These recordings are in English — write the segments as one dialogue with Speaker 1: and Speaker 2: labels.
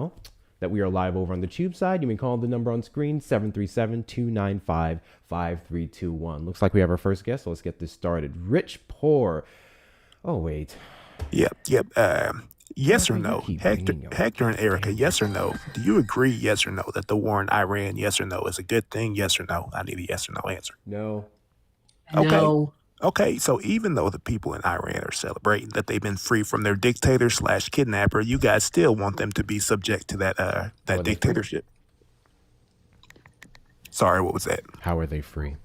Speaker 1: now that we are live over on the Tube side, you may call the number on screen, 737-295-5321. Looks like we have our first guest, so let's get this started. Rich Poor. Oh, wait.
Speaker 2: Yep. Yes or no? Hector and Erica, yes or no? Do you agree, yes or no, that the war in Iran, yes or no, is a good thing, yes or no? I need a yes or no answer.
Speaker 1: No.
Speaker 2: Okay.
Speaker 3: No.
Speaker 2: Okay, so even though the people in Iran are celebrating that they've been free from their dictator/kidnapper, you guys still want them to be subject to that dictatorship. Sorry, what was that?
Speaker 1: How are they free?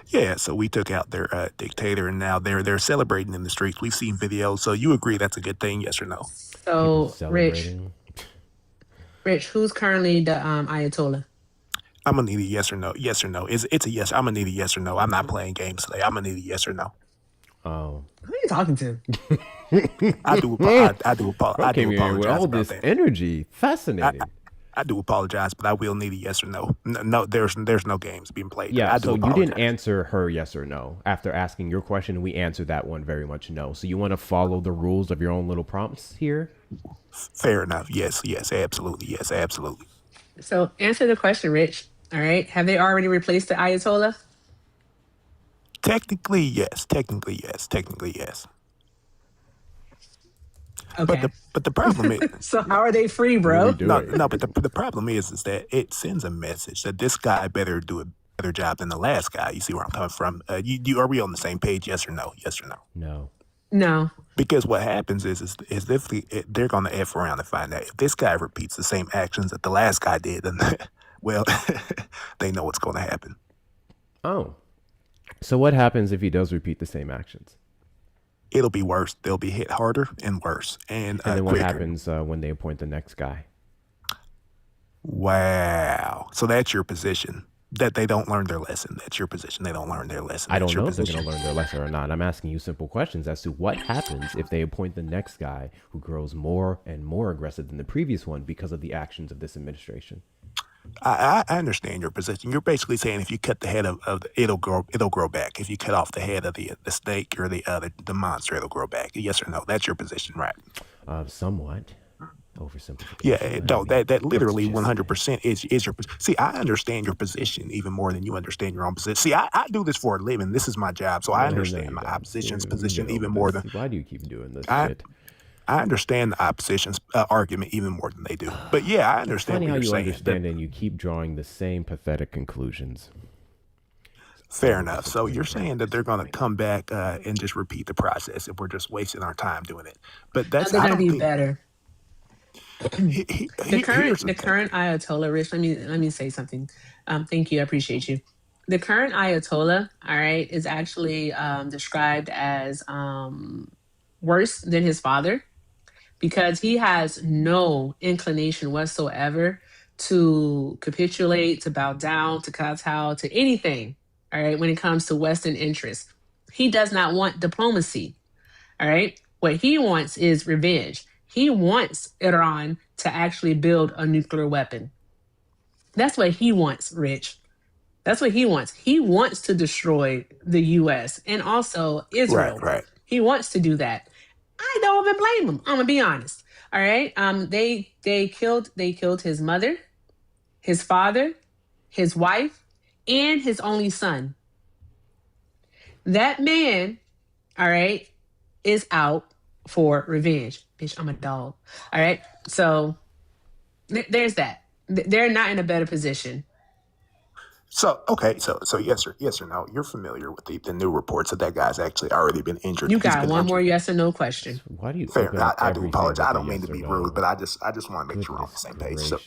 Speaker 2: Yeah, so we took out their dictator, and now they're celebrating in the streets. We've seen videos, so you agree that's a good thing, yes or no?
Speaker 3: So, Rich, who's currently the Ayatollah?
Speaker 2: I'm gonna need a yes or no. Yes or no. It's a yes. I'm gonna need a yes or no. I'm not playing games today. I'm gonna need a yes or no.
Speaker 1: Oh.
Speaker 3: Who are you talking to?
Speaker 2: I do apologize
Speaker 1: with all
Speaker 2: about
Speaker 1: this
Speaker 2: that.
Speaker 1: energy. Fascinating.
Speaker 2: I do apologize, but I will need a yes or no. No, there's no games being played.
Speaker 1: Yeah,
Speaker 2: I do
Speaker 1: so
Speaker 2: apologize.
Speaker 1: you didn't answer her yes or no. After asking your question, we answered that one very much no. So you want to follow the rules of your own little prompts here?
Speaker 2: Fair enough. Yes, absolutely. Yes, absolutely.
Speaker 3: So answer the question, Rich. All right. Have they already replaced the Ayatollah?
Speaker 2: Technically, yes.
Speaker 3: Okay.
Speaker 2: But the problem is,
Speaker 3: So how are they free, bro?
Speaker 2: no. But the problem is that it sends a message that this guy better do a better job than the last guy. You see where I'm coming from? Are we on the same page? Yes or no? Yes or no?
Speaker 1: No.
Speaker 3: No.
Speaker 2: Because what happens is if they're going to F around and find out if this guy repeats the same actions that the last guy did, then, well, they know what's going to happen.
Speaker 1: Oh. So what happens if he does repeat the same actions?
Speaker 2: It'll be worse. They'll be hit harder and worse. And
Speaker 1: then what
Speaker 2: quicker.
Speaker 1: happens when they appoint the next guy?
Speaker 2: Wow. So that's your position. That they don't learn their lesson. That's your position. They don't learn their lesson.
Speaker 1: I don't know if they're going to learn their lesson or not. I'm asking you simple questions as to what happens if they appoint the next guy who grows more and more aggressive than the previous one because of the actions of this administration.
Speaker 2: I understand your position. You're basically saying if you cut the head of it'll grow back. If you cut off the head of the snake or the monster, it'll grow back. Yes or no? That's your position, right?
Speaker 1: Somewhat. Oversimplification.
Speaker 2: Yeah, no, that literally 100% is your position. See, I understand your position even more than you understand your own position. See, I do this for a living. This is my job, so I understand my opposition's position even more than.
Speaker 1: Why do you keep doing this shit?
Speaker 2: I understand the opposition's argument even more than they do. But yeah, I understand what you're saying.
Speaker 1: Funny how you understand and you keep drawing the same pathetic conclusions.
Speaker 2: Fair enough. So you're saying that they're going to come back and just repeat the process if we're just wasting our time doing it. But that's
Speaker 3: they're going to be better. The current Ayatollah, Rich, let me say something. Thank you. I appreciate you. The current Ayatollah, all right, is actually described as worse than his father because he has no inclination whatsoever to capitulate, to bow down, to kowtow, to anything, all right, when it comes to Western interests. He does not want diplomacy, all right? What he wants is revenge. He wants Iran to actually build a nuclear weapon. That's what he wants, Rich. That's what he wants. He wants to destroy the U.S. and also Israel.
Speaker 2: Right.
Speaker 3: He wants to do that. I don't even blame him. I'm gonna be honest. All right. They killed his mother, his father, his wife, and his only son. That man, all right, is out for revenge. Bitch, I'm a dog. All right. So there's that. They're not in a better position.
Speaker 2: So, okay. So yes or no, you're familiar with the new reports that guy's actually already been injured.
Speaker 3: You got one more yes or no question.
Speaker 1: Why do you?
Speaker 2: Fair. I do apologize. I don't mean to be rude, but I just want to make sure we're on the same page. So,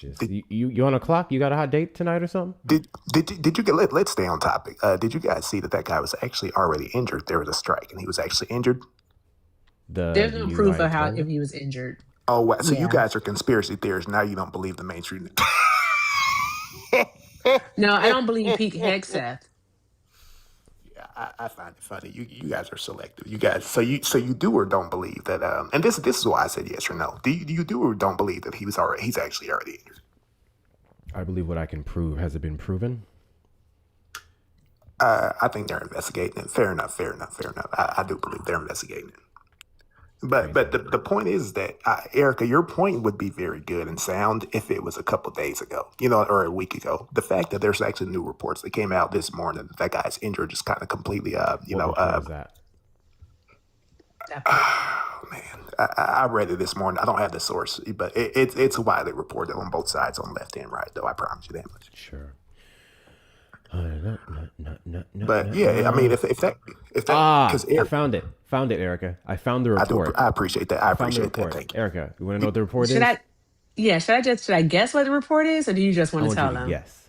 Speaker 1: you on a clock? You got a hot date tonight or something?
Speaker 2: Did you get? Let's stay on topic. Did you guys see that guy was actually already injured? There was a strike, and he was actually injured.
Speaker 3: There's no proof of how if he was injured.
Speaker 2: Oh, wow. So you guys are conspiracy theorists. Now you don't believe the mainstream.
Speaker 3: No, I don't believe Pete Hegseth.
Speaker 2: Yeah, I find it funny. You guys are selective. You guys, so you do or don't believe that? And this is why I said yes or no. Do you do or don't believe that he's actually already injured?
Speaker 1: I believe what I can prove. Has it been proven?
Speaker 2: I think they're investigating it. Fair enough. I do believe they're investigating it. But
Speaker 1: Crazy.
Speaker 2: the point is that Erica, your point would be very good and sound if it was a couple days ago, or a week ago. The fact that there's actually new reports that came out this morning that guy's injured just kind of completely,
Speaker 1: What report is that?
Speaker 3: That part.
Speaker 2: man, I read it this morning. I don't have the source, but it's widely reported on both sides, on left and right. Though I promise you that much.
Speaker 1: Sure. No,
Speaker 2: But yeah, I mean, if that, because
Speaker 1: I found it. Found it, Erica. I found the report.
Speaker 2: I appreciate that. I
Speaker 1: I found the
Speaker 2: appreciate that.
Speaker 1: report.
Speaker 2: Thank you.
Speaker 1: Erica, you want to know what the report
Speaker 3: Should
Speaker 1: is?
Speaker 3: I? Yeah. Should I guess what the report is, or do you just
Speaker 1: I
Speaker 3: want to
Speaker 1: want you
Speaker 3: tell
Speaker 1: to
Speaker 3: them?
Speaker 1: guess.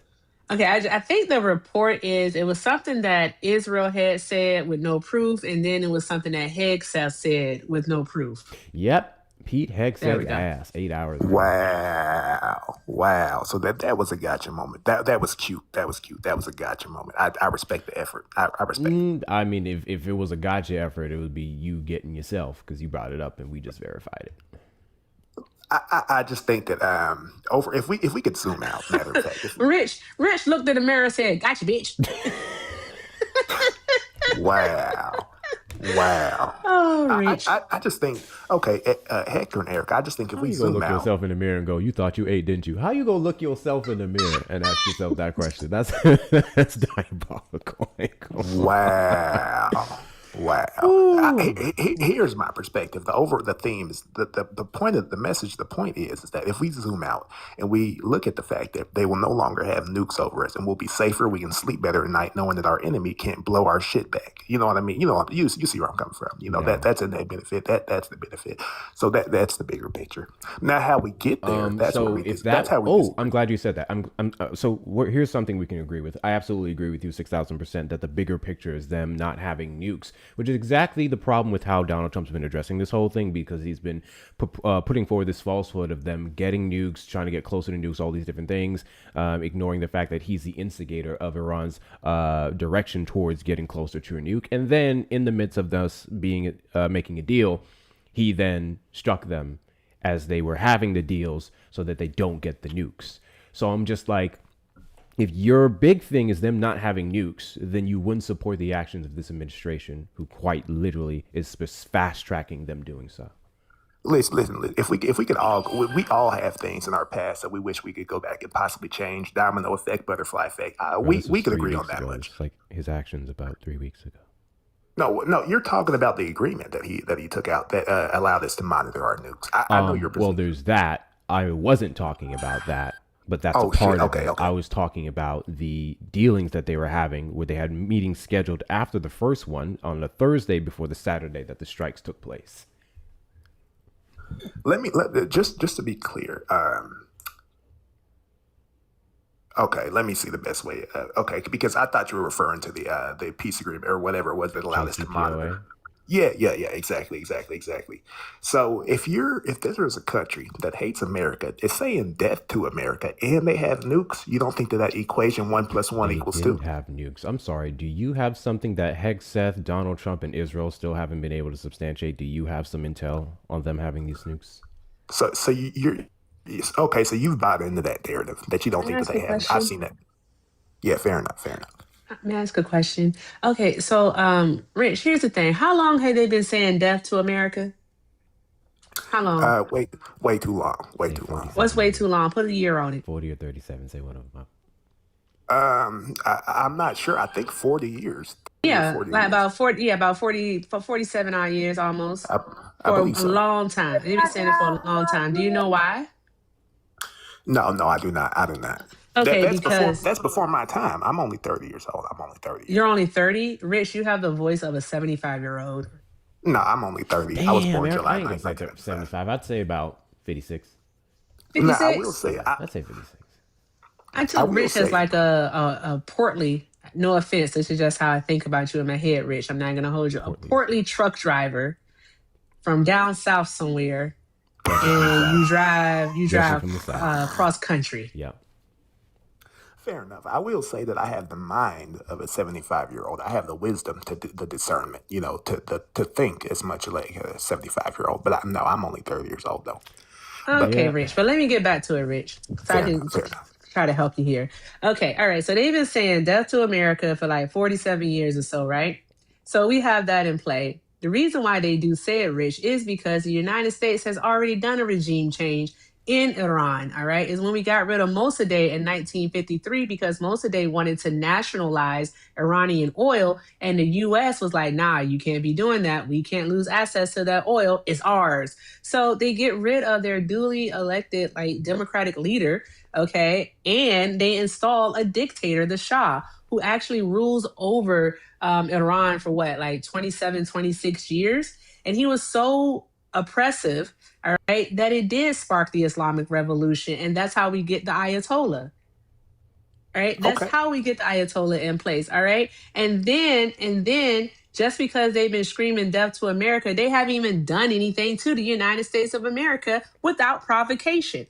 Speaker 3: Okay, I think the report is it was something that Israel had said with no proof, and then it was something that Hegseth said with no proof.
Speaker 1: Yep. Pete
Speaker 3: There we
Speaker 1: Hegseth's
Speaker 3: go.
Speaker 1: ass 8 hours ago.
Speaker 2: Wow. So that was a gotcha moment. That was cute. That was cute. That was a gotcha moment. I respect the effort. I respect it.
Speaker 1: I mean, if it was a gotcha effort, it would be you getting yourself because you brought it up and we just verified it.
Speaker 2: I just think that over if we could zoom out, matter of fact,
Speaker 3: Rich looked in the mirror and said, "Gotcha, bitch."
Speaker 2: wow. Wow.
Speaker 3: Oh, Rich.
Speaker 2: I just think, okay, Hector and Eric, I just think if
Speaker 1: How
Speaker 2: we
Speaker 1: you gonna
Speaker 2: zoom
Speaker 1: look
Speaker 2: out,
Speaker 1: yourself in the mirror and go, "You thought you ate, didn't you?" How you gonna look yourself in the mirror and ask yourself that question? That's that's diabolical.
Speaker 2: wow. Wow. Here's my perspective. The theme is the point of the message. The point is that if we zoom out and we look at the fact that they will no longer have nukes over us and we'll be safer, we can sleep better at night knowing that our enemy can't blow our shit back. You know what I mean? You see where I'm coming from.
Speaker 1: Yeah.
Speaker 2: That's a net benefit. That's the benefit. So that's the bigger picture. Now, how we get there? That's
Speaker 1: So
Speaker 2: where we.
Speaker 1: if
Speaker 2: That's
Speaker 1: that,
Speaker 2: how we.
Speaker 1: oh, I'm glad you said that. Here's something we can agree with. I absolutely agree with you 6,000% that the bigger picture is them not having nukes, which is exactly the problem with how Donald Trump's been addressing this whole thing because he's been putting forward this falsehood of them getting nukes, trying to get closer to nukes, all these different things, ignoring the fact that he's the instigator of Iran's direction towards getting closer to a nuke. And then in the midst of us being making a deal, he then struck them as they were having the deals so that they don't get the nukes. So I'm just like, if your big thing is them not having nukes, then you wouldn't support the actions of this administration, who quite literally is fast tracking them doing so.
Speaker 2: Listen. If we could all, we all have things in our past that we wish we could go back and possibly change. Domino effect, butterfly effect.
Speaker 1: Bro,
Speaker 2: We
Speaker 1: this was
Speaker 2: could
Speaker 1: 3
Speaker 2: agree on
Speaker 1: weeks
Speaker 2: that
Speaker 1: ago.
Speaker 2: much.
Speaker 1: It's like his actions about 3 weeks ago.
Speaker 2: No, you're talking about the agreement that he took out that allowed us to monitor our nukes. I know your
Speaker 1: Well,
Speaker 2: position.
Speaker 1: there's that. I wasn't talking about that, but that's a
Speaker 2: Oh shit.
Speaker 1: part of
Speaker 2: Okay.
Speaker 1: it. I was talking about the dealings that they were having, where they had meetings scheduled after the first one on the Thursday before the Saturday that the strikes took place.
Speaker 2: Just to be clear. Okay, let me see the best way. Okay, because I thought you were referring to the peace agreement or whatever it was that allowed us to monitor.
Speaker 1: JCPOA.
Speaker 2: Yeah. Exactly. So if there's a country that hates America, is saying death to America, and they have nukes, you don't think that equation 1+1
Speaker 1: They
Speaker 2: equals
Speaker 1: didn't
Speaker 2: 2?
Speaker 1: have nukes. I'm sorry. Do you have something that Hegseth, Donald Trump, and Israel still haven't been able to substantiate? Do you have some intel on them having these nukes?
Speaker 2: So you're okay. So you've bought into that narrative that you don't
Speaker 3: May I
Speaker 2: think that
Speaker 3: ask a
Speaker 2: they have. I've
Speaker 3: question?
Speaker 2: seen that. Yeah, fair enough.
Speaker 3: May I ask a question? Okay, so Rich, here's the thing. How long have they been saying death to America? How long?
Speaker 2: Way too long. Way
Speaker 1: Say
Speaker 2: too long.
Speaker 3: What's
Speaker 1: 47
Speaker 3: way
Speaker 1: years.
Speaker 3: too long? Put a year on it.
Speaker 1: 40 or 37. Say one of them.
Speaker 2: I'm not sure. I think 40 years, 30 or
Speaker 3: Yeah,
Speaker 2: 40
Speaker 3: like
Speaker 2: years.
Speaker 3: about 40, yeah, about 40, for 47 odd years almost.
Speaker 2: I, I
Speaker 3: For
Speaker 2: believe
Speaker 3: a
Speaker 2: so.
Speaker 3: long time. They've been saying it for a long time. Do you know why?
Speaker 2: No, I do not. I do not.
Speaker 3: Okay,
Speaker 2: That's before
Speaker 3: because
Speaker 2: that's before my time. I'm only 30 years old. I'm only 30 years
Speaker 3: you're
Speaker 2: old.
Speaker 3: only 30. Rich, you have the voice of a 75-year-old.
Speaker 2: No, I'm only 30. I was
Speaker 1: Damn,
Speaker 2: born
Speaker 1: Eric, I
Speaker 2: July
Speaker 1: ain't gonna
Speaker 2: 9th,
Speaker 1: say
Speaker 2: 1995.
Speaker 1: 75. I'd say about 56.
Speaker 2: Now, I will
Speaker 3: 56?
Speaker 2: say,
Speaker 1: Yeah, I'd say 56.
Speaker 3: I
Speaker 2: I
Speaker 3: took
Speaker 2: will
Speaker 3: Rich as
Speaker 2: say,
Speaker 3: like a portly, no offense, this is just how I think about you in my head, Rich. I'm not gonna hold you. A
Speaker 1: Portly.
Speaker 3: portly truck driver from down south somewhere,
Speaker 1: Definitely from the
Speaker 3: and you
Speaker 1: South.
Speaker 3: drive
Speaker 1: Definitely from the South.
Speaker 3: cross country.
Speaker 1: Yeah.
Speaker 2: fair enough. I will say that I have the mind of a 75-year-old. I have the wisdom the discernment, to think as much like a 75-year-old. But no, I'm only 30 years old though. But
Speaker 3: Okay,
Speaker 1: Yeah.
Speaker 3: Rich, but let me get back to it, Rich, because I didn't
Speaker 2: fair enough.
Speaker 3: try to help you here. Okay, all right. So they've been saying death to America for like 47 years or so, right? So we have that in play. The reason why they do say it, Rich, is because the United States has already done a regime change in Iran, all right, is when we got rid of Mossadegh in 1953 because Mossadegh wanted to nationalize Iranian oil. And the US was like, nah, you can't be doing that. We can't lose access to that oil. It's ours. So they get rid of their duly elected, like, democratic leader, okay, and they install a dictator, the Shah, who actually rules over Iran for what, like 27, 26 years. And he was so oppressive, all right, that it did spark the Islamic Revolution. And that's how we get the Ayatollah. All right. That's
Speaker 2: Okay.
Speaker 3: how we get the Ayatollah in place. All right. And then just because they've been screaming death to America, they haven't even done anything to the United States of America without provocation.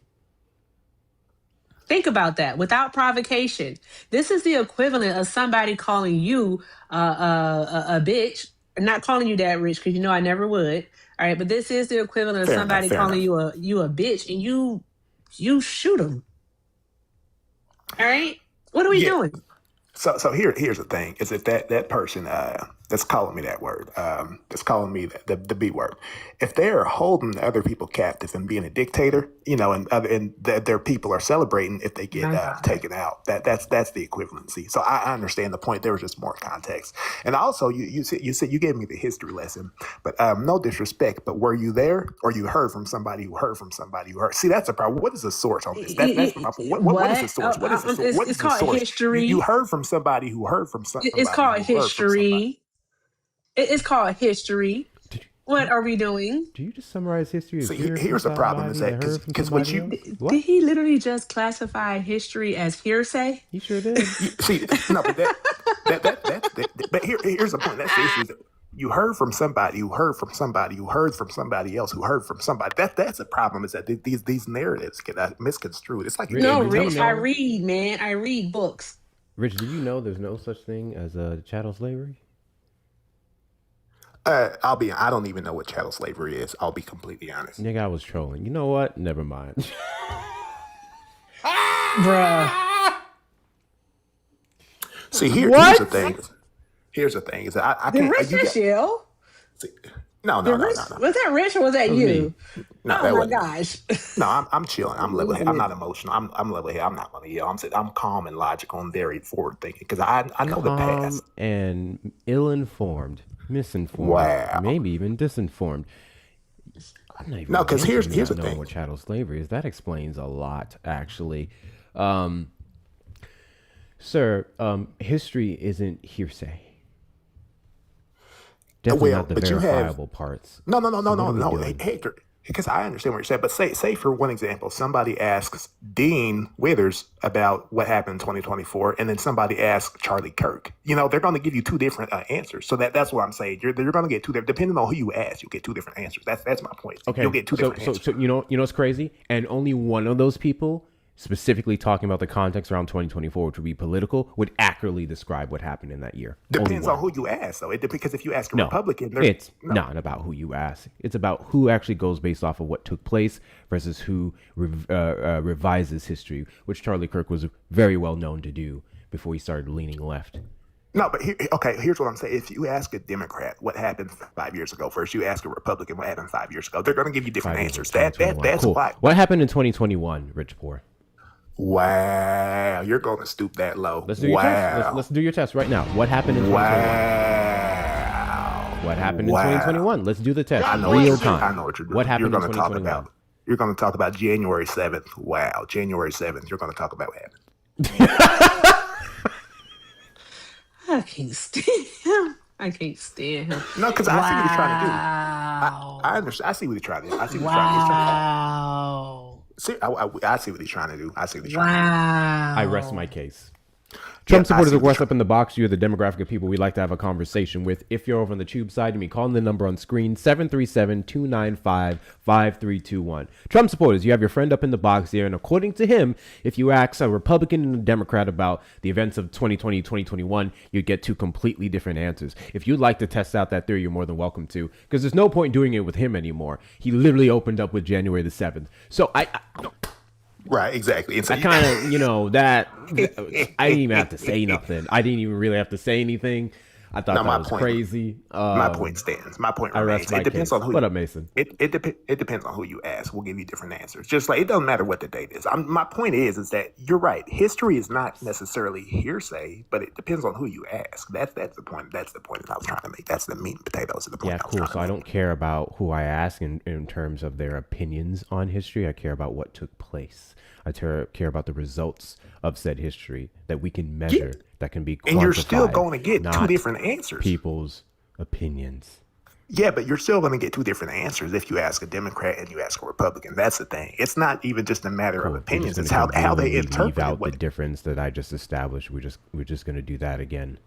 Speaker 3: Think about that. Without provocation. This is the equivalent of somebody calling you a bitch. I'm not calling you that, Rich, because you know I never would. All right, but this is the equivalent of
Speaker 2: Fair
Speaker 3: somebody
Speaker 2: enough. Fair
Speaker 3: calling
Speaker 2: enough.
Speaker 3: you a bitch, and you shoot them. All right, what are we
Speaker 2: Yeah.
Speaker 3: doing?
Speaker 2: So here's the thing: is if that person that's calling me that word, that's calling me the B word, if they're holding other people captive and being a dictator, and their people are celebrating if they get
Speaker 3: My God.
Speaker 2: taken out, that's the equivalency. So I understand the point. There was just more context, and also you said you gave me the history lesson, but no disrespect, but were you there or you heard from somebody who heard from somebody who heard? See, that's the problem. What is the source on this? That's my point. What is the
Speaker 3: What?
Speaker 2: source? What is the source? What
Speaker 3: It's
Speaker 2: is the
Speaker 3: called
Speaker 2: source? You
Speaker 3: history.
Speaker 2: heard from somebody who heard from
Speaker 3: It's
Speaker 2: somebody
Speaker 3: called
Speaker 2: who heard from somebody.
Speaker 3: history. It's called history.
Speaker 1: Did
Speaker 3: What are we doing?
Speaker 1: you just summarize history as
Speaker 2: So
Speaker 1: heard from
Speaker 2: here's the problem: is
Speaker 1: somebody
Speaker 2: that
Speaker 1: that heard from
Speaker 2: because what
Speaker 1: somebody
Speaker 2: you
Speaker 1: else? What?
Speaker 3: Did he literally just classify history as hearsay?
Speaker 1: He sure did.
Speaker 2: see, no, but but here's the point. That's the issue. That you heard from somebody who heard from somebody who heard from somebody else who heard from somebody. That's the problem. Is that these narratives get misconstrued. It's like
Speaker 1: Rich,
Speaker 3: No,
Speaker 1: did you
Speaker 3: Rich, I
Speaker 1: know?
Speaker 3: read, man. I read books.
Speaker 1: Rich, did you know there's no such thing as chattel slavery?
Speaker 2: I don't even know what chattel slavery is. I'll be completely honest.
Speaker 1: Nigga, I was trolling. You know what? Never mind.
Speaker 3: Bruh.
Speaker 2: See, here's
Speaker 1: What?
Speaker 2: the thing. Here's the thing: is that I
Speaker 3: Did
Speaker 2: can't.
Speaker 3: Rich
Speaker 2: You got,
Speaker 3: just yell?
Speaker 2: see, no,
Speaker 3: Did Rich, was that Rich or was that
Speaker 1: was
Speaker 3: you?
Speaker 2: no,
Speaker 3: Oh
Speaker 2: that
Speaker 3: my
Speaker 2: wasn't.
Speaker 3: gosh.
Speaker 2: No, I'm chilling. I'm level head. I'm not emotional. I'm level head. I'm not gonna yell. I'm calm and logical and very forward thinking because I know the past.
Speaker 1: And ill-informed, misinformed,
Speaker 2: Wow.
Speaker 1: maybe even disinformed. I'm not even
Speaker 2: No, 'cause
Speaker 1: against
Speaker 2: here's
Speaker 1: you
Speaker 2: the
Speaker 1: not knowing
Speaker 2: thing.
Speaker 1: what chattel slavery is. That explains a lot, actually. Sir, history isn't hearsay. Definitely
Speaker 2: Well,
Speaker 1: not the
Speaker 2: but you have
Speaker 1: verifiable parts.
Speaker 2: no,
Speaker 1: So what are we doing?
Speaker 2: Hector. Because I understand what you're saying, but say for one example, somebody asks Dean Withers about what happened in 2024, and then somebody asks Charlie Kirk. They're going to give you two different answers. So that's what I'm saying. You're going to get two different, depending on who you ask, you'll get two different answers. That's my point.
Speaker 1: Okay,
Speaker 2: You'll get two
Speaker 1: so
Speaker 2: different
Speaker 1: so
Speaker 2: answers.
Speaker 1: so you know what's crazy? And only one of those people, specifically talking about the context around 2024, which would be political, would accurately describe what happened in that year.
Speaker 2: Depends
Speaker 1: Only
Speaker 2: on
Speaker 1: one.
Speaker 2: who you ask, though. Because if you ask a
Speaker 1: No,
Speaker 2: Republican, there's
Speaker 1: it's
Speaker 2: no.
Speaker 1: not about who you ask. It's about who actually goes based off of what took place versus who revises history, which Charlie Kirk was very well known to do before he started leaning left.
Speaker 2: No, but here's what I'm saying. If you ask a Democrat what happened 5 years ago, first you ask a Republican what happened 5 years ago, they're going to give you different
Speaker 1: 5 years
Speaker 2: answers.
Speaker 1: ago, 2021.
Speaker 2: That's
Speaker 1: Cool.
Speaker 2: why.
Speaker 1: What happened in 2021, Rich Poor?
Speaker 2: Wow, you're going to stoop that low.
Speaker 1: Let's do your test.
Speaker 2: Wow.
Speaker 1: Let's do your test right now. What happened in 2021?
Speaker 2: Wow.
Speaker 1: What happened in
Speaker 2: Wow.
Speaker 1: 2021? Let's do the test.
Speaker 2: I know
Speaker 1: Real
Speaker 2: what
Speaker 1: time.
Speaker 2: I know what you're doing.
Speaker 1: What happened
Speaker 2: You're
Speaker 1: in
Speaker 2: going to talk
Speaker 1: 2021?
Speaker 2: about. You're going to talk about January 7th. Wow, January 7th. You're going to talk about what happened.
Speaker 3: I can't stand him. I can't stand him.
Speaker 2: No, because I see what he's trying to do.
Speaker 3: Wow.
Speaker 2: I understand. I see what he's trying to do. I see what he's trying to do.
Speaker 3: Wow.
Speaker 2: See, I see what he's trying to do. I see what he's trying to do.
Speaker 3: Wow.
Speaker 1: I rest my case. Trump
Speaker 2: I
Speaker 1: supporters
Speaker 2: see
Speaker 1: are
Speaker 2: what
Speaker 1: worth
Speaker 2: you're
Speaker 1: up in the box. You're the demographic of people we'd like to have a conversation with. If you're over on the tube side, you may call in the number on screen, 737-295-5321. Trump supporters, you have your friend up in the box there. And according to him, if you ask a Republican and a Democrat about the events of 2020, 2021, you'd get two completely different answers. If you'd like to test out that theory, you're more than welcome to, because there's no point doing it with him anymore. He literally opened up with January the 7th. So
Speaker 2: Right, exactly. And so
Speaker 1: I kind of, that I didn't even have to say nothing. I didn't even really have to say anything. I thought
Speaker 2: Now
Speaker 1: that was crazy.
Speaker 2: my point stands. My point
Speaker 1: I rest
Speaker 2: remains.
Speaker 1: my
Speaker 2: It depends
Speaker 1: case.
Speaker 2: on who.
Speaker 1: What up, Mason?
Speaker 2: It depends on who you ask. We'll give you different answers. Just like it doesn't matter what the date is. My point is that you're right. History is not necessarily hearsay, but it depends on who you ask. That's the point. That's the point that I was trying to make. That's the meat and potatoes of the point
Speaker 1: Yeah,
Speaker 2: I was
Speaker 1: cool.
Speaker 2: trying
Speaker 1: So
Speaker 2: to
Speaker 1: I
Speaker 2: make.
Speaker 1: don't care about who I ask in terms of their opinions on history. I care about what took place. Care about the results of said history that we can
Speaker 2: Yeah,
Speaker 1: measure, that can be
Speaker 2: and you're still
Speaker 1: quantified,
Speaker 2: going to get two
Speaker 1: not
Speaker 2: different answers.
Speaker 1: people's opinions.
Speaker 2: Yeah, but you're still going to get two different answers if you ask a Democrat and you ask a Republican. That's the thing. It's not even just a matter of
Speaker 1: Cool. We're just
Speaker 2: opinions.
Speaker 1: going
Speaker 2: It's
Speaker 1: to
Speaker 2: how they
Speaker 1: conveniently leave
Speaker 2: interpret it.
Speaker 1: out the difference that I just established. We're just going to do that again.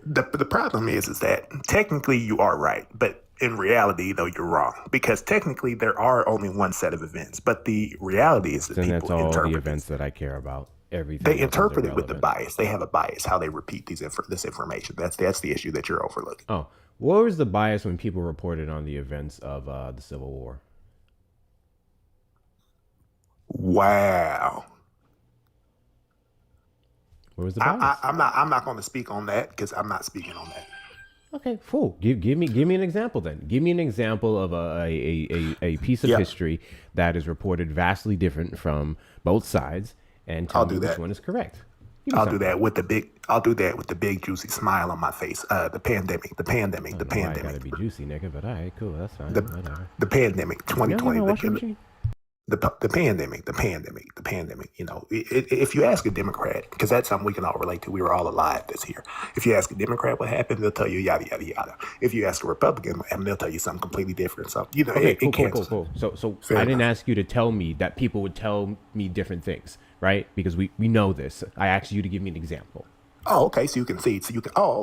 Speaker 2: The problem is that technically you are right, but in reality, though, you're wrong because technically there are only one set of events. But the reality is that
Speaker 1: Then that's
Speaker 2: people
Speaker 1: all the
Speaker 2: interpret
Speaker 1: events that I care about. Everything
Speaker 2: they
Speaker 1: else is
Speaker 2: interpret it with the
Speaker 1: irrelevant.
Speaker 2: bias. They have a bias how they repeat this information. That's the issue that you're overlooking.
Speaker 1: Oh, what was the bias when people reported on the events of the Civil War?
Speaker 2: Wow.
Speaker 1: Where was the bias?
Speaker 2: I'm not going to speak on that because I'm not speaking on that.
Speaker 1: Okay, cool. Give me an example then. Give me an example of a piece of
Speaker 2: Yeah.
Speaker 1: history that is reported vastly different from both sides, and tell
Speaker 2: I'll
Speaker 1: me
Speaker 2: do
Speaker 1: which
Speaker 2: that.
Speaker 1: one is correct. Give me
Speaker 2: I'll do
Speaker 1: something.
Speaker 2: that with the big. I'll do that with the big juicy smile on my face. The pandemic. The pandemic.
Speaker 1: I
Speaker 2: The
Speaker 1: don't know why I
Speaker 2: pandemic.
Speaker 1: gotta be juicy, nigga, but all right, cool. That's fine.
Speaker 2: The
Speaker 1: Whatever.
Speaker 2: the pandemic.
Speaker 1: You don't
Speaker 2: 2020.
Speaker 1: got a washing machine?
Speaker 2: The pandemic. The pandemic. The pandemic. You know, if you ask a Democrat, because that's something we can all relate to. We were all alive this year. If you ask a Democrat what happened, they'll tell you yada yada yada. If you ask a Republican, they'll tell you something completely different. So you know,
Speaker 1: Okay,
Speaker 2: it
Speaker 1: cool.
Speaker 2: cancels.
Speaker 1: So
Speaker 2: Fair
Speaker 1: I didn't
Speaker 2: enough.
Speaker 1: ask you to tell me that people would tell me different things, right? Because we know this. I asked you to give me an example.
Speaker 2: Oh, okay. So you concede. So you can. Oh,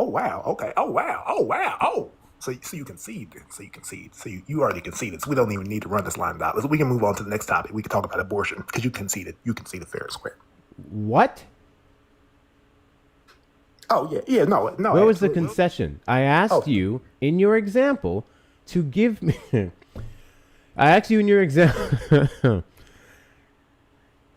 Speaker 2: wow. Okay. Oh, wow. Oh, wow. Oh. So you concede. So you concede. So you already conceded. So we don't even need to run this line out. We can move on to the next topic. We can talk about abortion because you conceded. You conceded fair and square.
Speaker 1: What?
Speaker 2: Oh yeah, yeah. No, no.
Speaker 1: Where was the
Speaker 2: absolutely.
Speaker 1: concession? I asked
Speaker 2: Oh.
Speaker 1: you in your example to give me. I asked you in your example.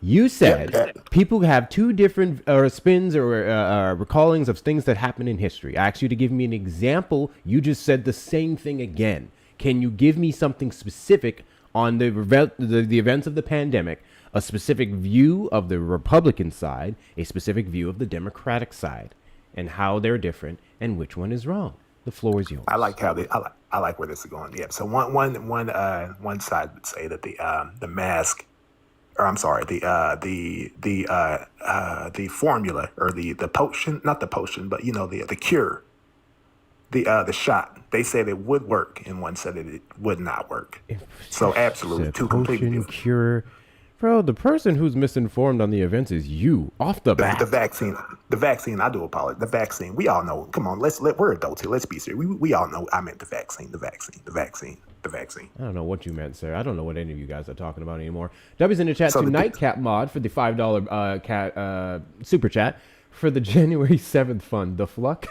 Speaker 1: You said
Speaker 2: Yeah.
Speaker 1: people have two different spins or recallings of things that happen in history. I asked you to give me an example. You just said the same thing again. Can you give me something specific on the events of the pandemic, a specific view of the Republican side, a specific view of the Democratic side, and how they're different and which one is wrong? The floor is yours.
Speaker 2: I like how I like where this is going. Yeah. So one side would say that the mask, or I'm sorry, the formula or the potion, not the potion, but the cure, the shot. They said it would work, and one said it would not work. So absolutely,
Speaker 1: Said
Speaker 2: two completely
Speaker 1: potion
Speaker 2: different.
Speaker 1: cure. Bro, the person who's misinformed on the events is you off the
Speaker 2: The
Speaker 1: bat.
Speaker 2: vaccine. I do apologize. The vaccine. We all know. Come on, we're adults here. Let's be serious. We all know. I meant the vaccine. The vaccine. The vaccine. The vaccine.
Speaker 1: I don't know what you meant, sir. I don't know what any of you guys are talking about anymore. W's in the chat
Speaker 2: So
Speaker 1: to
Speaker 2: the-
Speaker 1: Nightcap Mod for the $5 super chat for the January 7th fund. The Fluck.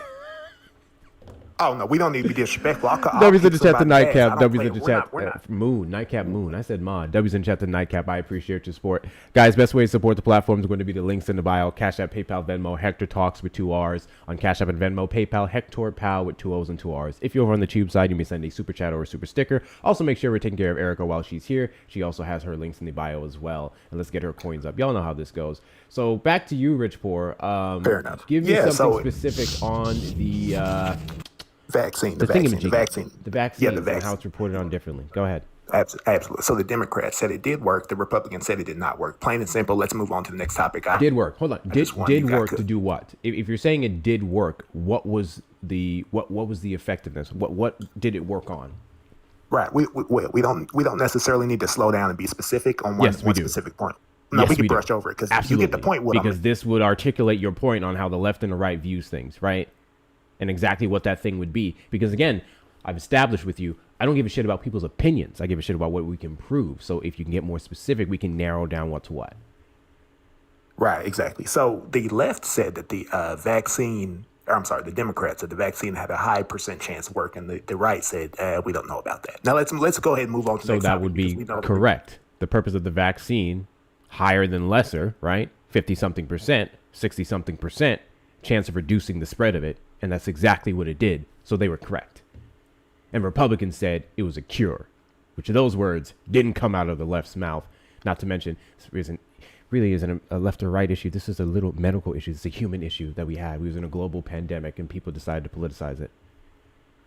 Speaker 2: Oh no, we don't need to be disrespectful. I'll
Speaker 1: W's in
Speaker 2: kick
Speaker 1: the chat to
Speaker 2: somebody's ass. I
Speaker 1: Nightcap.
Speaker 2: don't
Speaker 1: W's
Speaker 2: play-
Speaker 1: in the
Speaker 2: we're
Speaker 1: chat.
Speaker 2: not- we're not.
Speaker 1: Moon. Nightcap Moon. I said Mod. W's in the chat to Nightcap. I appreciate your support. Guys, best way to support the platform is going to be the links in the bio. Cash App, PayPal, Venmo. Hector Talks with 2 R's on Cash App and Venmo. PayPal, Hector Pal with 2 O's and 2 R's. If you're over on the tube side, you may send a super chat or a super sticker. Also, make sure we're taking care of Erica while she's here. She also has her links in the bio as well. And let's get her coins up. Y'all know how this goes. So back to you, Rich Poor.
Speaker 2: Fair enough.
Speaker 1: Give me
Speaker 2: Yeah,
Speaker 1: something
Speaker 2: so-
Speaker 1: specific on the
Speaker 2: Vaccine.
Speaker 1: the
Speaker 2: The vaccine.
Speaker 1: thingamajig,
Speaker 2: The vaccine.
Speaker 1: the vaccine,
Speaker 2: Yeah, the
Speaker 1: and how
Speaker 2: vaccine.
Speaker 1: it's reported on differently. Go ahead.
Speaker 2: Absolutely. So the Democrats said it did work. The Republicans said it did not work. Plain and simple. Let's move on to the next topic.
Speaker 1: Did work. Hold on.
Speaker 2: just wanted you
Speaker 1: Did
Speaker 2: guys
Speaker 1: work
Speaker 2: to-
Speaker 1: to do what? If you're saying it did work, what was the effectiveness? What did it work on?
Speaker 2: Right. We don't necessarily need to slow down and be specific on one,
Speaker 1: Yes, we
Speaker 2: one
Speaker 1: do.
Speaker 2: specific point. No,
Speaker 1: Yes,
Speaker 2: we can
Speaker 1: we do.
Speaker 2: brush over it because you
Speaker 1: Absolutely.
Speaker 2: get the point.
Speaker 1: Because this would articulate your point on how the left and the right views things, right? And exactly what that thing would be. Because again, I've established with you, I don't give a shit about people's opinions. I give a shit about what we can prove. So if you can get more specific, we can narrow down what's what.
Speaker 2: Right, exactly. So the left said that the vaccine, or I'm sorry, the Democrats said the vaccine had a high percent chance of working. The right said we don't know about that. Now let's go ahead and move on to the
Speaker 1: So
Speaker 2: next
Speaker 1: that
Speaker 2: topic
Speaker 1: would
Speaker 2: because
Speaker 1: be
Speaker 2: we know that
Speaker 1: correct. The purpose of the vaccine, higher than lesser, right? 50 something percent, 60 something percent, chance of reducing the spread of it, and that's exactly what it did. So they were correct. And Republicans said it was a cure, which those words didn't come out of the left's mouth. Not to mention, this really isn't a left or right issue. This is a little medical issue. It's a human issue that we had. We was in a global pandemic, and people decided to politicize it.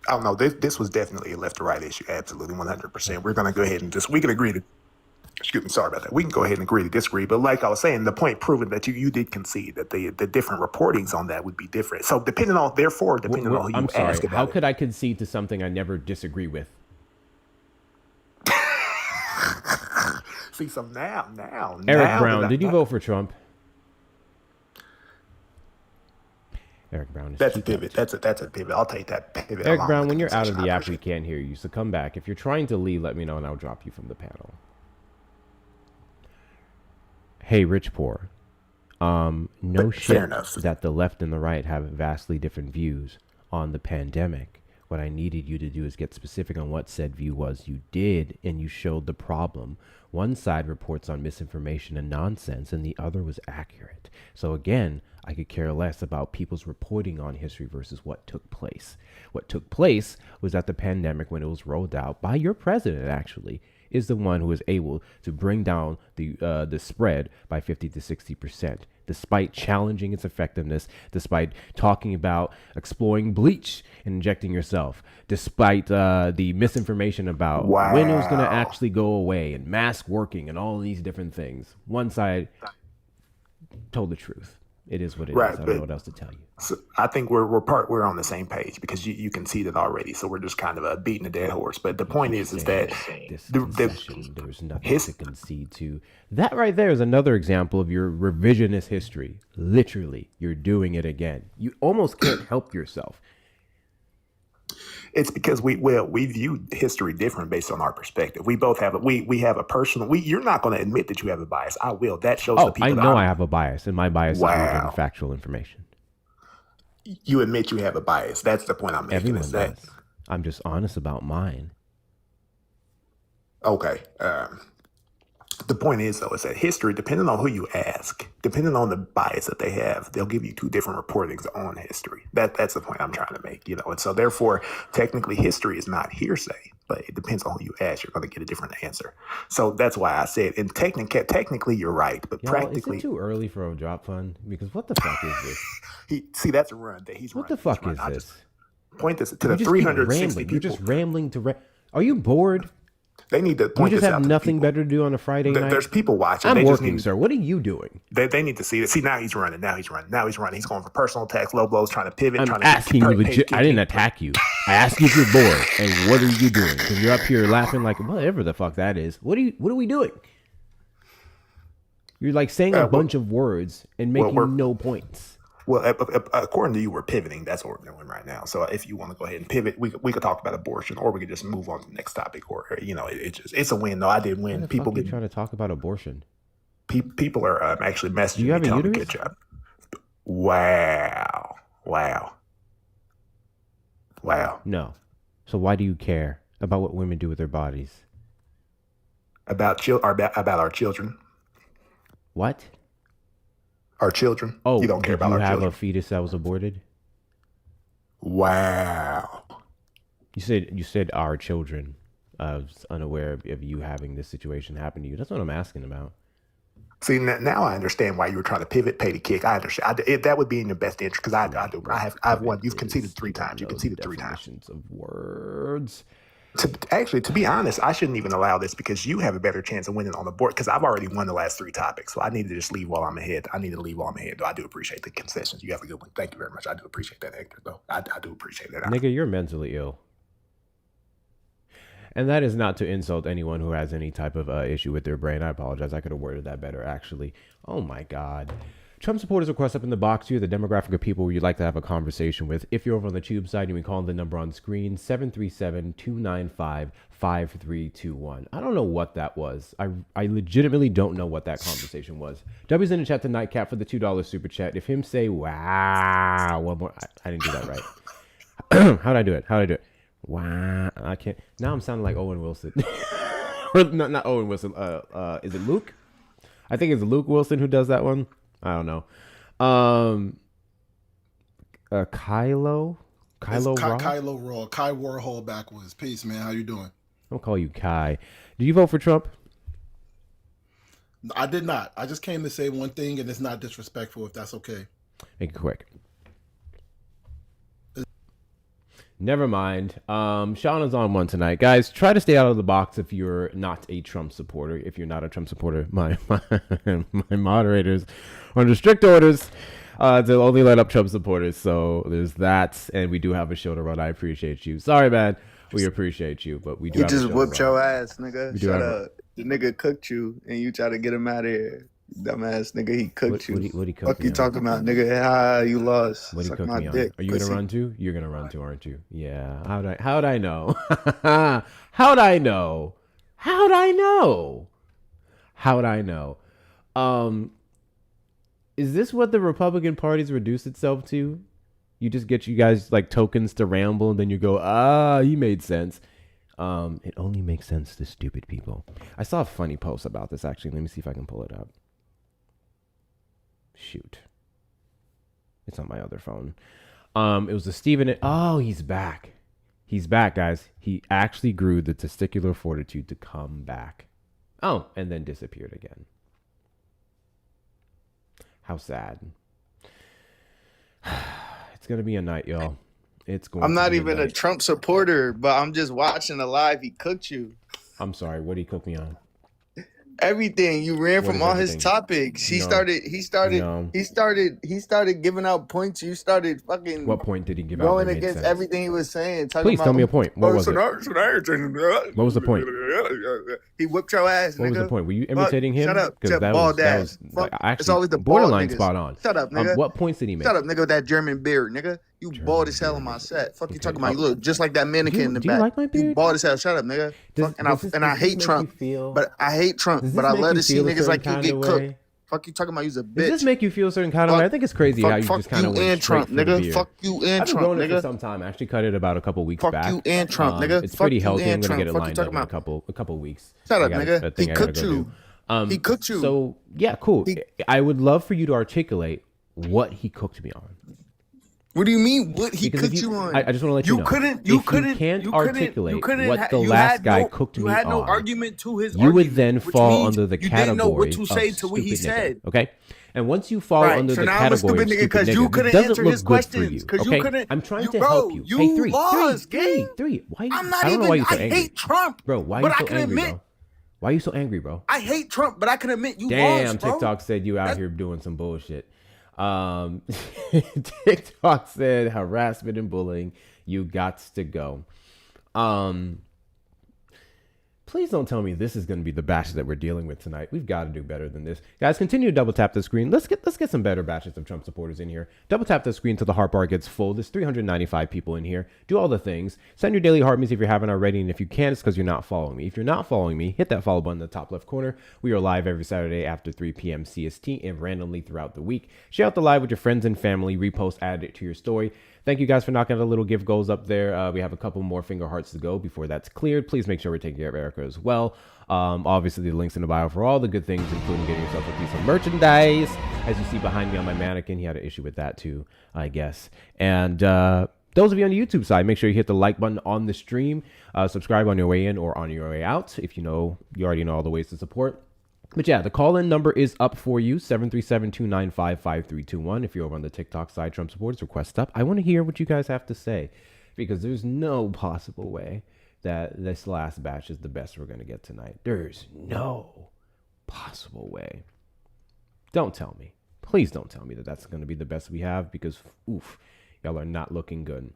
Speaker 2: Oh no, this was definitely a left or right issue. Absolutely, 100%. We're gonna go ahead and we can agree to. Excuse me, sorry about that. We can go ahead and agree to disagree. But like I was saying, the point proven that you did concede that the different reportings on that would be different. So depending on on who you
Speaker 1: I'm sorry.
Speaker 2: ask about
Speaker 1: How
Speaker 2: it.
Speaker 1: could I concede to something I never disagree with?
Speaker 2: See, so now,
Speaker 1: Eric Brown, did you vote for Trump? Eric Brown is
Speaker 2: That's a
Speaker 1: too
Speaker 2: pivot. That's a pivot. I'll take that pivot.
Speaker 1: Eric
Speaker 2: along
Speaker 1: Brown,
Speaker 2: with
Speaker 1: when you're out of
Speaker 2: concession.
Speaker 1: the
Speaker 2: I
Speaker 1: app, we
Speaker 2: appreciate
Speaker 1: can't hear you. So come back. If you're trying to leave, let me know and I'll drop you from the panel. Hey, Rich Poor. No
Speaker 2: Fair
Speaker 1: shit
Speaker 2: enough.
Speaker 1: that the left and the right have vastly different views on the pandemic. What I needed you to do is get specific on what said view was. You did, and you showed the problem. One side reports on misinformation and nonsense, and the other was accurate. So again, I could care less about people's reporting on history versus what took place. What took place was that the pandemic, when it was rolled out by your president, actually, is the one who was able to bring down the spread by 50 to 60%, despite challenging its effectiveness, despite talking about exploring bleach and injecting yourself, despite the misinformation about when it was going to actually go away and mask working and all of these different things. One side told the truth. It is what it is. I don't know what else to tell you.
Speaker 2: So I think we're on the same page because you conceded already. So we're just kind of beating a dead horse. But the point is that
Speaker 1: there's nothing to concede to. That right there is another example of your revisionist history. Literally, you're doing it again. You almost can't help yourself.
Speaker 2: It's because we view history different based on our perspective. We both have we have a personal. You're not going to admit that you have a bias. I will. That shows the people.
Speaker 1: I know I have a bias, and my bias is rooted in factual information.
Speaker 2: You admit you have a bias. That's the point I'm making.
Speaker 1: Everyone does. I'm just honest about mine.
Speaker 2: Okay. The point is, though, is that history, depending on who you ask, depending on the bias that they have, they'll give you two different reportings on history. That's the point I'm trying to make, And so, therefore, technically, history is not hearsay, but it depends on who you ask. You're going to get a different answer. So that's why I said, and technically, you're right, but practically,
Speaker 1: is it too early for a drop fund? Because what the fuck is this?
Speaker 2: See, that's a run that he's.
Speaker 1: What the fuck is this?
Speaker 2: Point this to the 360 people.
Speaker 1: You're just rambling to. Are you bored?
Speaker 2: They need to point this out.
Speaker 1: You just have nothing better to do on a Friday night?
Speaker 2: There's people watching.
Speaker 1: I'm working, sir. What are you doing?
Speaker 2: They need to see it. See, now he's running. He's going for personal attacks, low blows, trying to pivot.
Speaker 1: I'm asking you legit. I didn't attack you. I asked you if you're bored. And what are you doing? Because you're up here laughing like whatever the fuck that is. What are we doing? You're like saying a bunch of words and making no points.
Speaker 2: Well, according to you, we're pivoting. That's what we're doing right now. So if you want to go ahead and pivot, we could talk about abortion, or we could just move on to the next topic. Or it's a win. No, I did win.
Speaker 1: People get trying to talk about abortion.
Speaker 2: People are actually messaging
Speaker 1: Do you have
Speaker 2: me
Speaker 1: a
Speaker 2: telling me
Speaker 1: uterus?
Speaker 2: good job. Wow.
Speaker 1: No. So why do you care about what women do with their bodies?
Speaker 2: About our children.
Speaker 1: What?
Speaker 2: Our children.
Speaker 1: Oh,
Speaker 2: you don't care about our children.
Speaker 1: You have a fetus that was aborted?
Speaker 2: Wow.
Speaker 1: You said our children. I was unaware of you having this situation happen to you. That's what I'm asking about.
Speaker 2: See, now I understand why you were trying to pivot, pay the kick. I understand. That would be in your best interest because I have won. You've conceded 3 times. You conceded 3 times.
Speaker 1: Of words.
Speaker 2: To be honest, I shouldn't even allow this because you have a better chance of winning on the board because I've already won the last 3 topics. So I need to just leave while I'm ahead. Though I do appreciate the concessions. You have a good one. Thank you very much. I do appreciate that, Hector, though. I do appreciate that.
Speaker 1: Nigga, you're mentally ill. And that is not to insult anyone who has any type of issue with their brain. I apologize. I could have worded that better, actually. Oh, my God. Trump supporters request up in the box here, the demographic of people you'd like to have a conversation with. If you're over on the tube side, you can call the number on screen, 737-295-5321. I don't know what that was. I legitimately don't know what that conversation was. W's in the chat to Nightcap for the $2 super chat. If him say, wow, one more. I didn't do that right. How'd I do it? Wow. I can't. Now I'm sounding like Owen Wilson. Or not Owen Wilson. Is it Luke? I think it's Luke Wilson who does that one. I don't know. Kylo?
Speaker 4: It's
Speaker 1: Kylo Raw?
Speaker 4: Kylo Raw. Kai Warhol backwards. Peace, man. How you doing?
Speaker 1: I'll call you Kai. Do you vote for Trump?
Speaker 4: I did not. I just came to say one thing, and it's not disrespectful, if that's okay.
Speaker 1: Make it quick. Never mind. Shauna's on one tonight. Guys, try to stay out of the box if you're not a Trump supporter. If you're not a Trump supporter, my moderators are under strict orders to only let up Trump supporters. So there's that. And we do have a show to run. I appreciate you. Sorry, man. We appreciate you, but we do
Speaker 5: He
Speaker 1: have a
Speaker 5: just
Speaker 1: show
Speaker 5: whooped
Speaker 1: to run.
Speaker 5: your ass, nigga. Shut up. The nigga cooked you, and you try to get him out of here. Dumbass nigga, he cooked you.
Speaker 1: What he cooked
Speaker 5: Fuck
Speaker 1: me
Speaker 5: you
Speaker 1: on?
Speaker 5: talking about, nigga? Ha, you lost.
Speaker 1: What he
Speaker 5: Suck
Speaker 1: cooked
Speaker 5: my
Speaker 1: me
Speaker 5: dick.
Speaker 1: on? Are you
Speaker 5: pussy.
Speaker 1: gonna run too? You're gonna run too, aren't you? Yeah. How'd I know? How'd I know? How'd I know? How'd I know? Is this what the Republican Party's reduced itself to? You just get you guys like tokens to ramble, and then you go, he made sense. It only makes sense to stupid people. I saw a funny post about this actually. Let me see if I can pull it up. Shoot. It's on my other phone. It was a Stephen. Oh, he's back. He's back, guys. He actually grew the testicular fortitude to come back. Oh, and then disappeared again. How sad. It's going to be a night, y'all. It's going
Speaker 5: I'm
Speaker 1: to
Speaker 5: not
Speaker 1: be
Speaker 5: even a
Speaker 1: night.
Speaker 5: Trump supporter, but I'm just watching the live. He cooked you.
Speaker 1: I'm sorry. What did he cook me on?
Speaker 5: Everything. You ran
Speaker 1: What
Speaker 5: from
Speaker 1: is
Speaker 5: all
Speaker 1: everything?
Speaker 5: his topics. He
Speaker 1: No.
Speaker 5: started giving out points. You started fucking
Speaker 1: What point did he give out?
Speaker 5: going
Speaker 1: that made
Speaker 5: against
Speaker 1: sense?
Speaker 5: everything he was saying.
Speaker 1: Please tell me a point. What was it?
Speaker 5: What
Speaker 1: was the point?
Speaker 5: He whipped your ass,
Speaker 1: What
Speaker 5: nigga.
Speaker 1: was the point? Were you imitating him?
Speaker 5: Shut up.
Speaker 1: 'Cause
Speaker 5: Shut
Speaker 1: that
Speaker 5: bald
Speaker 1: was
Speaker 5: ass.
Speaker 1: like,
Speaker 5: Fuck.
Speaker 1: actually
Speaker 5: It's always the bald
Speaker 1: borderline
Speaker 5: niggas.
Speaker 1: spot on.
Speaker 5: Shut up, nigga.
Speaker 1: What points did he make?
Speaker 5: Shut up, nigga, with that German beard, nigga. You
Speaker 1: German
Speaker 5: bald as hell in
Speaker 1: beard.
Speaker 5: my set. Fuck you
Speaker 1: Okay.
Speaker 5: talking about. You look just like that mannequin in the
Speaker 1: Do you
Speaker 5: back.
Speaker 1: like my
Speaker 5: You
Speaker 1: beard?
Speaker 5: bald as hell. Shut up, nigga.
Speaker 1: Does this
Speaker 5: I hate
Speaker 1: make
Speaker 5: Trump.
Speaker 1: you feel-
Speaker 5: But I hate Trump.
Speaker 1: Does
Speaker 5: But
Speaker 1: this
Speaker 5: I
Speaker 1: make
Speaker 5: love
Speaker 1: you
Speaker 5: to see
Speaker 1: feel a
Speaker 5: niggas like
Speaker 1: certain
Speaker 5: you
Speaker 1: kind
Speaker 5: get
Speaker 1: of
Speaker 5: cooked.
Speaker 1: way?
Speaker 5: Fuck you talking about. You's a
Speaker 1: Does
Speaker 5: bitch.
Speaker 1: this make you feel a certain kind of way? I think it's crazy how you just kind of
Speaker 5: you
Speaker 1: went
Speaker 5: and
Speaker 1: straight
Speaker 5: Trump,
Speaker 1: for the
Speaker 5: nigga.
Speaker 1: beard.
Speaker 5: Fuck you and
Speaker 1: I've been
Speaker 5: Trump,
Speaker 1: growing it for
Speaker 5: nigga.
Speaker 1: some time. I actually cut it about a couple weeks
Speaker 5: Fuck
Speaker 1: back.
Speaker 5: you and Trump, nigga.
Speaker 1: It's
Speaker 5: Fuck
Speaker 1: pretty
Speaker 5: you
Speaker 1: healthy. I'm
Speaker 5: and
Speaker 1: gonna
Speaker 5: Trump.
Speaker 1: get it
Speaker 5: Fuck you
Speaker 1: lined up
Speaker 5: talking
Speaker 1: in a
Speaker 5: about.
Speaker 1: couple weeks.
Speaker 5: Shut
Speaker 1: I
Speaker 5: up,
Speaker 1: got
Speaker 5: nigga.
Speaker 1: a thing
Speaker 5: He
Speaker 1: I gotta
Speaker 5: cooked
Speaker 1: go
Speaker 5: you.
Speaker 1: do.
Speaker 5: He cooked you.
Speaker 1: So yeah, cool. I would love for you to articulate what he cooked me on.
Speaker 5: What do you mean? What he
Speaker 1: Because if
Speaker 5: cooked you on?
Speaker 1: I just want to let you know.
Speaker 5: couldn't.
Speaker 1: If you can't articulate what the last guy cooked me
Speaker 5: You had no
Speaker 1: on,
Speaker 5: argument to his
Speaker 1: you would
Speaker 5: argument,
Speaker 1: then
Speaker 5: which
Speaker 1: fall
Speaker 5: means
Speaker 1: under the
Speaker 5: you didn't know what
Speaker 1: category
Speaker 5: to say
Speaker 1: of
Speaker 5: to what he
Speaker 1: stupid nigga,
Speaker 5: said.
Speaker 1: okay? And once you fall
Speaker 5: Right.
Speaker 1: under
Speaker 5: So
Speaker 1: the
Speaker 5: now I'm a
Speaker 1: category
Speaker 5: stupid
Speaker 1: of
Speaker 5: nigga
Speaker 1: stupid
Speaker 5: because you
Speaker 1: nigga,
Speaker 5: couldn't
Speaker 1: it doesn't
Speaker 5: answer
Speaker 1: look
Speaker 5: his
Speaker 1: good for
Speaker 5: questions.
Speaker 1: you,
Speaker 5: Because
Speaker 1: okay?
Speaker 5: you couldn't.
Speaker 1: I'm trying
Speaker 5: you,
Speaker 1: to
Speaker 5: bro,
Speaker 1: help you.
Speaker 5: You
Speaker 1: Hey, three.
Speaker 5: lost, gang.
Speaker 1: Why you?
Speaker 5: I'm not
Speaker 1: I don't
Speaker 5: even.
Speaker 1: know why you're so
Speaker 5: I
Speaker 1: angry,
Speaker 5: hate Trump,
Speaker 1: bro. Why are
Speaker 5: but
Speaker 1: you
Speaker 5: I
Speaker 1: so
Speaker 5: can
Speaker 1: angry,
Speaker 5: admit.
Speaker 1: bro? Why are you so angry, bro?
Speaker 5: I hate Trump, but I can admit you
Speaker 1: Damn,
Speaker 5: lost, bro.
Speaker 1: TikTok said you out here doing some bullshit. TikTok said harassment and bullying. You gots to go. Please don't tell me this is going to be the batch that we're dealing with tonight. We've got to do better than this. Guys, continue to double tap the screen. Let's get some better batches of Trump supporters in here. Double tap the screen till the heart bar gets full. There's 395 people in here. Do all the things. Send your daily heart means if you haven't already, and if you can, it's because you're not following me. If you're not following me, hit that follow button in the top left corner. We are live every Saturday after 3 p.m. CST and randomly throughout the week. Share out the live with your friends and family. Repost, add it to your story. Thank you guys for knocking out the little gift goals up there. We have a couple more finger hearts to go before that's cleared. Please make sure we're taking care of Erica as well. Obviously, the links in the bio for all the good things, including getting yourself a piece of merchandise. As you see behind me on my mannequin, he had an issue with that too, I guess. And those of you on the YouTube side, make sure you hit the like button on the stream. Subscribe on your way in or on your way out. If you already know all the ways to support. But yeah, the call-in number is up for you, 737-295-5321. If you're over on the TikTok side, Trump supporters, request up. I want to hear what you guys have to say because there's no possible way that this last batch is the best we're going to get tonight. There's no possible way. Don't tell me. Please don't tell me that that's going to be the best we have because, oof, y'all are not looking good.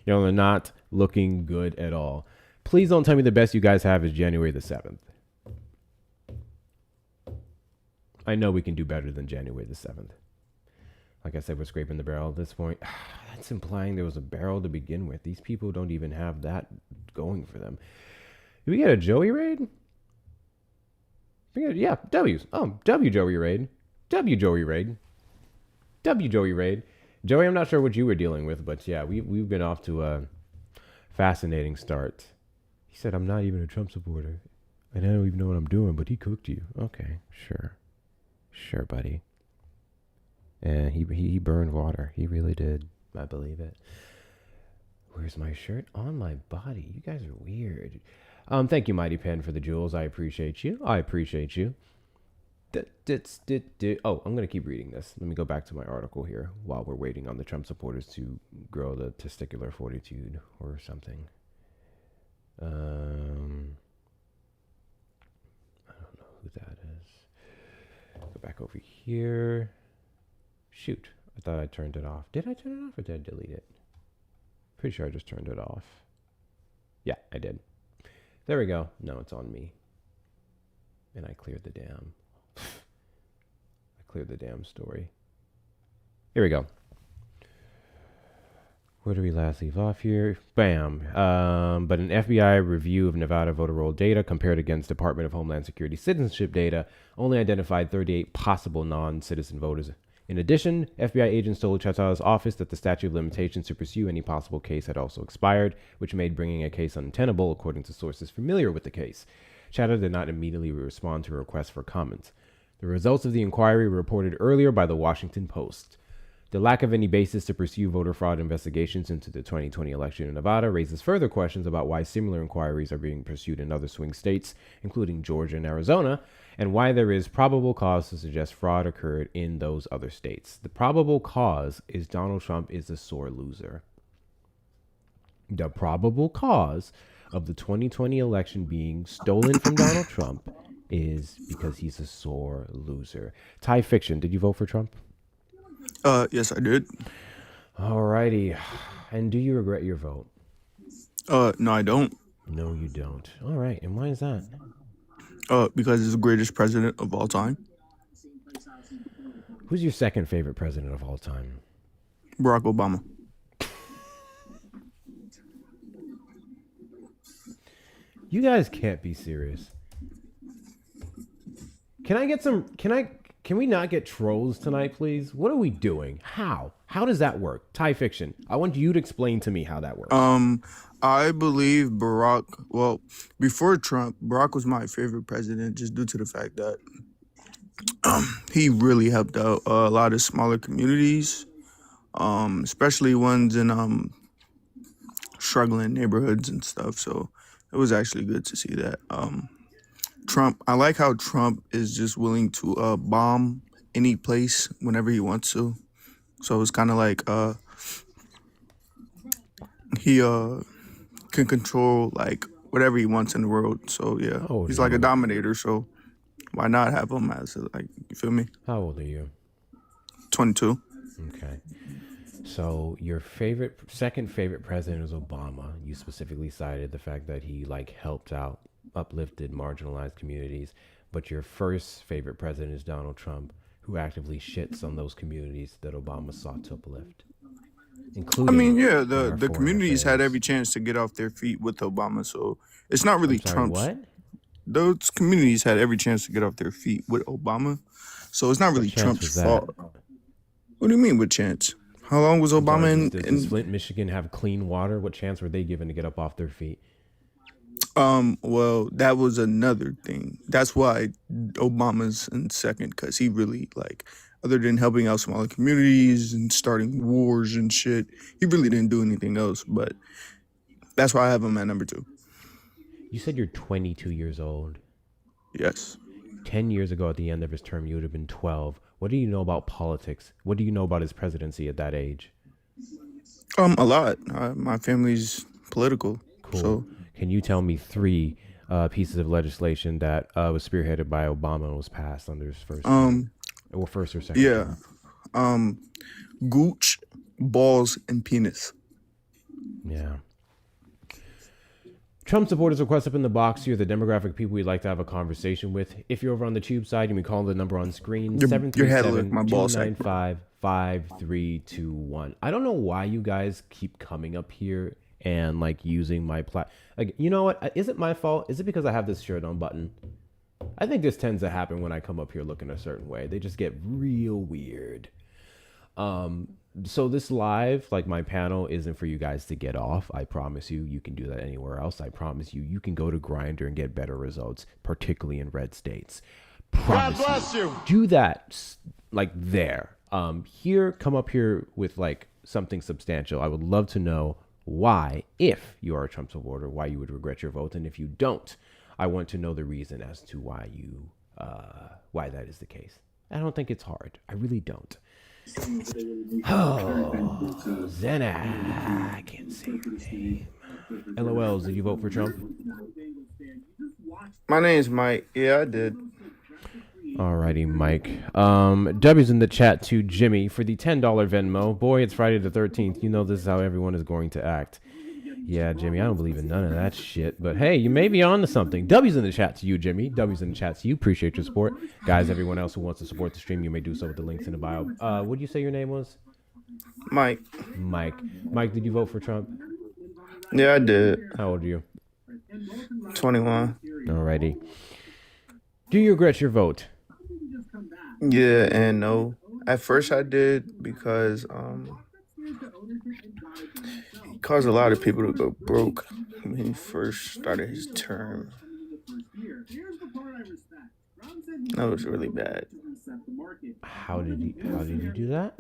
Speaker 1: Y'all are not looking good at all. Please don't tell me the best you guys have is January the 7th. I know we can do better than January the 7th. Like I said, we're scraping the barrel at this point. That's implying there was a barrel to begin with. These people don't even have that going for them. Did we get a Joey raid? Yeah, W's. Oh, W Joey raid. W Joey raid. W Joey raid. Joey, I'm not sure what you were dealing with, but yeah, we've been off to a fascinating start. He said, I'm not even a Trump supporter. And I don't even know what I'm doing, but he cooked you. Okay, sure. Sure, buddy. And he burned water. He really did. I believe it. Where's my shirt? On my body. You guys are weird. Thank you, Mighty Pen, for the jewels. I appreciate you. I appreciate you. Oh, I'm going to keep reading this. Let me go back to my article here while we're waiting on the Trump supporters to grow the testicular fortitude or something. I don't know who that is. Go back over here. Shoot. I thought I turned it off. Did I turn it off or did I delete it? Pretty sure I just turned it off. Yeah, I did. There we go. No, it's on me. And I cleared the damn. I cleared the damn story. Here we go. Where do we last leave off here? Bam. But an FBI review of Nevada voter roll data compared against Department of Homeland Security citizenship data only identified 38 possible non-citizen voters. In addition, FBI agents told Chata's office that the statute of limitations to pursue any possible case had also expired, which made bringing a case untenable, according to sources familiar with the case. Chata did not immediately respond to a request for comments. The results of the inquiry were reported earlier by the Washington Post. The lack of any basis to pursue voter fraud investigations into the 2020 election in Nevada raises further questions about why similar inquiries are being pursued in other swing states, including Georgia and Arizona, and why there is probable cause to suggest fraud occurred in those other states. The probable cause is Donald Trump is a sore loser. The probable cause of the 2020 election being stolen from Donald Trump is because he's a sore loser. Thai Fiction, did you vote for Trump?
Speaker 5: Yes, I did.
Speaker 1: Alrighty. And do you regret your vote?
Speaker 5: No, I don't.
Speaker 1: No, you don't. All right. And why is that?
Speaker 5: Because he's the greatest president of all time.
Speaker 1: Who's your second favorite president of all time?
Speaker 5: Barack Obama.
Speaker 1: You guys can't be serious. Can we not get trolls tonight, please? What are we doing? How does that work? Thai Fiction, I want you to explain to me how that works.
Speaker 5: I believe before Trump, Barack was my favorite president just due to the fact that he really helped out a lot of smaller communities, especially ones in struggling neighborhoods and stuff. So it was actually good to see that. Trump, I like how Trump is just willing to bomb any place whenever he wants to. So it's kind of like he can control like whatever he wants in the world. So yeah, he's like a dominator. So why not have him as you feel me?
Speaker 1: How old are you?
Speaker 5: 22.
Speaker 1: Okay. So your second favorite president is Obama. You specifically cited the fact that he helped out, uplifted marginalized communities, but your first favorite president is Donald Trump, who actively shits on those communities that Obama sought to uplift. Including
Speaker 5: the communities had every chance to get off their feet with Obama, so it's not really Trump's.
Speaker 1: What?
Speaker 5: Those communities had every chance to get off their feet with Obama, so it's not really Trump's fault. What do you mean with chance? How long was Obama
Speaker 1: Does Flint, Michigan have clean water? What chance were they given to get up off their feet?
Speaker 5: Well, that was another thing. That's why Obama's in second, because he really, other than helping out smaller communities and starting wars and shit, he really didn't do anything else. But that's why I have him at number 2.
Speaker 1: You said you're 22 years old.
Speaker 5: Yes.
Speaker 1: 10 years ago at the end of his term, you would have been 12. What do you know about politics? What do you know about his presidency at that age?
Speaker 5: A lot. My family's political.
Speaker 1: Cool.
Speaker 5: So.
Speaker 1: Can you tell me 3 pieces of legislation that was spearheaded by Obama and was passed under his first term? Or first or second term?
Speaker 5: Gooch, balls, and penis.
Speaker 1: Yeah. Trump supporters request up in the box here the demographic of people we'd like to have a conversation with. If you're over on the tube side, you can call the number on screen, 737-295-5321. I don't know why you guys keep coming up here and using my you know what? Is it my fault? Is it because I have this shirt on button? I think this tends to happen when I come up here looking a certain way. They just get real weird. So this live, my panel isn't for you guys to get off. I promise you, you can do that anywhere else. I promise you, you can go to Grindr and get better results, particularly in red states. Promise God bless you. Do that there. Come up here with like something substantial. I would love to know why, if you are a Trump supporter, why you would regret your vote, and if you don't, I want to know the reason as to why that is the case. I don't think it's hard. I really don't. Oh, Zena, I can't say your name. LOLs, did you vote for Trump?
Speaker 5: My name's Mike. Yeah, I did.
Speaker 1: Alrighty, Mike. W's in the chat to Jimmy for the $10 Venmo. Boy, it's Friday the 13th. You know this is how everyone is going to act. Yeah, Jimmy, I don't believe in none of that shit. But hey, you may be on to something. W's in the chat to you, Jimmy. W's in the chat to you. Appreciate your support. Guys, everyone else who wants to support the stream, you may do so with the links in the bio. What did you say your name was?
Speaker 5: Mike.
Speaker 1: Mike. Mike, did you vote for Trump?
Speaker 5: Yeah, I did.
Speaker 1: How old are you?
Speaker 5: 21.
Speaker 1: Alrighty. Do you regret your vote?
Speaker 5: Yeah and no. At first I did because he caused a lot of people to go broke when he first started his term. That was really bad.
Speaker 1: How did he do that?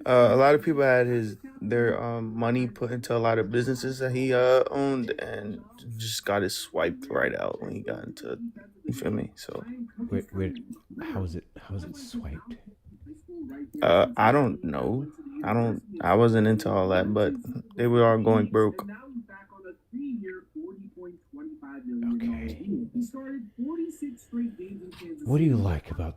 Speaker 5: A lot of people had their money put into a lot of businesses that he owned, and just got it swiped right out when he got into. You feel me? So.
Speaker 1: Wait. How is it swiped?
Speaker 5: I don't know. I wasn't into all that, but they were all going broke.
Speaker 1: Okay. What do you like that?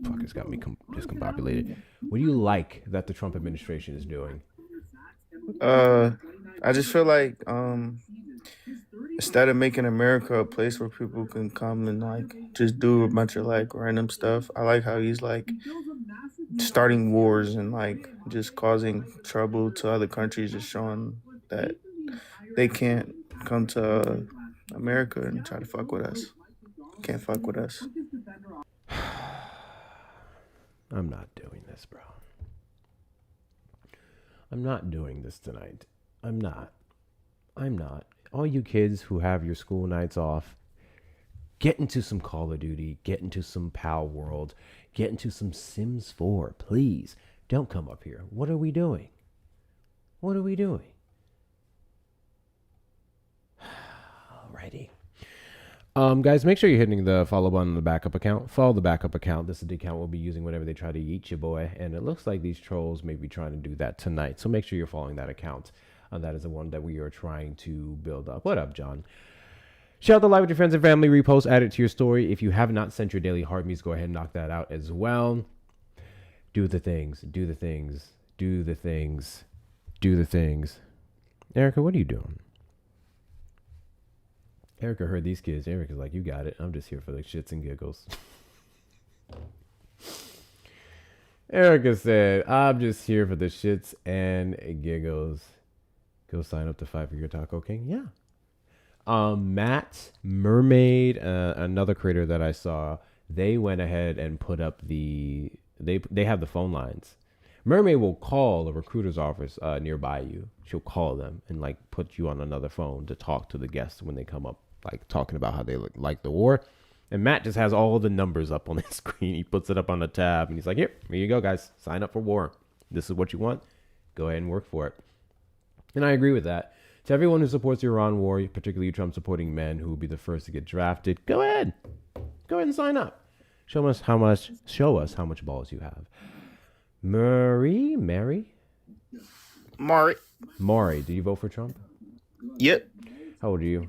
Speaker 1: Fuck, it's got me discombobulated. What do you like that the Trump administration is doing?
Speaker 5: I just feel like instead of making America a place where people can come and like just do a bunch of like random stuff, I like how he's like starting wars and like just causing trouble to other countries, just showing that they can't come to America and try to fuck with us. Can't fuck with us.
Speaker 1: I'm not doing this, bro. I'm not doing this tonight. I'm not. All you kids who have your school nights off, get into some Call of Duty, get into some Pal World, get into some Sims 4, please. Don't come up here. What are we doing? Alrighty. Guys, make sure you're hitting the follow button on the backup account. Follow the backup account. This is the account we'll be using whenever they try to eat your boy. And it looks like these trolls may be trying to do that tonight. So make sure you're following that account. That is the one that we are trying to build up. What up, John? Share the live with your friends and family. Repost, add it to your story. If you have not sent your daily heart meets, go ahead and knock that out as well. Do the things. Erica, what are you doing? Erica heard these kids. Erica's like, you got it. I'm just here for the shits and giggles. Erica said, I'm just here for the shits and giggles. Go sign up to Fight for Your Taco King. Yeah. Matt, Mermaid, another creator that I saw, they went ahead and put up they have the phone lines. Mermaid will call a recruiter's office nearby you. She'll call them and like put you on another phone to talk to the guests when they come up, like talking about how they like the war. And Matt just has all the numbers up on his screen. He puts it up on the tab and he's like, here you go, guys. Sign up for war. This is what you want. Go ahead and work for it. And I agree with that. To everyone who supports the Iran war, particularly Trump supporting men who will be the first to get drafted, go ahead and sign up. Show us how much balls you have. Mari, do you vote for Trump?
Speaker 5: Yep.
Speaker 1: How old are you?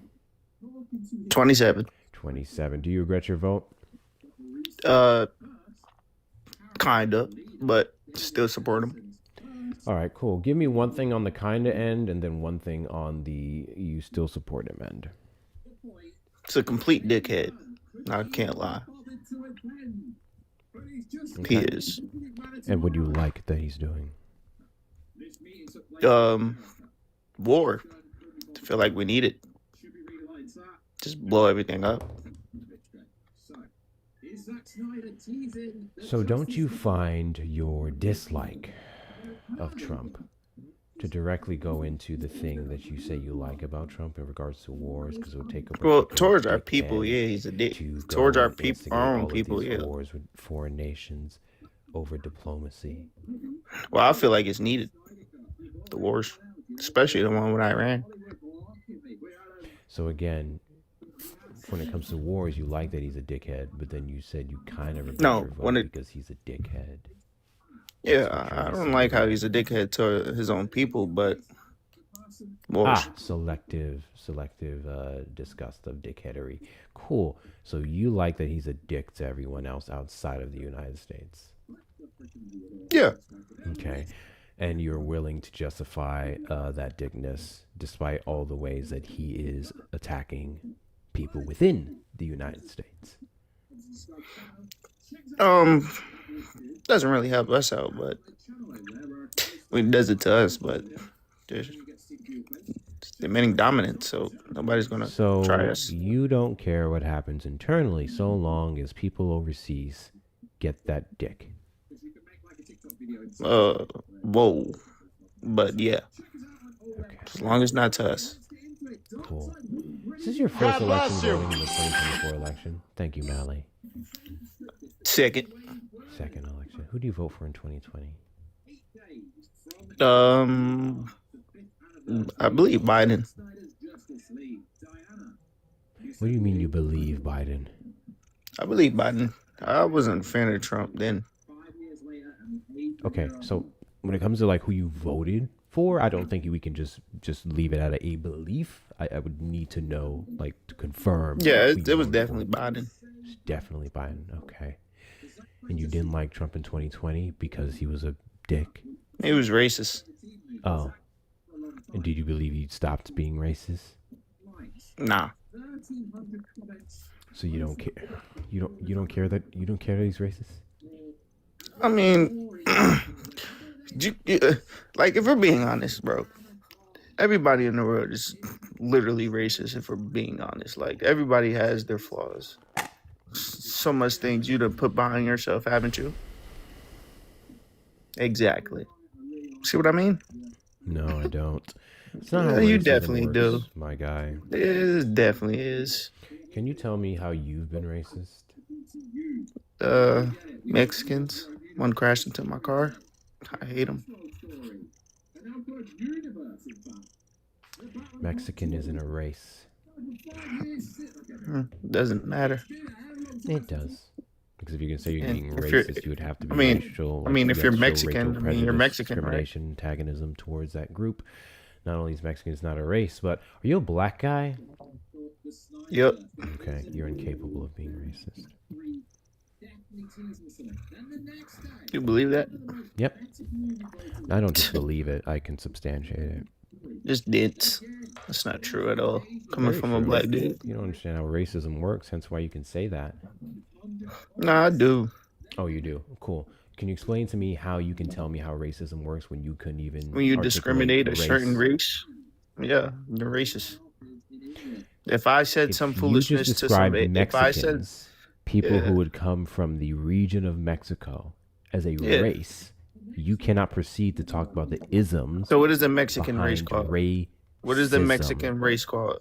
Speaker 5: 27.
Speaker 1: 27. Do you regret your vote?
Speaker 5: Kinda, but still support him.
Speaker 1: All right, cool. Give me one thing on the kinda end and then one thing on the you still support him end.
Speaker 5: It's a complete dickhead. I can't lie. Okay. He is.
Speaker 1: And what do you like that he's doing?
Speaker 5: War. I feel like we need it. Just blow everything up.
Speaker 1: So don't you find your dislike of Trump To directly go into the thing that you say you like about Trump in regards to wars, because it would take a
Speaker 5: Well,
Speaker 1: particular
Speaker 5: towards our people,
Speaker 1: dickhead
Speaker 5: yeah, he's a dick.
Speaker 1: to
Speaker 5: Towards
Speaker 1: go
Speaker 5: our
Speaker 1: and
Speaker 5: people, our
Speaker 1: instigate
Speaker 5: own
Speaker 1: all of
Speaker 5: people,
Speaker 1: these
Speaker 5: yeah.
Speaker 1: wars with foreign nations over diplomacy.
Speaker 5: Well, I feel like it's needed. The wars, especially the one with Iran.
Speaker 1: So again, when it comes to wars, you like that he's a dickhead, but then you said you kind of regret
Speaker 5: No,
Speaker 1: your
Speaker 5: when
Speaker 1: vote
Speaker 5: it,
Speaker 1: because he's a dickhead.
Speaker 5: yeah,
Speaker 1: That's what you're
Speaker 5: I don't like how he's a dickhead to his own people, but wars.
Speaker 1: Selective disgust of dickheadery. Cool. So you like that he's a dick to everyone else outside of the United States.
Speaker 5: Yeah,
Speaker 1: Okay. And you're willing to justify that dickness despite all the ways that he is attacking people within the United States.
Speaker 5: doesn't really help us out, but I mean, it does it to us, but there's demanding dominance, so nobody's gonna try
Speaker 1: So
Speaker 5: us.
Speaker 1: you don't care what happens internally so long as people overseas get that dick.
Speaker 5: Whoa, but yeah,
Speaker 1: Okay,
Speaker 5: as long as not to us.
Speaker 1: cool. This is your first election voting in the 2024 election. Thank you, Mally.
Speaker 5: Second,
Speaker 1: Second election. Who do you vote for in 2020?
Speaker 5: I believe Biden.
Speaker 1: What do you mean you believe Biden?
Speaker 5: I believe Biden. I wasn't a fan of Trump then.
Speaker 1: Okay, so when it comes to like who you voted for, I don't think we can just leave it at a belief. I would need to know, like, to confirm.
Speaker 5: Yeah,
Speaker 1: who
Speaker 5: it
Speaker 1: you
Speaker 5: was
Speaker 1: voted
Speaker 5: definitely
Speaker 1: for.
Speaker 5: Biden.
Speaker 1: It's definitely Biden. Okay. And you didn't like Trump in 2020 because he was a dick?
Speaker 5: He was racist.
Speaker 1: Oh. And did you believe he stopped being racist?
Speaker 5: Nah.
Speaker 1: So you don't care. You don't care that he's racist?
Speaker 5: I mean, like, if we're being honest, bro, everybody in the world is literally racist. If we're being honest, like, everybody has their flaws. So much things you to put behind yourself, haven't you? Exactly. See what I mean?
Speaker 1: No, I don't. It's not how
Speaker 5: Yeah, you
Speaker 1: racism
Speaker 5: definitely
Speaker 1: works,
Speaker 5: do.
Speaker 1: my guy.
Speaker 5: It definitely is.
Speaker 1: Can you tell me how you've been racist?
Speaker 5: Mexicans. One crashed into my car. I hate them.
Speaker 1: Mexican isn't a race.
Speaker 5: Doesn't matter.
Speaker 1: It does. Because if you can say you're
Speaker 5: And
Speaker 1: being
Speaker 5: if you're-
Speaker 1: racist, you would have to be
Speaker 5: I mean-
Speaker 1: racial.
Speaker 5: I mean,
Speaker 1: you
Speaker 5: if
Speaker 1: have
Speaker 5: you're
Speaker 1: to show
Speaker 5: Mexican,
Speaker 1: racial
Speaker 5: I mean, you're
Speaker 1: prejudice,
Speaker 5: Mexican, right?
Speaker 1: discrimination, antagonism towards that group. Not only is Mexican not a race, but are you a black guy?
Speaker 5: Yep.
Speaker 1: Okay, you're incapable of being racist.
Speaker 5: You believe that?
Speaker 1: Yep. I don't just believe it, I can substantiate it.
Speaker 5: Just dits. That's not true at all. Coming
Speaker 1: Very
Speaker 5: from a
Speaker 1: true.
Speaker 5: black dude.
Speaker 1: You don't understand how racism works, hence why you can say that.
Speaker 5: Nah, I do.
Speaker 1: Oh, you do? Cool. Can you explain to me how you can tell me how racism works when you couldn't even
Speaker 5: When you
Speaker 1: articulate
Speaker 5: discriminate a
Speaker 1: race?
Speaker 5: certain race, yeah, you're racist. If I said
Speaker 1: If
Speaker 5: some
Speaker 1: you just
Speaker 5: foolishness to
Speaker 1: described
Speaker 5: somebody, if I said,
Speaker 1: Mexicans, people
Speaker 5: Yeah.
Speaker 1: who would come from the region of Mexico, as a
Speaker 5: Yeah.
Speaker 1: race, you cannot proceed to talk about the isms
Speaker 5: so what is the Mexican race
Speaker 1: behind
Speaker 5: called?
Speaker 1: racism.
Speaker 5: What is the Mexican race called?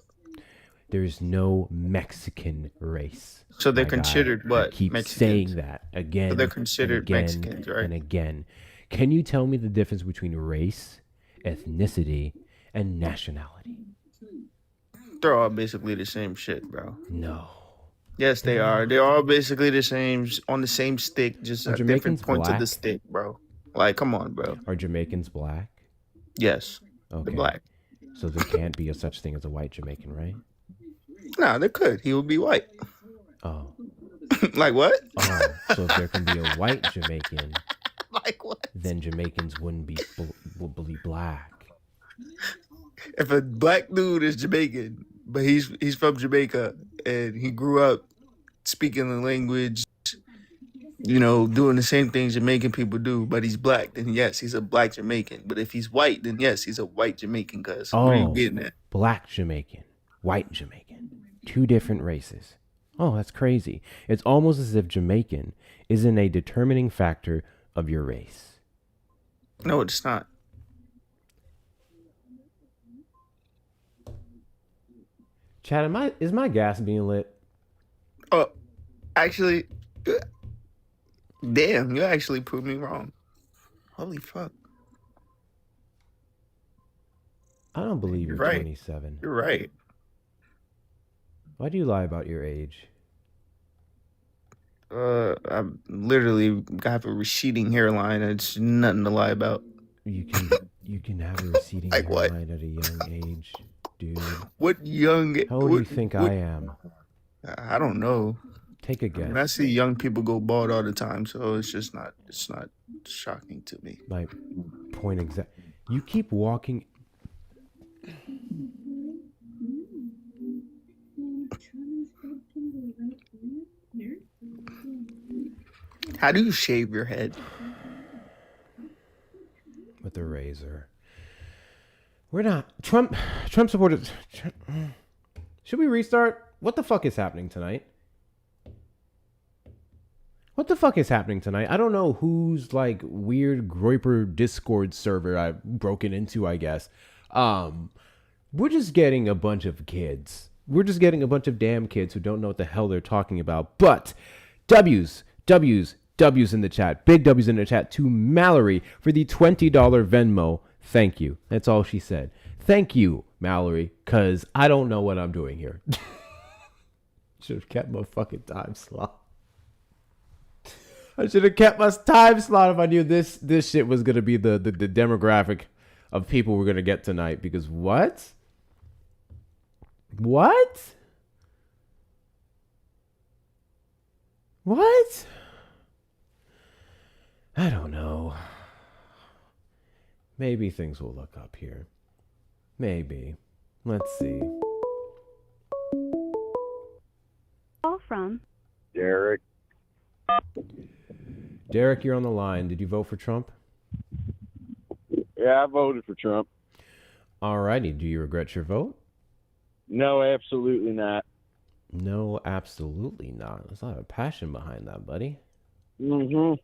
Speaker 1: There's no Mexican race.
Speaker 5: So they're
Speaker 1: my guy.
Speaker 5: considered
Speaker 1: You
Speaker 5: what?
Speaker 1: keep
Speaker 5: Mexicans.
Speaker 1: saying that again.
Speaker 5: So they're considered
Speaker 1: and again,
Speaker 5: Mexicans, right?
Speaker 1: And again. Can you tell me the difference between race, ethnicity, and nationality?
Speaker 5: They're all basically the same shit, bro.
Speaker 1: No.
Speaker 5: Yes, they are. They're all basically the same, on the same stick, just
Speaker 1: Are
Speaker 5: at
Speaker 1: Jamaicans
Speaker 5: different points of the
Speaker 1: black?
Speaker 5: stick, bro. Like, come on, bro.
Speaker 1: Are Jamaicans black?
Speaker 5: Yes,
Speaker 1: Okay.
Speaker 5: they're black.
Speaker 1: So there can't be a such thing as a white Jamaican, right?
Speaker 5: Nah, they could. He would be white.
Speaker 1: Oh.
Speaker 5: Like what?
Speaker 1: Oh. So if there can be a white Jamaican,
Speaker 5: Like what?
Speaker 1: then Jamaicans wouldn't be black.
Speaker 5: If a black dude is Jamaican, but he's from Jamaica and he grew up speaking the language, doing the same things Jamaican people do, but he's black, then yes, he's a black Jamaican. But if he's white, then yes, he's a white Jamaican. Cause what are you getting at?
Speaker 1: Black Jamaican, white Jamaican, two different races. Oh, that's crazy. It's almost as if Jamaican isn't a determining factor of your race.
Speaker 5: No, it's not.
Speaker 1: Chad, is my gas being lit?
Speaker 5: Oh, actually, damn, you actually proved me wrong. Holy fuck.
Speaker 1: I don't believe
Speaker 5: You're
Speaker 1: you're
Speaker 5: right.
Speaker 1: 27.
Speaker 5: You're right.
Speaker 1: Why do you lie about your age?
Speaker 5: I literally have a receding hairline. It's nothing to lie about.
Speaker 1: You can have a receding
Speaker 5: Like what?
Speaker 1: hairline at a young age, dude.
Speaker 5: What young?
Speaker 1: How old do you think
Speaker 5: what,
Speaker 1: I am?
Speaker 5: I don't know.
Speaker 1: Take a
Speaker 5: I mean, I
Speaker 1: guess.
Speaker 5: see young people go bald all the time, so it's not shocking to me.
Speaker 1: Like, point exact. You keep walking.
Speaker 5: How do you shave your head?
Speaker 1: With a razor. We're not Trump supporters. Should we restart? What the fuck is happening tonight? What the fuck is happening tonight? I don't know whose like weird Groiper Discord server I've broken into, I guess. We're just getting a bunch of kids. We're just getting a bunch of damn kids who don't know what the hell they're talking about. But W's in the chat. Big W's in the chat to Mallory for the $20 Venmo. Thank you. That's all she said. Thank you, Mallory, because I don't know what I'm doing here. Should have kept my fucking time slot. I should have kept my time slot if I knew this shit was going to be the demographic of people we're going to get tonight. Because what? What? What? I don't know. Maybe things will look up here. Maybe. Let's see.
Speaker 6: Call from
Speaker 7: Derek.
Speaker 1: Derek, you're on the line. Did you vote for Trump?
Speaker 7: Yeah, I voted for Trump.
Speaker 1: Alrighty. Do you regret your vote?
Speaker 7: No, absolutely not.
Speaker 1: No, absolutely not. There's a lot of passion behind that, buddy.
Speaker 7: Mm-hmm.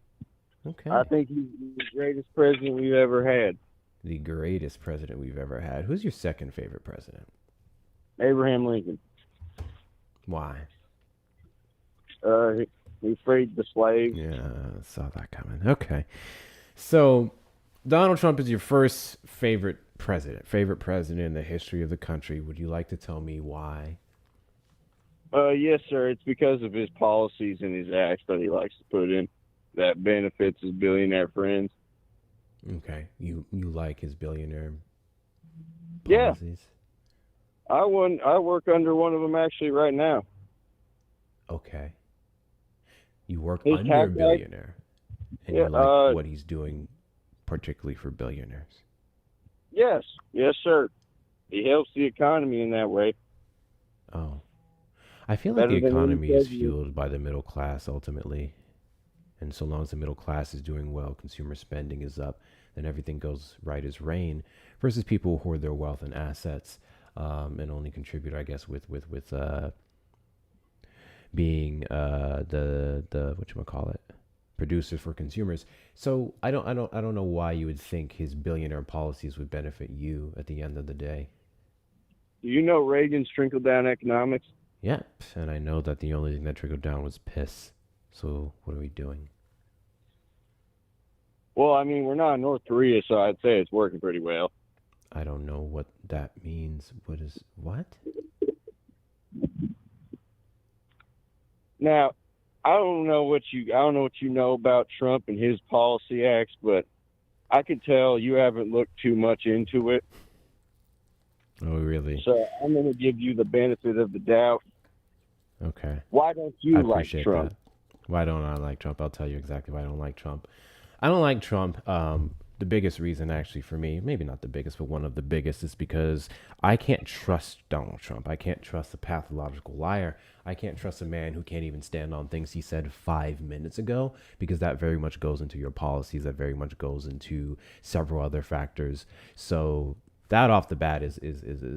Speaker 1: Okay.
Speaker 7: I think he's the greatest president we've ever had.
Speaker 1: The greatest president we've ever had. Who's your second favorite president?
Speaker 7: Abraham Lincoln.
Speaker 1: Why?
Speaker 7: He freed the slaves.
Speaker 1: Yeah, I saw that coming. Okay. So, Donald Trump is your first favorite president in the history of the country. Would you like to tell me why?
Speaker 7: Yes, sir. It's because of his policies and his acts that he likes to put in that benefits his billionaire friends.
Speaker 1: Okay. You like his billionaire
Speaker 7: Yeah.
Speaker 1: policies?
Speaker 7: I work under one of them actually right now.
Speaker 1: Okay. You work
Speaker 7: His
Speaker 1: under a
Speaker 7: tax
Speaker 1: billionaire, and
Speaker 7: Yeah,
Speaker 1: you like what he's doing, particularly for billionaires.
Speaker 7: Yes, sir. He helps the economy in that way.
Speaker 1: Oh. I feel like
Speaker 7: Better
Speaker 1: the
Speaker 7: than any
Speaker 1: economy is
Speaker 7: president.
Speaker 1: fueled by the middle class ultimately. And so long as the middle class is doing well, consumer spending is up, then everything goes right as rain. Versus people who hoard their wealth and assets and only contribute, I guess, with being the whatchamacallit, producers for consumers. So I don't know why you would think his billionaire policies would benefit you at the end of the day.
Speaker 7: Do you know Reagan's trickle-down economics?
Speaker 1: Yep, and I know that the only thing that trickled down was piss. So what are we doing?
Speaker 7: Well, I mean, we're not in North Korea, so I'd say it's working pretty well.
Speaker 1: I don't know what that means. What?
Speaker 7: Now, I don't know what you know about Trump and his policy acts, but I could tell you haven't looked too much into it.
Speaker 1: Oh, really?
Speaker 7: So I'm going to give you the benefit of the doubt.
Speaker 1: Okay.
Speaker 7: Why don't you
Speaker 1: I
Speaker 7: like
Speaker 1: appreciate
Speaker 7: Trump?
Speaker 1: that. Why don't I like Trump? I'll tell you exactly why I don't like Trump. I don't like Trump. The biggest reason, actually, for me, maybe not the biggest, but one of the biggest, is because I can't trust Donald Trump. I can't trust a pathological liar. I can't trust a man who can't even stand on things he said 5 minutes ago, because that very much goes into your policies. That very much goes into several other factors. So that off the bat is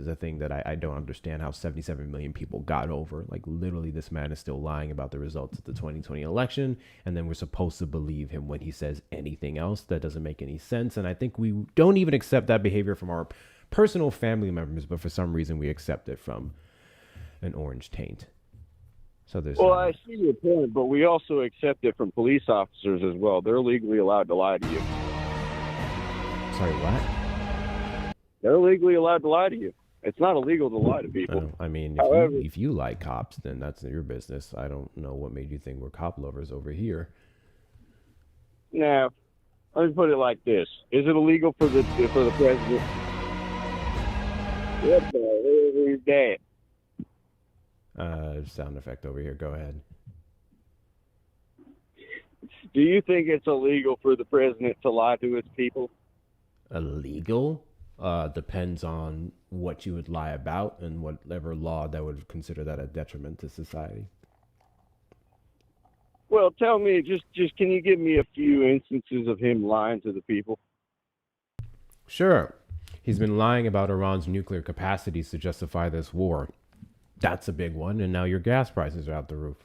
Speaker 1: a thing that I don't understand how 77 million people got over. Like, literally, this man is still lying about the results of the 2020 election, and then we're supposed to believe him when he says anything else. That doesn't make any sense, and I think we don't even accept that behavior from our personal family members, but for some reason we accept it from an orange taint. So there's
Speaker 7: Well, I see your point, but we also accept it from police officers as well. They're legally allowed to lie to you.
Speaker 1: Sorry, what?
Speaker 7: They're legally allowed to lie to you. It's not illegal to lie to people.
Speaker 1: I mean,
Speaker 7: However,
Speaker 1: if you like cops, then that's your business. I don't know what made you think we're cop lovers over here.
Speaker 7: now, let me put it like this: is it illegal for the president? What the hell is that?
Speaker 1: Sound effect over here. Go ahead.
Speaker 7: Do you think it's illegal for the president to lie to his people?
Speaker 1: Illegal? Depends on what you would lie about and whatever law that would consider that a detriment to society.
Speaker 7: Well, tell me, just can you give me a few instances of him lying to the people?
Speaker 1: Sure. He's been lying about Iran's nuclear capacities to justify this war. That's a big one, and now your gas prices are out the roof.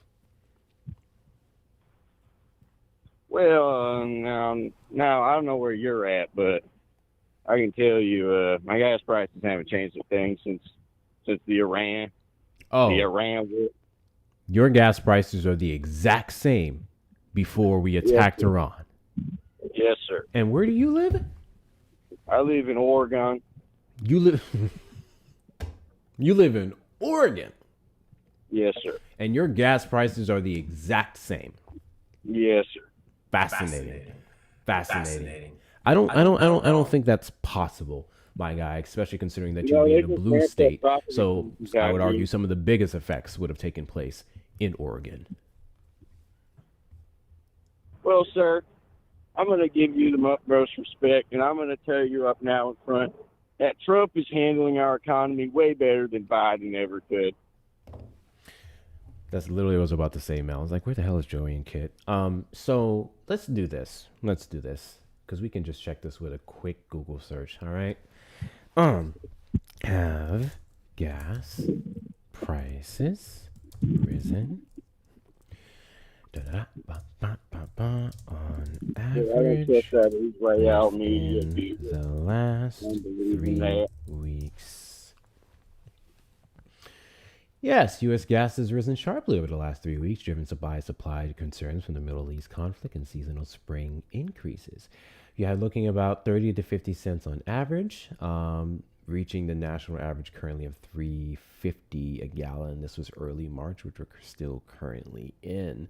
Speaker 7: Well, now I don't know where you're at, but I can tell you, my gas prices haven't changed a thing since the Iran war.
Speaker 1: Your gas prices are the exact same before we attacked Iran.
Speaker 7: Yes, sir.
Speaker 1: And where do you live?
Speaker 7: I live in Oregon.
Speaker 1: You live in Oregon.
Speaker 7: Yes, sir.
Speaker 1: And your gas prices are the exact same.
Speaker 7: Yes, sir.
Speaker 1: Fascinating. I don't think that's possible, my guy, especially considering that you're in a blue state. So I would argue some of the biggest effects would have taken place in Oregon.
Speaker 7: Well, sir, I'm going to give you the utmost respect, and I'm going to tell you up now in front that Trump is handling our economy way better than Biden ever could.
Speaker 1: That's literally what I was about to say, Mel. I was like, where the hell is Joey and Kit? So let's do this. Because we can just check this with a quick Google search, all right? Have gas prices risen on average in the last 3 weeks? Yes, U.S. gas has risen sharply over the last 3 weeks, driven by supply concerns from the Middle East conflict and seasonal spring increases. You had looking about 30 to 50 cents on average, reaching the national average currently of $3.50 a gallon. This was early March, which we're still currently in.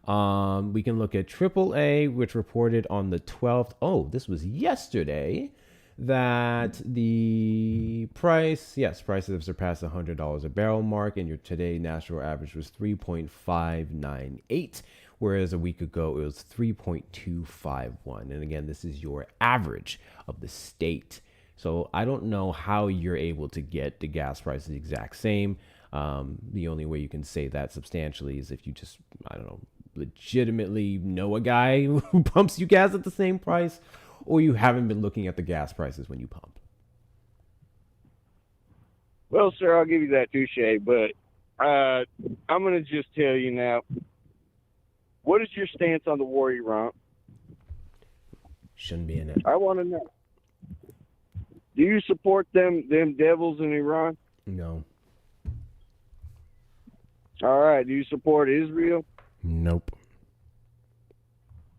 Speaker 1: We can look at AAA, which reported on the 12th. Oh, this was yesterday. That the prices have surpassed the $100 a barrel mark, and your today national average was 3.598, whereas a week ago it was 3.251. And again, this is your average of the state. So I don't know how you're able to get the gas prices the exact same. The only way you can say that substantially is if you just, I don't know, legitimately know a guy who pumps you gas at the same price, or you haven't been looking at the gas prices when you pump.
Speaker 7: Well, sir, I'll give you that touche, but I'm going to just tell you now, what is your stance on the war in Iran?
Speaker 1: Shouldn't be in it.
Speaker 7: I want to know. Do you support them devils in Iran?
Speaker 1: No.
Speaker 7: All right. Do you support Israel?
Speaker 1: Nope.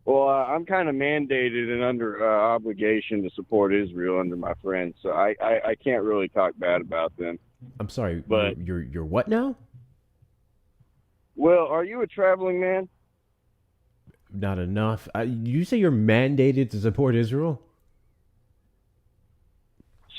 Speaker 7: Well, I'm kind of mandated and under obligation to support Israel under my friends, so I can't really talk bad about them.
Speaker 1: I'm sorry,
Speaker 7: but
Speaker 1: you're what now?
Speaker 7: Well, are you a traveling man?
Speaker 1: Not enough. You say you're mandated to support Israel?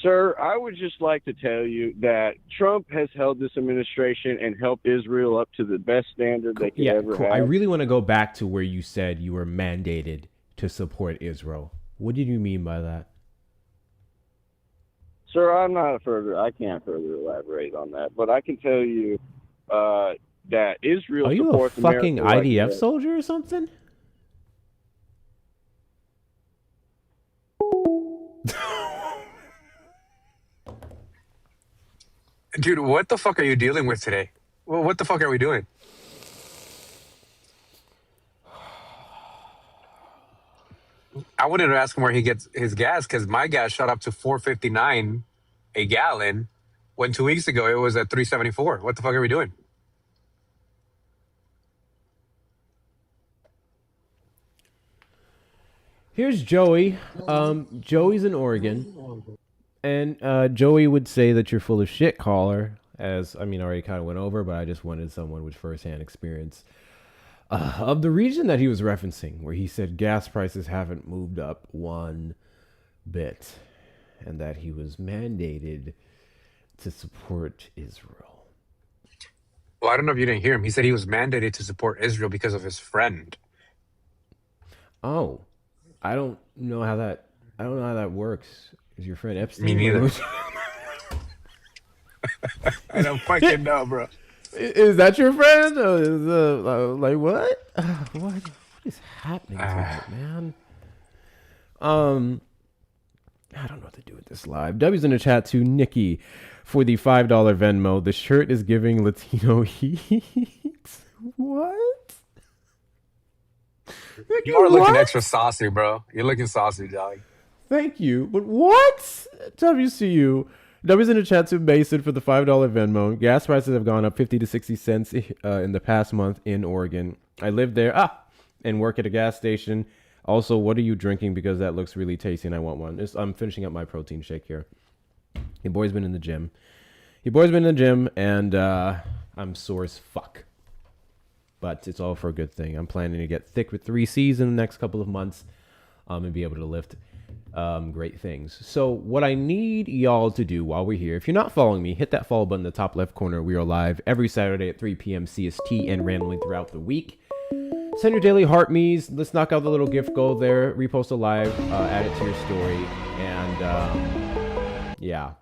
Speaker 7: Sir, I would just like to tell you that Trump has held this administration and helped Israel up to the best standard they could ever have.
Speaker 1: I really want to go back to where you said you were mandated to support Israel. What did you mean by that?
Speaker 7: Sir, I can't further elaborate on that, but I can tell you that Israel supports America.
Speaker 1: Are you a fucking IDF soldier or something?
Speaker 8: Dude, what the fuck are you dealing with today? Well, what the fuck are we doing? I wanted to ask him where he gets his gas because my gas shot up to $4.59 a gallon, When 2 weeks ago it was at 374. What the fuck are we doing?
Speaker 1: Here's Joey. Joey's in Oregon, and Joey would say that you're full of shit, caller. As I mean, already kind of went over, but I just wanted someone with firsthand experience of the region that he was referencing, where he said gas prices haven't moved up one bit, and that he was mandated to support Israel.
Speaker 8: Well, I don't know if you didn't hear him. He said he was mandated to support Israel because of his friend.
Speaker 1: Oh, I don't know how that works. Is your friend Epstein?
Speaker 8: Me neither. I don't fucking know, bro.
Speaker 1: Is that your friend? Like what? What is happening tonight, man? I don't know what to do with this live. W's in the chat to Nikki for the $5 Venmo. The shirt is giving Latino heat. What?
Speaker 8: You are looking extra saucy, bro. You're looking saucy, dog.
Speaker 1: Thank you. But what? WCU. W's in the chat to Mason for the $5 Venmo. Gas prices have gone up 50 to 60 cents in the past month in Oregon. I live there and work at a gas station. Also, what are you drinking? Because that looks really tasty and I want one. I'm finishing up my protein shake here. Your boy's been in the gym. And I'm sore as fuck. But it's all for a good thing. I'm planning to get thick with 3 C's in the next couple of months and be able to lift great things. So what I need y'all to do while we're here, if you're not following me, hit that follow button in the top left corner. We are live every Saturday at 3 p.m. CST and randomly throughout the week. Send your daily heart me's. Let's knock out the little gift goal there. Repost a live. Add it to your story. And yeah.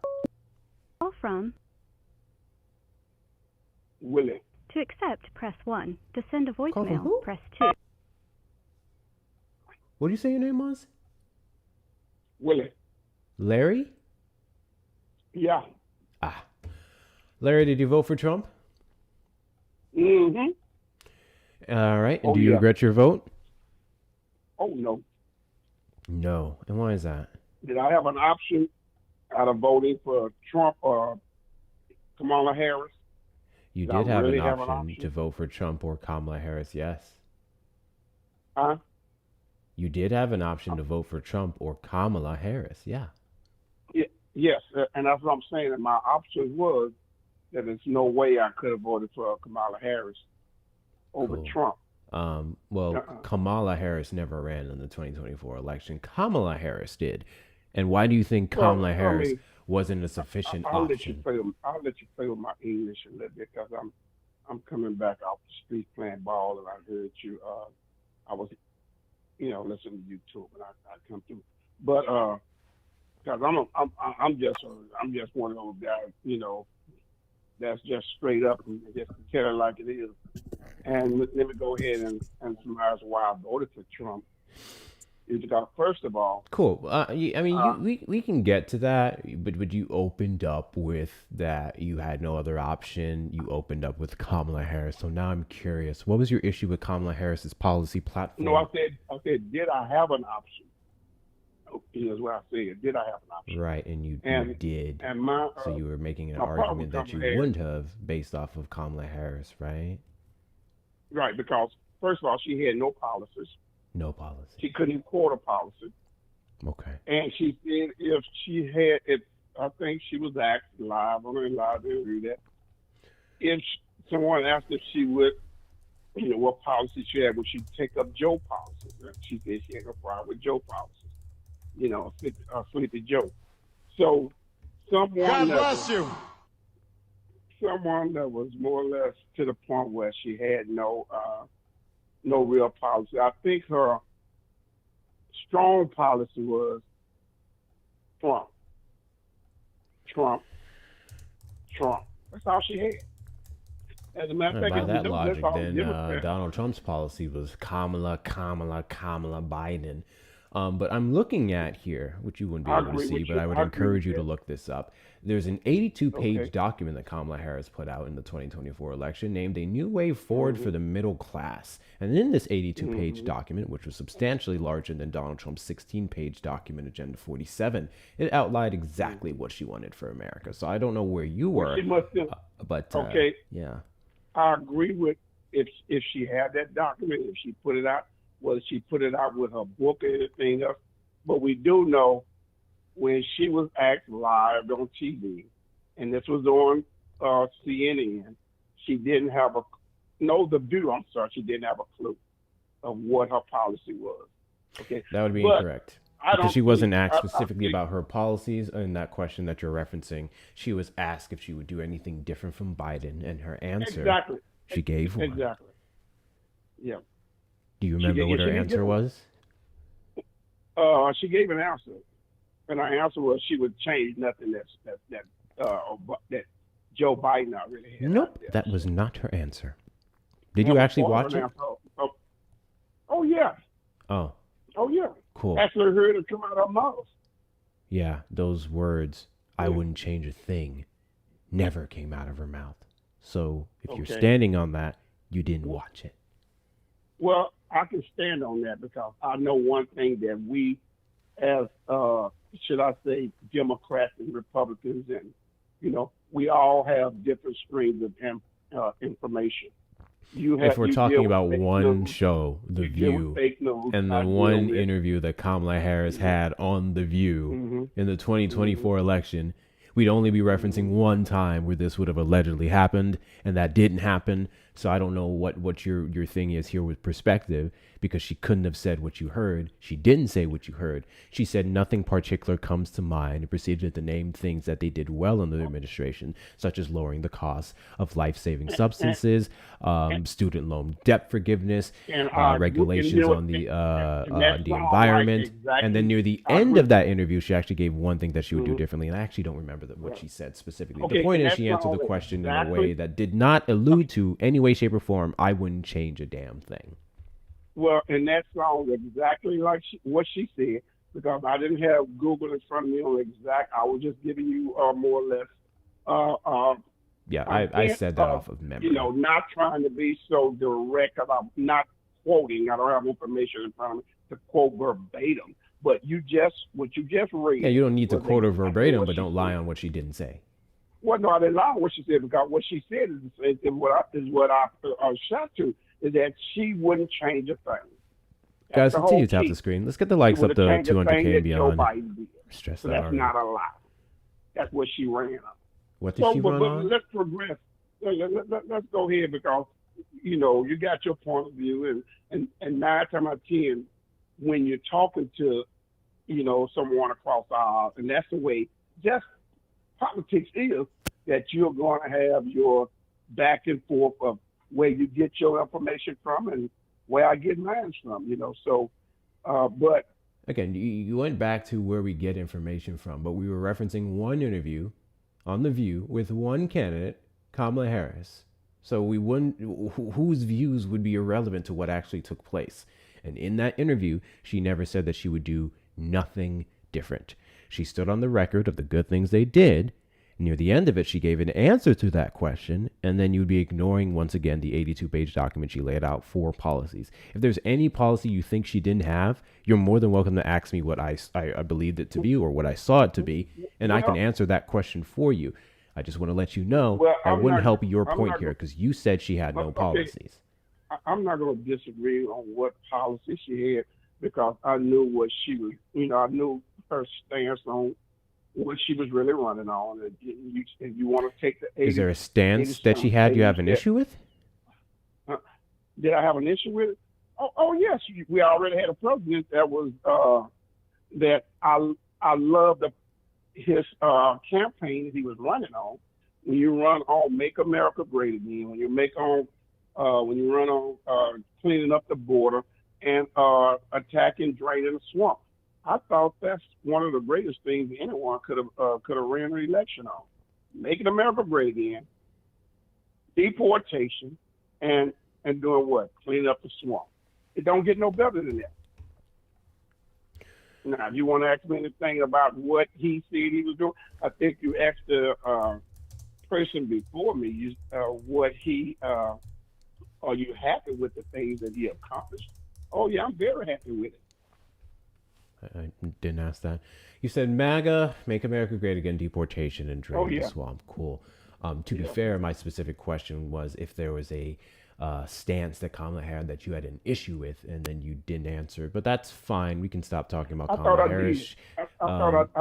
Speaker 6: Call from
Speaker 9: Willie.
Speaker 6: To accept, press 1. To send a
Speaker 1: Call from
Speaker 6: voicemail,
Speaker 1: who?
Speaker 6: press 2.
Speaker 1: What did you say your name was?
Speaker 9: Willie.
Speaker 1: Larry?
Speaker 9: Yeah.
Speaker 1: Larry, did you vote for Trump?
Speaker 9: Mm-hmm.
Speaker 1: All right. And
Speaker 9: Oh,
Speaker 1: do you
Speaker 9: yeah.
Speaker 1: regret your vote?
Speaker 9: Oh, no.
Speaker 1: No. And why is that?
Speaker 9: Did I have an option out of voting for Trump or Kamala Harris?
Speaker 1: You
Speaker 9: Did I
Speaker 1: did have
Speaker 9: really
Speaker 1: an
Speaker 9: have an
Speaker 1: option
Speaker 9: option?
Speaker 1: to vote for Trump or Kamala Harris, yes.
Speaker 9: Huh?
Speaker 1: You did have an option to vote for Trump or Kamala Harris, yeah.
Speaker 9: Yes, and that's what I'm saying. That my option was that there's no way I could have voted for Kamala Harris over
Speaker 1: Cool.
Speaker 9: Trump.
Speaker 1: Well, Kamala Harris never ran in the 2024 election. Kamala Harris did. And why do you think Kamala
Speaker 9: Well, I
Speaker 1: Harris
Speaker 9: mean,
Speaker 1: wasn't a sufficient
Speaker 9: I'll let you
Speaker 1: option?
Speaker 9: play. I'll let you play with my English a little bit because I'm coming back off the street playing ball, and I heard you. I was, listening to YouTube, and I come through. But because I'm just one of those guys, that's just straight up and just tell it like it is. And let me go ahead and summarize why I voted for Trump. Is because first of all,
Speaker 1: Cool. We can get to that, but you opened up with that you had no other option. You opened up with Kamala Harris. So now I'm curious, what was your issue with Kamala Harris's policy platform?
Speaker 9: I said, did I have an option? Is what I said. Did I have an option?
Speaker 1: Right, and you did.
Speaker 9: And
Speaker 1: so you were making an
Speaker 9: my problem
Speaker 1: argument
Speaker 9: with
Speaker 1: that you
Speaker 9: Kamala Harris-
Speaker 1: wouldn't have based off of Kamala Harris, right?
Speaker 9: Right, because first of all, she had no policies.
Speaker 1: No policy.
Speaker 9: She couldn't quote a policy.
Speaker 1: Okay.
Speaker 9: And she said I think she was asked live on her live interview that if someone asked if she would, what policy she had, would she take up Joe policies? And she said she had no problem with Joe policies. Sleepy Joe. So someone that was more or less to the point where she had no real policy. I think her strong policy was Trump. That's all she had. As a matter of
Speaker 1: And
Speaker 9: fact,
Speaker 1: by that logic,
Speaker 9: all
Speaker 1: then
Speaker 9: Democrats.
Speaker 1: Donald Trump's policy was Kamala Biden. But I'm looking at here, which you wouldn't be
Speaker 9: I
Speaker 1: able to
Speaker 9: agree
Speaker 1: see,
Speaker 9: with
Speaker 1: but
Speaker 9: you.
Speaker 1: I would
Speaker 9: I agree
Speaker 1: encourage
Speaker 9: with
Speaker 1: you to
Speaker 9: that.
Speaker 1: look this up. There's an 82-page
Speaker 9: Okay.
Speaker 1: document that Kamala Harris put out in the 2024 election named A New Way Forward for the Middle Class. And in this 82-page document, which was substantially larger than Donald Trump's 16-page document, Agenda 47, it outlined exactly what she wanted for America. So I don't know where you
Speaker 9: Well,
Speaker 1: were,
Speaker 9: she must have.
Speaker 1: but
Speaker 9: Okay,
Speaker 1: yeah.
Speaker 9: I agree with if she had that document, if she put it out, whether she put it out with her book or anything else. But we do know when she was asked live on TV, and this was on CNN, she didn't have the View. I'm sorry, she didn't have a clue of what her policy was. Okay,
Speaker 1: That would be
Speaker 9: but
Speaker 1: incorrect.
Speaker 9: I
Speaker 1: Because
Speaker 9: don't
Speaker 1: she wasn't
Speaker 9: think
Speaker 1: asked
Speaker 9: I
Speaker 1: specifically
Speaker 9: think
Speaker 1: about her policies in that question that you're referencing. She was asked if she would do anything different from Biden, and her answer,
Speaker 9: exactly,
Speaker 1: she gave one.
Speaker 9: exactly. Yeah,
Speaker 1: Do you
Speaker 9: she
Speaker 1: remember
Speaker 9: did.
Speaker 1: what
Speaker 9: Yeah,
Speaker 1: her
Speaker 9: she did give
Speaker 1: answer
Speaker 9: one.
Speaker 1: was?
Speaker 9: She gave an answer, and her answer was she would change nothing that Joe Biden already had out
Speaker 1: Nope,
Speaker 9: there.
Speaker 1: that was not her answer. Did
Speaker 9: That
Speaker 1: you
Speaker 9: was
Speaker 1: actually
Speaker 9: part of
Speaker 1: watch
Speaker 9: an
Speaker 1: it?
Speaker 9: answer. Oh yeah,
Speaker 1: Oh,
Speaker 9: oh yeah.
Speaker 1: cool.
Speaker 9: Actually heard it come out of her mouth.
Speaker 1: Yeah, those words, I
Speaker 9: Yeah.
Speaker 1: wouldn't change a thing, never came out of her mouth. So if you're
Speaker 9: Okay.
Speaker 1: standing on that, you didn't watch it.
Speaker 9: Well, I can stand on that because I know one thing that we, as should I say, Democrats and Republicans, and we all have different streams of information.
Speaker 1: If we're
Speaker 9: You
Speaker 1: talking
Speaker 9: deal with
Speaker 1: about
Speaker 9: fake
Speaker 1: one
Speaker 9: news.
Speaker 1: show, The
Speaker 9: You deal with
Speaker 1: View,
Speaker 9: fake news.
Speaker 1: and
Speaker 9: I
Speaker 1: the
Speaker 9: deal
Speaker 1: one
Speaker 9: with.
Speaker 1: interview that Kamala Harris had on The View
Speaker 9: Mhm.
Speaker 1: in the 2024 election, we'd only be referencing one time where this would have allegedly happened, and that didn't happen. So I don't know what your thing is here with perspective, because she couldn't have said what you heard. She didn't say what you heard. She said nothing particular comes to mind and proceeded to name things that they did well in the administration, such as lowering the cost of life-saving substances, student loan debt forgiveness,
Speaker 9: And I agree- and
Speaker 1: regulations on the
Speaker 9: that's
Speaker 1: the
Speaker 9: all right,
Speaker 1: environment.
Speaker 9: exactly.
Speaker 1: And then near the
Speaker 9: I
Speaker 1: end
Speaker 9: agree.
Speaker 1: of that interview, she actually gave one thing that she would do
Speaker 9: Mhm.
Speaker 1: differently, and I actually don't remember what she said specifically.
Speaker 9: Okay,
Speaker 1: The point
Speaker 9: and
Speaker 1: is,
Speaker 9: that's
Speaker 1: she answered the
Speaker 9: all
Speaker 1: question in a
Speaker 9: exactly.
Speaker 1: way that did not allude to any way, shape, or form. I wouldn't change a damn thing.
Speaker 9: Well, and that sounds exactly like what she said, because I didn't have Google in front of me on exact. I was just giving you more or less
Speaker 1: Yeah,
Speaker 9: a
Speaker 1: I
Speaker 9: hint
Speaker 1: said that off of memory.
Speaker 9: not trying to be so direct, because I'm not quoting. I don't have information in front of me to quote verbatim. But what you just read.
Speaker 1: Yeah, you don't need to
Speaker 9: was
Speaker 1: quote her
Speaker 9: exactly
Speaker 1: verbatim,
Speaker 9: what
Speaker 1: but
Speaker 9: she
Speaker 1: don't lie
Speaker 9: said.
Speaker 1: on what she didn't say.
Speaker 9: Well, no, I didn't lie on what she said, because what she said is what I shot to, is that she wouldn't change a thing.
Speaker 1: Guys,
Speaker 9: That's the
Speaker 1: continue
Speaker 9: whole
Speaker 1: to tap
Speaker 9: key.
Speaker 1: the screen. Let's get the
Speaker 9: She
Speaker 1: likes up
Speaker 9: would've
Speaker 1: to
Speaker 9: changed the
Speaker 1: 200K
Speaker 9: thing
Speaker 1: and
Speaker 9: that Joe
Speaker 1: beyond.
Speaker 9: Biden did.
Speaker 1: Stress
Speaker 9: So
Speaker 1: that
Speaker 9: that's
Speaker 1: already.
Speaker 9: not a lie. That's what she ran on.
Speaker 1: What did she run
Speaker 9: but
Speaker 1: on?
Speaker 9: let's progress. Let's go ahead, because you got your point of view, and 9 times out of 10, when you're talking to someone across the aisle, and that's the way just politics is, that you're going to have your back and forth of where you get your information from and where I get mine from. So, but
Speaker 1: Again, you went back to where we get information from, but we were referencing one interview on The View with one candidate, Kamala Harris. So we wouldn't, whose views would be irrelevant to what actually took place. And in that interview, she never said that she would do nothing different. She stood on the record of the good things they did. Near the end of it, she gave an answer to that question, and then you'd be ignoring, once again, the 82-page document she laid out 4 policies. If there's any policy you think she didn't have, you're more than welcome to ask me what I believed it to be or what I saw it to be, and I can answer that question for you. I just want to let you know that wouldn't help your point here, because you said she had no policies.
Speaker 9: I'm not going to disagree on what policy she had, because I knew what she was, I knew her stance on what she was really running on. And you want to take the 80,
Speaker 1: Is there a stance that she had you have an issue with?
Speaker 9: Did I have an issue with it? Oh yes. We already had a president that was that I loved his campaign that he was running on. When you run on Make America Great Again, when you run on cleaning up the border and attacking, draining the swamp. I thought that's one of the greatest things anyone could have ran an election on. Making America great again, deportation, and doing what? Cleaning up the swamp. It don't get no better than that. Now, if you want to ask me anything about what he said he was doing, I think you asked the person before me what he are you happy with the things that he accomplished? Oh yeah, I'm very happy with it.
Speaker 1: I didn't ask that. You said MAGA, Make America Great Again, deportation, and drain the swamp. Cool. To be fair, my specific question was if there was a stance that Kamala had that you had an issue with, and then you didn't answer. But that's fine. We can stop talking about Kamala Harris.
Speaker 9: I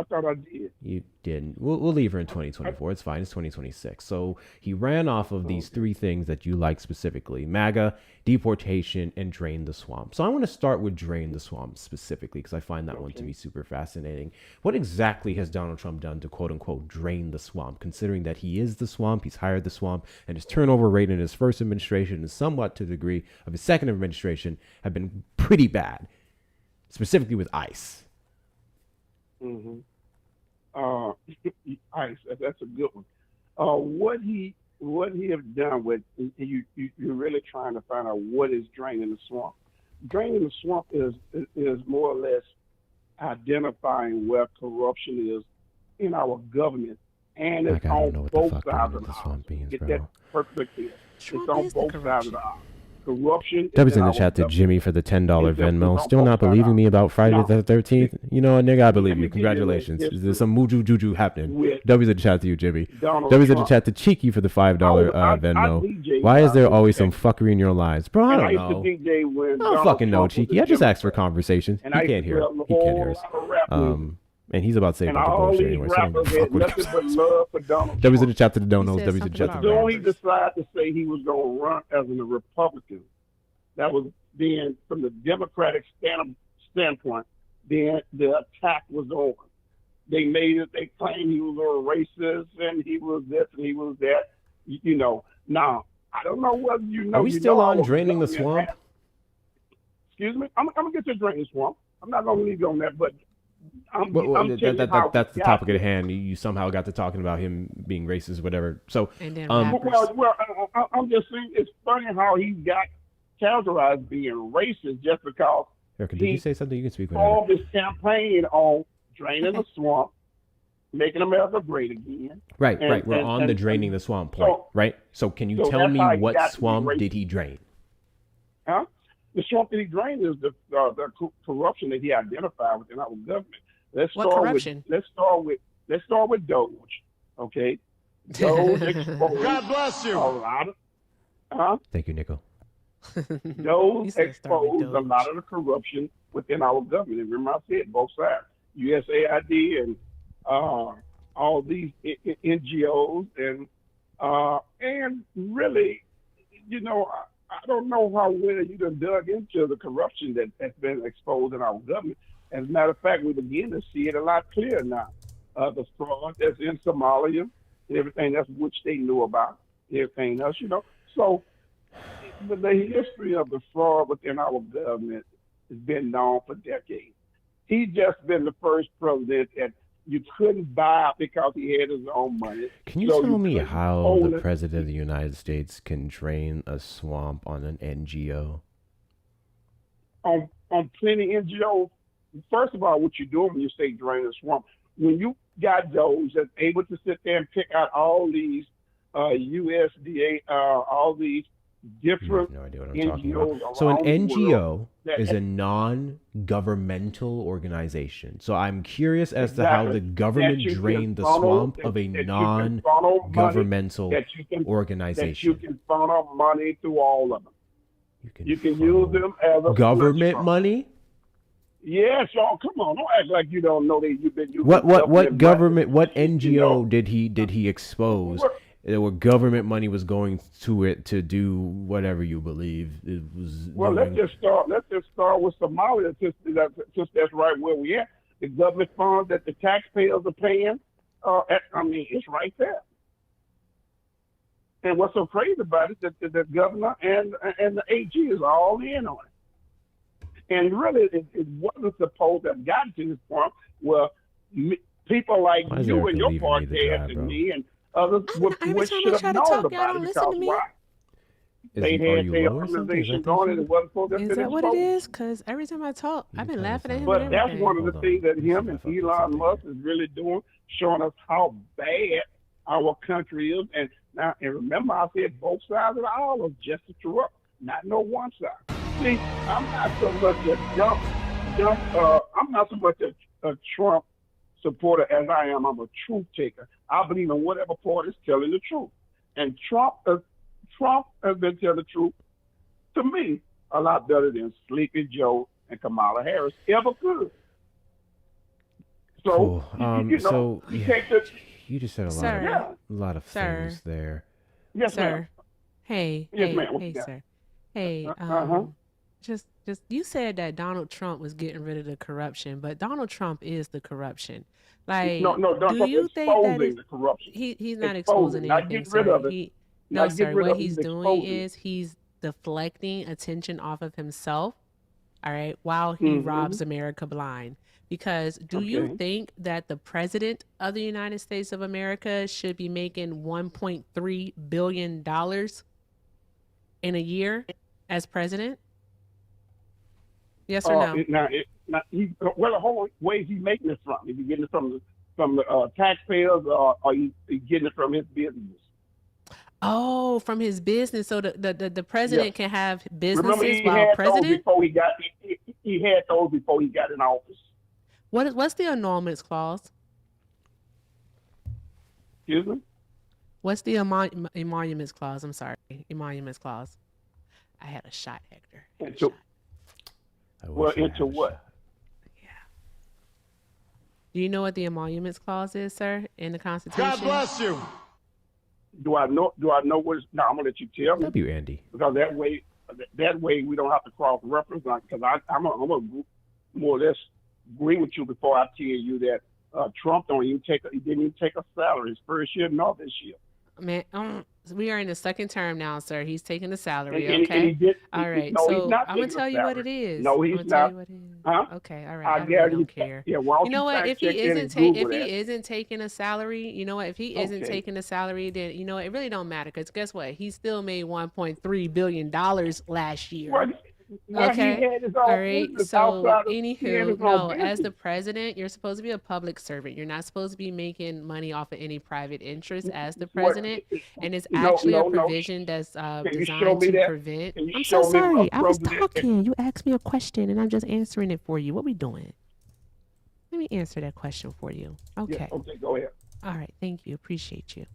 Speaker 9: thought I did.
Speaker 1: You didn't. We'll leave her in 2024. It's fine. It's 2026. So he ran off of these three things that you like specifically: MAGA, deportation, and drain the swamp. So I want to start with drain the swamp specifically because I find that one to be super fascinating. What exactly has Donald Trump done to quote unquote drain the swamp, considering that he is the swamp, he's hired the swamp, and his turnover rate in his first administration and somewhat to the degree of his second administration have been pretty bad, specifically with ICE.
Speaker 9: Mm-hmm. ICE, that's a good one. What he have done with you're really trying to find out what is draining the swamp. Draining the swamp is more or less identifying where corruption is in our government, and it's on both sides of the aisle. Get that perfectly clear. It's on both sides of the aisle. Corruption.
Speaker 1: W's in the chat to Jimmy for the $10 Venmo. Still not believing me about Friday the 13th? You know what, nigga? I believe you. Congratulations. There's some juju happening. W's in the chat to you, Jimmy. W's in the chat to Cheeky for the $5 Venmo. Why is there always some fuckery in your lives? Bro, I don't know. I don't fucking know, Cheeky. I just asked for conversation. He can't hear it. He can't hear us. And he's about to say a bunch of bullshit anyway. So don't fuck with him. W's in the chat to the donos. W's in the chat to the
Speaker 9: donos. He decided to say he was going to run as a Republican. That was being from the Democratic standpoint. Then the attack was on. They made it. They claimed he was a racist and he was this and he was that. You know. Now I don't know whether you know.
Speaker 1: Are we still on draining the swamp?
Speaker 9: Excuse me. I'm gonna get to draining the swamp. I'm not gonna leave you on that, but.
Speaker 1: That's the topic at hand. You somehow got to talking about him being racist, whatever. So,
Speaker 3: and then
Speaker 9: I'm just saying it's funny how he got characterized being racist just because.
Speaker 1: Erica, did you say something? You can speak.
Speaker 9: All this campaign on draining the swamp, making America great again.
Speaker 1: Right. We're on the draining the swamp point, right? So, can you tell me what swamp did he drain?
Speaker 9: Huh? The swamp that he drained is the corruption that he identified within our government. Let's start with Doge. Okay, Doge exposed.
Speaker 10: God bless you.
Speaker 9: A lot of,
Speaker 1: Thank you, Nico.
Speaker 9: Doge exposed a lot of the corruption within our government. And remember, I said both sides, USAID and all these NGOs and really, you know. I don't know how well you done dug into the corruption that's been exposed in our government. As a matter of fact, we begin to see it a lot clearer now. The fraud that's in Somalia, everything else which they knew about, everything else, you know. So the history of the fraud within our government has been known for decades. He's just been the first president that you couldn't buy because he had his own money.
Speaker 1: Can you tell me how the president of the United States can drain a swamp on an NGO?
Speaker 9: On plenty of NGOs. First of all, what you're doing when you say drain a swamp, when you got those that's able to sit there and pick out all these USDA, all these different
Speaker 1: no idea what I'm talking about. So an NGO is a non-governmental organization. So I'm curious as to how the government drained the swamp of a non-governmental organization.
Speaker 9: That you can funnel money through all of them. You can use them as a
Speaker 1: government money.
Speaker 9: Yes, y'all. Come on, don't act like you don't know that you've been using.
Speaker 1: What government? What NGO did he expose? Where government money was going to it to do whatever you believe it was.
Speaker 9: Well, let's just start with Somalia, since that's right where we at. The government funds that the taxpayers are paying. It's right there. And what's so crazy about it is that the governor and the AG is all in on it. And really, it wasn't supposed to have gotten to this point where people like you and your party and me and others should have known about it. Because why? They
Speaker 1: Are
Speaker 9: had
Speaker 1: you
Speaker 9: their
Speaker 1: low or something? Is
Speaker 9: organization
Speaker 1: that the
Speaker 9: going and
Speaker 1: issue?
Speaker 9: it wasn't supposed to
Speaker 3: Is
Speaker 9: finish
Speaker 3: that what it
Speaker 9: voting.
Speaker 3: is? Because every time I talk, I've been laughing at him and
Speaker 9: But that's
Speaker 3: everything.
Speaker 9: one of the
Speaker 1: Hold
Speaker 9: things
Speaker 1: on.
Speaker 9: that
Speaker 1: Let me see
Speaker 9: him
Speaker 1: if I
Speaker 9: and
Speaker 1: fucked this
Speaker 9: Elon
Speaker 1: up
Speaker 9: Musk
Speaker 1: here.
Speaker 9: is really doing, showing us how bad our country is. And now, and remember, I said both sides of the aisle are just as corrupt, not no one side. See, I'm not so much I'm not so much a Trump supporter as I am. I'm a truth taker. I believe in whatever party is telling the truth. And Trump has been telling the truth to me a lot better than Sleepy Joe and Kamala Harris ever could. So,
Speaker 1: Cool. So
Speaker 9: you
Speaker 1: yeah,
Speaker 9: take the,
Speaker 1: you just said a
Speaker 3: Sir,
Speaker 1: lot of
Speaker 3: sir,
Speaker 1: things there.
Speaker 9: yes, ma'am.
Speaker 3: sir. Hey,
Speaker 9: Yes,
Speaker 3: hey,
Speaker 9: ma'am. What you
Speaker 3: hey,
Speaker 9: got?
Speaker 3: sir. Hey,
Speaker 9: Uh-huh.
Speaker 3: just you said that Donald Trump was getting rid of the corruption, but Donald Trump is the corruption. Like,
Speaker 9: No,
Speaker 3: do
Speaker 9: Trump
Speaker 3: you think that is
Speaker 9: exposing the corruption.
Speaker 3: he's not
Speaker 9: Exposing,
Speaker 3: exposing
Speaker 9: not
Speaker 3: anything,
Speaker 9: getting rid
Speaker 3: sir.
Speaker 9: of it.
Speaker 3: No,
Speaker 9: Not getting
Speaker 3: sir.
Speaker 9: rid
Speaker 3: What
Speaker 9: of it.
Speaker 3: he's
Speaker 9: He's
Speaker 3: doing
Speaker 9: exposing it.
Speaker 3: is he's deflecting attention off of himself, all right, while he
Speaker 9: Mm-hmm.
Speaker 3: robs America blind. Because do you
Speaker 9: Okay.
Speaker 3: think that the president of the United States of America should be making $1.3 billion in a year as president? Yes or no?
Speaker 9: Well, the whole way he's making this from, is he getting it from the taxpayers, or are you getting it from his business?
Speaker 3: Oh, from his business. So the president
Speaker 9: Yes.
Speaker 3: can have
Speaker 9: Remember,
Speaker 3: businesses
Speaker 9: he
Speaker 3: while
Speaker 9: had those
Speaker 3: president?
Speaker 9: before he got. He had those before he got in office.
Speaker 3: What's the annulments clause?
Speaker 9: Excuse me.
Speaker 3: What's the emoluments clause? I'm sorry, emoluments clause. I had a shot, Hector. I had a shot.
Speaker 9: Into what?
Speaker 3: Yeah. Do you know what the emoluments clause is, sir, in the Constitution?
Speaker 10: God bless you.
Speaker 9: Do I know what? No, I'm gonna let you tell me.
Speaker 1: W Andy.
Speaker 9: Because that way we don't have to cross reference. Because I'm gonna more or less agree with you before I tell you that Trump he didn't even take a salary his first year nor this year.
Speaker 3: Man, we are in the second term now, sir. He's taking the salary,
Speaker 9: And
Speaker 3: okay?
Speaker 9: he
Speaker 3: all right,
Speaker 9: no,
Speaker 3: so
Speaker 9: he's not
Speaker 3: I'm gonna
Speaker 9: taking
Speaker 3: tell
Speaker 9: a
Speaker 3: you what it
Speaker 9: salary.
Speaker 3: is.
Speaker 9: No, he's
Speaker 3: I'm gonna tell
Speaker 9: not.
Speaker 3: you what it is.
Speaker 9: Huh?
Speaker 3: Okay, all
Speaker 9: I
Speaker 3: right. I really
Speaker 9: guarantee
Speaker 3: don't care.
Speaker 9: Yeah, why don't
Speaker 3: You know what?
Speaker 9: fact
Speaker 3: If he
Speaker 9: check that and
Speaker 3: isn't
Speaker 9: Google
Speaker 3: if he
Speaker 9: that?
Speaker 3: isn't taking a salary, you know what? If he isn't
Speaker 9: Okay.
Speaker 3: taking a salary, then you know what? It really don't matter. Because guess what? He still made $1.3 billion last year.
Speaker 9: Well,
Speaker 3: Okay.
Speaker 9: he had his
Speaker 3: All
Speaker 9: own
Speaker 3: right.
Speaker 9: business
Speaker 3: So,
Speaker 9: outside of he had
Speaker 3: anywho,
Speaker 9: his own
Speaker 3: no, as the
Speaker 9: business.
Speaker 3: president, you're supposed to be a public servant. You're not supposed to be making money off of any private interest as the
Speaker 9: What-
Speaker 3: president. And it's
Speaker 9: No,
Speaker 3: actually a
Speaker 9: no.
Speaker 3: provision that's
Speaker 9: Can you show
Speaker 3: designed
Speaker 9: me
Speaker 3: to
Speaker 9: that?
Speaker 3: prevent.
Speaker 9: Can you
Speaker 3: I'm
Speaker 9: show
Speaker 3: so
Speaker 9: me a
Speaker 3: sorry. I was
Speaker 9: president-
Speaker 3: talking. You asked me a question and I'm just answering it for you. What we doing? Let me answer that question for you. Okay.
Speaker 9: Yeah, okay, go ahead.
Speaker 3: All right. Thank you. Appreciate you.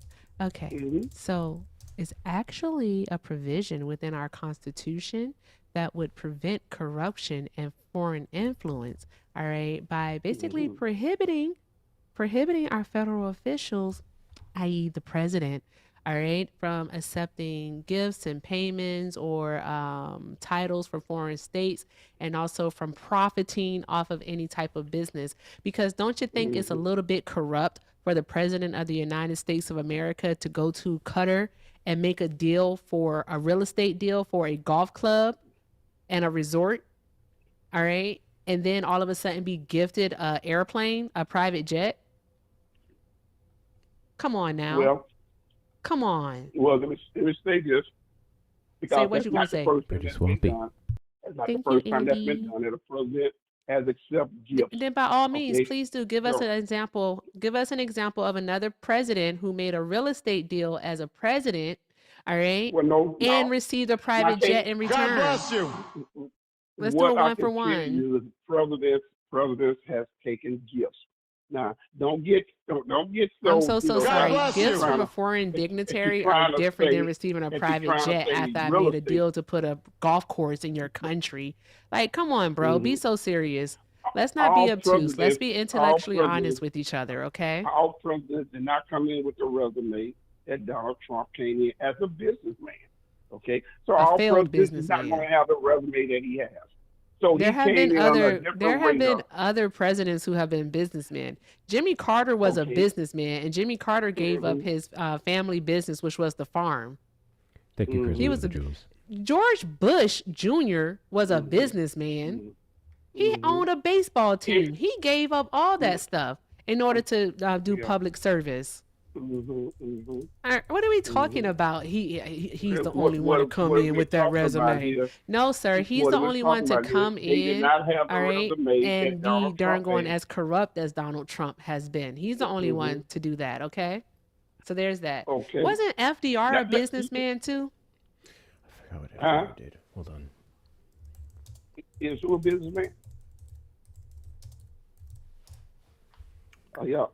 Speaker 3: Okay.
Speaker 9: Mhm.
Speaker 3: So it's actually a provision within our Constitution that would prevent corruption and foreign influence, all right, by basically prohibiting our federal officials, i.e. the president, all right, from accepting gifts and payments or titles from foreign states, and also from profiting off of any type of business. Because don't you think it's a little bit corrupt for the president of the United States of America to go to Qatar and make a deal for a real estate deal for a golf club and a resort, all right, and then all of a sudden be gifted a airplane, a private jet? Come on now.
Speaker 9: Well,
Speaker 3: Come on.
Speaker 9: let me say this. Because
Speaker 3: Say what
Speaker 9: that's
Speaker 3: you gonna
Speaker 9: not the
Speaker 3: say.
Speaker 9: first
Speaker 1: Pretty
Speaker 9: time that's been
Speaker 1: swampy.
Speaker 9: done. That's not
Speaker 3: Thank
Speaker 9: the
Speaker 3: you,
Speaker 9: first time that's been
Speaker 3: Andy.
Speaker 9: done. That a president has accepted gifts.
Speaker 3: Then by all means,
Speaker 9: Okay.
Speaker 3: please do give us
Speaker 9: So-
Speaker 3: an example. Give us an example of another president who made a real estate deal as a president, all right,
Speaker 9: Well, no,
Speaker 3: and received a private
Speaker 9: can't-
Speaker 3: jet in
Speaker 10: God
Speaker 3: return.
Speaker 10: bless you.
Speaker 3: Let's do
Speaker 9: what
Speaker 3: a
Speaker 9: I
Speaker 3: one
Speaker 9: can
Speaker 3: for
Speaker 9: tell
Speaker 3: one.
Speaker 9: you is presidents has taken gifts. Now, don't get so.
Speaker 3: I'm so
Speaker 10: God
Speaker 3: sorry.
Speaker 10: bless
Speaker 3: Gifts
Speaker 10: you.
Speaker 3: from a foreign dignitary
Speaker 9: trying
Speaker 3: are
Speaker 9: to
Speaker 3: different
Speaker 9: say-
Speaker 3: than receiving a
Speaker 9: if you're
Speaker 3: private
Speaker 9: trying to
Speaker 3: jet
Speaker 9: say
Speaker 3: after I
Speaker 9: real
Speaker 3: made a
Speaker 9: estate-
Speaker 3: deal to put a golf course in your country. Like, come on, bro. Be so serious. Let's not be
Speaker 9: All
Speaker 3: obtuse. Let's be
Speaker 9: presidents-
Speaker 3: intellectually
Speaker 9: all
Speaker 3: honest
Speaker 9: presidents-
Speaker 3: with each other, okay?
Speaker 9: All presidents did not come in with the resume that Donald Trump came in as a businessman. Okay, so all
Speaker 3: failed
Speaker 9: presidents is not
Speaker 3: businessman.
Speaker 9: going to have the resume that he has. So
Speaker 3: There
Speaker 9: he
Speaker 3: have
Speaker 9: came
Speaker 3: been
Speaker 9: in on a
Speaker 3: other
Speaker 9: different
Speaker 3: there have been
Speaker 9: radar.
Speaker 3: other presidents who have been businessmen. Jimmy Carter was a
Speaker 9: Okay.
Speaker 3: businessman, and Jimmy Carter gave up his family business, which was the farm.
Speaker 1: Thank you, Chris.
Speaker 3: He was a George Bush Jr. was a businessman. He owned a baseball team. He gave up all that stuff in order to do
Speaker 9: Yeah.
Speaker 3: public service.
Speaker 9: Mm-hmm.
Speaker 3: What are we talking
Speaker 9: Mm-hmm.
Speaker 3: about? He's the
Speaker 9: What
Speaker 3: only one to come
Speaker 9: what
Speaker 3: in
Speaker 9: we're
Speaker 3: with that
Speaker 9: talking about
Speaker 3: resume.
Speaker 9: here?
Speaker 3: No, sir, he's
Speaker 9: What
Speaker 3: the
Speaker 9: we're
Speaker 3: only one
Speaker 9: talking
Speaker 3: to
Speaker 9: about here.
Speaker 3: come
Speaker 9: They did
Speaker 3: in,
Speaker 9: not have the
Speaker 3: all right,
Speaker 9: resume
Speaker 3: and
Speaker 9: that
Speaker 3: be
Speaker 9: Donald
Speaker 3: darn
Speaker 9: Trump
Speaker 3: going
Speaker 9: had.
Speaker 3: as corrupt as Donald Trump has been. He's the only
Speaker 9: Mm-hmm.
Speaker 3: one to do that. Okay, so there's that.
Speaker 9: Okay.
Speaker 3: Wasn't FDR
Speaker 9: Now,
Speaker 3: a businessman too?
Speaker 1: I forgot what
Speaker 9: uh,
Speaker 1: FDR did. Hold on.
Speaker 9: is who a businessman? Oh, y'all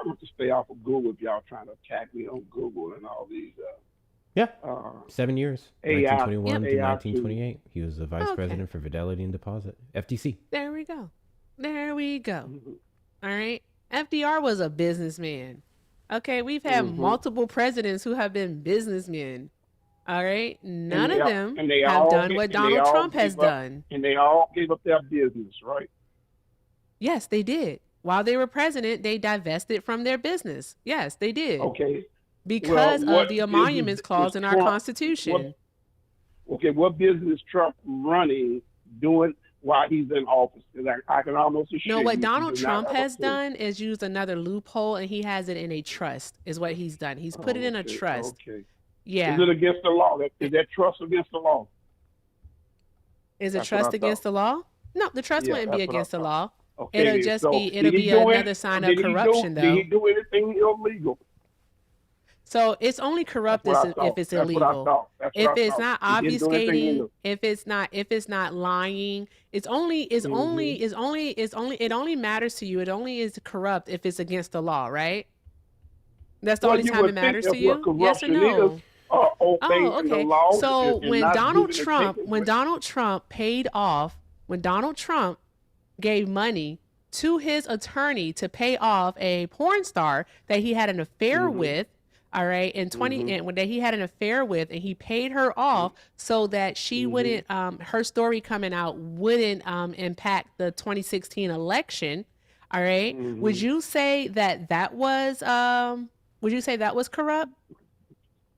Speaker 9: want to stay off of Google if y'all trying to attack me on Google and all these
Speaker 1: Yeah.
Speaker 9: uh
Speaker 1: 7 years,
Speaker 9: AI
Speaker 1: 1921
Speaker 3: Yep.
Speaker 1: through
Speaker 9: AI tools.
Speaker 1: 1928. He was the vice
Speaker 3: Okay,
Speaker 1: president for Fidelity and Deposit, FTC.
Speaker 3: there we go. There we go.
Speaker 9: Mm-hmm.
Speaker 3: All right, FDR was a businessman. Okay, we've had
Speaker 9: Mm-hmm.
Speaker 3: multiple presidents who have been businessmen. All right,
Speaker 9: And
Speaker 3: none
Speaker 9: they
Speaker 3: of
Speaker 9: all
Speaker 3: them
Speaker 9: and they
Speaker 3: have
Speaker 9: all
Speaker 3: done
Speaker 9: get
Speaker 3: what
Speaker 9: and they
Speaker 3: Donald
Speaker 9: all
Speaker 3: Trump has
Speaker 9: gave up
Speaker 3: done.
Speaker 9: and they all gave up their business, right?
Speaker 3: Yes, they did. While they were president, they divested from their business. Yes, they did.
Speaker 9: Okay. Well,
Speaker 3: Because of
Speaker 9: what
Speaker 3: the
Speaker 9: business
Speaker 3: emoluments
Speaker 9: is
Speaker 3: clause in our
Speaker 9: Trump?
Speaker 3: Constitution.
Speaker 9: What business is Trump running doing while he's in office? Because I can almost assure
Speaker 3: No,
Speaker 9: you
Speaker 3: what
Speaker 9: he
Speaker 3: Donald
Speaker 9: does not
Speaker 3: Trump
Speaker 9: have a
Speaker 3: has
Speaker 9: clue.
Speaker 3: done is use another loophole, and he has it in a trust, is what he's done. He's put it in a
Speaker 9: Okay,
Speaker 3: trust.
Speaker 9: okay. Is
Speaker 3: Yeah.
Speaker 9: it against the law? Is that trust against the law?
Speaker 3: Is a
Speaker 9: That's what I
Speaker 3: trust against
Speaker 9: thought.
Speaker 3: the law? No, the trust
Speaker 9: Yeah,
Speaker 3: wouldn't be
Speaker 9: that's what I
Speaker 3: against the
Speaker 9: thought.
Speaker 3: law.
Speaker 9: Okay,
Speaker 3: It'll
Speaker 9: then.
Speaker 3: just
Speaker 9: So
Speaker 3: be, it'll
Speaker 9: did he
Speaker 3: be
Speaker 9: do
Speaker 3: another
Speaker 9: it?
Speaker 3: sign
Speaker 9: Did
Speaker 3: of
Speaker 9: he
Speaker 3: corruption,
Speaker 9: do? Did he
Speaker 3: though.
Speaker 9: do anything illegal?
Speaker 3: So it's only
Speaker 9: That's
Speaker 3: corrupt
Speaker 9: what I
Speaker 3: if
Speaker 9: thought.
Speaker 3: it's
Speaker 9: That's what I
Speaker 3: illegal.
Speaker 9: thought. That's what
Speaker 3: If
Speaker 9: I
Speaker 3: it's
Speaker 9: thought.
Speaker 3: not
Speaker 9: He didn't do anything
Speaker 3: obfuscating,
Speaker 9: illegal.
Speaker 3: if it's not lying,
Speaker 9: Mm-hmm.
Speaker 3: it only matters to you. It only is corrupt if it's against the law, right? That's the
Speaker 9: Well,
Speaker 3: only
Speaker 9: you
Speaker 3: time it
Speaker 9: would think
Speaker 3: matters
Speaker 9: that's
Speaker 3: to
Speaker 9: what
Speaker 3: you? Yes or
Speaker 9: corruption is,
Speaker 3: no? Oh,
Speaker 9: obeying the
Speaker 3: okay.
Speaker 9: laws
Speaker 3: So
Speaker 9: and not giving and taking.
Speaker 3: When Donald Trump paid off, when Donald Trump gave money to his attorney to pay off a porn star that he had an affair
Speaker 9: Mm-hmm.
Speaker 3: with, all right,
Speaker 9: Mm-hmm.
Speaker 3: and when that he had an affair with, and he paid her off so that she
Speaker 9: Mm-hmm.
Speaker 3: wouldn't, her story coming out wouldn't impact the 2016 election. All right, would
Speaker 9: Mm-hmm.
Speaker 3: you say that was would you say that was corrupt?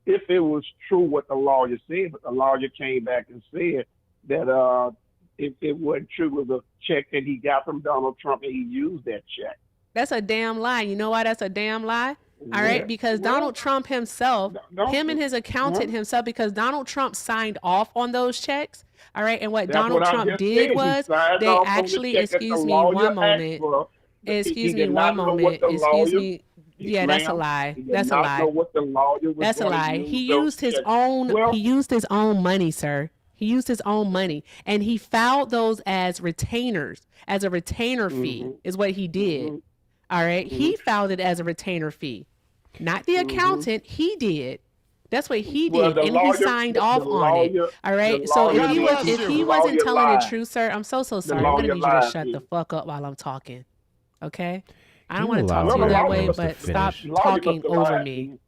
Speaker 9: If it was true what the lawyer said, but the lawyer came back and said that it wasn't true, it was a check that he got from Donald Trump and he used that check.
Speaker 3: That's a damn lie. You know why that's a damn lie? All right,
Speaker 9: Yeah.
Speaker 3: because
Speaker 9: Well,
Speaker 3: Donald Trump himself, him and his accountant
Speaker 9: huh?
Speaker 3: himself, because Donald Trump signed off on those checks. All right, and what
Speaker 9: That's
Speaker 3: Donald
Speaker 9: what I
Speaker 3: Trump
Speaker 9: just
Speaker 3: did
Speaker 9: said. He
Speaker 3: was
Speaker 9: signed
Speaker 3: they
Speaker 9: off on the
Speaker 3: actually,
Speaker 9: check that the
Speaker 3: excuse me,
Speaker 9: lawyer
Speaker 3: one
Speaker 9: asked
Speaker 3: moment.
Speaker 9: for. He
Speaker 3: Excuse me,
Speaker 9: did
Speaker 3: one
Speaker 9: not know what
Speaker 3: moment.
Speaker 9: the
Speaker 3: Excuse
Speaker 9: lawyer,
Speaker 3: me. Yeah, that's a
Speaker 9: ma'am,
Speaker 3: lie.
Speaker 9: he did
Speaker 3: That's a
Speaker 9: not know
Speaker 3: lie.
Speaker 9: what the lawyer was
Speaker 3: That's a
Speaker 9: going to
Speaker 3: lie.
Speaker 9: use
Speaker 3: He
Speaker 9: those
Speaker 3: used his
Speaker 9: checks.
Speaker 3: own
Speaker 9: Well,
Speaker 3: he used his own money, sir. He used his own money, and he filed those as retainers, as a retainer fee
Speaker 9: mm-hmm,
Speaker 3: is what he did.
Speaker 9: mm-hmm,
Speaker 3: All right.
Speaker 9: mm-hmm,
Speaker 3: He filed it as a retainer fee. Not the
Speaker 9: mm-hmm.
Speaker 3: accountant, he did. That's what he
Speaker 9: Well,
Speaker 3: did, and he signed off on it. All
Speaker 9: the
Speaker 3: right. So
Speaker 9: lawyer
Speaker 3: if
Speaker 9: did.
Speaker 3: he
Speaker 9: The
Speaker 3: wasn't
Speaker 9: lawyer
Speaker 3: telling the
Speaker 9: lied.
Speaker 3: truth, sir, I'm so
Speaker 9: The
Speaker 3: sorry. I'm gonna
Speaker 9: lawyer
Speaker 3: need you to
Speaker 9: lied
Speaker 3: shut
Speaker 9: to
Speaker 3: the
Speaker 9: you.
Speaker 3: fuck up while I'm talking. Okay? I
Speaker 1: Can
Speaker 3: don't
Speaker 1: you
Speaker 3: want to talk
Speaker 1: allow
Speaker 3: to
Speaker 9: Well,
Speaker 3: you
Speaker 9: the
Speaker 3: that
Speaker 9: lawyer
Speaker 3: way,
Speaker 1: Carlos to
Speaker 3: but stop
Speaker 1: finish?
Speaker 9: the lawyer must
Speaker 3: talking
Speaker 9: have
Speaker 3: over
Speaker 9: lied to
Speaker 3: me.
Speaker 9: you.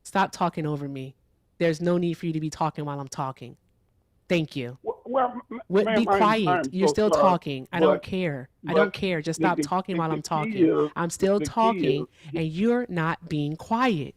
Speaker 3: Stop talking over me. There's no need for you to be talking while I'm talking. Thank you.
Speaker 9: Well,
Speaker 3: Be
Speaker 9: ma'am,
Speaker 3: quiet.
Speaker 9: I'm
Speaker 3: You're
Speaker 9: so
Speaker 3: still
Speaker 9: sorry,
Speaker 3: talking. I don't
Speaker 9: but
Speaker 3: care. I
Speaker 9: but
Speaker 3: don't care. Just stop talking while
Speaker 9: the
Speaker 3: I'm
Speaker 9: key
Speaker 3: talking.
Speaker 9: is
Speaker 3: I'm still
Speaker 9: the key
Speaker 3: talking,
Speaker 9: is
Speaker 3: and you're not being quiet.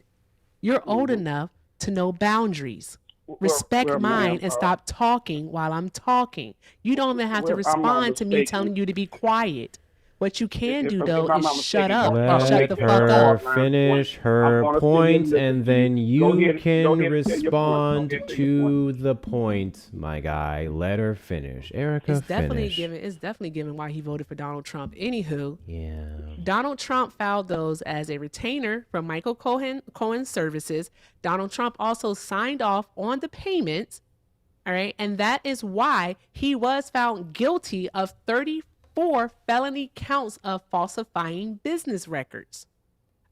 Speaker 3: You're old
Speaker 9: mm-hmm.
Speaker 3: enough to know boundaries. Respect
Speaker 9: Well,
Speaker 3: mine
Speaker 9: ma'am,
Speaker 3: and stop talking while I'm talking. You don't even have to
Speaker 9: well, if I'm not
Speaker 3: respond to me
Speaker 9: mistaken,
Speaker 3: telling you to be quiet. What you can do,
Speaker 9: if
Speaker 3: though,
Speaker 9: I'm
Speaker 3: is
Speaker 9: not
Speaker 3: shut
Speaker 9: mistaken,
Speaker 3: up and
Speaker 9: I'll
Speaker 3: shut
Speaker 1: Let
Speaker 3: the
Speaker 9: make that
Speaker 3: fuck
Speaker 1: her
Speaker 3: up.
Speaker 9: hard line point.
Speaker 1: finish
Speaker 9: I'm
Speaker 1: her
Speaker 9: going to sit here
Speaker 1: point,
Speaker 9: and listen
Speaker 1: and
Speaker 9: to you.
Speaker 1: then
Speaker 9: Go
Speaker 1: you
Speaker 9: ahead, go
Speaker 1: can
Speaker 9: ahead and tell your point. Go
Speaker 1: respond
Speaker 9: ahead and tell your point.
Speaker 1: to the point, my guy. Let her finish. Erica, finish.
Speaker 3: It's definitely given why he voted for Donald Trump. Anywho,
Speaker 1: Yeah.
Speaker 3: Donald Trump filed those as a retainer from Michael Cohen's services. Donald Trump also signed off on the payments. All right. And that is why he was found guilty of 34 felony counts of falsifying business records.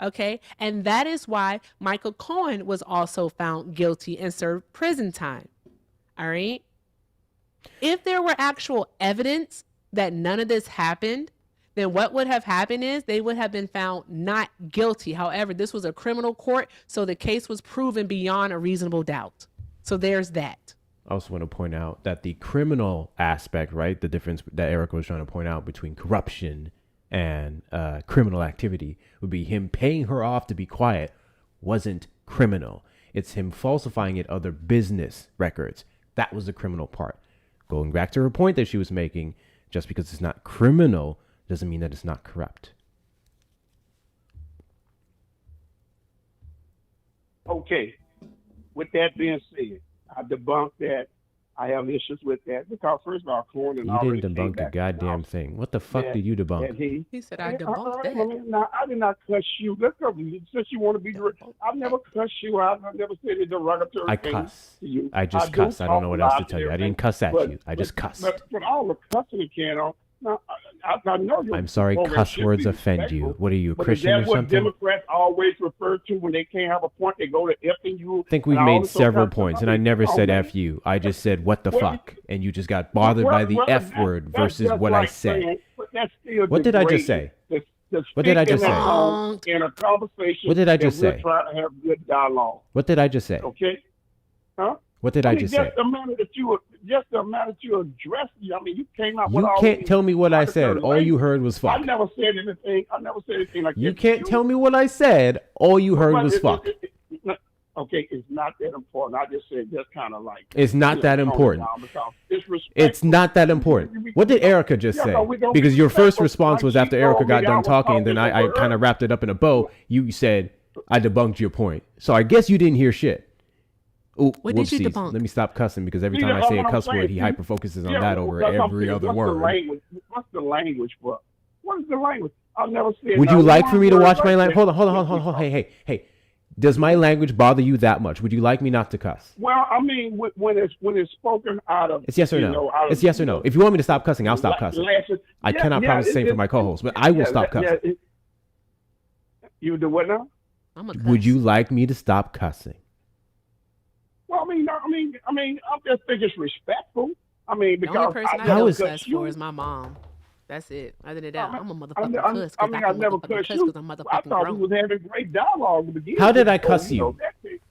Speaker 3: Okay. And that is why Michael Cohen was also found guilty and served prison time. All right. If there were actual evidence that none of this happened, then what would have happened is they would have been found not guilty. However, this was a criminal court, so the case was proven beyond a reasonable doubt. So there's that.
Speaker 1: I also want to point out that the criminal aspect, right? The difference that Erica was trying to point out between corruption and criminal activity would be him paying her off to be quiet wasn't criminal. It's him falsifying it other business records. That was the criminal part. Going back to her point that she was making, just because it's not criminal doesn't mean that it's not corrupt.
Speaker 9: Okay. With that being said, I debunk that. I have issues with that because first of all, Cornyn
Speaker 1: You
Speaker 9: already
Speaker 1: didn't
Speaker 9: came
Speaker 1: debunk a
Speaker 9: back and
Speaker 1: goddamn
Speaker 9: announced
Speaker 1: thing. What the fuck
Speaker 9: that
Speaker 1: did you debunk?
Speaker 9: that he.
Speaker 3: He said, I
Speaker 9: All
Speaker 3: debunked
Speaker 9: right,
Speaker 3: that.
Speaker 9: now I did not cuss you. Let's go. Since you want to be direct,
Speaker 3: Debunked
Speaker 9: I've never
Speaker 3: that.
Speaker 9: cussed you out. I've never said a derogatory
Speaker 1: I
Speaker 9: thing
Speaker 1: cuss.
Speaker 9: to you.
Speaker 1: I just
Speaker 9: do
Speaker 1: cuss. I don't
Speaker 9: talk
Speaker 1: know
Speaker 9: a
Speaker 1: what else to
Speaker 9: lot
Speaker 1: tell
Speaker 9: and
Speaker 1: you. I
Speaker 9: everything,
Speaker 1: didn't cuss at
Speaker 9: but
Speaker 1: you. I just cussed.
Speaker 9: but all the cussing you can on. Now I know your
Speaker 1: I'm sorry,
Speaker 9: program
Speaker 1: cuss
Speaker 9: should
Speaker 1: words
Speaker 9: be
Speaker 1: offend you.
Speaker 9: respectful,
Speaker 1: What are you, a
Speaker 9: but is
Speaker 1: Christian
Speaker 9: that
Speaker 1: or
Speaker 9: what
Speaker 1: something?
Speaker 9: Democrats always refer to when they can't have a point? They go to effing you
Speaker 1: I think
Speaker 9: and
Speaker 1: we've
Speaker 9: all
Speaker 1: made
Speaker 9: this sort of
Speaker 1: several
Speaker 9: kind of stuff.
Speaker 1: points,
Speaker 9: I
Speaker 1: and I
Speaker 9: mean,
Speaker 1: never
Speaker 9: come on,
Speaker 1: said
Speaker 9: man.
Speaker 1: F you. I just said what the
Speaker 9: Well,
Speaker 1: fuck, and you just got bothered by the F word
Speaker 9: that's
Speaker 1: versus
Speaker 9: just
Speaker 1: what I
Speaker 9: like
Speaker 1: said.
Speaker 9: saying, but that's still
Speaker 1: What did I just
Speaker 9: degrading
Speaker 1: say?
Speaker 9: to
Speaker 1: What did I
Speaker 9: speak in
Speaker 1: just
Speaker 9: that
Speaker 1: say?
Speaker 9: tone
Speaker 3: Debunked.
Speaker 9: in a conversation
Speaker 1: What did I
Speaker 9: that
Speaker 1: just
Speaker 9: we're
Speaker 1: say?
Speaker 9: trying to have good dialogue.
Speaker 1: What did I just say?
Speaker 9: Okay? Huh?
Speaker 1: What did
Speaker 9: I
Speaker 1: I
Speaker 9: mean,
Speaker 1: just say?
Speaker 9: just the manner that you addressed you. I mean, you came out with
Speaker 1: You
Speaker 9: all
Speaker 1: can't
Speaker 9: these
Speaker 1: tell me what I said.
Speaker 9: arbitrary
Speaker 1: All you
Speaker 9: language.
Speaker 1: heard was
Speaker 9: I
Speaker 1: fuck.
Speaker 9: never said anything. I never said anything like that.
Speaker 1: You can't tell me what I said. All you heard was fuck.
Speaker 9: Okay, it's not that important. I just said just kind of like
Speaker 1: It's not that
Speaker 9: tone it
Speaker 1: important.
Speaker 9: down because disrespectful.
Speaker 1: It's not that important. What did Erica just
Speaker 9: Yeah,
Speaker 1: say?
Speaker 9: but we don't be
Speaker 1: Because your first
Speaker 9: respectful.
Speaker 1: response
Speaker 9: Like
Speaker 1: was
Speaker 9: she
Speaker 1: after Erica
Speaker 9: told
Speaker 1: got
Speaker 9: me I
Speaker 1: done
Speaker 9: was
Speaker 1: talking, and then
Speaker 9: talking
Speaker 1: I
Speaker 9: over
Speaker 1: kind
Speaker 9: her.
Speaker 1: of wrapped it up in a bow. You said, I debunked your point. So I guess you didn't hear shit. Ooh,
Speaker 3: What did you
Speaker 1: whoopsies.
Speaker 3: debunk?
Speaker 1: Let me stop cussing because every
Speaker 9: See,
Speaker 1: time I
Speaker 9: that's
Speaker 1: say a
Speaker 9: what I'm
Speaker 1: cuss
Speaker 9: saying.
Speaker 1: word, he
Speaker 9: See,
Speaker 1: hyper focuses on
Speaker 9: yeah,
Speaker 1: that over
Speaker 9: that's what I'm
Speaker 1: every
Speaker 9: saying.
Speaker 1: other
Speaker 9: What's
Speaker 1: word.
Speaker 9: The language? What's the language for? What is the language? I've never said.
Speaker 1: Would
Speaker 9: not
Speaker 1: you like for
Speaker 9: one
Speaker 1: me to
Speaker 9: word
Speaker 1: watch
Speaker 9: like
Speaker 1: my language?
Speaker 9: that
Speaker 1: Hold on.
Speaker 9: since we talked.
Speaker 1: Hey. Does my language bother you that much? Would you like me not to cuss?
Speaker 9: Well, I mean, when it's spoken out of,
Speaker 1: It's yes or
Speaker 9: you
Speaker 1: no.
Speaker 9: know, out
Speaker 1: It's
Speaker 9: of,
Speaker 1: yes or no. If you want me to stop cussing, I'll stop cussing. I cannot promise the same for my co-host, but I will stop cussing.
Speaker 9: You do what now?
Speaker 3: I'm a cuss.
Speaker 1: Would you like me to stop cussing?
Speaker 9: Well, I mean, I'm just think it's respectful. I mean,
Speaker 3: The
Speaker 9: because
Speaker 3: only person I
Speaker 1: How
Speaker 3: don't
Speaker 1: is-
Speaker 3: cuss for is my mom. That's it. Other than that, I'm a motherfucking
Speaker 9: I
Speaker 3: cuss.
Speaker 9: mean, I never cussed you.
Speaker 3: I'm
Speaker 9: I
Speaker 3: motherfucking
Speaker 9: thought we
Speaker 3: grown.
Speaker 9: was having great dialogue to begin
Speaker 1: How did
Speaker 9: with,
Speaker 1: I
Speaker 9: so,
Speaker 1: cuss
Speaker 9: you know,
Speaker 1: you?
Speaker 9: that's it.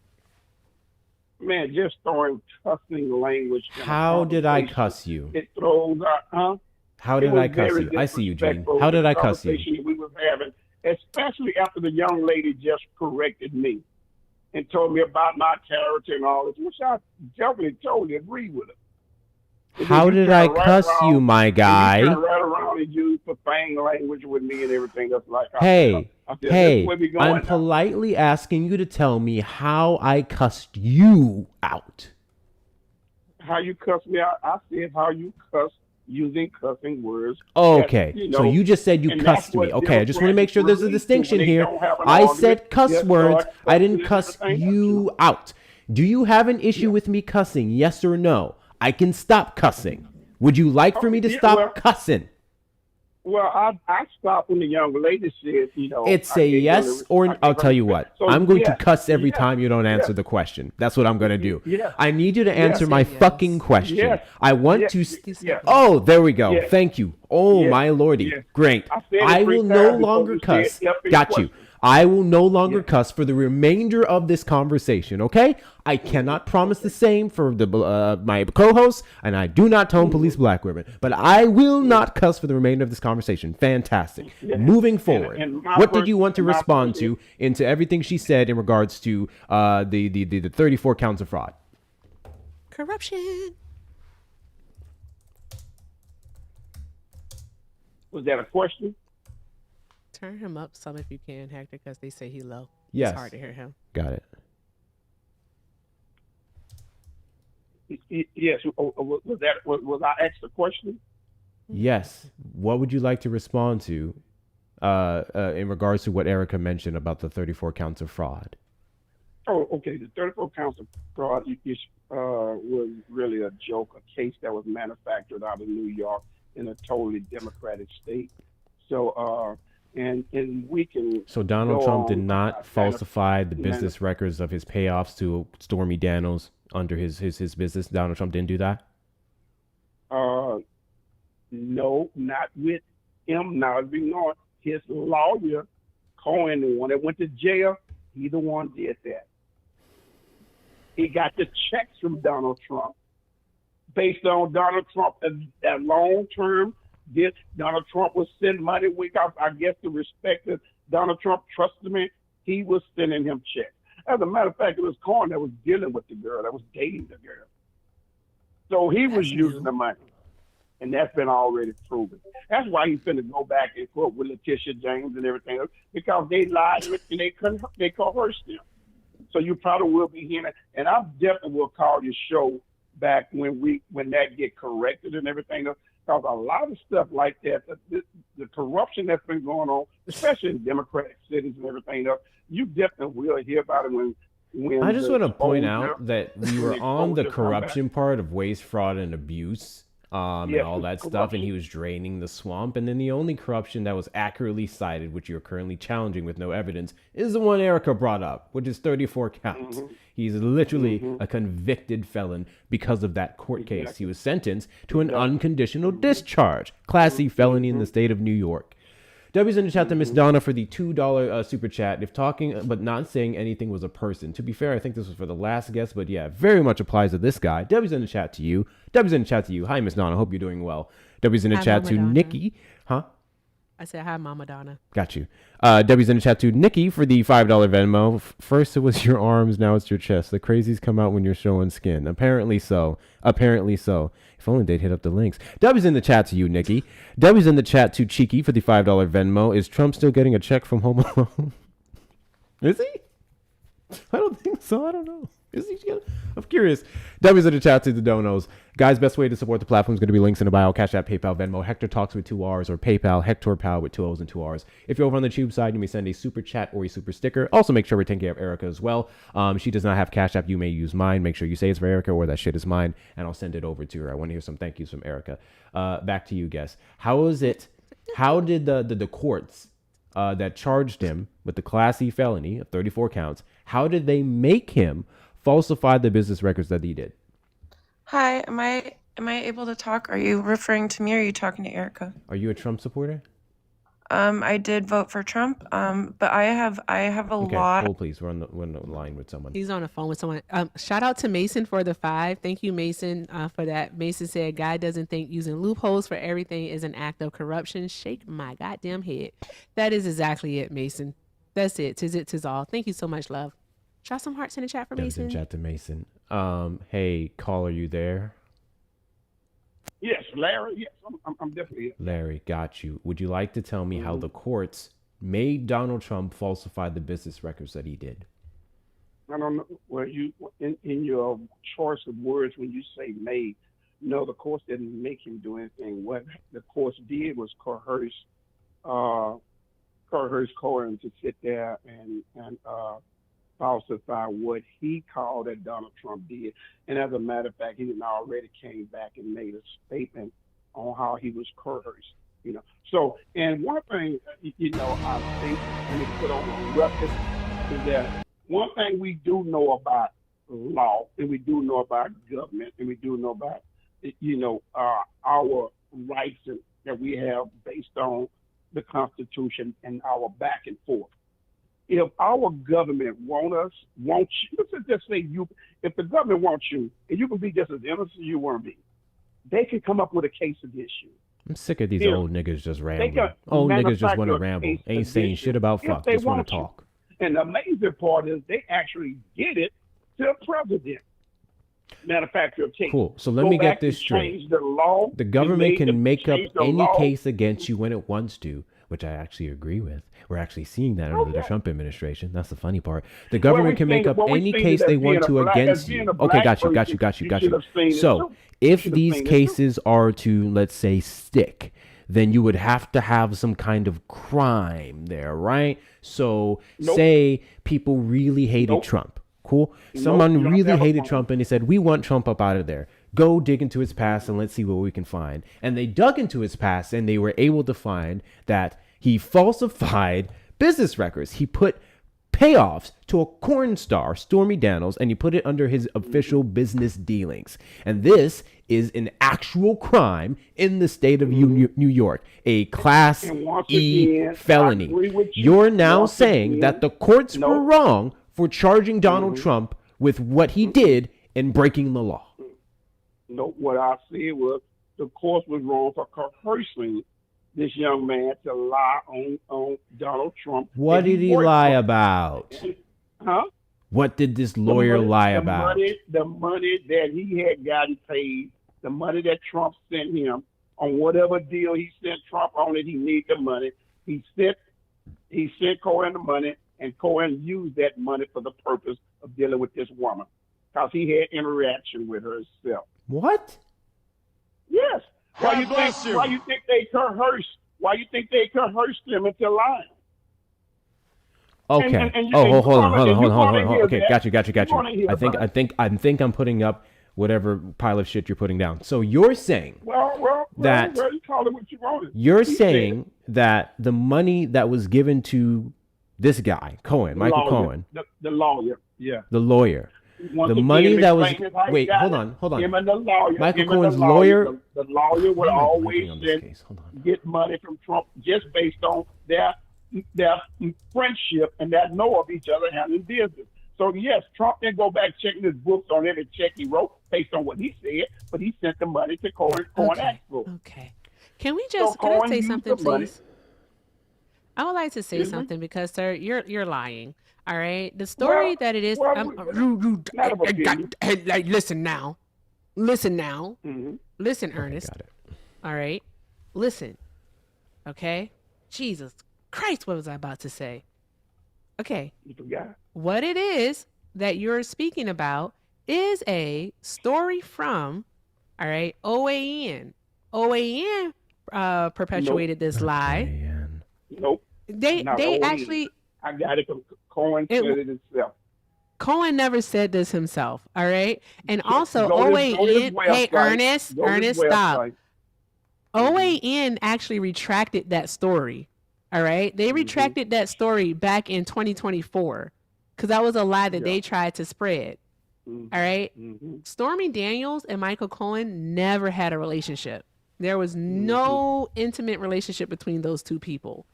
Speaker 9: Man, just throwing cussing language. In a
Speaker 1: How did I
Speaker 9: conversation,
Speaker 1: cuss you?
Speaker 9: It throws out, huh?
Speaker 1: How
Speaker 9: It
Speaker 1: did
Speaker 9: was
Speaker 1: I cuss
Speaker 9: very
Speaker 1: you? I see you, Gene.
Speaker 9: disrespectful,
Speaker 1: How did
Speaker 9: the
Speaker 1: I cuss you?
Speaker 9: conversation that we was having, especially after the young lady just corrected me and told me about my character and all this, which I definitely totally agree with her. And then
Speaker 1: How
Speaker 9: you
Speaker 1: did
Speaker 9: turn
Speaker 1: I
Speaker 9: right
Speaker 1: cuss
Speaker 9: around,
Speaker 1: you, my
Speaker 9: and you
Speaker 1: guy?
Speaker 9: turn right around and use profane language with me and everything else like that.
Speaker 1: Hey,
Speaker 9: I said,
Speaker 1: hey,
Speaker 9: this way we going
Speaker 1: I'm
Speaker 9: now.
Speaker 1: politely asking you to tell me how I cussed you out.
Speaker 9: How you cuss me out? I said how you cuss using cussing words.
Speaker 1: Okay,
Speaker 9: that, you
Speaker 1: so
Speaker 9: know,
Speaker 1: you just said you
Speaker 9: and that's
Speaker 1: cussed me.
Speaker 9: what
Speaker 1: Okay, I just want to make sure there's a
Speaker 9: Democrats
Speaker 1: distinction
Speaker 9: when they
Speaker 1: here.
Speaker 9: don't have an
Speaker 1: I
Speaker 9: argument,
Speaker 1: said cuss
Speaker 9: just
Speaker 1: words.
Speaker 9: start
Speaker 1: I didn't
Speaker 9: cussing
Speaker 1: cuss
Speaker 9: everything
Speaker 1: you out. Do you have an issue with me cussing? Yes or no? I can stop cussing. Would you like for me to
Speaker 9: yeah,
Speaker 1: stop
Speaker 9: well-
Speaker 1: cussing?
Speaker 9: Well, I stopped when the young lady said, you know.
Speaker 1: It's
Speaker 9: I
Speaker 1: a
Speaker 9: gave
Speaker 1: yes
Speaker 9: her-
Speaker 1: or
Speaker 9: I gave
Speaker 1: I'll
Speaker 9: her
Speaker 1: tell you
Speaker 9: respect.
Speaker 1: what.
Speaker 9: So,
Speaker 1: I'm going to
Speaker 9: yes,
Speaker 1: cuss every
Speaker 9: yes,
Speaker 1: time you don't answer
Speaker 9: yes.
Speaker 1: the question. That's what I'm going to do.
Speaker 9: Yes.
Speaker 1: I need you to answer
Speaker 9: Yes.
Speaker 1: my
Speaker 3: Yes.
Speaker 1: fucking question.
Speaker 9: Yes.
Speaker 1: I want
Speaker 9: Yes.
Speaker 1: to.
Speaker 9: Yes.
Speaker 1: Oh, there we go.
Speaker 9: Yes.
Speaker 1: Thank you. Oh,
Speaker 9: Yes.
Speaker 1: my lordy.
Speaker 9: Yes.
Speaker 1: Great.
Speaker 9: I said it
Speaker 1: I
Speaker 9: 3
Speaker 1: will
Speaker 9: times
Speaker 1: no
Speaker 9: before
Speaker 1: longer
Speaker 9: you said
Speaker 1: cuss.
Speaker 9: effing
Speaker 1: Got you.
Speaker 9: question.
Speaker 1: I will no longer
Speaker 9: Yes.
Speaker 1: cuss for the remainder of this conversation, okay? I cannot promise the same for the my co-host, and I do not tone police black women, but I will not cuss for the remainder of this conversation. Fantastic.
Speaker 9: Yeah.
Speaker 1: Moving forward,
Speaker 9: and my
Speaker 1: what did
Speaker 9: first-
Speaker 1: you want to
Speaker 9: my
Speaker 1: respond
Speaker 9: first-
Speaker 1: to into everything she said in regards to the 34 counts of fraud?
Speaker 3: Corruption.
Speaker 9: Was that a question?
Speaker 3: Turn him up some if you can, Hector, because they say he low.
Speaker 1: Yes.
Speaker 3: It's hard to hear him.
Speaker 1: Got it.
Speaker 9: Yes. Was I asked a question?
Speaker 1: Yes. What would you like to respond to in regards to what Erica mentioned about the 34 counts of fraud?
Speaker 9: Oh, okay. The 34 counts of fraud was really a joke, a case that was manufactured out of New York in a totally Democratic state. So, and we can.
Speaker 1: So Donald
Speaker 9: go
Speaker 1: Trump did
Speaker 9: on,
Speaker 1: not falsify the
Speaker 9: manif-
Speaker 1: business records of his payoffs to Stormy Daniels under his business. Donald Trump didn't do that?
Speaker 9: No, not with him. Now, as we know, his lawyer, Cohen, the one that went to jail, he the one did that. He got the checks from Donald Trump. Based on Donald Trump, that long term, Donald Trump was sending money. I guess the respect that Donald Trump trusted me, he was sending him checks. As a matter of fact, it was Cohen that was dealing with the girl, that was dating the girl. So he was using the money. And that's been already proven. That's why he's finna go back and quote with Letitia James and everything else, because they lied and they coerced him. So you probably will be hearing it. And I definitely will call your show back when that get corrected and everything else. Because a lot of stuff like that, the corruption that's been going on, especially in Democratic cities and everything else, you definitely will hear about it when
Speaker 1: I just
Speaker 9: the
Speaker 1: want to point
Speaker 9: exposure-
Speaker 1: out that we
Speaker 9: when
Speaker 1: were on the
Speaker 9: exposure come back.
Speaker 1: corruption part of waste, fraud, and abuse, and
Speaker 9: Yes,
Speaker 1: all that stuff, and he was draining the swamp. And then the only corruption that was accurately cited, which you're currently challenging with no evidence, is the one Erica brought up, which is 34 counts. He's literally a convicted felon because of that court case. He was sentenced to an unconditional discharge, Class C felony in the state of New York. W's in the chat to Miss Donna for the $2 super chat. If talking but not saying anything was a person. To be fair, I think this was for the last guest, but yeah, very much applies to this guy. W's in the chat to you. W's in the chat to you. Hi, Miss Donna. Hope you're doing well. W's in the
Speaker 3: Hi,
Speaker 1: chat
Speaker 3: Mama
Speaker 1: to
Speaker 3: Donna.
Speaker 1: Nikki. Huh?
Speaker 3: I said hi, Mama Donna.
Speaker 1: Got you. W's in the chat to Nikki for the $5 Venmo. First it was your arms, now it's your chest. The crazies come out when you're showing skin. Apparently so. Apparently so. If only they'd hit up the links. W's in the chat to you, Nikki. W's in the chat to Cheeky for the $5 Venmo. Is Trump still getting a check from Home Alone? Is he? I don't think so. I don't know. Is he? I'm curious. W's in the chat to the donos. Guys, best way to support the platform is going to be links in the bio. Cash App, PayPal, Venmo, Hector Talks with 2 R's, or PayPal, Hector Pal with 2 O's and 2 R's. If you're over on the tube side, you may send a super chat or a super sticker. Also, make sure we're taking care of Erica as well. She does not have Cash App. You may use mine. Make sure you say it's for Erica or that shit is mine, and I'll send it over to her. I want to hear some thank yous from Erica. Back to you, guess. How did the courts that charged him with the Class E felony of 34 counts, how did they make him falsify the business records that he did?
Speaker 10: Hi, am I able to talk? Are you referring to me or are you talking to Erica?
Speaker 1: Are you a Trump supporter?
Speaker 10: I did vote for Trump, but I have a
Speaker 1: Okay,
Speaker 10: lot.
Speaker 1: hold please. We're on the line with someone.
Speaker 3: He's on the phone with someone. Shout out to Mason for the 5. Thank you, Mason, for that. Mason said, "Guy doesn't think using loopholes for everything is an act of corruption." Shake my goddamn head. That is exactly it, Mason. That's it. Tis it, tis all. Thank you so much, love. Drop some hearts in the chat for Mason.
Speaker 1: Chat to Mason. Hey, call, are you there?
Speaker 9: Yes, Larry. Yes, I'm definitely here.
Speaker 1: Larry, got you. Would you like to tell me how the courts made Donald Trump falsify the business records that he did?
Speaker 9: I don't know. Well, you in your choice of words when you say made, no, the courts didn't make him do anything. What the courts did was coerce Cohen to sit there and falsify what he called that Donald Trump did. And as a matter of fact, he already came back and made a statement on how he was coerced. So, and one thing, I think we need to put on the record is that one thing we do know about law, and we do know about government, and we do know about, our rights that we have based on the Constitution and our back and forth. If our government wants you, let's just say if the government wants you, and you can be just as innocent as you want to be, they can come up with a case against you.
Speaker 1: I'm sick of these old niggas just rambling. Old niggas just want to ramble. Ain't saying shit about fuck. Just want to talk.
Speaker 9: And the amazing part is they actually did it to the president. Manufacturer of case.
Speaker 1: Cool. So let me get this straight. The government can make up any case against you when it wants to, which I actually agree with. We're actually seeing that under the Trump administration. That's the funny part. The government can make up any case they want to against you. Okay, got you. So if these cases are to, let's say, stick, then you would have to have some kind of crime there, right? So say people really hated Trump. Cool. Someone really hated Trump and they said, we want Trump up out of there. Go dig into his past and let's see what we can find. And they dug into his past and they were able to find that he falsified business records. He put payoffs to a corn star, Stormy Daniels, and he put it under his official business dealings. And this is an actual crime in the state of New York, a Class E felony. You're now saying that the courts were wrong for charging Donald Trump with what he did in breaking the law.
Speaker 9: No, what I said was the court was wrong for coercing this young man to lie on Donald Trump.
Speaker 1: What did he lie about?
Speaker 9: Huh?
Speaker 1: What did this lawyer lie about?
Speaker 9: The money that he had gotten paid, the money that Trump sent him on whatever deal he sent Trump on it, he needed the money. He sent Cohen the money, and Cohen used that money for the purpose of dealing with this woman because he had interaction with her himself.
Speaker 1: What?
Speaker 9: Yes. Why
Speaker 11: God
Speaker 9: you
Speaker 11: bless
Speaker 9: think?
Speaker 11: you.
Speaker 9: Why you think they coerced? Why you think they coerced him into lying?
Speaker 1: Okay.
Speaker 9: And you,
Speaker 1: Oh,
Speaker 9: and
Speaker 1: hold on.
Speaker 9: you're gonna hear
Speaker 1: Okay,
Speaker 9: that.
Speaker 1: got you.
Speaker 9: You're gonna hear
Speaker 1: I think I'm putting up whatever pile of shit you're putting down. So you're saying
Speaker 9: Well,
Speaker 1: that
Speaker 9: you call it what you want.
Speaker 1: you're
Speaker 9: He
Speaker 1: saying that the money that was given to this guy, Cohen, Michael Cohen,
Speaker 9: the lawyer, yeah.
Speaker 1: the lawyer,
Speaker 9: Once
Speaker 1: the
Speaker 9: again,
Speaker 1: money that was
Speaker 9: explain how he
Speaker 1: wait,
Speaker 9: got
Speaker 1: hold
Speaker 9: it.
Speaker 1: on.
Speaker 9: Him and the lawyer,
Speaker 1: Michael
Speaker 9: him and
Speaker 1: Cohen's
Speaker 9: the lawyer,
Speaker 1: lawyer.
Speaker 9: the lawyer would
Speaker 1: Why am I
Speaker 9: always
Speaker 1: blanking on this
Speaker 9: send,
Speaker 1: case? Hold on.
Speaker 9: get money from Trump just based on their friendship and that know of each other handling business. So yes, Trump didn't go back checking his books on every check he wrote based on what he said, but he sent the money to Cohen asked for.
Speaker 3: Okay. Can I
Speaker 9: Cohen
Speaker 3: say
Speaker 9: used
Speaker 3: something,
Speaker 9: the money.
Speaker 3: please? I would like to say
Speaker 9: Excuse me?
Speaker 3: something because, sir, you're lying. All right. The story that it is.
Speaker 9: Not of opinion.
Speaker 3: Like, listen now. Listen,
Speaker 1: Okay,
Speaker 3: Ernest.
Speaker 1: got it.
Speaker 3: All right. Listen. Okay. Jesus Christ, what was I about to say? Okay.
Speaker 9: You forgot.
Speaker 3: What it is that you're speaking about is a story from, all right, OAN. OAN perpetuated this lie.
Speaker 9: Nope.
Speaker 3: They
Speaker 9: Not
Speaker 3: they
Speaker 9: OAN.
Speaker 3: actually
Speaker 9: I got it from Cohen said it himself.
Speaker 3: Cohen never said this himself, all right? And
Speaker 9: Go
Speaker 3: also
Speaker 9: to his
Speaker 3: OAN, hey
Speaker 9: website.
Speaker 3: Ernest, stop. OAN actually retracted that story. All right. They retracted that story back in 2024 because that was a lie that they tried to spread. All right. Stormy Daniels and Michael Cohen never had a relationship. There was no intimate relationship between those two people.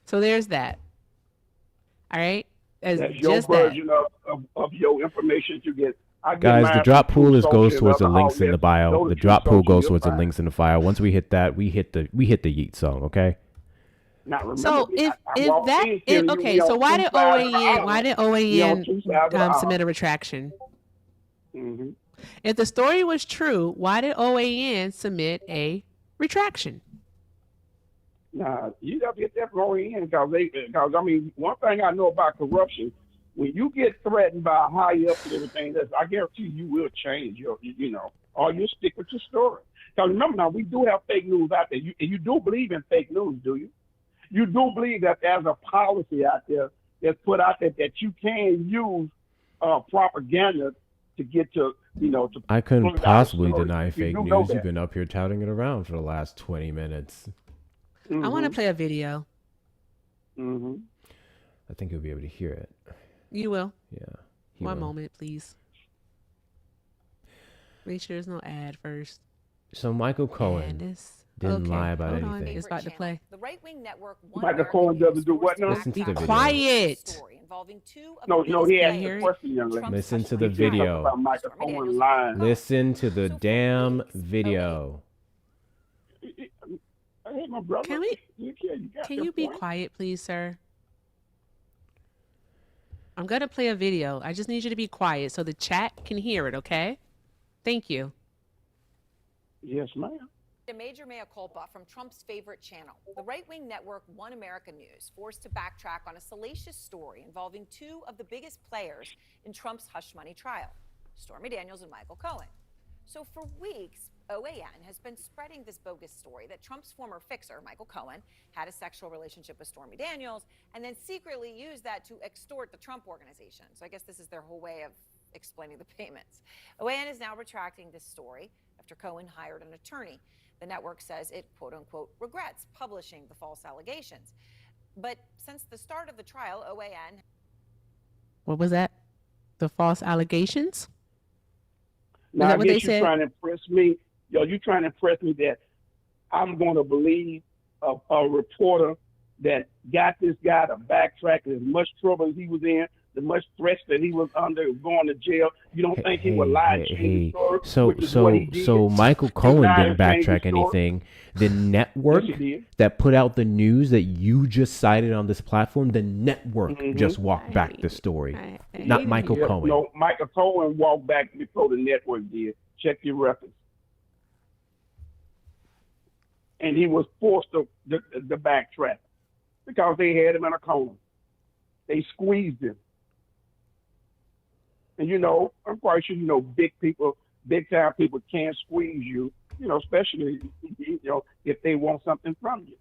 Speaker 3: So there's that. All right.
Speaker 9: That's your version of your information that you get. I get
Speaker 1: Guys, the
Speaker 9: mine
Speaker 1: drop
Speaker 9: from
Speaker 1: pool
Speaker 9: Truth
Speaker 1: goes
Speaker 9: Social
Speaker 1: towards the
Speaker 9: and
Speaker 1: links
Speaker 9: other
Speaker 1: in the
Speaker 9: outlets.
Speaker 1: bio.
Speaker 9: Go to
Speaker 1: The
Speaker 9: Truth
Speaker 1: drop pool
Speaker 9: Social,
Speaker 1: goes
Speaker 9: you'll
Speaker 1: towards the
Speaker 9: find
Speaker 1: links in the file. Once we hit that, we hit the Yeet song, okay?
Speaker 9: Now, remember,
Speaker 3: So
Speaker 9: I walked in here and you
Speaker 3: okay,
Speaker 9: on
Speaker 3: so why
Speaker 9: two
Speaker 3: did
Speaker 9: sides of the
Speaker 3: OAN
Speaker 9: aisle.
Speaker 3: submit a retraction?
Speaker 9: Mm-hmm.
Speaker 3: If the story was true, why did OAN submit a retraction?
Speaker 9: Nah, you got to get that going in because I mean, one thing I know about corruption, when you get threatened by high ups and everything, I guarantee you will change or you stick with your story. Because remember now, we do have fake news out there. You do believe in fake news, do you? You do believe that there's a policy out there that's put out there that you can use propaganda to get to.
Speaker 1: I couldn't
Speaker 9: put out
Speaker 1: possibly
Speaker 9: stories.
Speaker 1: deny
Speaker 9: You
Speaker 1: fake
Speaker 9: do know
Speaker 1: news.
Speaker 9: that.
Speaker 1: You've been up here touting it around for the last 20 minutes.
Speaker 3: I want to play a video.
Speaker 1: I think you'll be able to hear it.
Speaker 3: You will.
Speaker 1: Yeah.
Speaker 3: One moment, please. Make sure there's no ad first.
Speaker 1: So Michael Cohen didn't lie about
Speaker 3: Hold on.
Speaker 1: anything.
Speaker 3: It's about to play.
Speaker 12: The right-wing network
Speaker 9: Michael Cohen doesn't do what now?
Speaker 1: Listen to the video.
Speaker 3: Quiet.
Speaker 9: No, he asked the question, young lady.
Speaker 1: Listen to the
Speaker 9: He can't talk
Speaker 1: video.
Speaker 9: about Michael Cohen lying.
Speaker 1: Listen to the damn video.
Speaker 9: Hey, my brother.
Speaker 3: Can we?
Speaker 9: got
Speaker 3: Can
Speaker 9: your
Speaker 3: you be
Speaker 9: point.
Speaker 3: quiet, please, sir? I'm gonna play a video. I just need you to be quiet so the chat can hear it. Okay? Thank you.
Speaker 9: Yes, ma'am.
Speaker 12: A major mea culpa from Trump's favorite channel, the right-wing network One America News, forced to backtrack on a salacious story involving two of the biggest players in Trump's hush money trial, Stormy Daniels and Michael Cohen. So for weeks, OAN has been spreading this bogus story that Trump's former fixer, Michael Cohen, had a sexual relationship with Stormy Daniels and then secretly used that to extort the Trump organization. So I guess this is their whole way of explaining the payments. OAN is now retracting this story after Cohen hired an attorney. The network says it, quote unquote, regrets publishing the false allegations. But since the start of the trial, OAN.
Speaker 3: What was that? The false allegations?
Speaker 9: Now,
Speaker 3: that
Speaker 9: I
Speaker 3: what they
Speaker 9: guess you're
Speaker 3: said?
Speaker 9: trying to impress me. You're trying to impress me that I'm going to believe a reporter that got this guy to backtrack as much trouble as he was in, the much threats that he was under, going to jail. You don't think he would lie and change the story? Which is what he did.
Speaker 1: So Michael
Speaker 9: He
Speaker 1: Cohen
Speaker 9: lied
Speaker 1: didn't
Speaker 9: and changed the
Speaker 1: backtrack
Speaker 9: story.
Speaker 1: anything. The network
Speaker 9: Yes, he did.
Speaker 1: that put out the news that you just cited on this platform, the network just walked back the story, not Michael
Speaker 9: Yeah,
Speaker 1: Cohen.
Speaker 9: No, Michael Cohen walked back before the network did. Check your records. And he was forced to backtrack because they had him in a corner. They squeezed him. And you know, I'm quite sure you know big people, big time people can't squeeze you. You know, especially if they want something from you.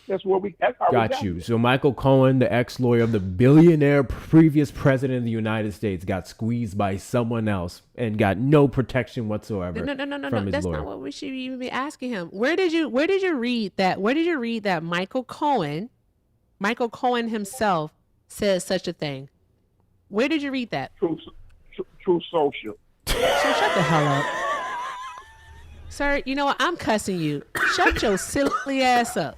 Speaker 9: That's what we. That's how we
Speaker 1: Got
Speaker 9: got
Speaker 1: you.
Speaker 9: here.
Speaker 1: So Michael Cohen, the ex-lawyer of the billionaire previous president of the United States, got squeezed by someone else and got no protection whatsoever
Speaker 3: No.
Speaker 1: from his
Speaker 3: That's
Speaker 1: lawyer.
Speaker 3: not what we should even be asking him. Where did you read that? Where did you read that Michael Cohen himself says such a thing? Where did you read that?
Speaker 9: True Social.
Speaker 3: So shut the hell up. Sir, you know what? I'm cussing you. Shut your silly ass up.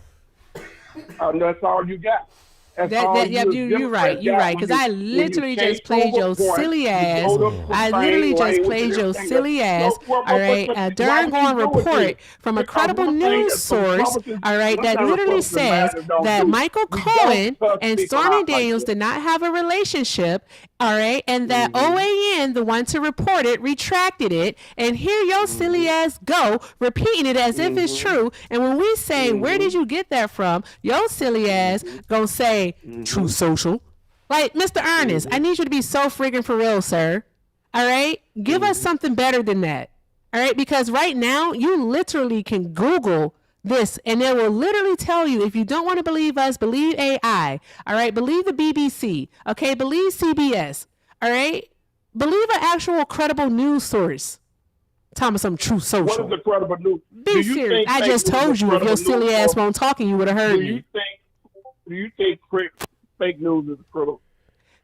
Speaker 9: That's all you got.
Speaker 3: You're right. Because I literally just played your silly ass. I literally just played your silly ass. All right. A Durangon report from a credible news source. All right. That literally says that Michael Cohen and Stormy Daniels did not have a relationship. All right. And that OAN, the one to report it, retracted it. And here your silly ass go, repeating it as if it's true. And when we say, where did you get that from? Your silly ass gonna say, True Social. Like, Mr. Ernest, I need you to be so friggin' for real, sir. All right? Give us something better than that. All right? Because right now, you literally can Google this, and it will literally tell you, if you don't want to believe us, believe AI. All right? Believe the BBC. Okay? Believe CBS. All right? Believe an actual credible news source. Talking about some True Social.
Speaker 9: What is the credible news?
Speaker 3: Be serious. I just told you if your silly ass won't talk, you would have heard me.
Speaker 9: Do you think fake news is credible?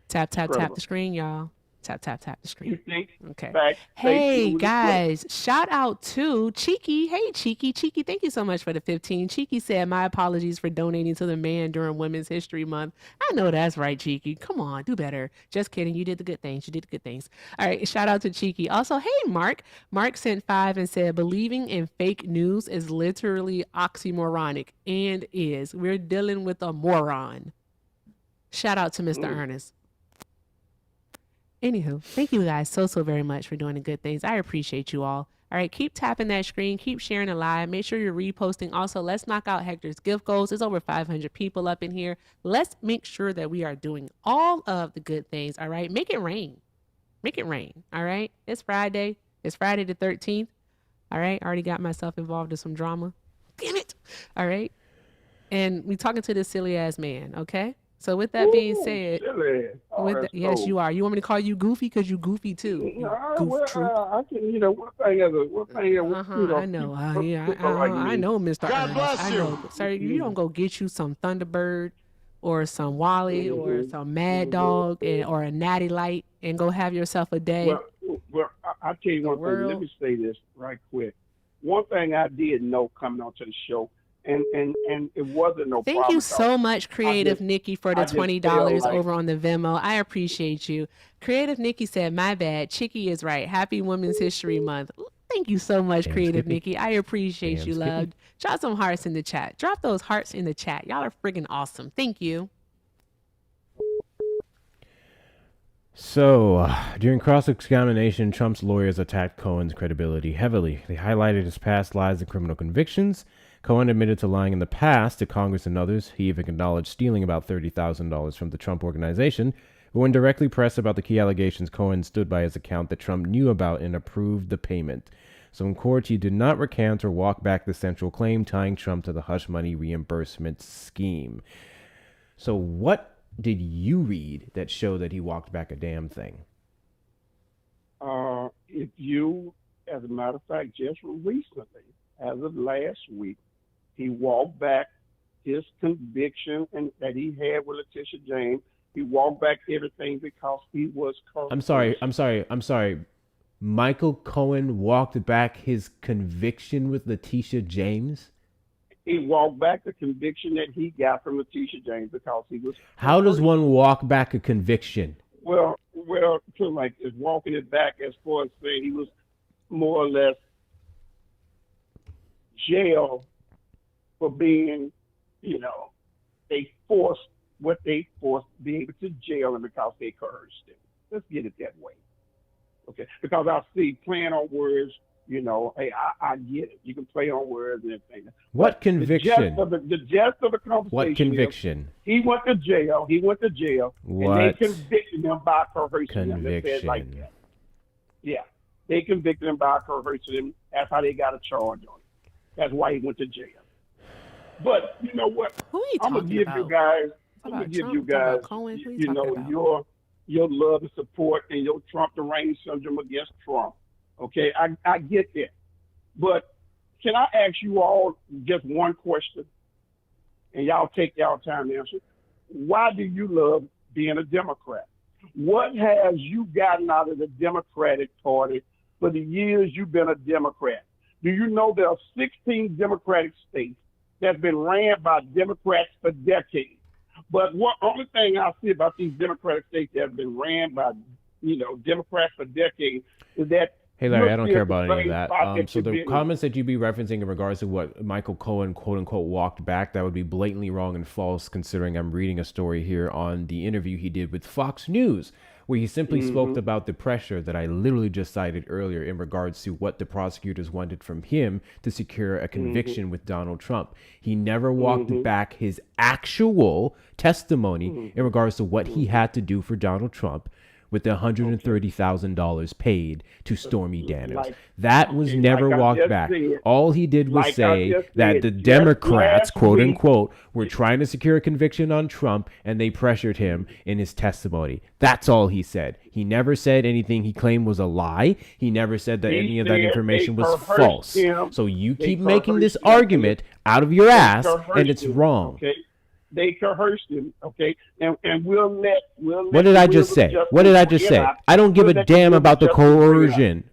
Speaker 3: Tap the screen, y'all. Tap the screen.
Speaker 9: You think?
Speaker 3: Okay. Hey guys, shout out to Cheeky. Hey Cheeky, thank you so much for the 15. Cheeky said, my apologies for donating to the man during Women's History Month. I know that's right, Cheeky. Come on, do better. Just kidding. You did the good things. All right, shout out to Cheeky. Also, hey Mark. Mark sent 5 and said, believing in fake news is literally oxymoronic and is. We're dealing with a moron. Shout out to Mr. Ernest. Anywho, thank you guys so very much for doing the good things. I appreciate you all. All right, keep tapping that screen. Keep sharing the live. Make sure you're reposting. Also, let's knock out Hector's gift goals. There's over 500 people up in here. Let's make sure that we are doing all of the good things. All right, make it rain. All right, it's Friday. It's Friday the 13th. All right, already got myself involved in some drama. Damn it. All right, and we talking to this silly ass man. Okay. So with that being said, yes, you are. You want me to call you Goofy because you Goofy too?
Speaker 9: I can, one thing is,
Speaker 3: I know. I know, Mr. God bless you. Sir, you don't go get you some Thunderbird or some Wally or some Mad Dog or a Natty Light and go have yourself a day.
Speaker 9: Well, I'll tell you one thing. Let me say this right quick. One thing I did know coming onto the show, and it wasn't no problem.
Speaker 3: Thank you so much, Creative Nikki, for the $20 over on the Venmo. I appreciate you. Creative Nikki said, my bad. Chicky is right. Happy Women's History Month. Thank you so much, Creative Nikki. I appreciate you, love. Drop some hearts in the chat. Drop those hearts in the chat. Y'all are friggin' awesome. Thank you.
Speaker 1: So, during cross-examination, Trump's lawyers attacked Cohen's credibility heavily. They highlighted his past lies and criminal convictions. Cohen admitted to lying in the past to Congress and others. He even acknowledged stealing about $30,000 from the Trump Organization. But when directly pressed about the key allegations, Cohen stood by his account that Trump knew about and approved the payment. So in court, he did not recant or walk back the central claim tying Trump to the hush money reimbursement scheme. So what did you read that showed that he walked back a damn thing?
Speaker 9: If you, as a matter of fact, just recently, as of last week, he walked back his conviction and that he had with Letitia James. He walked back everything because he was.
Speaker 1: I'm sorry. Michael Cohen walked back his conviction with Letitia James?
Speaker 9: He walked back the conviction that he got from Letitia James because he was.
Speaker 1: How does one walk back a conviction?
Speaker 9: Well, to like is walking it back as far as saying he was more or less jailed for being, they forced being able to jail him because they coerced him. Let's get it that way. Okay, because I see playing on words, You know, hey, I get it. You can play on words and everything.
Speaker 1: What
Speaker 9: But
Speaker 1: conviction?
Speaker 9: The gist of the conversation
Speaker 1: What conviction?
Speaker 9: is he went to jail. He went to jail.
Speaker 1: What
Speaker 9: And they convicted him by coercing him. Let's say it like
Speaker 1: conviction?
Speaker 9: that. Yeah. They convicted him by coercing him. That's how they got a charge on him. That's why he went to jail. But you know what?
Speaker 11: Who are you
Speaker 9: I'm gonna
Speaker 11: talking
Speaker 9: give
Speaker 11: about?
Speaker 9: you guys. I'm
Speaker 11: About
Speaker 9: gonna give
Speaker 11: Trump?
Speaker 9: you
Speaker 11: Talking about
Speaker 9: guys.
Speaker 11: Cohen? Who are you
Speaker 9: You
Speaker 11: talking
Speaker 9: know
Speaker 11: about?
Speaker 9: your love and support and your Trump deranged syndrome against Trump. Okay, I get that. But can I ask you all just one question? And y'all take y'all time to answer. Why do you love being a Democrat? What has you gotten out of the Democratic Party for the years you've been a Democrat? Do you know there are 16 Democratic states that's been ran by Democrats for decades? But what only thing I see about these Democratic states that have been ran by, Democrats for decades is that.
Speaker 1: Hey Larry, I don't
Speaker 9: you're
Speaker 1: care
Speaker 9: still
Speaker 1: about any of
Speaker 9: the
Speaker 1: that.
Speaker 9: same spot that
Speaker 1: So
Speaker 9: you've
Speaker 1: the
Speaker 9: been in.
Speaker 1: comments that you be referencing in regards to what Michael Cohen, quote unquote, walked back, that would be blatantly wrong and false, considering I'm reading a story here on the interview he did with Fox News, where he simply spoke about the pressure that I literally just cited earlier in regards to what the prosecutors wanted from him to secure a conviction with Donald Trump. He never walked back his actual testimony in regards to what he had to do for Donald Trump with the $130,000 paid to Stormy Daniels. That was never
Speaker 9: like I
Speaker 1: walked
Speaker 9: just
Speaker 1: back.
Speaker 9: said.
Speaker 1: All he did was
Speaker 9: Like I
Speaker 1: say
Speaker 9: just
Speaker 1: that
Speaker 9: said,
Speaker 1: the
Speaker 9: just
Speaker 1: Democrats,
Speaker 9: last
Speaker 1: quote
Speaker 9: week-
Speaker 1: unquote, were trying to secure a conviction on Trump and they pressured him in his testimony. That's all he said. He never said anything he claimed was a lie. He never said that
Speaker 9: He
Speaker 1: any of that
Speaker 9: said
Speaker 1: information
Speaker 9: they
Speaker 1: was
Speaker 9: coerced
Speaker 1: false.
Speaker 9: him.
Speaker 1: So you
Speaker 9: They
Speaker 1: keep making this
Speaker 9: coerced him.
Speaker 1: argument out of your ass and
Speaker 9: coerced
Speaker 1: it's
Speaker 9: him,
Speaker 1: wrong.
Speaker 9: Okay, they coerced him. Okay, and we'll let.
Speaker 1: What did I just say? What did I just say? I don't give a damn about the coercion.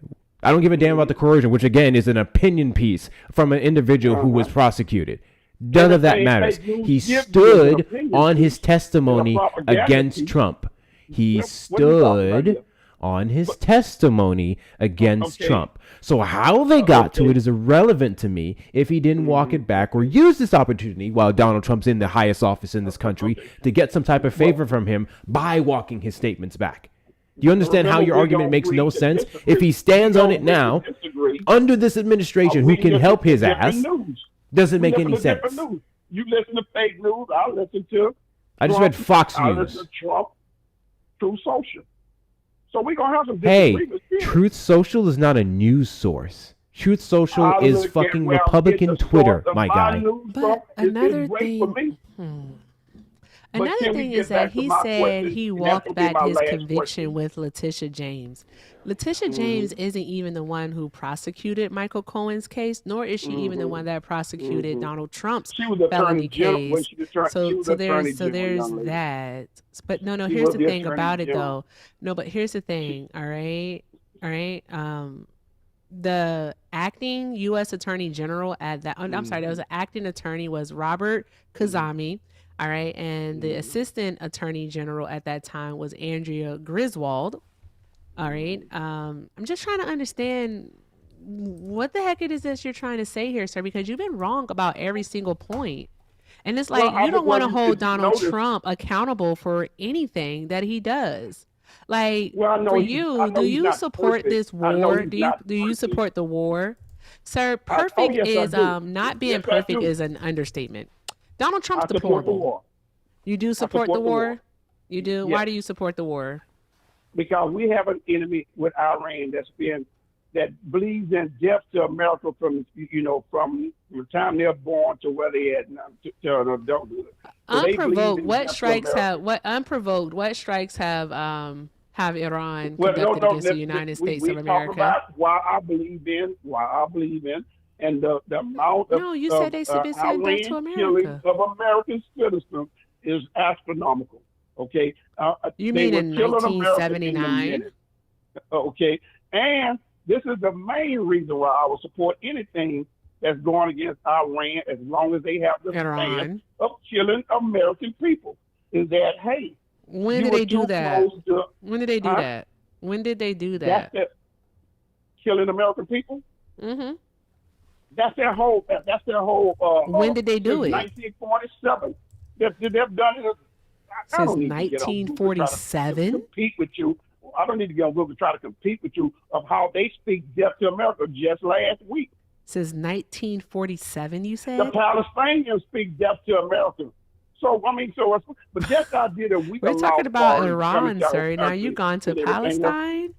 Speaker 1: I don't give a damn about the coercion, which again is an opinion piece from an individual who was prosecuted. None of that matters. He stood on his testimony against Trump. He stood on his testimony against Trump. So how they got to it is irrelevant to me if he didn't walk it back or use this opportunity while Donald Trump's in the highest office in this country to get some type of favor from him by walking his statements back. Do you understand how your argument makes no sense? If he stands on it now, under this administration, who can help his ass, doesn't make any sense.
Speaker 9: You listen to fake news, I listen to
Speaker 1: I just read Fox
Speaker 9: I
Speaker 1: News.
Speaker 9: listen to Trump, Truth Social. So we're going to have some
Speaker 1: Hey,
Speaker 9: disagreements here.
Speaker 1: Truth Social is not a news source. Truth Social
Speaker 9: I
Speaker 1: is
Speaker 9: look at
Speaker 1: fucking
Speaker 9: where I'm
Speaker 1: Republican
Speaker 9: getting the
Speaker 1: Twitter,
Speaker 9: source of
Speaker 1: my guy.
Speaker 9: news
Speaker 11: But
Speaker 9: from. It's
Speaker 11: another
Speaker 9: great for
Speaker 11: thing,
Speaker 9: me.
Speaker 11: another
Speaker 9: But can we
Speaker 11: thing
Speaker 9: get
Speaker 11: is
Speaker 9: back
Speaker 11: that
Speaker 9: to
Speaker 11: he
Speaker 9: my
Speaker 11: said
Speaker 9: question?
Speaker 11: he
Speaker 9: And
Speaker 11: walked
Speaker 9: that'll be
Speaker 11: back
Speaker 9: my
Speaker 11: his
Speaker 9: last
Speaker 11: conviction
Speaker 9: question.
Speaker 11: with Letitia James. Letitia James isn't even the one who prosecuted Michael Cohen's case, nor is she even the one that prosecuted Donald Trump's
Speaker 9: She was
Speaker 11: felony
Speaker 9: attorney general. When
Speaker 11: case.
Speaker 9: she was attorney, she was attorney
Speaker 11: So
Speaker 9: general,
Speaker 11: there's
Speaker 9: young lady.
Speaker 11: that. But no,
Speaker 9: She
Speaker 11: here's
Speaker 9: was
Speaker 11: the
Speaker 9: the
Speaker 11: thing
Speaker 9: attorney
Speaker 11: about it
Speaker 9: general.
Speaker 11: though. No, but here's the thing, all right? The acting U.S. Attorney General at that, I'm sorry, there was an acting attorney was Robert Kazami, all right? And the assistant attorney general at that time was Andrea Griswold, all right? I'm just trying to understand what the heck it is that you're trying to say here, sir, because you've been wrong about every single point. And it's like,
Speaker 9: Well,
Speaker 11: you don't want to hold
Speaker 9: if you
Speaker 11: Donald
Speaker 9: notice-
Speaker 11: Trump accountable for anything that he does. Like,
Speaker 9: Well, I know
Speaker 11: for
Speaker 9: I
Speaker 11: you,
Speaker 9: know
Speaker 11: do
Speaker 9: he's
Speaker 11: you
Speaker 9: not
Speaker 11: support
Speaker 9: perfect.
Speaker 11: this
Speaker 9: I know
Speaker 11: war?
Speaker 9: he's
Speaker 11: Do you
Speaker 9: not perfect.
Speaker 11: support the war? Sir, perfect
Speaker 9: yes, I
Speaker 11: is
Speaker 9: do.
Speaker 11: not being
Speaker 9: Yes, I
Speaker 11: perfect
Speaker 9: do.
Speaker 11: is an understatement. Donald
Speaker 9: I
Speaker 11: Trump's
Speaker 9: support the
Speaker 11: deplorable.
Speaker 9: war
Speaker 11: You do support the war? You do? Why
Speaker 9: Yes.
Speaker 11: do you support the war?
Speaker 9: because we have an enemy with Iran that believes in death to America from the time they're born to where they at now to an adulthood. So they believe
Speaker 11: Unprovoked,
Speaker 9: in
Speaker 11: what
Speaker 9: death to
Speaker 11: strikes
Speaker 9: America.
Speaker 11: what strikes have Iran
Speaker 9: Well,
Speaker 11: conducted against the
Speaker 9: let's-
Speaker 11: United
Speaker 9: we
Speaker 11: States of
Speaker 9: talk
Speaker 11: America?
Speaker 9: about why I believe in, and the amount of
Speaker 11: No, you said they should be sent back to
Speaker 9: Iran
Speaker 11: America.
Speaker 9: killing of American citizens is astronomical. Okay,
Speaker 11: You
Speaker 9: they
Speaker 11: mean
Speaker 9: were
Speaker 11: in
Speaker 9: killing Americans in a
Speaker 11: 1979?
Speaker 9: minute. Okay, and this is the main reason why I would support anything that's going against Iran, as long as they have the
Speaker 11: Iran.
Speaker 9: stand of killing American people. Is that hey?
Speaker 11: When
Speaker 9: you
Speaker 11: did
Speaker 9: were
Speaker 11: they do
Speaker 9: too
Speaker 11: that?
Speaker 9: close to-
Speaker 11: When did they do
Speaker 9: Huh?
Speaker 11: that? When did they do that?
Speaker 9: That's killing American people.
Speaker 11: Mm-hmm.
Speaker 9: That's their whole.
Speaker 11: When did they do
Speaker 9: since
Speaker 11: it?
Speaker 9: 1947. They've done it. I
Speaker 11: Since
Speaker 9: don't need to get on Google to try to
Speaker 11: 1947?
Speaker 9: compete with you. I don't need to get on Google to try to compete with you of how they speak death to America just last week.
Speaker 11: Since 1947, you
Speaker 9: The
Speaker 11: said?
Speaker 9: Palestinians speak death to America. So, I mean, but just I did a week
Speaker 11: We're
Speaker 9: of
Speaker 11: talking
Speaker 9: law
Speaker 11: about
Speaker 9: for
Speaker 11: Iran, sir. Now you gone to
Speaker 9: and everything else.
Speaker 11: Palestine,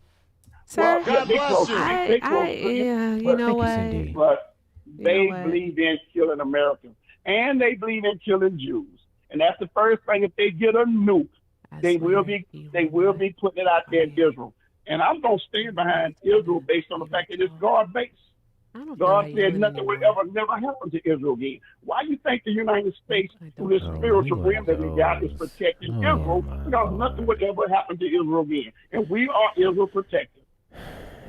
Speaker 9: Well,
Speaker 11: sir?
Speaker 9: yeah, they close. They close to you,
Speaker 11: Yeah, you
Speaker 9: but,
Speaker 11: know
Speaker 1: Thank you,
Speaker 11: what?
Speaker 1: Cindy.
Speaker 9: but
Speaker 11: You know
Speaker 9: they
Speaker 11: what?
Speaker 9: believe in killing Americans. And they believe in killing Jews. And that's the first thing. If they get a nuke, they will be putting it out there in Israel. And I'm gonna stand behind Israel based on the fact that it's God based. God said nothing would never happen to Israel again. Why do you think the United States, through this spiritual realm that we got, is protecting Israel? Because nothing would ever happen to Israel again. And we are Israel protectors.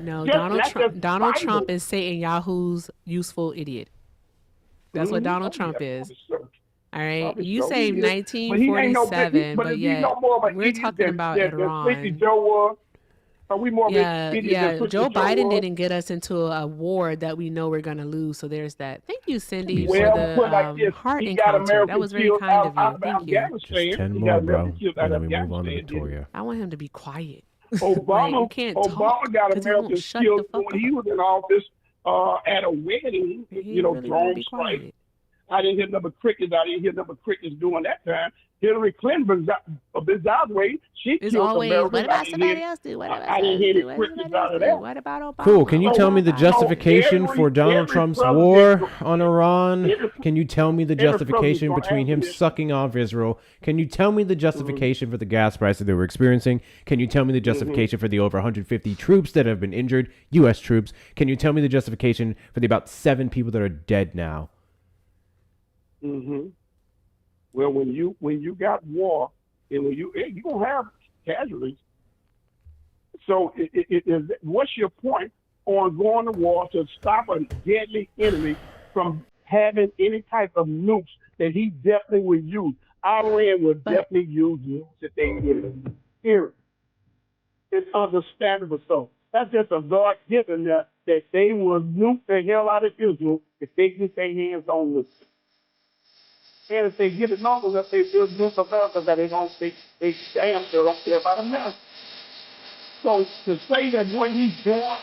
Speaker 11: No,
Speaker 9: Just
Speaker 11: Donald
Speaker 9: Bible.
Speaker 11: Trump is Satan Yahu's useful idiot. That's what Donald Trump is. All right.
Speaker 9: Probably
Speaker 11: You
Speaker 9: so.
Speaker 11: say
Speaker 9: He is. But he ain't no
Speaker 11: 1947,
Speaker 9: but
Speaker 11: but
Speaker 9: is he
Speaker 11: yet
Speaker 9: no more of an
Speaker 11: we're
Speaker 9: idiot
Speaker 11: talking about
Speaker 9: than Sleepy
Speaker 11: Iran.
Speaker 9: Joe was? Are we more
Speaker 11: Yeah,
Speaker 9: of an idiot than
Speaker 11: yeah.
Speaker 9: Sleepy
Speaker 11: Joe
Speaker 9: Joe
Speaker 11: Biden
Speaker 9: was?
Speaker 11: didn't get us into a war that we know we're gonna lose. So there's that. Thank you, Cindy, for
Speaker 9: Well,
Speaker 11: the
Speaker 9: put like this,
Speaker 11: heart
Speaker 9: he got
Speaker 11: encounter. That
Speaker 9: Americans
Speaker 11: was very
Speaker 9: killed
Speaker 11: kind of you.
Speaker 9: out of
Speaker 11: Thank you.
Speaker 9: Afghanistan.
Speaker 1: 10
Speaker 9: He
Speaker 1: more,
Speaker 9: got
Speaker 1: bro.
Speaker 9: Americans killed
Speaker 1: And
Speaker 9: out
Speaker 1: then
Speaker 9: of
Speaker 1: we move on to
Speaker 9: Afghanistan. didn't he?
Speaker 1: Victoria.
Speaker 11: I want him to be quiet.
Speaker 9: Obama,
Speaker 11: you can't
Speaker 9: Obama
Speaker 11: talk
Speaker 9: got
Speaker 11: 'cause he won't
Speaker 9: Americans
Speaker 11: shut the
Speaker 9: killed
Speaker 11: fuck
Speaker 9: when he was in office at a wedding,
Speaker 11: He really
Speaker 9: drone
Speaker 11: won't be
Speaker 9: strike.
Speaker 11: quiet.
Speaker 9: I didn't hear number crickets. I didn't hear number crickets during that time. Hillary Clinton, bizarre way, she
Speaker 11: It's
Speaker 9: killed
Speaker 11: always,
Speaker 9: Americans.
Speaker 11: what
Speaker 9: I
Speaker 11: about
Speaker 9: didn't
Speaker 11: somebody
Speaker 9: hear,
Speaker 11: else do? What about
Speaker 9: I didn't
Speaker 11: us
Speaker 9: hear
Speaker 11: do?
Speaker 9: the
Speaker 11: What
Speaker 9: crickets
Speaker 11: somebody
Speaker 9: out
Speaker 11: else
Speaker 9: of
Speaker 11: do?
Speaker 9: that.
Speaker 11: What about Obama?
Speaker 1: Cool. Can you
Speaker 11: What
Speaker 1: tell me
Speaker 11: about
Speaker 1: the
Speaker 11: Biden?
Speaker 1: justification for Donald Trump's war on Iran? Can you tell me the justification between him sucking off Israel? Can you tell me the justification for the gas prices that we're experiencing? Can you tell me the justification for the over 150 troops that have been injured, U.S. troops? Can you tell me the justification for the about 7 people that are dead now?
Speaker 9: Mm-hmm. Well, when you got war, and when you gonna have casualties. So what's your point on going to war to stop a deadly enemy from having any type of nukes that he definitely would use? Iran would definitely use nukes if they get it. Here, it's understandable. So that's just a God given that they will nuke the hell out of Israel if they get their hands on this. And if they get it long enough, they will nuke America that they damn sure don't care about America. So to say that what he's doing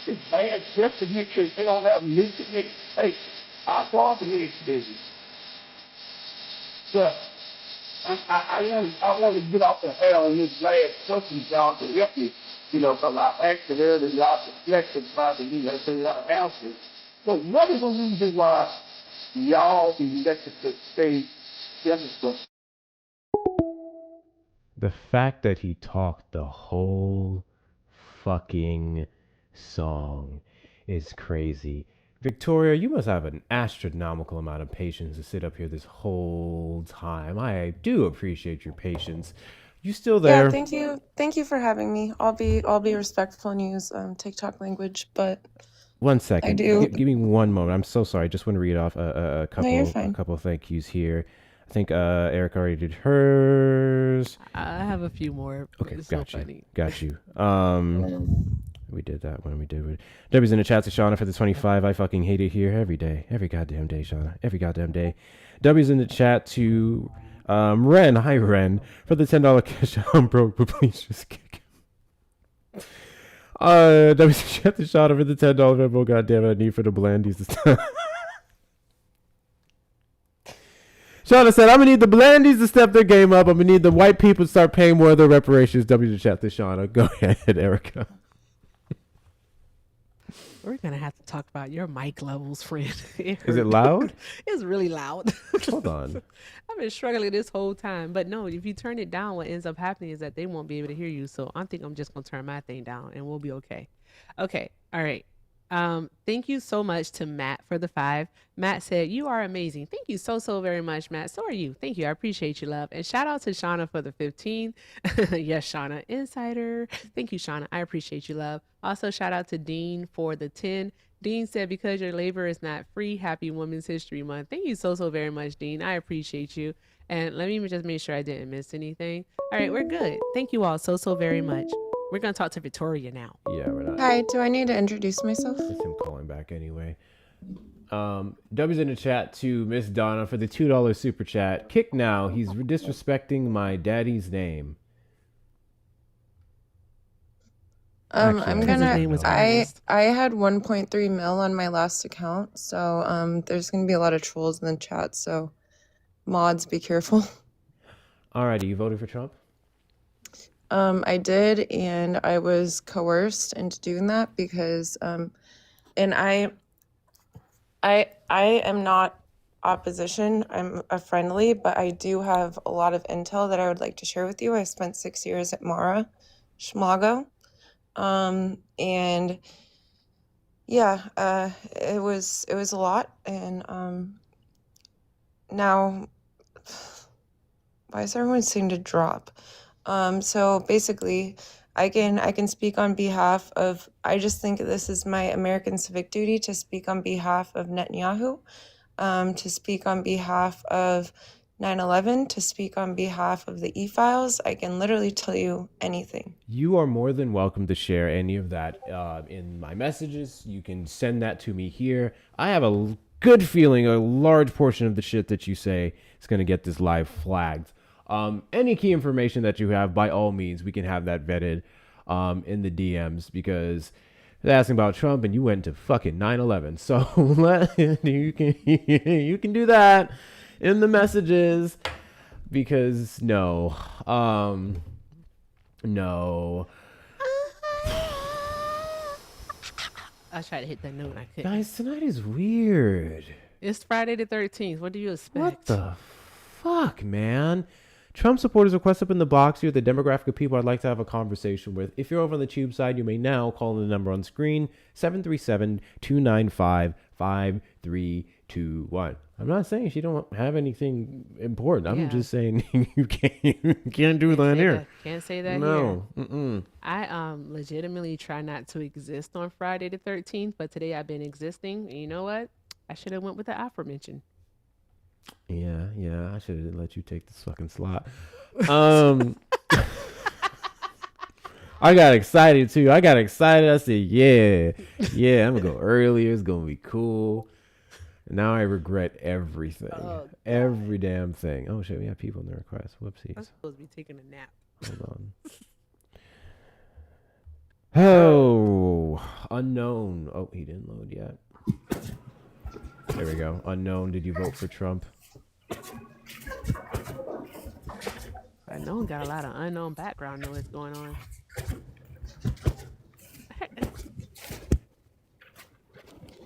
Speaker 9: is bad just to get you, they don't have nuclear, hey, I applaud his business. But I want to get off the hell in this last question, John, to help me, because I actually heard a lot of reflections by the announcement. So what is the reason why y'all elected to stay Democrat?
Speaker 1: The fact that he talked the whole fucking song is crazy. Victoria, you must have an astronomical amount of patience to sit up here this whole time. I do appreciate your patience. You still there?
Speaker 10: Yeah, thank you. Thank you for having me. I'll be respectful and use TikTok language, but
Speaker 1: 1 second.
Speaker 10: I do.
Speaker 1: Give me one moment. I'm so sorry. I just want to read off a
Speaker 10: you're fine.
Speaker 1: couple of thank yous here. I think Eric already did hers.
Speaker 11: I have a few more.
Speaker 1: Okay,
Speaker 11: It's
Speaker 1: got
Speaker 11: so
Speaker 1: you.
Speaker 11: funny.
Speaker 1: Got you. We did that one. We did. W's in the chat to Shauna for the 25. I fucking hate it here every day. Every goddamn day, Shauna. Every goddamn day. W's in the chat to Ren. Hi, Ren. For the $10 cash. I'm broke, but please just kick him. W's in the chat to Shauna for the $10 Venmo. Goddamn it, I need for the blandies this time. Shauna said, I'm going to need the blandies to step their game up. I'm going to need the white people to start paying more of their reparations. W to chat to Shauna. Go ahead, Erica.
Speaker 11: We're going to have to talk about your mic levels, friend.
Speaker 1: Is it loud?
Speaker 11: It's really loud.
Speaker 1: Hold on.
Speaker 11: I've been struggling this whole time. But no, if you turn it down, what ends up happening is that they won't be able to hear you. So I think I'm just going to turn my thing down and we'll be okay. Okay. All right. Thank you so much to Matt for the 5. Matt said, you are amazing. Thank you so very much, Matt. So are you. Thank you. I appreciate you, love. And shout out to Shauna for the 15. Yes, Shauna, insider. Thank you, Shauna. I appreciate you, love. Also, shout out to Dean for the 10. Dean said, because your labor is not free, happy Women's History Month. Thank you so very much, Dean. I appreciate you. And let me just make sure I didn't miss anything. All right, we're good. Thank you all so very much. We're going to talk to Victoria now.
Speaker 1: Yeah, we're not.
Speaker 10: Hi, do I need to introduce myself?
Speaker 1: It's him calling back anyway. W's in the chat to Miss Donna for the $2 super chat. Kick now. He's disrespecting my daddy's name.
Speaker 5: Actually,
Speaker 10: I'm
Speaker 5: I
Speaker 11: Because his
Speaker 10: gonna.
Speaker 11: name was
Speaker 5: know.
Speaker 11: Ernest.
Speaker 10: I had 1.3 mil on my last account, so there's gonna be a lot of trolls in the chat. So mods, be careful.
Speaker 1: Alrighty, you voted for Trump?
Speaker 10: I did, and I was coerced into doing that because and I am not opposition. I'm a friendly, but I do have a lot of intel that I would like to share with you. I spent 6 years at Mara, Schmago, and yeah, it was a lot, and now why does everyone seem to drop? So basically, I can speak on behalf of. I just think this is my American civic duty to speak on behalf of Netanyahu, to speak on behalf of 9/11, to speak on behalf of the e-files. I can literally tell you anything.
Speaker 1: You are more than welcome to share any of that in my messages. You can send that to me here. I have a good feeling a large portion of the shit that you say is going to get this live flagged. Any key information that you have, by all means, we can have that vetted in the DMs, because they're asking about Trump and you went to fucking 9/11. So you can do that in the messages, because no.
Speaker 11: I tried to hit that note and I couldn't.
Speaker 1: Guys, tonight is weird.
Speaker 11: It's Friday the 13th. What do you expect?
Speaker 1: What the fuck, man? Trump supporters request up in the box. You're the demographic of people I'd like to have a conversation with. If you're over on the tube side, you may now call the number on screen, 737-295-5321. I'm not saying she don't have anything important. I'm just saying you can't do that here.
Speaker 11: Can't say that
Speaker 1: no.
Speaker 11: here.
Speaker 1: Mm-mm.
Speaker 11: I legitimately try not to exist on Friday the 13th, but today I've been existing. And you know what? I should have went with the aforementioned.
Speaker 1: Yeah. I should have let you take this fucking slot. I got excited too. I said, yeah, I'm gonna go earlier. It's gonna be cool. Now I regret everything. Every damn thing. Oh shit, we have people in the request. Whoopsies.
Speaker 11: I'm supposed to be taking a nap.
Speaker 1: Hold on. Oh, unknown. Oh, he didn't load yet. There we go. Unknown, did you vote for Trump?
Speaker 11: Unknown got a lot of unknown background noise going on.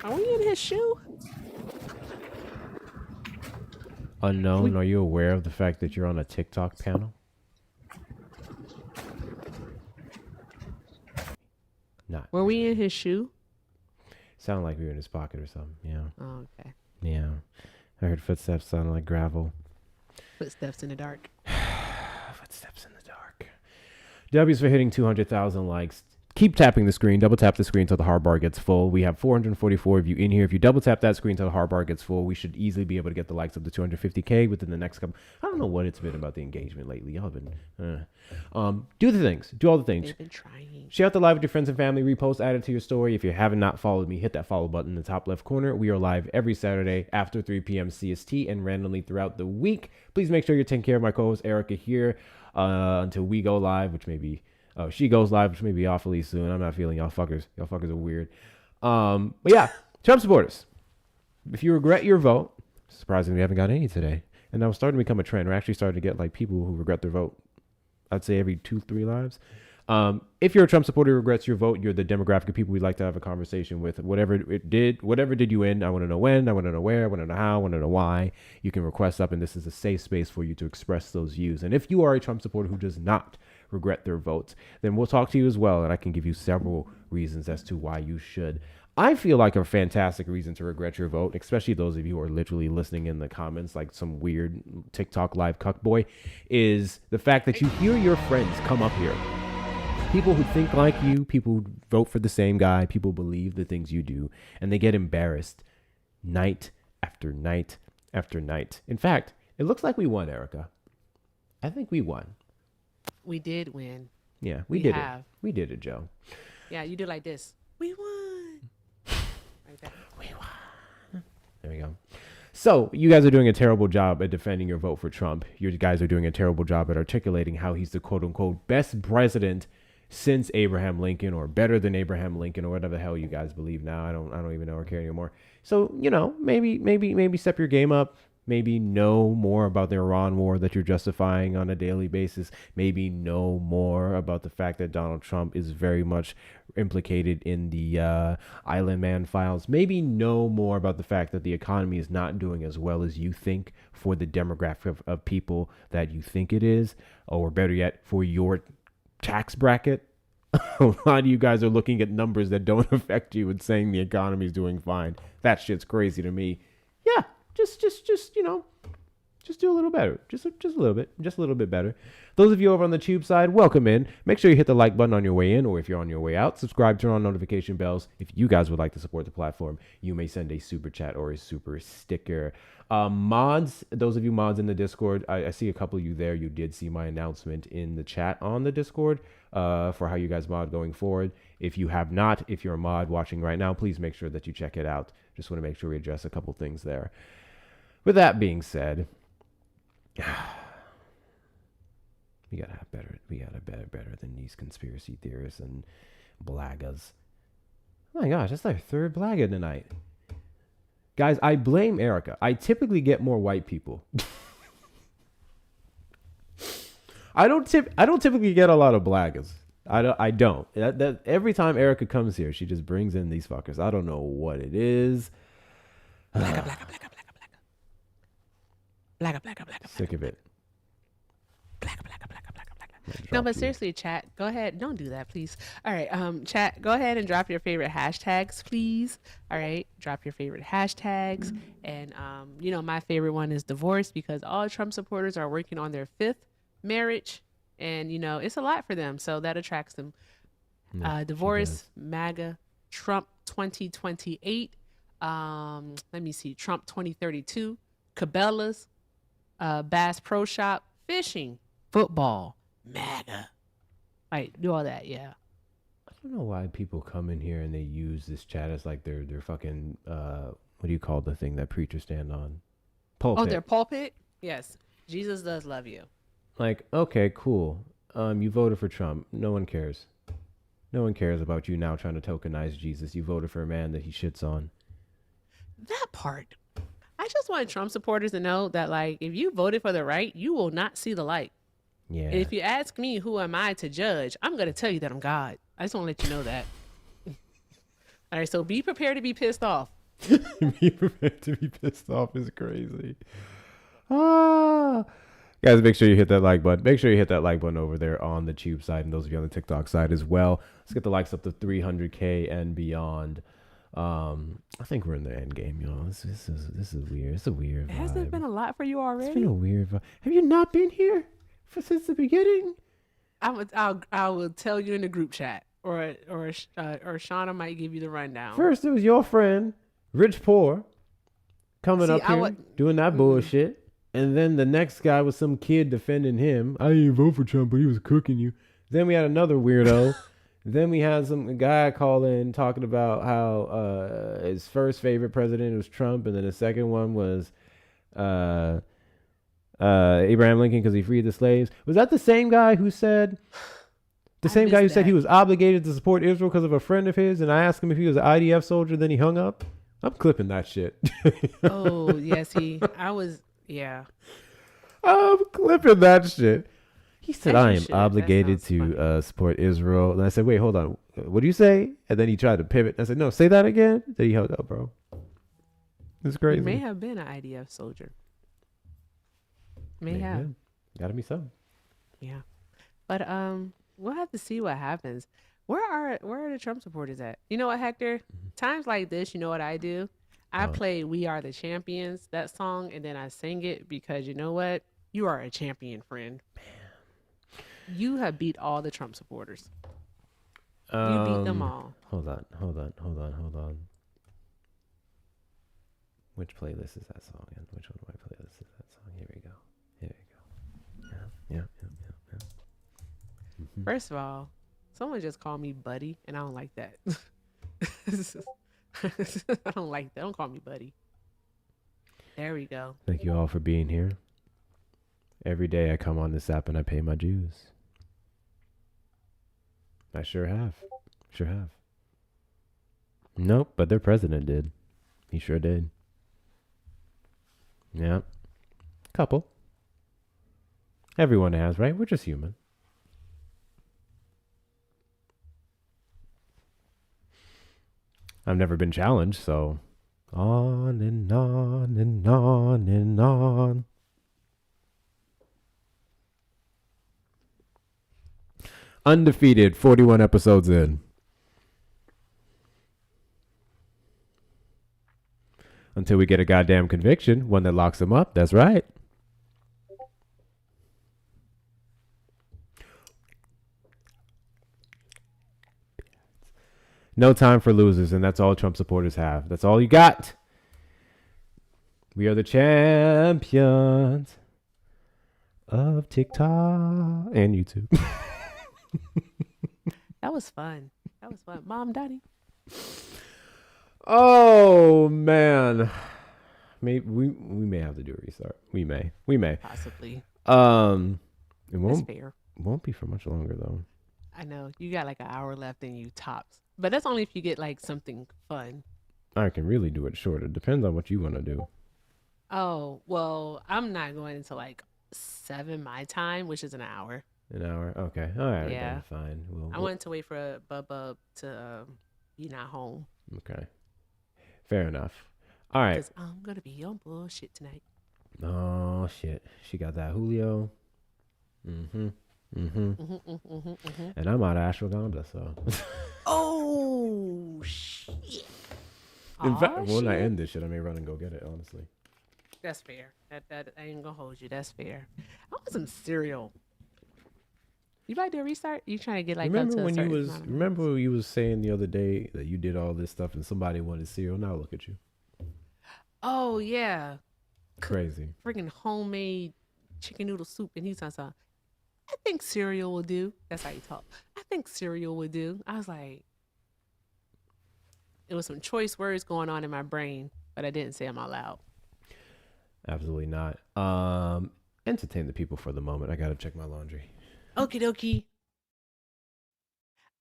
Speaker 11: Are we in his shoe?
Speaker 1: Unknown, are you aware of the fact that you're on a TikTok panel? Not.
Speaker 11: Were we in his shoe?
Speaker 1: Sounded like we were in his pocket or something. Yeah.
Speaker 11: Oh, okay.
Speaker 1: Yeah. I heard footsteps sounding like gravel.
Speaker 11: Footsteps in the dark.
Speaker 1: Footsteps in the dark. W's for hitting 200,000 likes. Keep tapping the screen. Double tap the screen until the hard bar gets full. We have 444 of you in here. If you double tap that screen until the hard bar gets full, we should easily be able to get the likes up to 250K within the next couple. I don't know what it's been about the engagement lately. Y'all have been do the things. Do all the things.
Speaker 11: They've been trying.
Speaker 1: Share out the live with your friends and family. Repost, add it to your story. If you haven't not followed me, hit that follow button in the top left corner. We are live every Saturday after 3 p.m. CST and randomly throughout the week. Please make sure you're taking care of my co-host Erica here until we go live, which may be she goes live, which may be awfully soon. I'm not feeling y'all fuckers. Y'all fuckers are weird. But yeah, Trump supporters. If you regret your vote, surprisingly, we haven't got any today. And now it's starting to become a trend. We're actually starting to get like people who regret their vote. I'd say every 2-3 lives. If you're a Trump supporter who regrets your vote, you're the demographic of people we'd like to have a conversation with. Whatever did you in? I want to know when, I want to know where, I want to know how, I want to know why. You can request up, and this is a safe space for you to express those views. And if you are a Trump supporter who does not regret their votes, then we'll talk to you as well, and I can give you several reasons as to why you should. I feel like a fantastic reason to regret your vote, especially those of you who are literally listening in the comments like some weird TikTok live cuckboy, is the fact that you hear your friends come up here. People who think like you, people who vote for the same guy, people who believe the things you do, and they get embarrassed night after night after night. In fact, it looks like we won, Erica. I think we won.
Speaker 11: We did win.
Speaker 1: Yeah, we did it. We did it, Joe.
Speaker 11: Yeah, you do like this. We won. Like that.
Speaker 1: We won. There we go. So you guys are doing a terrible job at defending your vote for Trump. You guys are doing a terrible job at articulating how he's the quote unquote best president since Abraham Lincoln, or better than Abraham Lincoln, or whatever the hell you guys believe now. I don't even know or care anymore. So, maybe step your game up. Maybe know more about the Iran war that you're justifying on a daily basis. Maybe know more about the fact that Donald Trump is very much implicated in the Island Man files. Maybe know more about the fact that the economy is not doing as well as you think for the demographic of people that you think it is, or better yet, for your tax bracket. A lot of you guys are looking at numbers that don't affect you and saying the economy is doing fine. That shit's crazy to me. Yeah. Just do a little better. Just a little bit better. Those of you over on the tube side, welcome in. Make sure you hit the like button on your way in, or if you're on your way out, subscribe, turn on notification bells. If you guys would like to support the platform, you may send a super chat or a super sticker. Mods, those of you mods in the Discord, I see a couple of you there. You did see my announcement in the chat on the Discord for how you guys mod going forward. If you have not, if you're a mod watching right now, please make sure that you check it out. Just want to make sure we address a couple things there. With that being said, we gotta have better. We gotta better than these conspiracy theorists and blaggas. Oh my gosh, that's our third blagga tonight. Guys, I blame Erica. I typically get more white people. I don't typically get a lot of blaggas. I don't. That every time Erica comes here, she just brings in these fuckers. I don't know what it is. Blagga. Sick of it.
Speaker 11: No, but seriously, chat, go ahead. Don't do that, please. All right, chat, go ahead and drop your favorite hashtags, please. All right, drop your favorite hashtags. And, my favorite one is divorce, because all Trump supporters are working on their 5th marriage. And, it's a lot for them. So that attracts them. Divorce, MAGA, Trump 2028. Let me see, Trump 2032, Cabela's, Bass Pro Shop, fishing, football, MAGA. Right, do all that, yeah.
Speaker 1: I don't know why people come in here and they use this chat as like their fucking what do you call the thing that preachers stand on? Pulpit.
Speaker 11: Oh, their pulpit? Yes. Jesus does love you.
Speaker 1: Like, okay, cool. You voted for Trump. No one cares. No one cares about you now trying to tokenize Jesus. You voted for a man that he shits on.
Speaker 11: That part. I just want Trump supporters to know that, like, if you voted for the right, you will not see the light.
Speaker 1: Yeah.
Speaker 11: And if you ask me, who am I to judge? I'm going to tell you that I'm God. I just want to let you know that. All right, so be prepared to be pissed off.
Speaker 1: Be prepared to be pissed off is crazy. Guys, make sure you hit that like button. Make sure you hit that like button over there on the tube side, and those of you on the TikTok side as well. Let's get the likes up to 300K and beyond. I think we're in the end game, y'all. This is weird. It's a weird vibe.
Speaker 11: Has there been a lot for you already?
Speaker 1: It's been a weird vibe. Have you not been here since the beginning?
Speaker 11: I will tell you in the group chat, or Shauna might give you the rundown.
Speaker 1: First, it was your friend, Rich Poor, coming up here doing that bullshit. And then the next guy was some kid defending him. I didn't vote for Trump, but he was cooking you. Then we had another weirdo. Then we had some guy call in talking about how his first favorite president was Trump, and then the second one was Abraham Lincoln because he freed the slaves. Was that the same guy who said he was obligated to support Israel because of a friend of his? And I asked him if he was an IDF soldier, then he hung up. I'm clipping that shit.
Speaker 11: Oh, yes, yeah.
Speaker 1: I'm clipping that shit. He said, I am obligated to support Israel. And I said, wait, hold on. What do you say? And then he tried to pivot. I said, no, say that again. Then he hung up, bro. It's crazy.
Speaker 11: He may have been an IDF soldier. May have.
Speaker 1: Gotta be so.
Speaker 11: Yeah. But we'll have to see what happens. Where are the Trump supporters at? You know what, Hector? Times like this, you know what I do? I play We Are the Champions, that song, and then I sing it because you know what? You are a champion, friend. Man. You have beat all the Trump supporters. You beat them all.
Speaker 1: Hold on. Which playlist is that song in? Which one of my playlists is that song? Here we go. Yeah. Mm-hmm.
Speaker 11: First of all, someone just called me buddy, and I don't like that. I don't like that. Don't call me buddy. There we go.
Speaker 1: Thank you all for being here. Every day I come on this app and I pay my dues. I sure have. Sure have. Nope, but their president did. He sure did. Yeah. Couple. Everyone has, right? We're just human. I've never been challenged, so on and on and on and on. Undefeated, 41 episodes in. Until we get a goddamn conviction, one that locks him up. That's right. No time for losers, and that's all Trump supporters have. That's all you got. We are the champions of TikTok and YouTube.
Speaker 11: That was fun. Mom, Daddy.
Speaker 1: Oh man, maybe we may have to do a restart. We may
Speaker 11: Possibly.
Speaker 1: It
Speaker 11: That's fair.
Speaker 1: won't be for much longer though.
Speaker 11: I know you got like an hour left in you tops, but that's only if you get like something fun.
Speaker 1: I can really do it shorter. Depends on what you want to do.
Speaker 11: Oh well, I'm not going until like 7 my time, which is an hour.
Speaker 1: An hour, okay, all right,
Speaker 11: Yeah.
Speaker 1: then fine.
Speaker 11: I wanted to wait for Bubba to be not home.
Speaker 1: Okay, fair enough. All right.
Speaker 11: Because I'm gonna be on bullshit tonight.
Speaker 1: Oh shit, she got that Julio. And I'm out of ashwagandha, so.
Speaker 11: Oh shit!
Speaker 1: In fact, when I
Speaker 11: shit.
Speaker 1: end this shit, I may run and go get it. Honestly.
Speaker 11: That's fair. That I ain't gonna hold you. That's fair. I want some cereal. You about to do a restart? You trying to get like up
Speaker 1: Remember
Speaker 11: to a
Speaker 1: when you
Speaker 11: certain
Speaker 1: was
Speaker 11: amount of
Speaker 1: remember when you was saying the other day that you did all this stuff and somebody wanted cereal? Now look at you.
Speaker 11: Oh yeah,
Speaker 1: Crazy.
Speaker 11: freaking homemade chicken noodle soup, and he's like, I think cereal will do. That's how you talk. I think cereal would do. I was like, it was some choice words going on in my brain, but I didn't say them out loud.
Speaker 1: Absolutely not. Entertain the people for the moment. I gotta check my laundry.
Speaker 11: Okie dokie.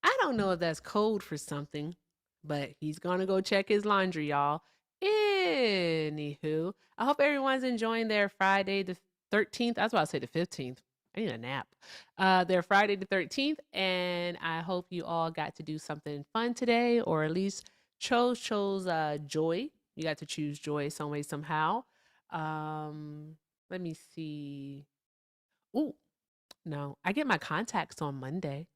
Speaker 11: I don't know if that's code for something, but he's gonna go check his laundry, y'all. Anywho, I hope everyone's enjoying their Friday the 13th. I was about to say the 15th. I need a nap. Their Friday the 13th, and I hope you all got to do something fun today, or at least chose joy. You got to choose joy some way, somehow. Let me see. Ooh, no, I get my contacts on Monday.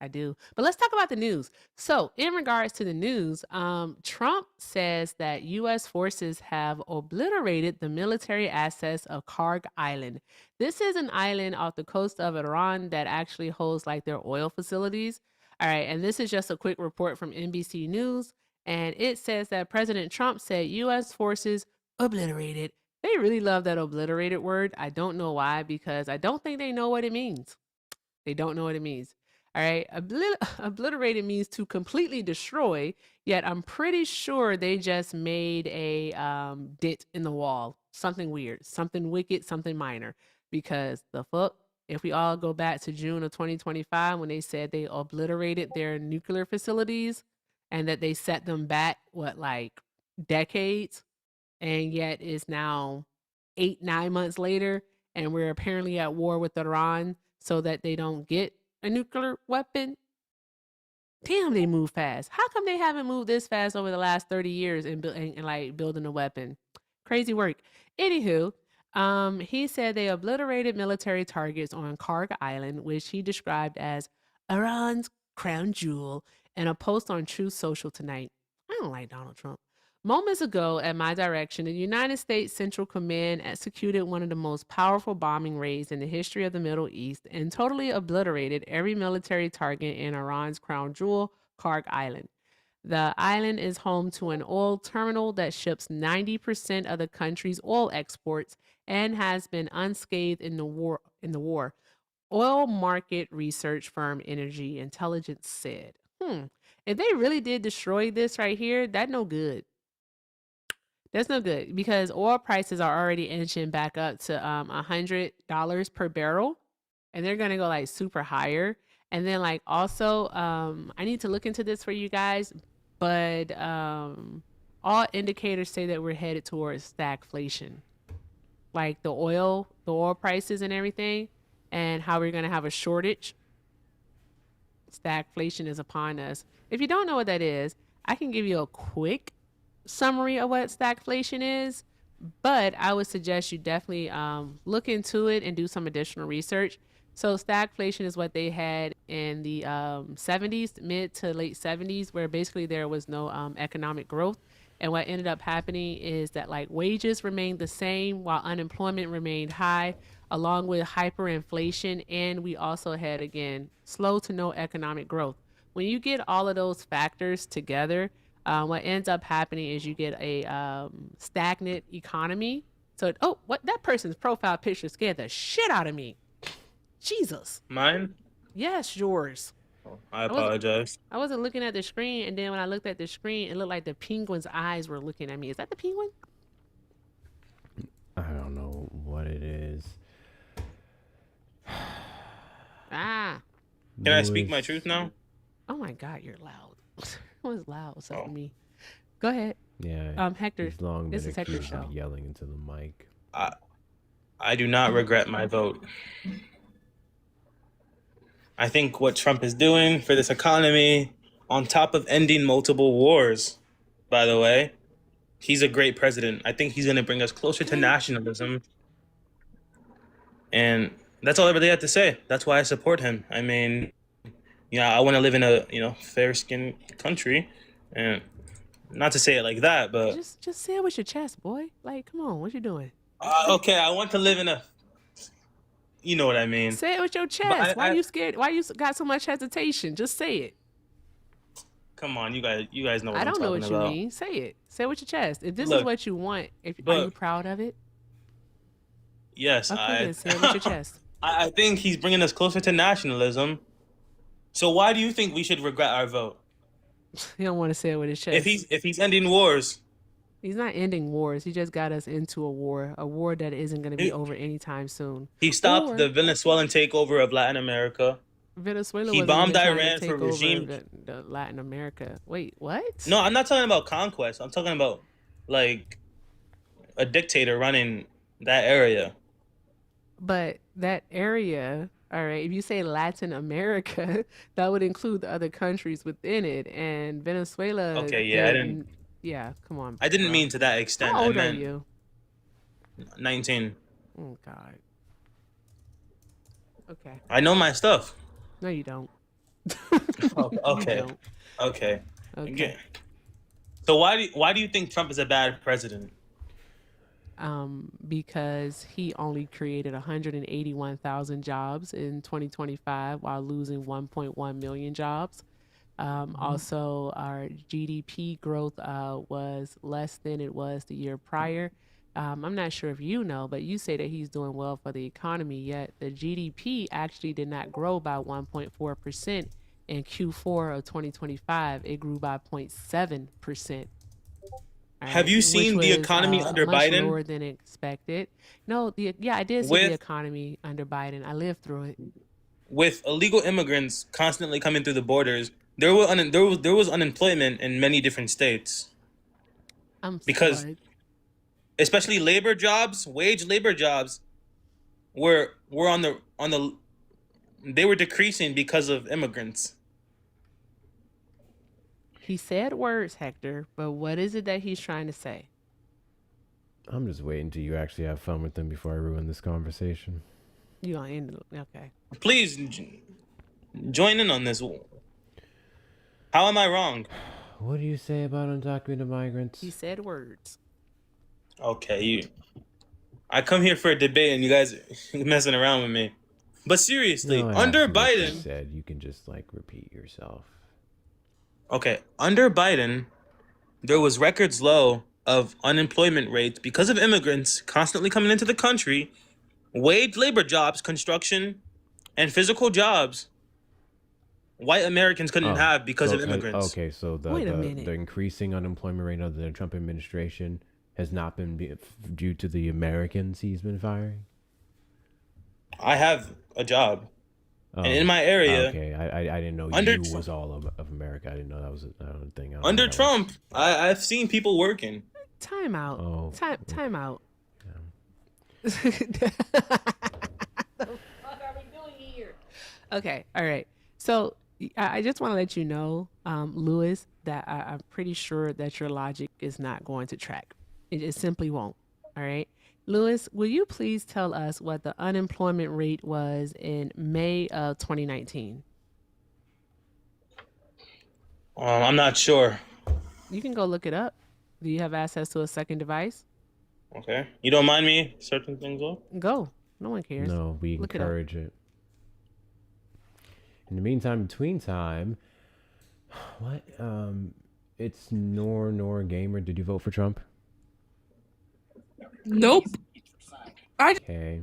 Speaker 11: I do. But let's talk about the news. So, in regards to the news, Trump says that U.S. forces have obliterated the military assets of Karg Island. This is an island off the coast of Iran that actually holds like their oil facilities. All right. And this is just a quick report from NBC News. And it says that President Trump said U.S. forces obliterated. They really love that obliterated word. I don't know why, because I don't think they know what it means. They don't know what it means. All right. Obliterated means to completely destroy, yet I'm pretty sure they just made a dent in the wall. Something weird, something wicked, something minor. Because the fuck, if we all go back to June of 2025 when they said they obliterated their nuclear facilities and that they set them back, what, like decades? And yet it's now 8-9 months later, and we're apparently at war with Iran so that they don't get a nuclear weapon. Damn, they move fast. How come they haven't moved this fast over the last 30 years in like building a weapon? Crazy work. Anywho, he said they obliterated military targets on Karg Island, which he described as Iran's crown jewel, in a post on Truth Social tonight. I don't like Donald Trump. Moments ago, at my direction, the United States Central Command executed one of the most powerful bombing raids in the history of the Middle East and totally obliterated every military target in Iran's crown jewel, Karg Island. The island is home to an oil terminal that ships 90% of the country's oil exports and has been unscathed in the war. Oil market research firm Energy Intelligence said, if they really did destroy this right here, that's no good. That's no good, because oil prices are already inching back up to $100 per barrel, and they're gonna go like super higher. And then like also, I need to look into this for you guys, but all indicators say that we're headed towards stagflation. Like the oil prices and everything, and how we're gonna have a shortage. Stagflation is upon us. If you don't know what that is, I can give you a quick summary of what stagflation is, but I would suggest you definitely look into it and do some additional research. So stagflation is what they had in the 70s, mid to late 70s, where basically there was no economic growth. And what ended up happening is that like wages remained the same while unemployment remained high, along with hyperinflation. And we also had, again, slow to no economic growth. When you get all of those factors together, what ends up happening is you get a stagnant economy. So, oh, what that person's profile picture scared the shit out of me. Jesus.
Speaker 13: Mine?
Speaker 11: Yes, yours.
Speaker 13: Oh, I apologize.
Speaker 11: I wasn't looking at the screen, and then when I looked at the screen, it looked like the penguin's eyes were looking at me. Is that the penguin?
Speaker 1: I don't know what it is.
Speaker 11: Ah.
Speaker 13: Can I speak my truth now?
Speaker 11: Oh my God, you're loud. It was loud, so for me. Go ahead.
Speaker 1: Yeah.
Speaker 11: Hector.
Speaker 1: He's long
Speaker 11: This
Speaker 1: been
Speaker 11: is Hector's
Speaker 1: accused of
Speaker 11: show.
Speaker 1: yelling into the mic.
Speaker 13: I do not regret my vote. I think what Trump is doing for this economy, on top of ending multiple wars, by the way, he's a great president. I think he's going to bring us closer to nationalism. And that's all I really have to say. That's why I support him. I mean, I want to live in a, fair-skinned country. And not to say it like that, but...
Speaker 11: Just say it with your chest, boy. Like, come on, what you doing?
Speaker 13: Okay, I want to live in a... You know what I mean.
Speaker 11: Say it with your chest. Why are you scared? Why you got so much hesitation? Just say it.
Speaker 13: Come on, you guys know what
Speaker 11: I don't know what
Speaker 13: talking about.
Speaker 11: you mean. Say it. Say it with your chest. If this is
Speaker 13: Look,
Speaker 11: what you want, are you proud of it?
Speaker 13: Yes,
Speaker 11: Okay, then say it with your chest.
Speaker 13: I think he's bringing us closer to nationalism. So why do you think we should regret our vote?
Speaker 11: He don't want to say it with his chest.
Speaker 13: If he's ending wars.
Speaker 11: He's not ending wars. He just got us into a war that isn't going to be over anytime soon.
Speaker 13: He stopped the Venezuelan takeover of Latin America.
Speaker 11: Venezuela
Speaker 13: He
Speaker 11: wasn't
Speaker 13: bombed
Speaker 11: even trying
Speaker 13: Iran
Speaker 11: to take
Speaker 13: for
Speaker 11: over
Speaker 13: regime.
Speaker 11: the Latin America. Wait, what?
Speaker 13: No, I'm not talking about conquest. I'm talking about like a dictator running that area.
Speaker 11: But that area, all right, if you say Latin America, that would include the other countries within it. And Venezuela.
Speaker 13: Okay, yeah, I didn't.
Speaker 11: Yeah, come on.
Speaker 13: I didn't mean to that extent.
Speaker 11: How old
Speaker 13: I
Speaker 11: are
Speaker 13: meant
Speaker 11: you?
Speaker 13: 19.
Speaker 11: Oh, God. Okay.
Speaker 13: I know my stuff.
Speaker 11: No, you don't.
Speaker 13: Oh, okay.
Speaker 11: You don't.
Speaker 13: Okay.
Speaker 11: Okay.
Speaker 13: So why do you think Trump is a bad president?
Speaker 11: Because he only created 181,000 jobs in 2025 while losing 1.1 million jobs. Also, our GDP growth was less than it was the year prior. I'm not sure if you know, but you say that he's doing well for the economy, yet the GDP actually did not grow by 1.4% in Q4 of 2025. It grew by 0.7%.
Speaker 13: Have you seen the economy under
Speaker 11: much
Speaker 13: Biden?
Speaker 11: Lower than expected. No, I did see the economy under Biden. I lived through it.
Speaker 13: With illegal immigrants constantly coming through the borders, there was unemployment in many different states. Because especially labor jobs, wage labor jobs, were on the they were decreasing because of immigrants.
Speaker 11: He said words, Hector, but what is it that he's trying to say?
Speaker 1: I'm just waiting till you actually have fun with them before I ruin this conversation.
Speaker 11: You gonna end it? Okay.
Speaker 13: Please join in on this. How am I wrong?
Speaker 1: What do you say about undocumented migrants?
Speaker 11: He said words.
Speaker 13: Okay, I come here for a debate and you guys are messing around with me. But seriously, under Biden,
Speaker 1: you said you can just repeat yourself.
Speaker 13: Okay, under Biden, there was records low of unemployment rates because of immigrants constantly coming into the country, wage labor jobs, construction, and physical jobs white Americans couldn't have because of immigrants.
Speaker 1: Okay, so the increasing unemployment rate of the Trump administration has not been due to the Americans he's been firing?
Speaker 13: I have a job. And in
Speaker 1: Oh,
Speaker 13: my area,
Speaker 1: okay. I didn't know
Speaker 13: under
Speaker 1: you was all of America. I didn't know that was a thing. I don't know
Speaker 13: under
Speaker 1: what that was.
Speaker 13: Trump, I've seen people working.
Speaker 11: Time out.
Speaker 1: Oh,
Speaker 11: Time out. Okay, all right. So I just want to let you know, Lewis, that I'm pretty sure that your logic is not going to track. It simply won't. All right. Lewis, will you please tell us what the unemployment rate was in May of 2019?
Speaker 13: I'm not sure.
Speaker 11: You can go look it up. Do you have access to a second device?
Speaker 13: Okay. You don't mind me searching things up?
Speaker 11: Go. No one cares.
Speaker 1: No, we
Speaker 11: Look it up.
Speaker 1: encourage it. In the meantime, between time, what? It's Nor Gamer. Did you vote for Trump?
Speaker 14: Nope.
Speaker 1: Okay.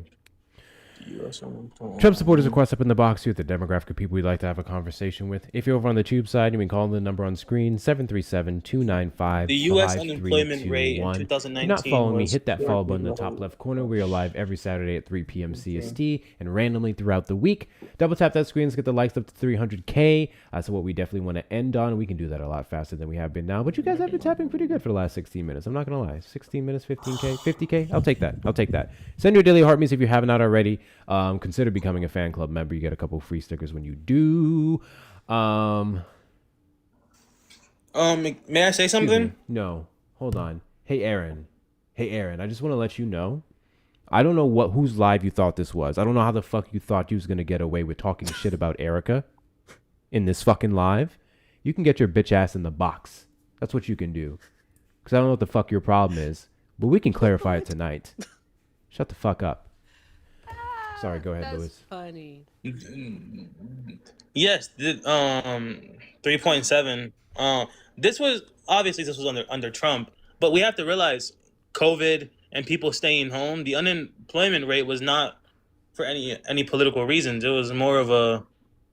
Speaker 1: Trump supporters request up in the box here with the demographic of people we'd like to have a conversation with. If you're over on the tube side, you can call the number on screen, 737-295-5321.
Speaker 13: The U.S. unemployment rate in
Speaker 1: If
Speaker 13: 2019
Speaker 1: you're not following me,
Speaker 13: was
Speaker 1: hit that follow button in the top left corner. We are live every Saturday at 3 p.m. CST and randomly throughout the week. Double tap that screen to get the likes up to 300K. That's what we definitely want to end on. We can do that a lot faster than we have been now. But you guys have been tapping pretty good for the last 16 minutes. I'm not going to lie. 16 minutes, 15K, 50K. I'll take that. Send your daily heart meets if you haven't not already. Consider becoming a fan club member. You get a couple free stickers when you do.
Speaker 13: May I say something?
Speaker 1: No. Hold on. Hey, Aaron. I just want to let you know. I don't know whose live you thought this was. I don't know how the fuck you thought you was going to get away with talking shit about Erica in this fucking live. You can get your bitch ass in the box. That's what you can do. Because I don't know what the fuck your problem is. But we can clarify it tonight. Shut the fuck up. Sorry, go ahead, Lewis.
Speaker 11: Funny.
Speaker 13: Yes, 3.7. This was under Trump, but we have to realize COVID and people staying home. The unemployment rate was not for any political reasons. It was more of a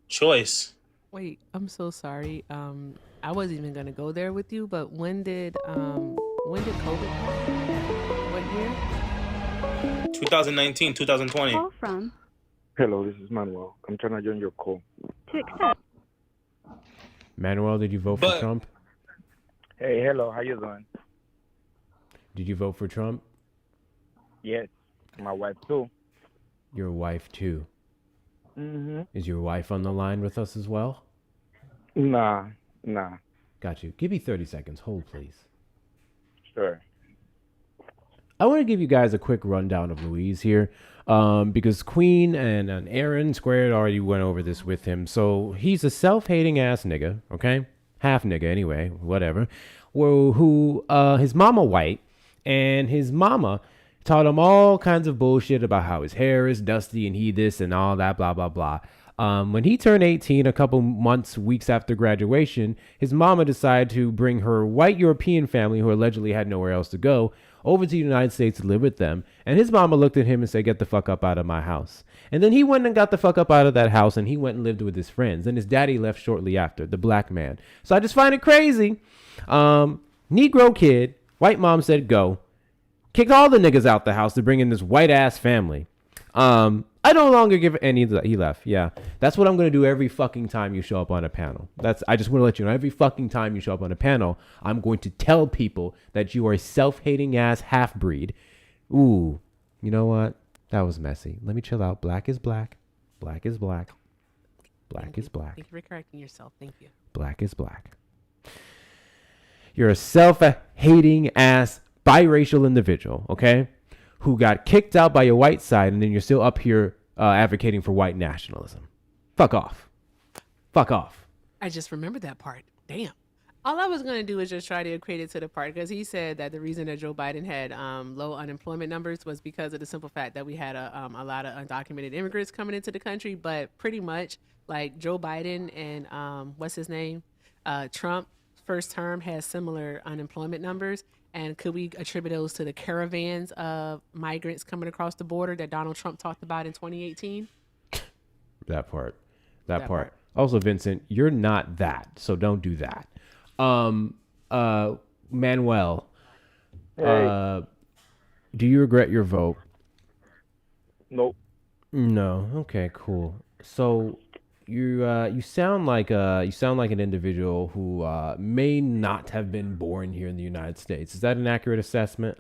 Speaker 13: choice.
Speaker 11: Wait, I'm so sorry. I wasn't even gonna go there with you, but when did COVID happen? What year?
Speaker 13: 2019, 2020.
Speaker 6: Call from
Speaker 15: Hello, this is Manuel. I'm trying to join your call.
Speaker 6: to accept.
Speaker 1: Manuel, did you vote for Trump?
Speaker 15: Hey, hello. How you doing?
Speaker 1: Did you vote for Trump?
Speaker 15: Yes, my wife too.
Speaker 1: Your wife too.
Speaker 15: Mm-hmm.
Speaker 1: Is your wife on the line with us as well?
Speaker 15: Nah.
Speaker 1: Got you. Give me 30 seconds. Hold, please.
Speaker 15: Sure.
Speaker 1: I want to give you guys a quick rundown of Louise here, because Queen and Aaron Squared already went over this with him. So he's a self-hating ass nigga, okay? Half nigga anyway, whatever. Who his mama white, and his mama taught him all kinds of bullshit about how his hair is dusty and he this and all that, blah, blah, blah. When he turned 18, a couple weeks after graduation, his mama decided to bring her white European family, who allegedly had nowhere else to go, over to the United States to live with them. And his mama looked at him and said, "Get the fuck up out of my house." And then he went and got the fuck up out of that house, and he went and lived with his friends. And his daddy left shortly after, the black man. So I just find it crazy. Negro kid, white mom said go. Kicked all the niggas out the house to bring in this white ass family. I no longer give any of that. He left. Yeah. That's what I'm going to do every fucking time you show up on a panel. I just want to let you know, every fucking time you show up on a panel, I'm going to tell people that you are a self-hating ass half-breed. Ooh, you know what? That was messy. Let me chill out. Black is black. Black is black. Black is black.
Speaker 11: Thank you for correcting yourself. Thank you.
Speaker 1: Black is black. You're a self-hating ass biracial individual, okay? Who got kicked out by your white side, and then you're still up here advocating for white nationalism. Fuck off. Fuck off.
Speaker 11: I just remembered that part. Damn. All I was going to do was just try to equate it to the part, because he said that the reason that Joe Biden had low unemployment numbers was because of the simple fact that we had a lot of undocumented immigrants coming into the country. But pretty much like Joe Biden and what's his name? Trump first term has similar unemployment numbers. And could we attribute those to the caravans of migrants coming across the border that Donald Trump talked about in 2018?
Speaker 1: That part. Also, Vincent, you're not that, so don't do that. Manuel,
Speaker 15: Hey.
Speaker 1: do you regret your vote?
Speaker 15: Nope.
Speaker 1: No. Okay, cool. So you sound like an individual who may not have been born here in the United States. Is that an accurate assessment?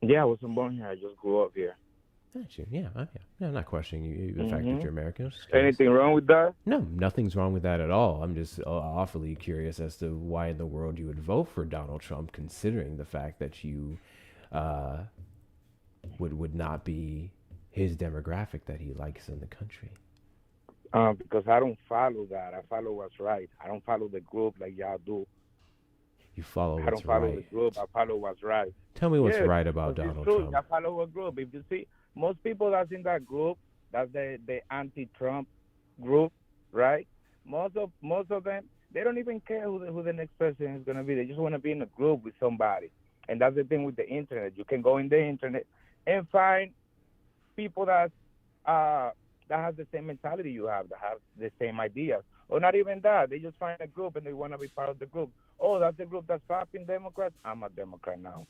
Speaker 15: Yeah, I wasn't born here. I just grew up here.
Speaker 1: Yeah, I'm not questioning you, the fact that you're American.
Speaker 15: Anything wrong with that?
Speaker 1: No, nothing's wrong with that at all. I'm just awfully curious as to why in the world you would vote for Donald Trump, considering the fact that you would not be his demographic that he likes in the country.
Speaker 15: Because I don't follow that. I follow what's right. I don't follow the group like y'all do.
Speaker 1: You follow
Speaker 15: I don't follow the group. I follow what's right.
Speaker 1: Tell me what's right about Donald Trump.
Speaker 15: I follow a group. If you see, most people that's in that group, that's the anti-Trump group, right? Most of them, they don't even care who the next president is going to be. They just want to be in a group with somebody. And that's the thing with the internet. You can go in the internet and find people that have the same mentality you have, that have the same ideas. Or not even that. They just find a group and they want to be part of the group. Oh, that's the group that's stopping Democrats. I'm a Democrat now.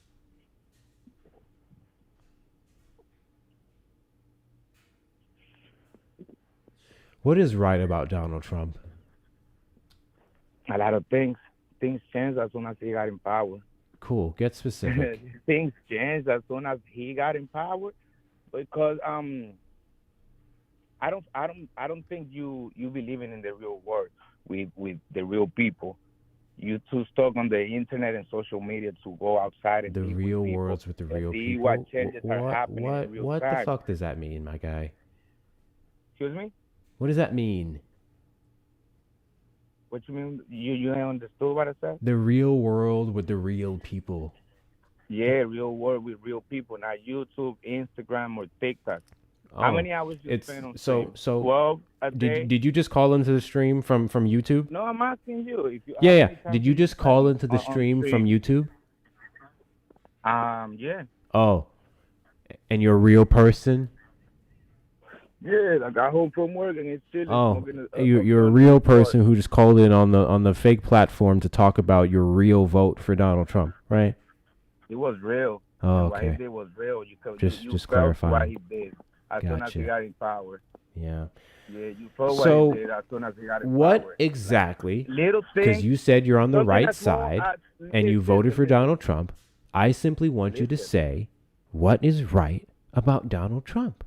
Speaker 1: What is right about Donald Trump?
Speaker 15: A lot of things. Things change as soon as he got in power.
Speaker 1: Cool. Get specific.
Speaker 15: Things changed as soon as he got in power, because I don't think you believing in the real world with the real people. You too stuck on the internet and social media to go outside and
Speaker 1: the real world's with the real people.
Speaker 15: What changes are happening in real
Speaker 1: what
Speaker 15: time.
Speaker 1: the fuck does that mean, my guy?
Speaker 15: Excuse me?
Speaker 1: What does that mean?
Speaker 15: What you mean? You ain't understood what I said?
Speaker 1: The real world with the real people.
Speaker 15: Yeah, real world with real people. Not YouTube, Instagram, or TikTok. How many hours you spend on
Speaker 1: so
Speaker 15: 12 a day?
Speaker 1: Did you just call into the stream from YouTube?
Speaker 15: No, I'm asking you.
Speaker 1: Yeah. Did you just call into the stream from YouTube?
Speaker 15: Yeah.
Speaker 1: Oh. And you're a real person?
Speaker 15: Yeah, I got home from work and it's chilling.
Speaker 1: Oh, you're a real person who just called in on the fake platform to talk about your real vote for Donald Trump, right?
Speaker 15: It was real.
Speaker 1: Oh,
Speaker 15: What he
Speaker 1: okay.
Speaker 15: did was real. You
Speaker 1: Just
Speaker 15: felt
Speaker 1: clarifying.
Speaker 15: what he did as soon as he
Speaker 1: Gotcha.
Speaker 15: got in power.
Speaker 1: Yeah.
Speaker 15: Yeah, you felt
Speaker 1: So,
Speaker 15: what he did as soon as he got in
Speaker 1: what
Speaker 15: power.
Speaker 1: exactly?
Speaker 15: Little
Speaker 1: Because
Speaker 15: things.
Speaker 1: you said you're on the
Speaker 15: something
Speaker 1: right
Speaker 15: as small
Speaker 1: side
Speaker 15: as-
Speaker 1: and you
Speaker 15: listen,
Speaker 1: voted for
Speaker 15: listen.
Speaker 1: Donald Trump. I simply want you to say what is right about Donald Trump.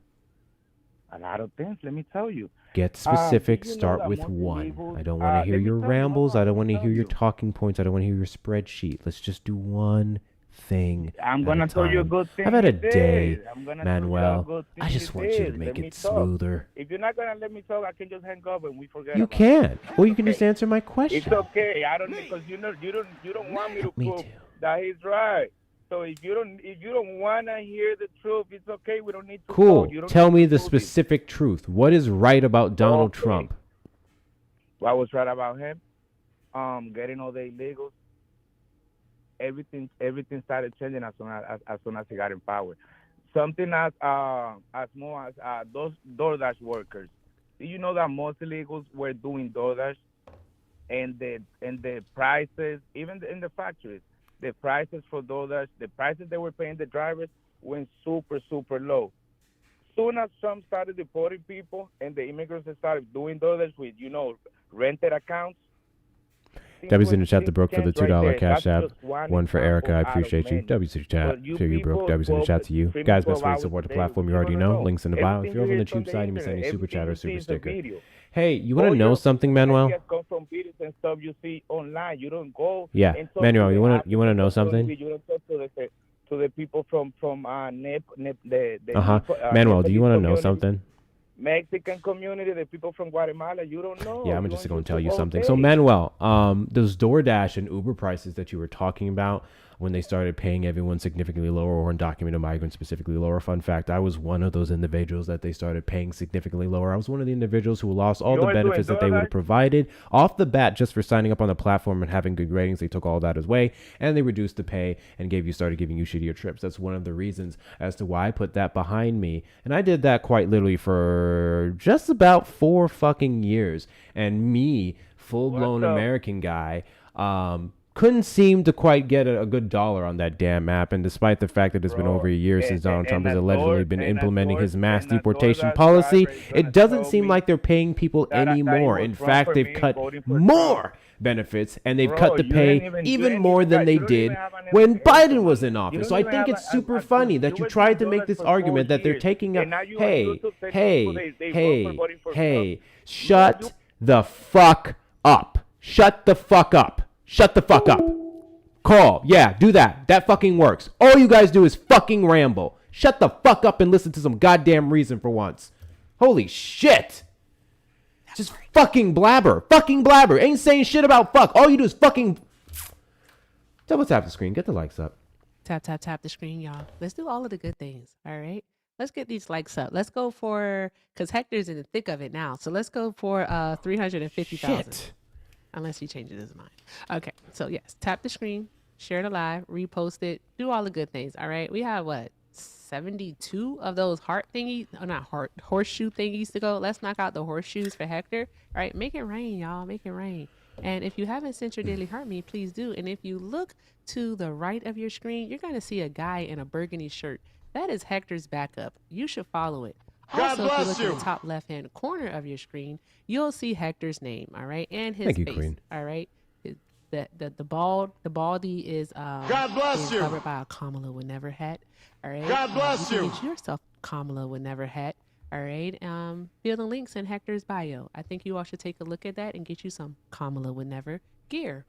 Speaker 15: A lot of things, let me tell you.
Speaker 1: Get specific.
Speaker 15: you know
Speaker 1: Start
Speaker 15: that
Speaker 1: with
Speaker 15: most
Speaker 1: one.
Speaker 15: illegals-
Speaker 1: I don't want to hear
Speaker 15: let me
Speaker 1: your
Speaker 15: tell you,
Speaker 1: rambles.
Speaker 15: hold
Speaker 1: I
Speaker 15: on,
Speaker 1: don't want to
Speaker 15: let me
Speaker 1: hear your
Speaker 15: tell you.
Speaker 1: talking points. I don't want to hear your spreadsheet. Let's just do one thing.
Speaker 15: I'm
Speaker 1: at
Speaker 15: gonna
Speaker 1: a
Speaker 15: tell you a
Speaker 1: time.
Speaker 15: good thing.
Speaker 1: I've had a
Speaker 15: you did.
Speaker 1: day,
Speaker 15: I'm gonna tell you a
Speaker 1: Manuel.
Speaker 15: good thing
Speaker 1: I just want you to
Speaker 15: did.
Speaker 1: make
Speaker 15: Let me
Speaker 1: it
Speaker 15: talk.
Speaker 1: smoother.
Speaker 15: If you're not gonna let me talk, I can just hang up and we forget.
Speaker 1: You
Speaker 15: about
Speaker 1: can, or you
Speaker 15: It's
Speaker 1: can just
Speaker 15: okay.
Speaker 1: answer my question.
Speaker 15: It's okay. I don't because you don't want me to prove that he's right. So if you don't wanna hear the truth, it's okay. We don't need to.
Speaker 1: Cool.
Speaker 15: Vote. You don't
Speaker 1: Tell
Speaker 15: need
Speaker 1: me
Speaker 15: to
Speaker 1: the
Speaker 15: prove it.
Speaker 1: specific truth. What is right about Donald
Speaker 15: Okay.
Speaker 1: Trump?
Speaker 15: What was right about him? Getting all the illegals. Everything started changing as soon as he got in power. Something as small as those DoorDash workers. Do you know that most illegals were doing DoorDash, and the prices, even in the factories, the prices for DoorDash, the prices they were paying the drivers went super low. Soon as Trump started deporting people and the immigrants started doing DoorDash with rented accounts.
Speaker 1: W's in the chat, the broke for the
Speaker 15: changed right
Speaker 1: $2
Speaker 15: there.
Speaker 1: cash
Speaker 15: That's
Speaker 1: app.
Speaker 15: just one
Speaker 1: One for Erica, I
Speaker 15: example out of
Speaker 1: appreciate you.
Speaker 15: many.
Speaker 1: W's in the chat,
Speaker 15: But you
Speaker 1: feel you broke.
Speaker 15: people,
Speaker 1: W's in the chat to you.
Speaker 15: streaming
Speaker 1: Guys,
Speaker 15: 12
Speaker 1: best way to
Speaker 15: hours
Speaker 1: support
Speaker 15: a
Speaker 1: the
Speaker 15: day,
Speaker 1: platform, you
Speaker 15: you
Speaker 1: already
Speaker 15: never
Speaker 1: know.
Speaker 15: know.
Speaker 1: Links in the bio. If
Speaker 15: Everything
Speaker 1: you're over on
Speaker 15: you
Speaker 1: the
Speaker 15: hear is on
Speaker 1: tube
Speaker 15: the
Speaker 1: side, you may send a
Speaker 15: internet.
Speaker 1: super chat or
Speaker 15: Everything
Speaker 1: super
Speaker 15: you see is a
Speaker 1: sticker.
Speaker 15: video.
Speaker 1: Hey, you want to
Speaker 15: All
Speaker 1: know
Speaker 15: your
Speaker 1: something, Manuel?
Speaker 15: ideas come from videos and stuff you see online. You don't go
Speaker 1: Yeah,
Speaker 15: and talk
Speaker 1: Manuel,
Speaker 15: to
Speaker 1: you
Speaker 15: the
Speaker 1: want to know
Speaker 15: African
Speaker 1: something?
Speaker 15: community. You don't talk to the people from the
Speaker 1: Manuel, do you
Speaker 15: Nepalese
Speaker 1: want to know
Speaker 15: community,
Speaker 1: something?
Speaker 15: Mexican community, the people from Guatemala. You don't know.
Speaker 1: Yeah, I'm
Speaker 15: You
Speaker 1: just
Speaker 15: on
Speaker 1: going to tell
Speaker 15: YouTube
Speaker 1: you
Speaker 15: all
Speaker 1: something.
Speaker 15: day.
Speaker 1: So, Manuel, those DoorDash and Uber prices that you were talking about when they started paying everyone significantly lower, or undocumented migrants specifically lower. Fun fact, I was one of those individuals that they started paying significantly lower. I was one of the individuals who lost all
Speaker 15: You
Speaker 1: the
Speaker 15: were doing
Speaker 1: benefits that they would have
Speaker 15: DoorDash?
Speaker 1: provided off the bat just for signing up on the platform and having good ratings. They took all that away and they reduced the pay and started giving you shittier trips. That's one of the reasons as to why I put that behind me. And I did that quite literally for just about 4 fucking years. And me, full-blown
Speaker 15: What the-
Speaker 1: American guy, couldn't seem to quite get a good dollar on that damn map. And despite the fact that it's been over a year since Donald Trump has allegedly been implementing his mass deportation policy, it doesn't seem like they're paying people anymore. In fact, they've cut more benefits, and they've cut the pay even more than they did when Biden was in office. So I think it's super funny that you tried to make this argument that they're taking a hey, shut the fuck up. Shut the fuck up. Shut the fuck up. Call. Yeah, do that. That fucking works. All you guys do is fucking ramble. Shut the fuck up and listen to some goddamn reason for once. Holy shit. Just fucking blabber. Fucking blabber. Ain't saying shit about fuck. All you do is fucking... Double tap the screen. Get the likes up.
Speaker 11: Tap, tap, tap the screen, y'all. Let's do all of the good things, all right? Let's get these likes up. Let's go for... Because Hector's in the thick of it now. So let's go for 350,000. Unless he changes his mind. Okay, so yes, tap the screen, share the live, repost it, do all the good things, all right? We have, 72 of those heart thingies? Oh, not heart, horseshoe thingies to go. Let's knock out the horseshoes for Hector. All right, make it rain, y'all. Make it rain. And if you haven't sent your daily heart me, please do. And if you look to the right of your screen, you're going to see a guy in a burgundy shirt. That is Hector's backup. You should follow it. Also, if you look in the top left-hand corner of your screen, you'll see Hector's name, all right, and his face, Queen. All right. The baldy is covered by a Kamala would never hat, all right. God bless you. Get yourself Kamala would never hat, all right. Feel the links in Hector's bio. I think you all should take a look at that and get you some Kamala would never gear.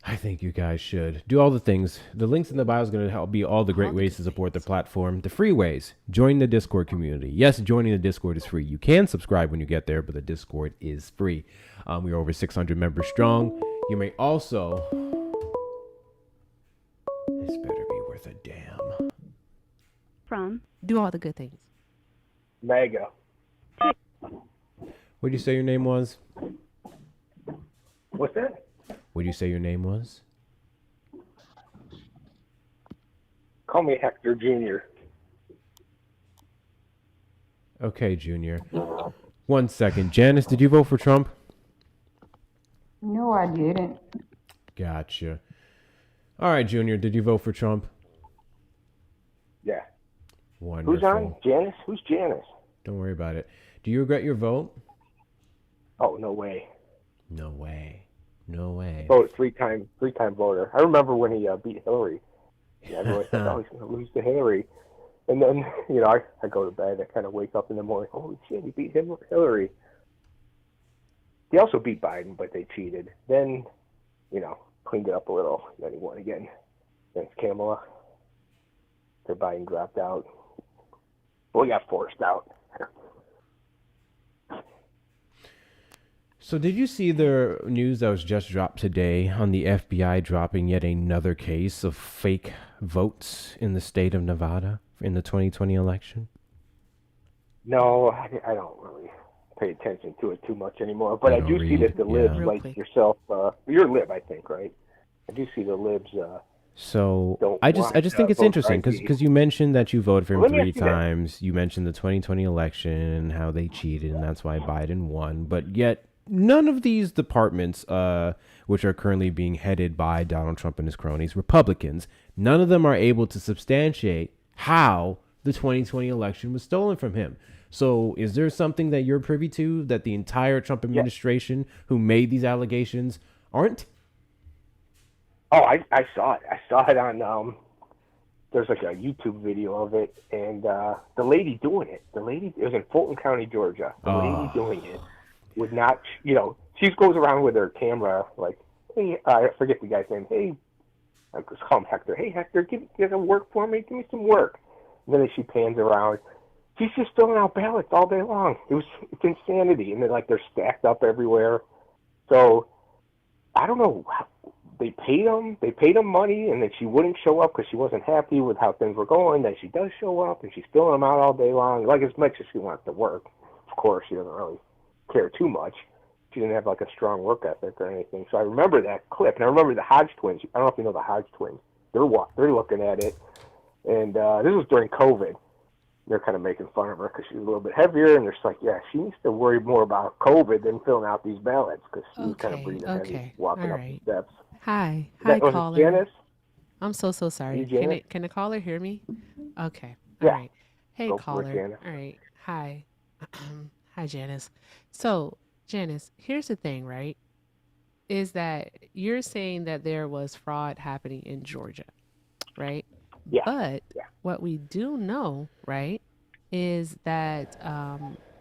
Speaker 1: I think you guys should do all the things. The links in the bio is going to help be all the great ways to support the platform. The free ways. Join the Discord community. Yes, joining the Discord is free. You can subscribe when you get there, but the Discord is free. We're over 600 members strong. You may also... This better be worth a damn.
Speaker 6: From...
Speaker 11: Do all the good things.
Speaker 14: Mega.
Speaker 1: What did you say your name was?
Speaker 14: What's that?
Speaker 1: What did you say your name was?
Speaker 14: Call me Hector Jr.
Speaker 1: Okay, Junior. 1 second. Janice, did you vote for Trump?
Speaker 16: No, I didn't.
Speaker 1: Gotcha. All right, Junior, did you vote for Trump?
Speaker 14: Yeah.
Speaker 1: Wonderful.
Speaker 14: Who's on? Janice? Who's Janice?
Speaker 1: Don't worry about it. Do you regret your vote?
Speaker 14: Oh, no way.
Speaker 1: No way. No way.
Speaker 14: Vote three-time voter. I remember when he beat Hillary. Yeah, everyone said, "Oh, he's going to lose to Hillary." And then, I go to bed. I kind of wake up in the morning. Holy shit, he beat Hillary. He also beat Biden, but they cheated. Then, cleaned it up a little. Then he won again against Kamala. After Biden dropped out. Well, he got forced out.
Speaker 1: So did you see the news that was just dropped today on the FBI dropping yet another case of fake votes in the state of Nevada in the 2020 election?
Speaker 14: No, I don't really pay attention to it too much anymore. But I do see that the libs, like yourself, you're a lib, I think, right? I do see the libs.
Speaker 1: So I just think it's interesting because you mentioned that you voted for him 3 times. You mentioned the 2020 election and how they cheated, and that's why Biden won. But yet none of these departments, which are currently being headed by Donald Trump and his cronies, Republicans, none of them are able to substantiate how the 2020 election was stolen from him. So is there something that you're privy to that the entire Trump administration who made these allegations aren't?
Speaker 14: Oh, I saw it. I saw it on, there's like a YouTube video of it, and the lady doing it, it was in Fulton County, Georgia. The lady doing it would not, she goes around with her camera like, hey, I forget the guy's name. Hey, I just call him Hector. Hey, Hector, give some work for me. Give me some work. And then as she pans around, she's just filling out ballots all day long. It's insanity. And they're stacked up everywhere. So I don't know. They paid them money, and then she wouldn't show up because she wasn't happy with how things were going. Then she does show up, and she's filling them out all day long, like as much as she wants to work. Of course, she doesn't really care too much. She didn't have like a strong work ethic or anything. So I remember that clip, and I remember the Hodge twins. I don't know if you know the Hodge twins. They're looking at it, and this was during COVID. They're kind of making fun of her because she's a little bit heavier, and they're just like, yeah, she needs to worry more about COVID than filling out these ballots because she's kind of breathing heavy walking up the steps.
Speaker 11: Hi.
Speaker 14: That
Speaker 11: Hi,
Speaker 14: was it
Speaker 11: caller.
Speaker 14: Janice?
Speaker 11: I'm so
Speaker 14: You
Speaker 11: sorry.
Speaker 14: Janice?
Speaker 11: Can the caller hear me? Okay. All
Speaker 14: Yeah.
Speaker 11: right. Hey,
Speaker 14: Go for it,
Speaker 11: caller.
Speaker 14: Janice.
Speaker 11: All right. Hi. Hi, Janice. So, Janice, here's the thing, right? Is that you're saying that there was fraud happening in Georgia, right?
Speaker 14: Yeah.
Speaker 11: But
Speaker 14: Yeah.
Speaker 11: what we do know, right, is that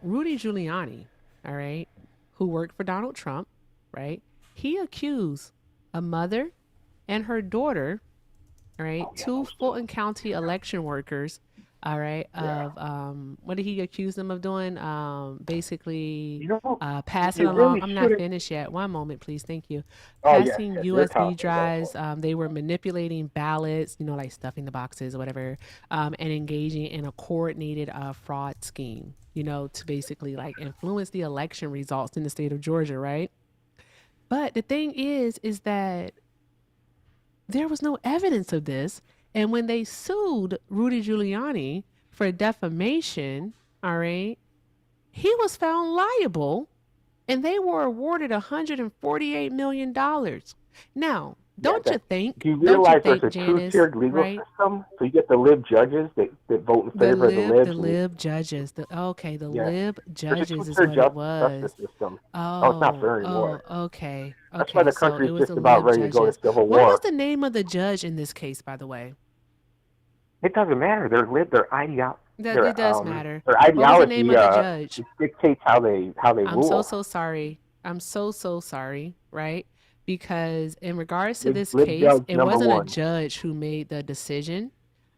Speaker 11: Rudy Giuliani, all right, who worked for Donald Trump, right, he accused a mother and her daughter, all right, two Fulton County election workers, all right, of what did he accuse them of doing? Basically passing
Speaker 14: You
Speaker 11: along.
Speaker 14: really
Speaker 11: I'm not
Speaker 14: shouldn't.
Speaker 11: finished yet. One moment, please. Thank you.
Speaker 14: Oh, yes.
Speaker 11: Passing
Speaker 14: Yes. You're
Speaker 11: USB
Speaker 14: talking. Go
Speaker 11: drives.
Speaker 14: for it.
Speaker 11: They were manipulating ballots, like stuffing the boxes or whatever, and engaging in a coordinated fraud scheme, to basically like influence the election results in the state of Georgia, right? But the thing is that there was no evidence of this. And when they sued Rudy Giuliani for defamation, all right, he was found liable and they were awarded $148 million. Now,
Speaker 14: Yeah,
Speaker 11: don't you think,
Speaker 14: do you realize there's a
Speaker 11: Janice,
Speaker 14: two-tiered legal
Speaker 11: right?
Speaker 14: system? So you get the lib judges that vote in
Speaker 11: The
Speaker 14: favor of the
Speaker 11: lib,
Speaker 14: libs.
Speaker 11: the lib judges. The
Speaker 14: Yeah.
Speaker 11: lib
Speaker 14: There's a
Speaker 11: judges is
Speaker 14: two-tiered
Speaker 11: what it
Speaker 14: justice
Speaker 11: was.
Speaker 14: system. Oh, it's not fair
Speaker 11: Oh,
Speaker 14: anymore.
Speaker 11: okay.
Speaker 14: That's why
Speaker 11: Okay.
Speaker 14: the
Speaker 11: So it
Speaker 14: country's
Speaker 11: was the
Speaker 14: just about
Speaker 11: lib
Speaker 14: ready to go to
Speaker 11: judges.
Speaker 14: civil
Speaker 11: What was
Speaker 14: war.
Speaker 11: the name of the judge in this case, by the way?
Speaker 14: It doesn't matter. Their
Speaker 11: It does matter.
Speaker 14: their
Speaker 11: What was the name
Speaker 14: ideology
Speaker 11: of the judge?
Speaker 14: it dictates how they
Speaker 11: I'm so
Speaker 14: rule.
Speaker 11: sorry. I'm so sorry, right? Because in regards to
Speaker 14: Lib,
Speaker 11: this
Speaker 14: lib
Speaker 11: case,
Speaker 14: judge
Speaker 11: it
Speaker 14: number
Speaker 11: wasn't a
Speaker 14: one.
Speaker 11: judge who made the decision,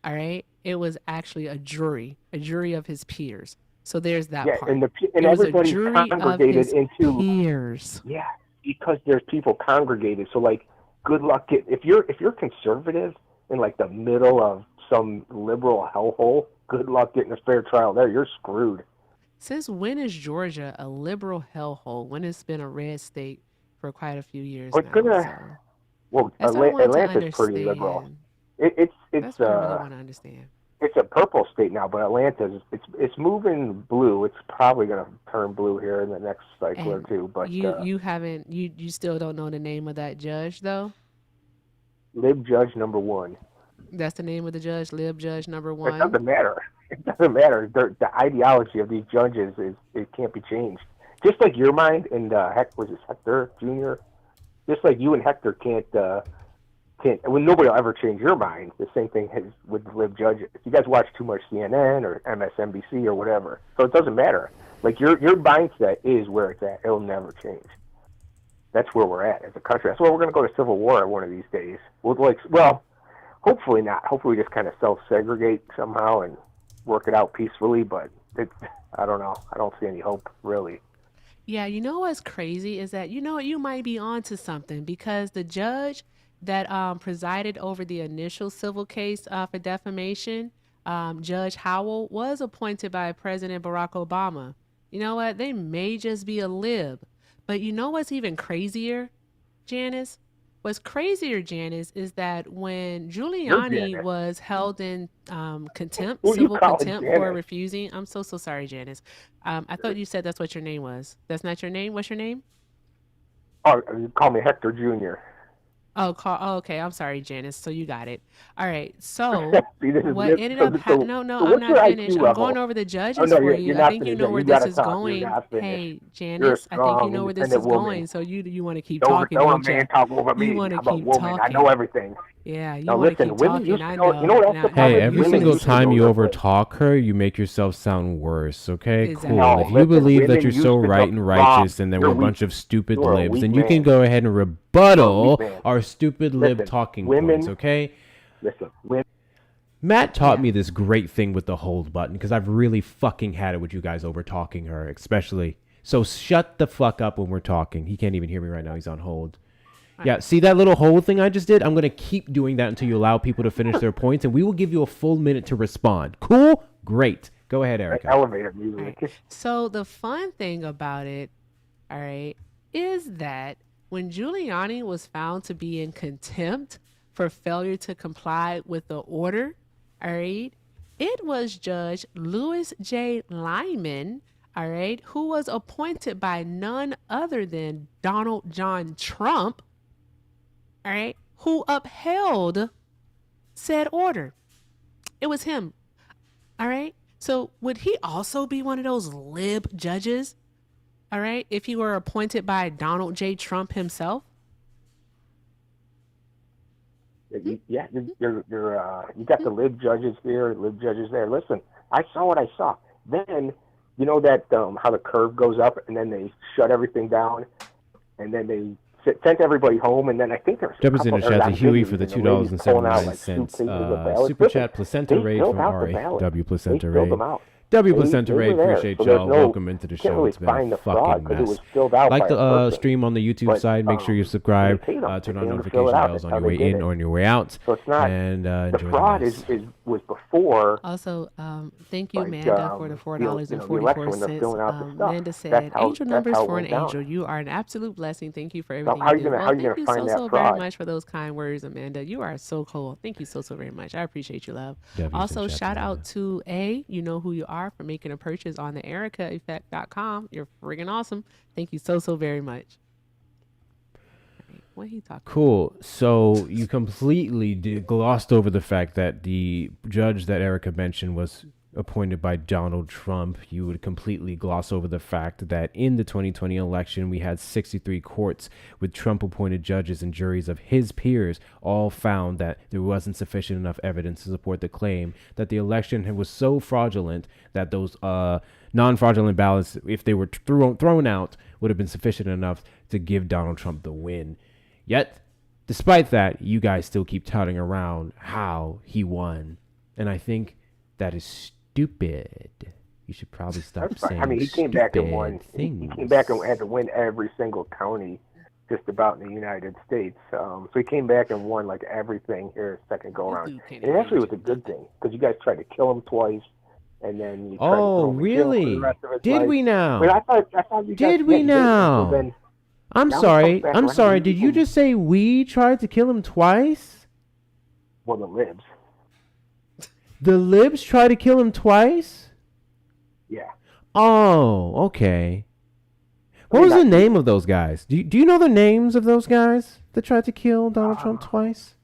Speaker 11: all right? It was actually a jury of his peers. So there's that
Speaker 14: Yeah,
Speaker 11: part.
Speaker 14: and
Speaker 11: It was a
Speaker 14: everybody's
Speaker 11: jury of
Speaker 14: congregated
Speaker 11: his
Speaker 14: into
Speaker 11: peers.
Speaker 14: yeah, because there's people congregated. So like, good luck if you're conservative in like the middle of some liberal hellhole, good luck getting a fair trial there. You're screwed.
Speaker 11: Since when is Georgia a liberal hellhole when it's been a red state for quite a few years
Speaker 14: Well, it's
Speaker 11: now?
Speaker 14: gonna
Speaker 11: So
Speaker 14: well,
Speaker 11: that's what I wanted to
Speaker 14: Atlanta's pretty liberal.
Speaker 11: understand.
Speaker 14: It's
Speaker 11: That's what I really want to understand.
Speaker 14: it's a purple state now, but Atlanta's it's moving blue. It's probably gonna turn blue here in the next cycle or
Speaker 11: And
Speaker 14: two. But
Speaker 11: you still don't know the name of that judge though?
Speaker 14: lib judge number one.
Speaker 11: That's the name of the judge, lib judge number
Speaker 14: It
Speaker 11: 1.
Speaker 14: doesn't matter. It doesn't matter. The ideology of these judges it can't be changed. Just like your mind and was it Hector Jr. Just like you and Hector can't. Well, nobody will ever change your mind. The same thing is with lib judges. You guys watch too much CNN or MSNBC or whatever, so it doesn't matter. Like your mindset is where it's at. It'll never change. That's where we're at as a country. That's why we're going to go to civil war one of these days. Well, hopefully not. Hopefully we just kind of self-segregate somehow and work it out peacefully. But I don't know. I don't see any hope really.
Speaker 11: Yeah, you know what's crazy is that you might be onto something because the judge that presided over the initial civil case for defamation, Judge Howell, was appointed by President Barack Obama. You know what? They may just be a lib. But you know what's even crazier, Janice? What's crazier, Janice, is that when Giuliani was held in contempt,
Speaker 14: Who you
Speaker 11: civil
Speaker 14: calling
Speaker 11: contempt for
Speaker 14: Janice?
Speaker 11: refusing. I'm so sorry, Janice. I thought you said that's what your name was. That's not your name? What's your name?
Speaker 14: Oh, you call me Hector Jr.
Speaker 11: Oh, okay. I'm sorry, Janice. So you got it. All right. So
Speaker 14: See, this is
Speaker 11: what
Speaker 14: this-
Speaker 11: ended
Speaker 14: so,
Speaker 11: up
Speaker 14: so,
Speaker 11: happening? No,
Speaker 14: so
Speaker 11: I'm
Speaker 14: what's
Speaker 11: not
Speaker 14: your
Speaker 11: finished.
Speaker 14: IQ
Speaker 11: I'm
Speaker 14: level?
Speaker 11: going over the
Speaker 14: Oh
Speaker 11: judges
Speaker 14: no,
Speaker 11: for
Speaker 14: you're
Speaker 11: you. I
Speaker 14: not
Speaker 11: think you
Speaker 14: finished
Speaker 11: know
Speaker 14: yet.
Speaker 11: where
Speaker 14: You
Speaker 11: this
Speaker 14: gotta
Speaker 11: is
Speaker 14: talk. You're
Speaker 11: going.
Speaker 14: not finished.
Speaker 11: Hey,
Speaker 14: You're a
Speaker 11: Janice, I think you
Speaker 14: strong,
Speaker 11: know where this
Speaker 14: independent
Speaker 11: is
Speaker 14: woman.
Speaker 11: going. So you want to keep
Speaker 14: Don't
Speaker 11: talking,
Speaker 14: a
Speaker 11: don't you?
Speaker 14: man talk over
Speaker 11: You
Speaker 14: me.
Speaker 11: want to
Speaker 14: I'm a
Speaker 11: keep
Speaker 14: woman. I know
Speaker 11: talking.
Speaker 14: everything.
Speaker 11: Yeah, you
Speaker 14: Now
Speaker 11: want to
Speaker 14: listen,
Speaker 11: keep
Speaker 14: women
Speaker 11: talking.
Speaker 14: used
Speaker 11: I
Speaker 14: to go.
Speaker 11: know.
Speaker 14: You know what else
Speaker 11: Now,
Speaker 14: the
Speaker 1: Hey,
Speaker 14: problem is?
Speaker 1: every
Speaker 14: Women
Speaker 1: single
Speaker 14: used to go
Speaker 1: time you
Speaker 14: real quick.
Speaker 1: overtalk her, you make yourself sound worse. Okay,
Speaker 11: Exactly.
Speaker 1: cool.
Speaker 14: No,
Speaker 1: If you
Speaker 14: listen,
Speaker 1: believe that
Speaker 14: women
Speaker 1: you're
Speaker 14: used
Speaker 1: so
Speaker 14: to
Speaker 1: right
Speaker 14: go
Speaker 1: and
Speaker 14: wrong.
Speaker 1: righteous and that
Speaker 14: You're
Speaker 1: we're a
Speaker 14: weak.
Speaker 1: bunch of stupid
Speaker 14: You're a
Speaker 1: libs,
Speaker 14: weak
Speaker 1: then you can
Speaker 14: man.
Speaker 1: go ahead and
Speaker 14: You're a weak
Speaker 1: rebuttal
Speaker 14: man.
Speaker 1: our stupid lib
Speaker 14: Listen,
Speaker 1: talking points,
Speaker 14: women.
Speaker 1: okay?
Speaker 14: Listen, women.
Speaker 1: Matt taught
Speaker 11: Yeah.
Speaker 1: me this great thing with the hold button because I've really fucking had it with you guys over talking her, especially. So shut the fuck up when we're talking. He can't even hear me right now. He's on hold. Yeah, see that little hold thing I just did? I'm going to keep doing that until you allow people to finish their points, and we will give you a full minute to respond. Cool? Great. Go ahead, Erica.
Speaker 14: Elevator
Speaker 11: All
Speaker 14: music.
Speaker 11: right. So the fun thing about it, all right, is that when Giuliani was found to be in contempt for failure to comply with the order, all right, it was Judge Louis J. Lyman, all right, who was appointed by none other than Donald John Trump, all right, who upheld said order. It was him. All right. So would he also be one of those lib judges? All right. If he were appointed by Donald J. Trump himself?
Speaker 14: Yeah, you got the lib judges here, lib judges there. Listen, I saw what I saw. Then, you know that how the curve goes up, and then they shut everything down, and then they sent everybody home, and then I think there's
Speaker 1: Representative Shazzy Huey for the $2.79 super chat. Placenta Ray from RAW Placenta Ray. W Placenta Ray, appreciate y'all. Welcome into the show. It's been a fucking mess. Like the stream on the YouTube side, make sure you subscribe, turn on notification bells on your way in or on your way out.
Speaker 14: So it's not,
Speaker 1: and
Speaker 14: the fraud was before.
Speaker 11: Also, thank you, Amanda, for the $4.44. Amanda said, angel numbers for an angel. You are an absolute blessing. Thank you for everything you do. Thank you so very much for those kind words, Amanda. You are so cool. Thank you so very much. I appreciate you, love. Also, shout out to A, you know who you are, for making a purchase on the ericaeffect.com. You're friggin' awesome. Thank you so very much. Right, what he talking
Speaker 1: Cool. About? So you completely glossed over the fact that the judge that Erica mentioned was appointed by Donald Trump. You would completely gloss over the fact that in the 2020 election, we had 63 courts with Trump appointed judges and juries of his peers all found that there wasn't sufficient enough evidence to support the claim that the election was so fraudulent that those non-fraudulent ballots, if they were thrown out, would have been sufficient enough to give Donald Trump the win. Yet, despite that, you guys still keep touting around how he won. And I think that is stupid. You should probably stop saying.
Speaker 14: I mean, he came back and won. He came back and had to win every single county, just about in the United States. So he came back and won like everything here second go around. And it actually was a good thing because you guys tried to kill him twice, and then you tried to
Speaker 1: really? Did we now?
Speaker 14: I thought you guys
Speaker 1: did we now? Then, I'm sorry. Did you just say we tried to kill him twice?
Speaker 14: Well, the libs.
Speaker 1: The libs tried to kill him twice?
Speaker 14: Yeah.
Speaker 1: Oh, okay. What was the name of those guys? Do you know the names of those guys that tried to kill Donald Trump twice?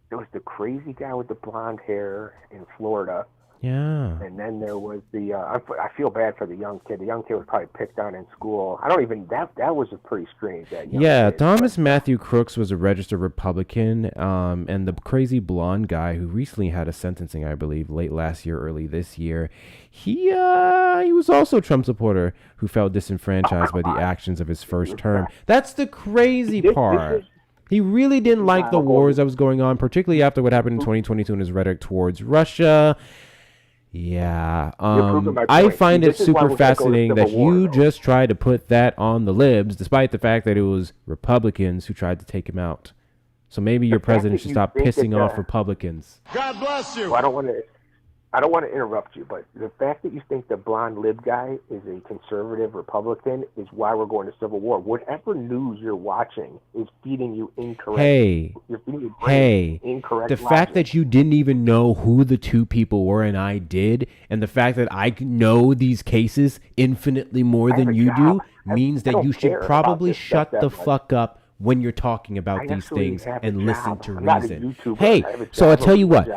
Speaker 14: There was the crazy guy with the blonde hair in Florida.
Speaker 1: Yeah.
Speaker 14: And then there was the, I feel bad for the young kid. The young kid was probably picked on in school. That was a pretty strange.
Speaker 1: Yeah, Thomas Matthew Crooks was a registered Republican. And the crazy blonde guy who recently had a sentencing, I believe, late last year, early this year, he was also a Trump supporter who felt disenfranchised by the actions of his first term. That's the crazy part. He really didn't like the wars that was going on, particularly after what happened in 2022 and his rhetoric towards Russia. Yeah, I find it super fascinating that you just tried to put that on the libs, despite the fact that it was Republicans who tried to take him out. So maybe your president should stop pissing off Republicans.
Speaker 14: God bless you. Well, I don't want to interrupt you, but the fact that you think the blonde lib guy is a conservative Republican is why we're going to civil war. Whatever news you're watching is feeding you incorrect. Incorrect
Speaker 1: the fact that you didn't even know who the two people were and I did, and the fact that I know these cases infinitely more than you do, means that you should probably shut the fuck up when you're talking about these things and listen to reason. Hey, so I'll tell you what.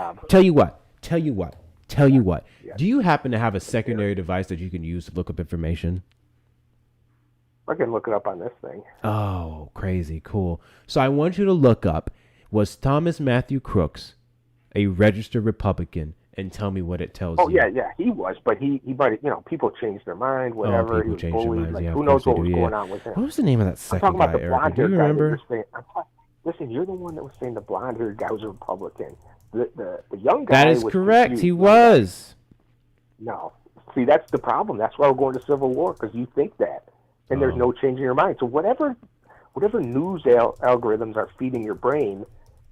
Speaker 1: Do you happen to have a secondary device that you can use to look up information?
Speaker 14: I can look it up on this thing.
Speaker 1: Oh, crazy. Cool. So I want you to look up, was Thomas Matthew Crooks a registered Republican, and tell me what it tells you.
Speaker 14: Oh, yeah, he was. But he might, people changed their mind, whatever.
Speaker 1: People changed their minds,
Speaker 14: who knows what was going on with him.
Speaker 1: What was the name of that second guy, Eric? Do you remember?
Speaker 14: Listen, you're the one that was saying the blonde-haired guy was a Republican. The young guy.
Speaker 1: That is correct. He was.
Speaker 14: No. See, that's the problem. That's why we're going to civil war, because you think that. And there's no change in your mind. So whatever news algorithms are feeding your brain,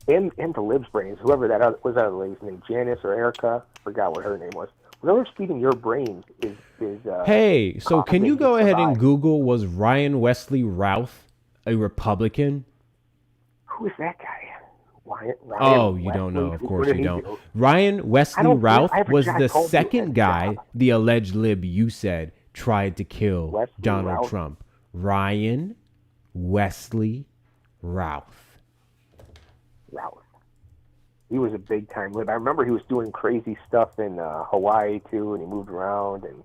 Speaker 14: and the libs' brains, whoever that was, that lady's name, Janice or Erica, forgot what her name was. Whatever's feeding your brains is
Speaker 1: hey, so can you go ahead and Google, was Ryan Wesley Routh a Republican?
Speaker 14: Who is that guy?
Speaker 1: Ryan you don't know. Of course you don't. Ryan Wesley Routh was the second guy the alleged lib you said tried to kill Donald Trump. Ryan Wesley Routh.
Speaker 14: Routh. He was a big time lib. I remember he was doing crazy stuff in Hawaii too, and he moved around and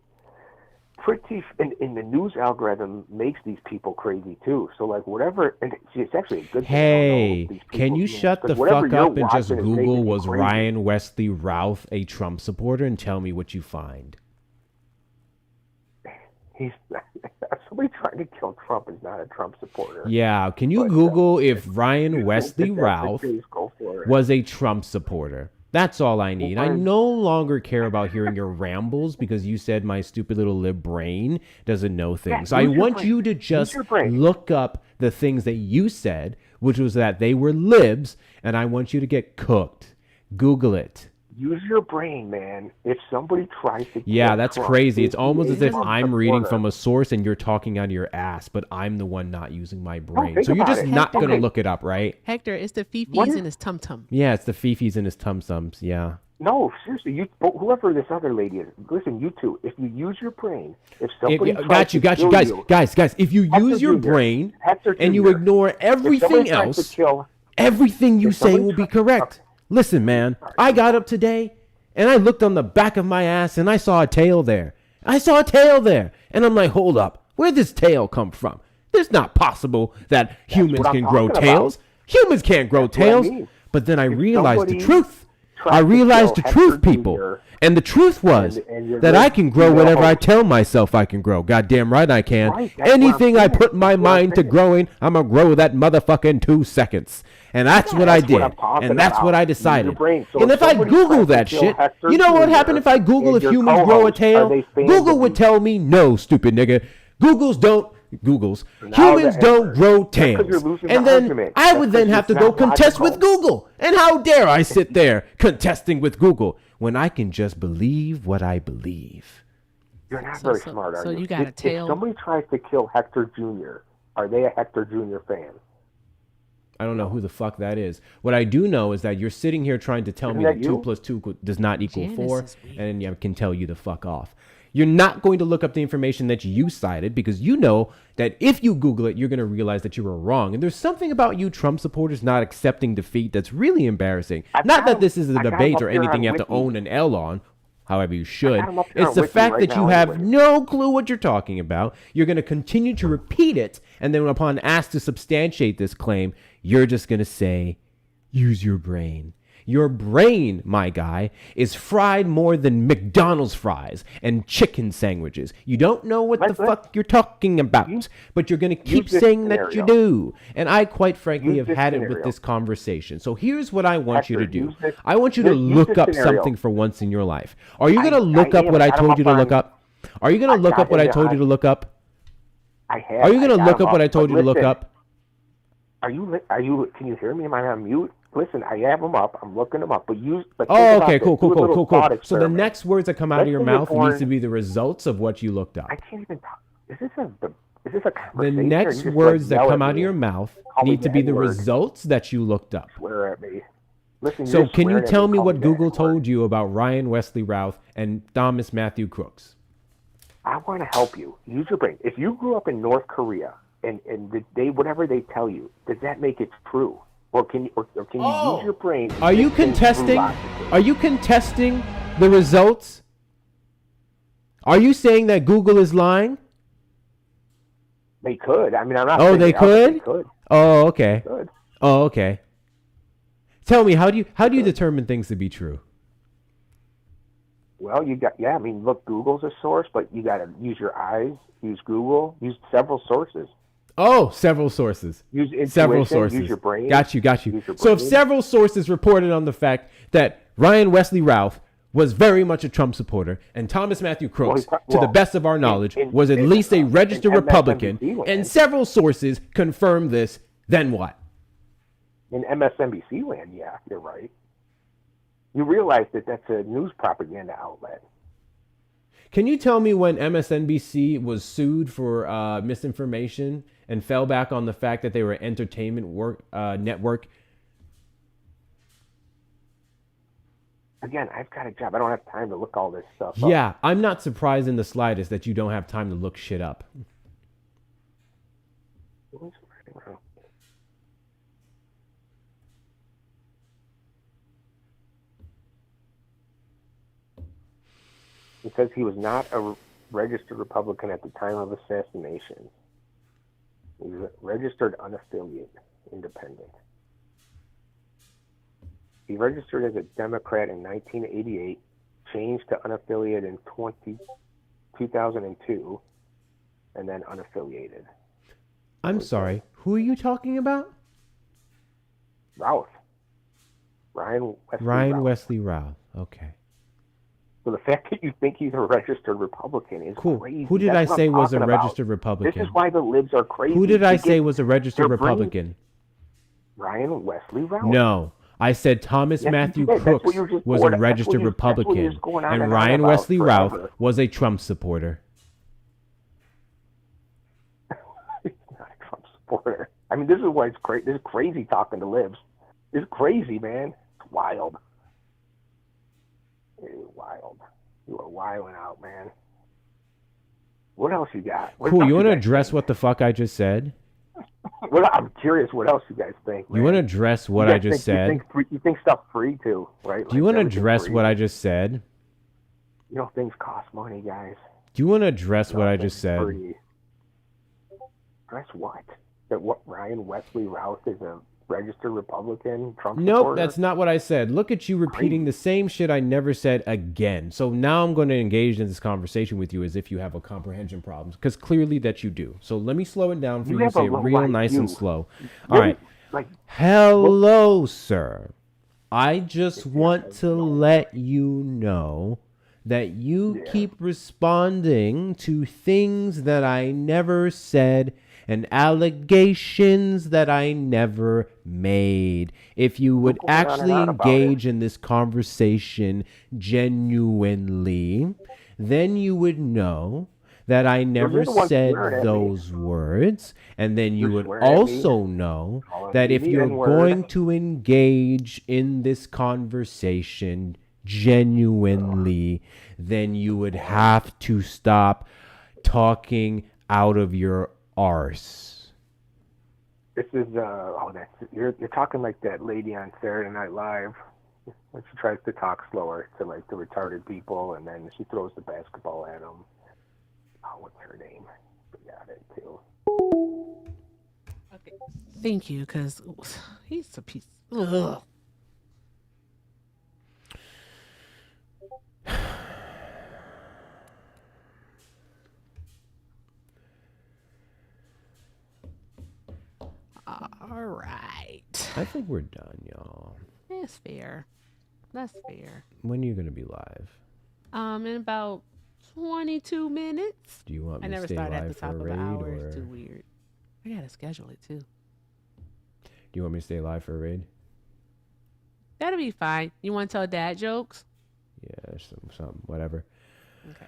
Speaker 14: and the news algorithm makes these people crazy too. So like whatever, and it's actually a good thing.
Speaker 1: Hey, can you shut the fuck up and just Google was
Speaker 14: crazy.
Speaker 1: Ryan Wesley Routh a Trump supporter and tell me what you find?
Speaker 14: He's somebody trying to kill Trump is not a Trump supporter.
Speaker 1: Yeah, can you Google if Ryan Wesley
Speaker 14: If that's the
Speaker 1: Routh
Speaker 14: case, go for it.
Speaker 1: was a Trump supporter? That's all I need. I no longer care about hearing your rambles because you said my stupid little lib brain doesn't know things. I want you to just look up the things that you said, which was that they were libs, and I want you to get cooked. Google it.
Speaker 14: Use your brain, man. If somebody tries to
Speaker 1: Yeah, that's
Speaker 14: Trump,
Speaker 1: crazy. It's almost as if
Speaker 14: Trump
Speaker 1: I'm reading
Speaker 14: supporter.
Speaker 1: from a source and you're talking out of your ass, but I'm the one not using my brain.
Speaker 14: think
Speaker 1: So you're
Speaker 14: about
Speaker 1: just
Speaker 14: it.
Speaker 1: not going to
Speaker 14: Okay.
Speaker 1: look it up, right?
Speaker 11: Hector, it's the fifis in his tum tum.
Speaker 1: Yeah, it's the fifis and his tum-tums. Yeah.
Speaker 14: No, seriously, whoever this other lady is, listen, you two, if you use your brain, if somebody
Speaker 1: Got you. Guys, if you use your brain and you ignore everything else, everything you say will be correct. Listen, man, I got up today and I looked on the back of my ass and I saw a tail there. And I'm like, hold up, where'd this tail come from? It's not possible that humans
Speaker 14: what I'm
Speaker 1: can grow
Speaker 14: talking
Speaker 1: tails. Humans can't grow
Speaker 14: That's what I
Speaker 1: tails.
Speaker 14: mean.
Speaker 1: But then I realized the
Speaker 14: somebody
Speaker 1: truth. I realized the truth, people. And the truth was
Speaker 14: and you're
Speaker 1: that
Speaker 14: going
Speaker 1: I can
Speaker 14: to
Speaker 1: grow
Speaker 14: be
Speaker 1: whatever I
Speaker 14: host.
Speaker 1: tell myself I can grow. Goddamn right I can.
Speaker 14: Right, that's what I'm
Speaker 1: Anything I
Speaker 14: saying.
Speaker 1: put my
Speaker 14: That's what I'm
Speaker 1: mind to
Speaker 14: saying.
Speaker 1: growing, I'm going to grow that motherfucking 2 seconds. And that's what I
Speaker 14: that's what
Speaker 1: did.
Speaker 14: I'm talking
Speaker 1: And that's
Speaker 14: about.
Speaker 1: what I
Speaker 14: Use your
Speaker 1: decided.
Speaker 14: brain. So
Speaker 1: And
Speaker 14: if
Speaker 1: if I
Speaker 14: somebody
Speaker 1: Google
Speaker 14: tries to
Speaker 1: that
Speaker 14: kill
Speaker 1: shit,
Speaker 14: Hector
Speaker 1: you know what
Speaker 14: Jr.
Speaker 1: happened if I Google
Speaker 14: and
Speaker 1: if
Speaker 14: your
Speaker 1: humans grow a
Speaker 14: co-host,
Speaker 1: tail?
Speaker 14: are they fans
Speaker 1: Google
Speaker 14: of
Speaker 1: would
Speaker 14: you?
Speaker 1: tell me, no, stupid nigga. Humans
Speaker 14: the
Speaker 1: don't
Speaker 14: answer.
Speaker 1: grow
Speaker 14: That's 'cause you're
Speaker 1: tails.
Speaker 14: losing
Speaker 1: And
Speaker 14: the
Speaker 1: then
Speaker 14: argument.
Speaker 1: I
Speaker 14: That's
Speaker 1: would
Speaker 14: 'cause
Speaker 1: then have
Speaker 14: it's
Speaker 1: to go
Speaker 14: not
Speaker 1: contest with
Speaker 14: logical.
Speaker 1: Google. And how dare I sit there contesting with Google when I can just believe what I believe?
Speaker 14: You're not very smart, are
Speaker 11: so
Speaker 14: you?
Speaker 11: you got a
Speaker 14: If
Speaker 11: tail.
Speaker 14: somebody tries to kill Hector Jr., are they a Hector Jr. fan?
Speaker 1: I don't know who the fuck that is. What I do know is that you're sitting here trying to tell
Speaker 14: Isn't
Speaker 1: me
Speaker 14: that
Speaker 1: that 2
Speaker 14: you?
Speaker 1: plus 2 does not equal
Speaker 11: Janice
Speaker 1: 4,
Speaker 11: is weird.
Speaker 1: and I can tell you to fuck off. You're not going to look up the information that you cited because you know that if you Google it, you're going to realize that you were wrong. And there's something about you Trump supporters not accepting defeat that's really embarrassing. Not that this is a
Speaker 14: I got 'em
Speaker 1: debate
Speaker 14: up
Speaker 1: or
Speaker 14: here
Speaker 1: anything you
Speaker 14: on
Speaker 1: have to
Speaker 14: Wiki.
Speaker 1: own an L on. However, you should.
Speaker 14: got 'em up here
Speaker 1: It's
Speaker 14: on
Speaker 1: the
Speaker 14: Wiki
Speaker 1: fact
Speaker 14: right
Speaker 1: that you
Speaker 14: now
Speaker 1: have
Speaker 14: anyway.
Speaker 1: no clue what you're talking about. You're going to continue to repeat it. And then upon asked to substantiate this claim, you're just going to say, use your brain. Your brain, my guy, is fried more than McDonald's fries and chicken sandwiches. You don't know what the fuck you're talking about, but you're going to keep
Speaker 14: this
Speaker 1: saying that you
Speaker 14: scenario.
Speaker 1: do. And I, quite frankly,
Speaker 14: Use
Speaker 1: have
Speaker 14: this
Speaker 1: had it with
Speaker 14: scenario.
Speaker 1: this conversation. So here's what I want you to
Speaker 14: Hector,
Speaker 1: do.
Speaker 14: use this-
Speaker 1: I want you to
Speaker 14: use
Speaker 1: look
Speaker 14: this
Speaker 1: up
Speaker 14: scenario.
Speaker 1: something for once in your life. Are you going to
Speaker 14: I
Speaker 1: look up
Speaker 14: am.
Speaker 1: what I
Speaker 14: I got 'em
Speaker 1: told you to
Speaker 14: up
Speaker 1: look
Speaker 14: on-
Speaker 1: up? Are you going to
Speaker 14: I
Speaker 1: look
Speaker 14: got
Speaker 1: up what I
Speaker 14: it.
Speaker 1: told you to look up?
Speaker 14: I have.
Speaker 1: Are you going to
Speaker 14: I got
Speaker 1: look
Speaker 14: 'em
Speaker 1: up what I told
Speaker 14: but
Speaker 1: you to look
Speaker 14: listen,
Speaker 1: up?
Speaker 14: Are you? Can you hear me? Am I on mute? Listen, I have them up. I'm looking them up. But think
Speaker 1: Oh,
Speaker 14: about
Speaker 1: okay,
Speaker 14: this.
Speaker 1: cool.
Speaker 14: Do a little thought
Speaker 1: So the
Speaker 14: experiment.
Speaker 1: next words that come out of
Speaker 14: Let's
Speaker 1: your
Speaker 14: say you're
Speaker 1: mouth
Speaker 14: born-
Speaker 1: needs to be the results of what you looked up.
Speaker 14: I can't even talk. Is this a
Speaker 1: The
Speaker 14: conversation? or
Speaker 1: next
Speaker 14: you just,
Speaker 1: words
Speaker 14: like,
Speaker 1: that
Speaker 14: yell
Speaker 1: come
Speaker 14: at
Speaker 1: out of
Speaker 14: me
Speaker 1: your
Speaker 14: and
Speaker 1: mouth
Speaker 14: call me
Speaker 1: need to be the
Speaker 14: N-word,
Speaker 1: results that you looked up.
Speaker 14: Swear at me. Listen,
Speaker 1: So
Speaker 14: you're
Speaker 1: can you
Speaker 14: swearing at
Speaker 1: tell me
Speaker 14: call
Speaker 1: what
Speaker 14: the
Speaker 1: Google
Speaker 14: N-word.
Speaker 1: told you about Ryan Wesley Routh and Thomas Matthew Crooks?
Speaker 14: I want to help you. Use your brain. If you grew up in North Korea and they whatever they tell you, does that make it true? Or can you use your brain? and
Speaker 1: Are you
Speaker 14: think things through
Speaker 1: contesting?
Speaker 14: logically?
Speaker 1: Are you contesting the results? Are you saying that Google is lying?
Speaker 14: They could. I mean, I'm not.
Speaker 1: Oh,
Speaker 14: saying
Speaker 1: they
Speaker 14: are, but They
Speaker 1: could?
Speaker 14: could.
Speaker 1: Oh, okay.
Speaker 14: They could.
Speaker 1: Oh, okay. Tell me, how do you determine things to be true?
Speaker 14: Well, I mean, look, Google's a source, but you got to use your eyes, use Google, use several sources.
Speaker 1: Oh, several sources.
Speaker 14: Use intuition,
Speaker 1: Several
Speaker 14: use
Speaker 1: sources.
Speaker 14: your brain.
Speaker 1: Got you.
Speaker 14: Use your
Speaker 1: So if
Speaker 14: brain.
Speaker 1: several sources reported on the fact that Ryan Wesley Routh was very much a Trump supporter, and Thomas Matthew Crooks, to the best of our knowledge, was at least a registered Republican,
Speaker 14: MSNBC
Speaker 1: and several sources confirm this, then what?
Speaker 14: In MSNBC land, yeah, you're right. You realize that that's a news propaganda outlet.
Speaker 1: Can you tell me when MSNBC was sued for misinformation and fell back on the fact that they were an entertainment network?
Speaker 14: Again, I've got a job. I don't have time to look all this stuff up.
Speaker 1: Yeah, I'm not surprised in the slightest that you don't have time to look shit up.
Speaker 14: It says he was not a registered Republican at the time of assassination. He was a registered unaffiliated independent. He registered as a Democrat in 1988, changed to unaffiliated in 2002, and then unaffiliated.
Speaker 1: I'm sorry. Who are you talking about?
Speaker 14: Routh. Ryan
Speaker 1: Wesley Routh. Okay.
Speaker 14: So the fact that you think he's a registered Republican is
Speaker 1: Cool.
Speaker 14: crazy.
Speaker 1: Who did
Speaker 14: That's
Speaker 1: I
Speaker 14: what
Speaker 1: say
Speaker 14: I'm
Speaker 1: was a
Speaker 14: talking about.
Speaker 1: registered Republican?
Speaker 14: This is why the libs are crazy.
Speaker 1: Who did I
Speaker 14: They
Speaker 1: say
Speaker 14: get
Speaker 1: was a registered
Speaker 14: their brain-
Speaker 1: Republican?
Speaker 14: Ryan Wesley Routh.
Speaker 1: No. I said Thomas
Speaker 14: Yes,
Speaker 1: Matthew
Speaker 14: you did. That's
Speaker 1: Crooks
Speaker 14: what you were just
Speaker 1: was
Speaker 14: going-
Speaker 1: a
Speaker 14: that's what
Speaker 1: registered
Speaker 14: you- that's what
Speaker 1: Republican,
Speaker 14: you're just going on
Speaker 1: and
Speaker 14: and on
Speaker 1: Ryan
Speaker 14: about
Speaker 1: Wesley Routh
Speaker 14: forever.
Speaker 1: was a Trump supporter.
Speaker 14: He's not a Trump supporter. I mean, this is why it's crazy. This is crazy talking to libs. This is crazy, man. It's wild. It is wild. You are wilding out, man. What else you got? What
Speaker 1: Cool.
Speaker 14: else
Speaker 1: You want to
Speaker 14: guys
Speaker 1: address what the fuck I just said?
Speaker 14: Well, I'm curious what else you guys think.
Speaker 1: You want to address what I just said?
Speaker 14: You think stuff free too, right?
Speaker 1: Do you want to
Speaker 14: everything's
Speaker 1: address
Speaker 14: free.
Speaker 1: what I just said?
Speaker 14: You know, things cost money, guys.
Speaker 1: Do you want to address what I just said?
Speaker 14: Free. Address what? That what Ryan Wesley Routh is a registered Republican Trump
Speaker 1: Nope,
Speaker 14: supporter?
Speaker 1: that's not what I said. Look at you repeating the same shit I never said again. So now I'm going to engage in this conversation with you as if you have a comprehension problem, because clearly that you do. So let me slow it down for you and say it real nice and slow. All right. Hello, sir. I just want to let you know that you keep responding to things that I never said and allegations that I never made. If you would actually engage in this conversation genuinely, then you would know that I never said those words. And then you would also know that if you're going to engage in this conversation genuinely, then you would have to stop talking out of your arse.
Speaker 14: This is you're talking like that lady on Saturday Night Live when she tries to talk slower to like the retarded people, and then she throws the basketball at them. Oh, what's her name? Forgot it too.
Speaker 11: Okay. Thank you, because he's a piece. Ugh. All right.
Speaker 1: I think we're done, y'all.
Speaker 11: That's fair. That's fair.
Speaker 1: When are you going to be live?
Speaker 11: In about 22 minutes.
Speaker 1: Do you want me
Speaker 11: I
Speaker 1: to
Speaker 11: never
Speaker 1: stay
Speaker 11: start at
Speaker 1: live
Speaker 11: the top
Speaker 1: for a
Speaker 11: of
Speaker 1: raid,
Speaker 11: an hour.
Speaker 1: or
Speaker 11: It's too weird. I gotta schedule it too.
Speaker 1: do you want me to stay live for a raid?
Speaker 11: That'll be fine. You want to tell dad jokes?
Speaker 1: Yeah, some whatever.
Speaker 11: Okay.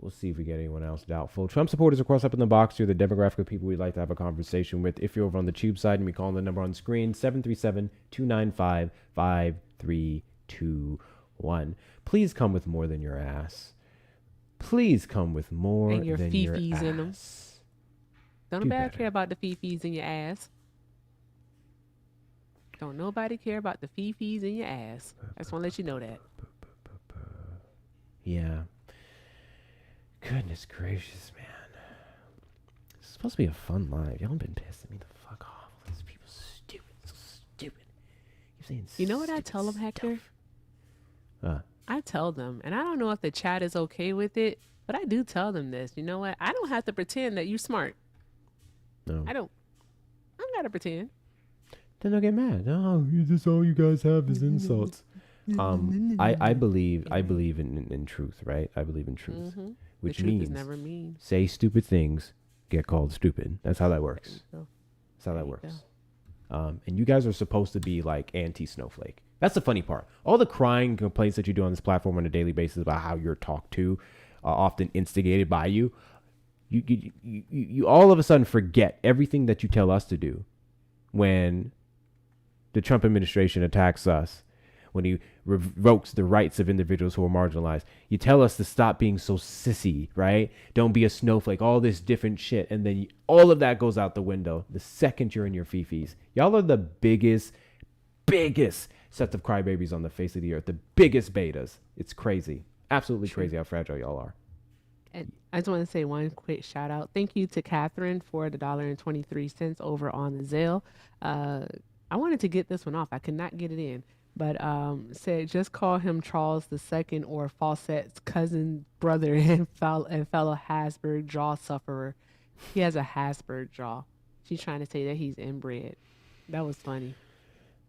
Speaker 1: We'll see if we get anyone else doubtful. Trump supporters, of course, up in the box here, the demographic of people we'd like to have a conversation with. If you're over on the tube side, and we call the number on screen, 737-295-5321. Please come with more than your ass. Please come with more
Speaker 11: And your
Speaker 1: than your
Speaker 11: fifis
Speaker 1: ass.
Speaker 11: in them. Don't
Speaker 1: Do
Speaker 11: nobody
Speaker 1: better.
Speaker 11: care about the fifis in your ass. Don't nobody care about the fifis in your ass. I just want to let you know that.
Speaker 1: Yeah. Goodness gracious, man. This is supposed to be a fun live. Y'all been pissing me the fuck off. These people stupid. So stupid. You're saying
Speaker 11: You know what I tell them, Hector? I tell them, and I don't know if the chat is okay with it, but I do tell them this. You know what? I don't have to pretend that you're smart.
Speaker 1: No.
Speaker 11: I don't gotta pretend.
Speaker 1: Then they'll get mad. Oh, is this all you guys have is insults? I believe in truth, right? I believe in truth, which
Speaker 11: the truth
Speaker 1: means
Speaker 11: is never mean.
Speaker 1: say stupid things, get called stupid. That's how that works. That's how that works. And you guys are supposed to be like anti-snowflake. That's the funny part. All the crying complaints that you do on this platform on a daily basis about how you're talked to, often instigated by you. You all of a sudden forget everything that you tell us to do when the Trump administration attacks us, when he revokes the rights of individuals who are marginalized. You tell us to stop being so sissy, right? Don't be a snowflake, all this different shit. And then all of that goes out the window the second you're in your fifis. Y'all are the biggest sets of crybabies on the face of the earth. The biggest betas. It's crazy. Absolutely crazy how fragile y'all are.
Speaker 11: And I just want to say one quick shout out. Thank you to Catherine for the $1.23 over on the Zelle. I wanted to get this one off. I could not get it in. But said just call him Charles II or Fawcett's cousin, brother, and fellow Hasburg jaw sufferer. He has a Hasburg jaw. She's trying to say that he's inbred. That was funny.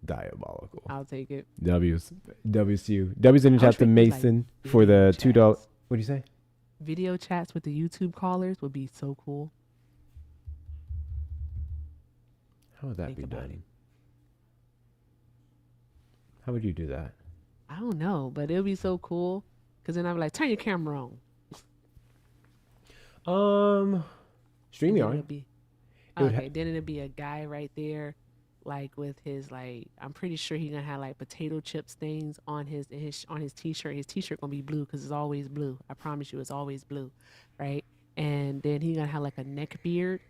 Speaker 1: Diabolical.
Speaker 11: I'll take it.
Speaker 1: W's in the chat to Mason for the $2. What do you say?
Speaker 11: Video chats with the YouTube callers would be so cool.
Speaker 1: How would that be done? How would you do that?
Speaker 11: I don't know, but it'll be so cool. Because then I'm like, turn your camera on.
Speaker 1: StreamYard.
Speaker 11: Then it'll be a guy right there, like with his I'm pretty sure he's gonna have like potato chip stains on his t-shirt. His t-shirt gonna be blue because it's always blue. I promise you, it's always blue, right? And then he's gonna have like a neck beard,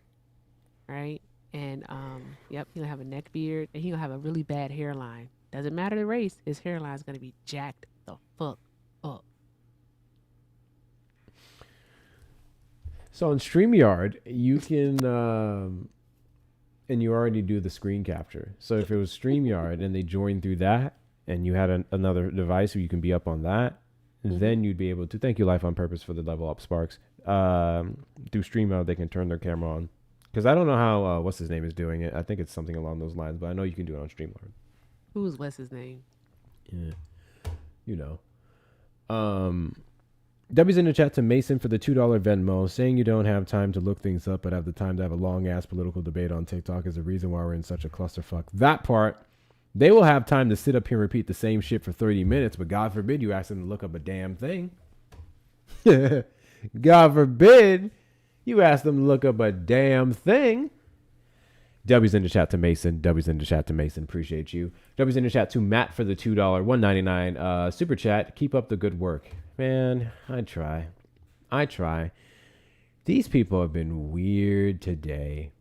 Speaker 11: right? And he's gonna have a neck beard, and he's gonna have a really bad hairline. Doesn't matter the race, his hairline is gonna be jacked the fuck up.
Speaker 1: So on StreamYard, you can, and you already do the screen capture. So if it was StreamYard and they joined through that, and you had another device where you can be up on that, then you'd be able to, thank you Life on Purpose for the level up Sparks, through StreamYard they can turn their camera on. Because I don't know how, what's his name is doing it. I think it's something along those lines, but I know you can do it on StreamYard.
Speaker 11: Who's what's his name?
Speaker 1: Yeah. You know. W's in the chat to Mason for the $2 Venmo, saying you don't have time to look things up but have the time to have a long-ass political debate on TikTok is the reason why we're in such a clusterfuck. That part, they will have time to sit up here and repeat the same shit for 30 minutes, but God forbid you ask them to look up a damn thing. God forbid you ask them to look up a damn thing. W's in the chat to Mason. W's in the chat to Mason. Appreciate you. W's in the chat to Matt for the $2, $1.99 super chat. Keep up the good work. Man, I try. These people have been weird today.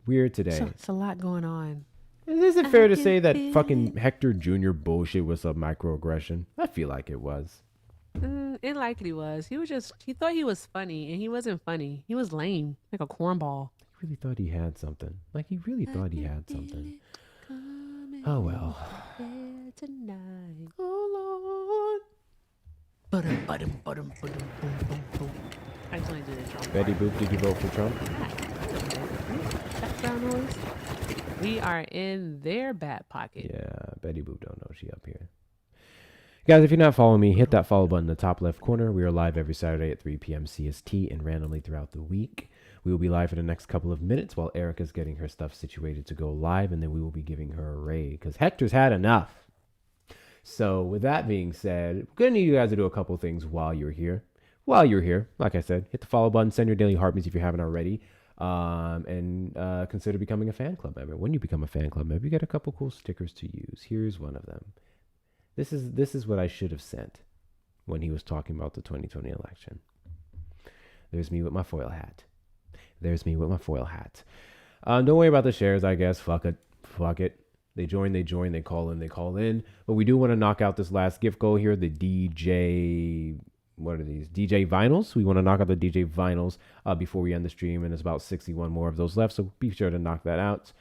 Speaker 11: It's a lot going on.
Speaker 1: Is it fair to say that fucking Hector Jr. bullshit was a microaggression? I feel like it was.
Speaker 11: It likely was. He thought he was funny, and he wasn't funny. He was lame, like a cornball.
Speaker 1: He really thought he had something. Oh, well.
Speaker 11: Oh, Lord. I just want to do the drum.
Speaker 1: Betty Boop, did you vote for Trump?
Speaker 11: Background noise. We are in their back pocket.
Speaker 1: Yeah, Betty Boop don't know she up here. Guys, if you're not following me, hit that follow button in the top left corner. We are live every Saturday at 3 p.m. CST and randomly throughout the week. We will be live for the next couple of minutes while Erica's getting her stuff situated to go live, and then we will be giving her a raid because Hector's had enough. So with that being said, we're going to need you guys to do a couple things while you're here. Like I said, hit the follow button, send your daily heartbeats if you haven't already, and consider becoming a fan club member. When you become a fan club member, you get a couple cool stickers to use. Here's one of them. This is what I should have sent when he was talking about the 2020 election. There's me with my foil hat. Don't worry about the shares, I guess. Fuck it. They join, they call in. But we do want to knock out this last gift goal here, the DJ, what are these? DJ vinyls. We want to knock out the DJ vinyls before we end the stream, and there's about 61 more of those left, so be sure to knock that out.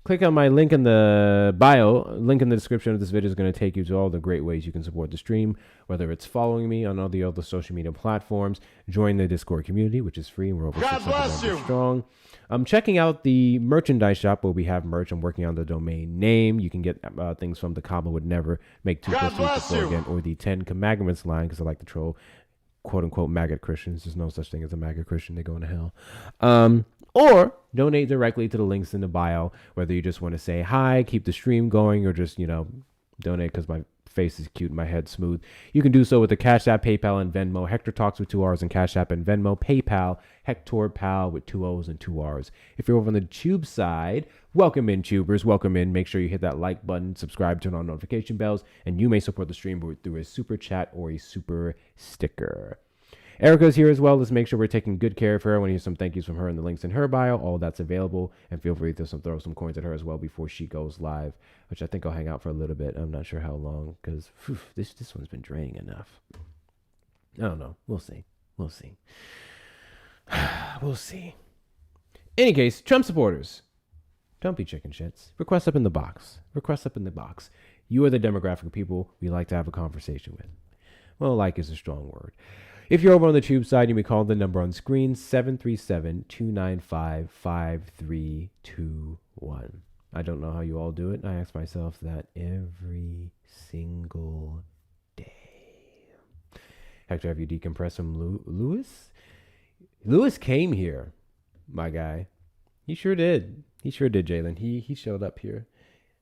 Speaker 1: Click on my link in the bio. Link in the description of this video is going to take you to all the great ways you can support the stream, whether it's following me on all the other social media platforms, join the Discord community, which is free, and we're over 600 members strong. I'm checking out the merchandise shop where we have merch. I'm working on the domain name. You can get things from the Kaba Would Never Make 2 + 3 = 4 again, or the 10 Commandments line, because I like to troll quote-unquote maggot Christians. There's no such thing as a maggot Christian. They go into hell. Or donate directly to the links in the bio, whether you just want to say hi, keep the stream going, or just, donate because my face is cute and my head's smooth. You can do so with the Cash App, PayPal, and Venmo. Hector Talks with 2 R's and Cash App and Venmo. PayPal, Hector Pal with 2 O's and 2 R's. If you're over on the Tube side, welcome in, Tubers. Welcome in. Make sure you hit that like button, subscribe, turn on notification bells, and you may support the stream through a super chat or a super sticker. Erica's here as well. Let's make sure we're taking good care of her. I want to hear some thank yous from her and the links in her bio. All that's available. And feel free to throw some coins at her as well before she goes live, which I think I'll hang out for a little bit. I'm not sure how long because this one's been draining enough. I don't know. We'll see. We'll see. We'll see. Any case, Trump supporters, don't be chicken shits. Request up in the box. Request up in the box. You are the demographic of people we like to have a conversation with. Well, like is a strong word. If you're over on the tube side, you may call the number on screen, 737-295-5321. I don't know how you all do it. I ask myself that every single day. Hector, have you decompressed from Lewis? Lewis came here, my guy. He sure did. He sure did, Jalen. He showed up here.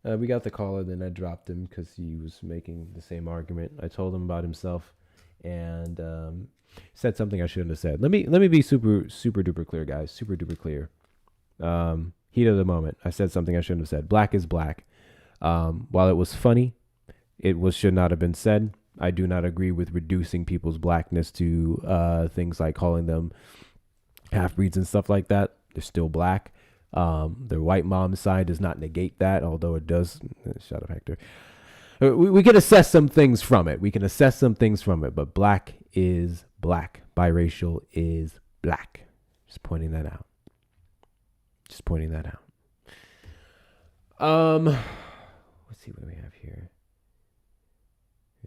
Speaker 1: We got the caller, then I dropped him because he was making the same argument. I told him about himself and said something I shouldn't have said. Let me be super duper clear, guys. Super duper clear. Heat of the moment. I said something I shouldn't have said. Black is black. While it was funny, should not have been said. I do not agree with reducing people's blackness to things like calling them half-breeds and stuff like that. They're still black. Their white mom's side does not negate that, although it does. Shut up, Hector. We can assess some things from it. But black is black. Biracial is black. Just pointing that out. Let's see what we have here.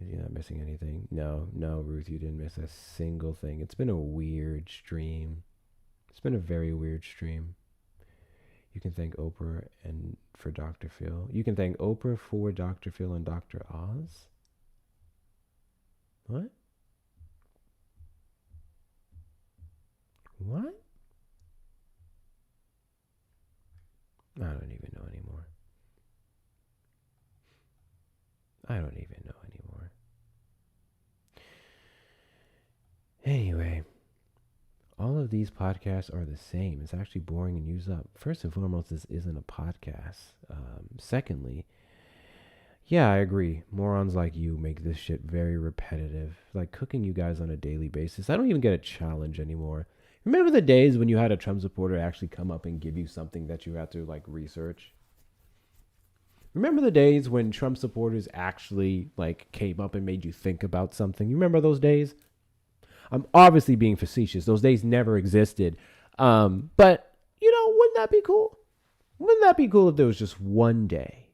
Speaker 1: You're not missing anything. No, Ruth, you didn't miss a single thing. It's been a weird stream. It's been a very weird stream. You can thank Oprah and for Dr. Phil. You can thank Oprah for Dr. Phil and Dr. Oz. What? I don't even know anymore. Anyway, all of these podcasts are the same. It's actually boring and use up. First and foremost, this isn't a podcast. Secondly, yeah, I agree. Morons like you make this shit very repetitive. Like cooking you guys on a daily basis. I don't even get a challenge anymore. Remember the days when you had a Trump supporter actually come up and give you something that you had to like research? Remember the days when Trump supporters actually like came up and made you think about something? You remember those days? I'm obviously being facetious. Those days never existed. But, you know, wouldn't that be cool? Wouldn't that be cool if there was just one day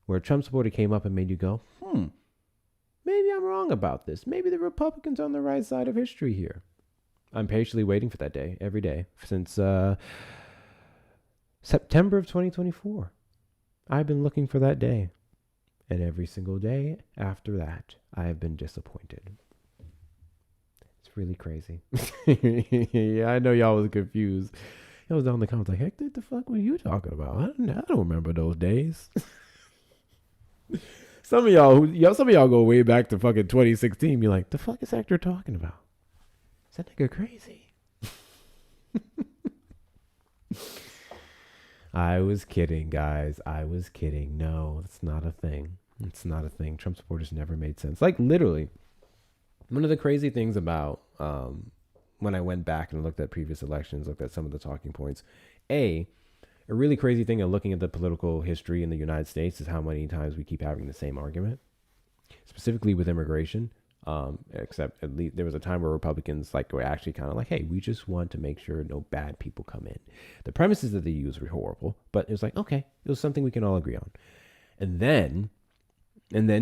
Speaker 1: where a Trump supporter came up and made you go, maybe I'm wrong about this. Maybe the Republicans are on the right side of history here. I'm patiently waiting for that day every day since September of 2024. I've been looking for that day. And every single day after that, I have been disappointed. It's really crazy. Yeah, I know y'all was confused. Y'all was down in the comments like, heck, what the fuck were you talking about? I don't remember those days. Some of y'all go way back to fucking 2016. Be like, the fuck is Hector talking about? Is that nigga crazy? I was kidding, guys. I was kidding. No, it's not a thing. It's not a thing. Trump supporters never made sense. Like, literally, one of the crazy things about when I went back and looked at previous elections, looked at some of the talking points, a really crazy thing of looking at the political history in the United States is how many times we keep having the same argument, specifically with immigration. Except at least there was a time where Republicans were actually kind of like, hey, we just want to make sure no bad people come in. The premises that they used were horrible, but it was like, okay, it was something we can all agree on. And then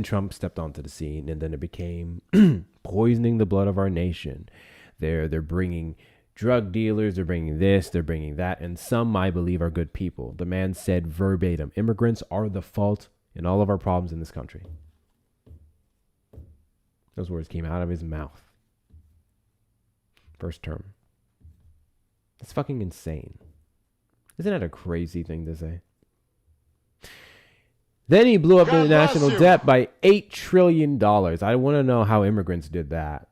Speaker 1: Trump stepped onto the scene, and then it became poisoning the blood of our nation. They're bringing drug dealers, they're bringing this, they're bringing that, and some I believe are good people. The man said verbatim, immigrants are the fault in all of our problems in this country. Those words came out of his mouth. First term. It's fucking insane. Isn't that a crazy thing to say? Then he blew up the national debt by $8 trillion. I want to know how immigrants did that.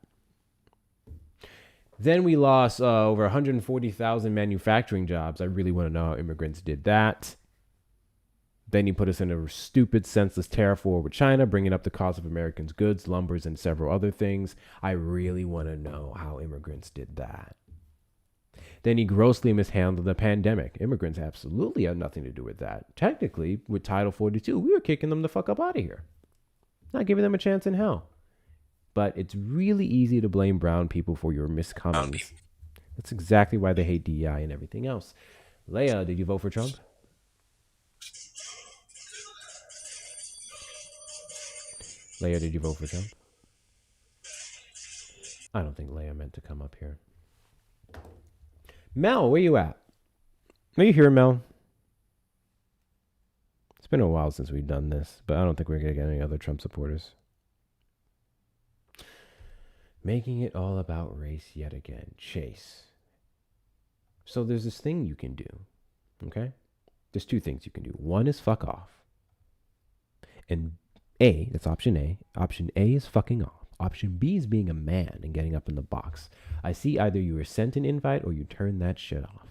Speaker 1: Then we lost over 140,000 manufacturing jobs. I really want to know how immigrants did that. Then he put us in a stupid, senseless tariff war with China, bringing up the cost of Americans' goods, lumbers, and several other things. I really want to know how immigrants did that. Then he grossly mishandled the pandemic. Immigrants absolutely had nothing to do with that. Technically, with Title 42, we were kicking them the fuck up out of here. Not giving them a chance in hell. But it's really easy to blame brown people for your miscomings. That's exactly why they hate DEI and everything else. Leia, did you vote for Trump? Leia, did you vote for Trump? I don't think Leia meant to come up here. Mel, where you at? Are you here, Mel? It's been a while since we've done this, but I don't think we're going to get any other Trump supporters. Making it all about race yet again. Chase. So there's this thing you can do, okay? There's two things you can do. One is fuck off. And A, that's option A. Option A is fucking off. Option B is being a man and getting up in the box. I see either you were sent an invite or you turn that shit off.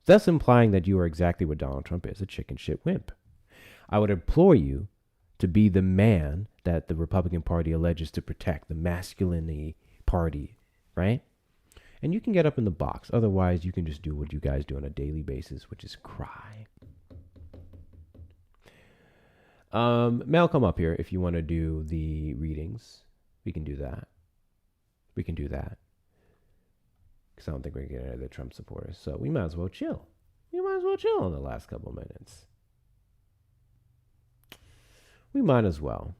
Speaker 1: Thus implying that you are exactly what Donald Trump is, a chicken shit wimp. I would implore you to be the man that the Republican Party alleges to protect, the masculinity party, right? And you can get up in the box. Otherwise, you can just do what you guys do on a daily basis, which is cry. Mel, come up here if you want to do the readings. We can do that. We can do that. Because I don't think we're going to get any other Trump supporters. So we might as well chill. We might as well chill in the last couple minutes. We might as well.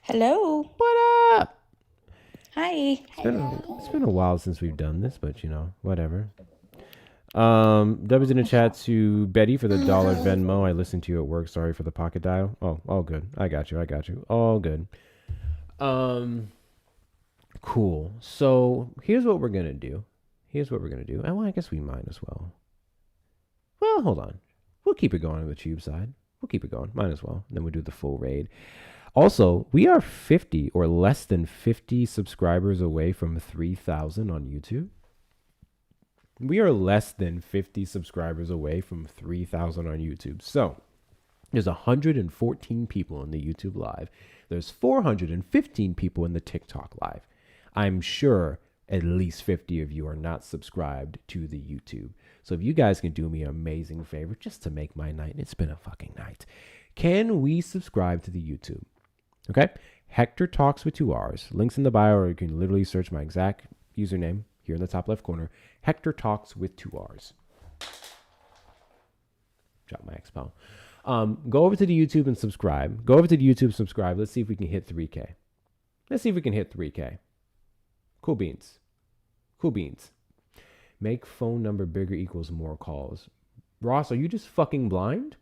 Speaker 17: Hello.
Speaker 1: What up?
Speaker 17: Hi.
Speaker 1: It's been a while since we've done this, but you know, whatever. W's in the chat to Betty for the $1 Venmo. I listened to you at work. Sorry for the pocket dial. Oh, all good. I got you. All good. Cool. So here's what we're gonna do. Oh, well, I guess we might as well. Well, hold on. We'll keep it going on the tube side. We'll keep it going. Might as well. And then we'll do the full raid. Also, we are 50 or less than 50 subscribers away from 3,000 on YouTube. We are less than 50 subscribers away from 3,000 on YouTube. So there's 114 people in the YouTube live. There's 415 people in the TikTok live. I'm sure at least 50 of you are not subscribed to the YouTube. So if you guys can do me an amazing favor just to make my night, it's been a fucking night. Can we subscribe to the YouTube? Okay. Hector Talks with 2 R's. Links in the bio, or you can literally search my exact username here in the top left corner. Hector Talks with 2 R's. Drop my expo. Go over to the YouTube and subscribe. Let's see if we can hit 3K. Cool beans. Make phone number bigger equals more calls. Ross, are you just fucking blind?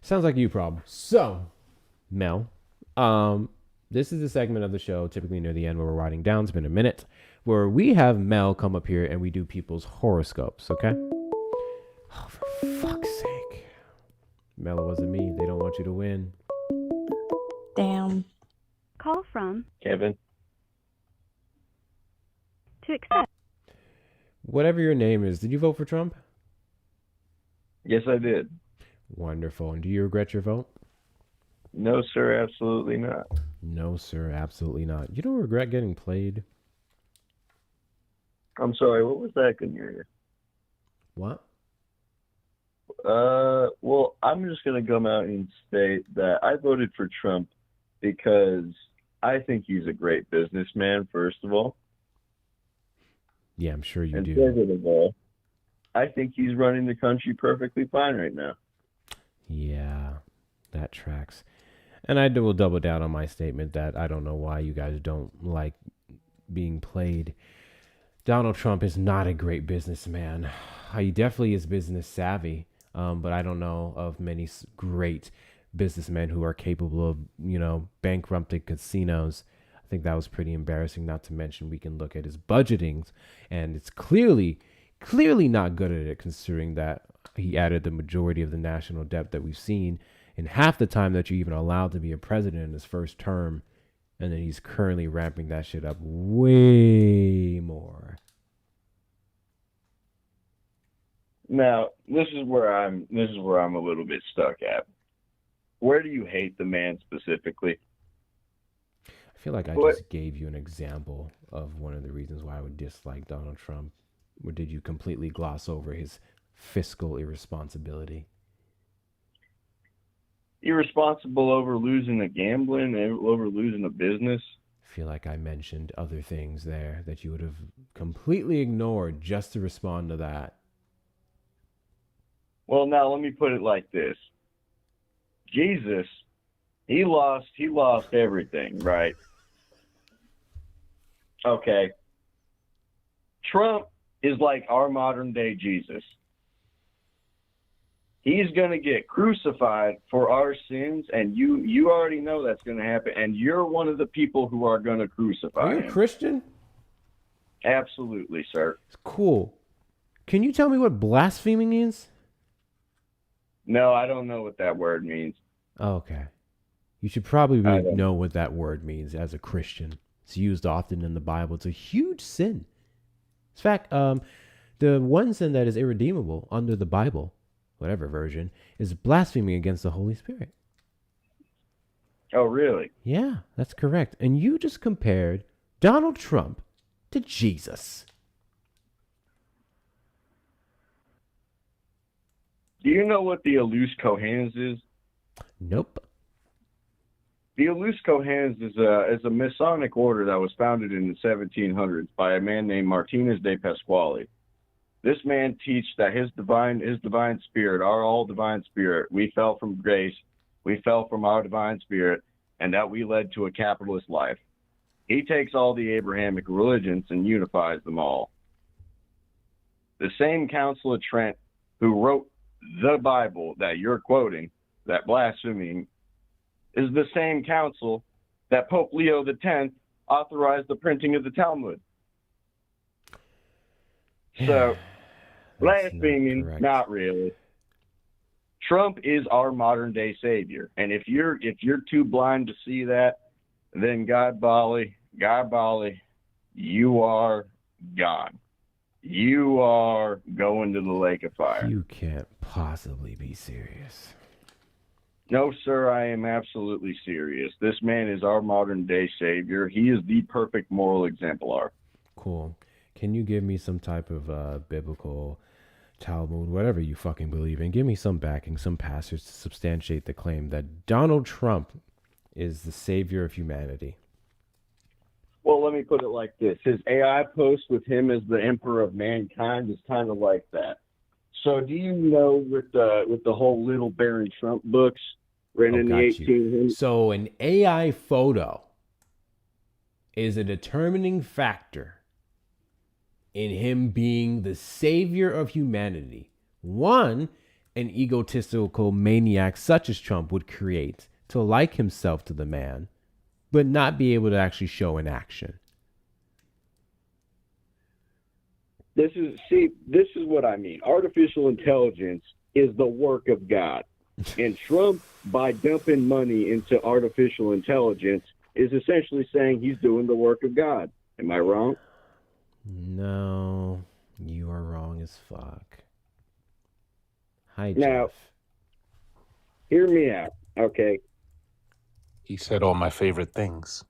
Speaker 1: Sounds like you, prob. So, Mel, this is a segment of the show, typically near the end where we're writing down. It's been a minute, where we have Mel come up here and we do people's horoscopes, okay? Oh, for fuck's sake. Mel, it wasn't me. They don't want you to win.
Speaker 17: Damn.
Speaker 6: Call from
Speaker 7: Kevin.
Speaker 6: to accept.
Speaker 1: Whatever your name is, did you vote for Trump?
Speaker 7: Yes, I did.
Speaker 1: Wonderful. And do you regret your vote?
Speaker 7: No, sir, absolutely not.
Speaker 1: No, sir, absolutely not. You don't regret getting played?
Speaker 7: I'm sorry, what was that? Couldn't hear you.
Speaker 1: What?
Speaker 7: Well, I'm just going to come out and state that I voted for Trump because I think he's a great businessman, first of all.
Speaker 1: Yeah, I'm sure you
Speaker 7: And
Speaker 1: do.
Speaker 7: second of all, I think he's running the country perfectly fine right now.
Speaker 1: Yeah, that tracks. And I will double down on my statement that I don't know why you guys don't like being played. Donald Trump is not a great businessman. He definitely is business savvy, but I don't know of many great businessmen who are capable of, bankrupting casinos. I think that was pretty embarrassing, not to mention we can look at his budgetings, and it's clearly not good at it, considering that he added the majority of the national debt that we've seen in half the time that you're even allowed to be a president in his first term. And then he's currently ramping that shit up way more.
Speaker 18: Now, this is where I'm a little bit stuck at. Where do you hate the man specifically?
Speaker 1: I feel like I just gave you an example of one of the reasons why I would dislike Donald Trump. Or did you completely gloss over his fiscal irresponsibility?
Speaker 18: Irresponsible over losing a gambling, over losing a business.
Speaker 1: I feel like I mentioned other things there that you would have completely ignored just to respond to that.
Speaker 18: Well, now let me put it like this. Jesus, he lost everything, right? Okay. Trump is like our modern day Jesus. He's going to get crucified for our sins, and you already know that's going to happen, and you're one of the people who are going to crucify
Speaker 1: Are you
Speaker 18: him.
Speaker 1: a Christian?
Speaker 18: Absolutely, sir.
Speaker 1: Cool. Can you tell me what blaspheming is?
Speaker 18: No, I don't know what that word means.
Speaker 1: Okay. You should probably know what that word means as a Christian. It's used often in the Bible. It's a huge sin. In fact, the one sin that is irredeemable under the Bible, whatever version, is blaspheming against the Holy Spirit.
Speaker 18: Oh, really?
Speaker 1: Yeah, that's correct. And you just compared Donald Trump to Jesus.
Speaker 18: Do you know what the Alus Kohans is?
Speaker 1: Nope.
Speaker 18: The Alus Kohans is a Masonic order that was founded in the 1700s by a man named Martinez de Pasquale. This man teaches that his divine spirit, our all divine spirit, we fell from grace, we fell from our divine spirit, and that we led to a capitalist life. He takes all the Abrahamic religions and unifies them all. The same Council of Trent who wrote the Bible that you're quoting, that blaspheming, is the same council that Pope Leo X authorized the printing of the Talmud. So, blaspheming, not really. Trump is our modern day savior, and if you're too blind to see that, then God Bali, you are gone. You are going to the lake of fire.
Speaker 1: You can't possibly be serious.
Speaker 18: No, sir, I am absolutely serious. This man is our modern day savior. He is the perfect moral exemplar.
Speaker 1: Cool. Can you give me some type of biblical Talmud, whatever you fucking believe in? Give me some backing, some passage to substantiate the claim that Donald Trump is the savior of humanity.
Speaker 18: Well, let me put it like this. His AI post with him as the emperor of mankind is kind of like that. So do you know with the whole Little Baron Trump books written in the 1800s?
Speaker 1: So an AI photo is a determining factor in him being the savior of humanity. One, an egotistical maniac such as Trump would create to like himself to the man, but not be able to actually show in action.
Speaker 18: This is what I mean. Artificial intelligence is the work of God. And Trump, by dumping money into artificial intelligence, is essentially saying he's doing the work of God. Am I wrong?
Speaker 1: No, you are wrong as fuck. Hi,
Speaker 18: Now,
Speaker 1: Jeff.
Speaker 18: hear me out, okay?
Speaker 19: He said all my favorite things.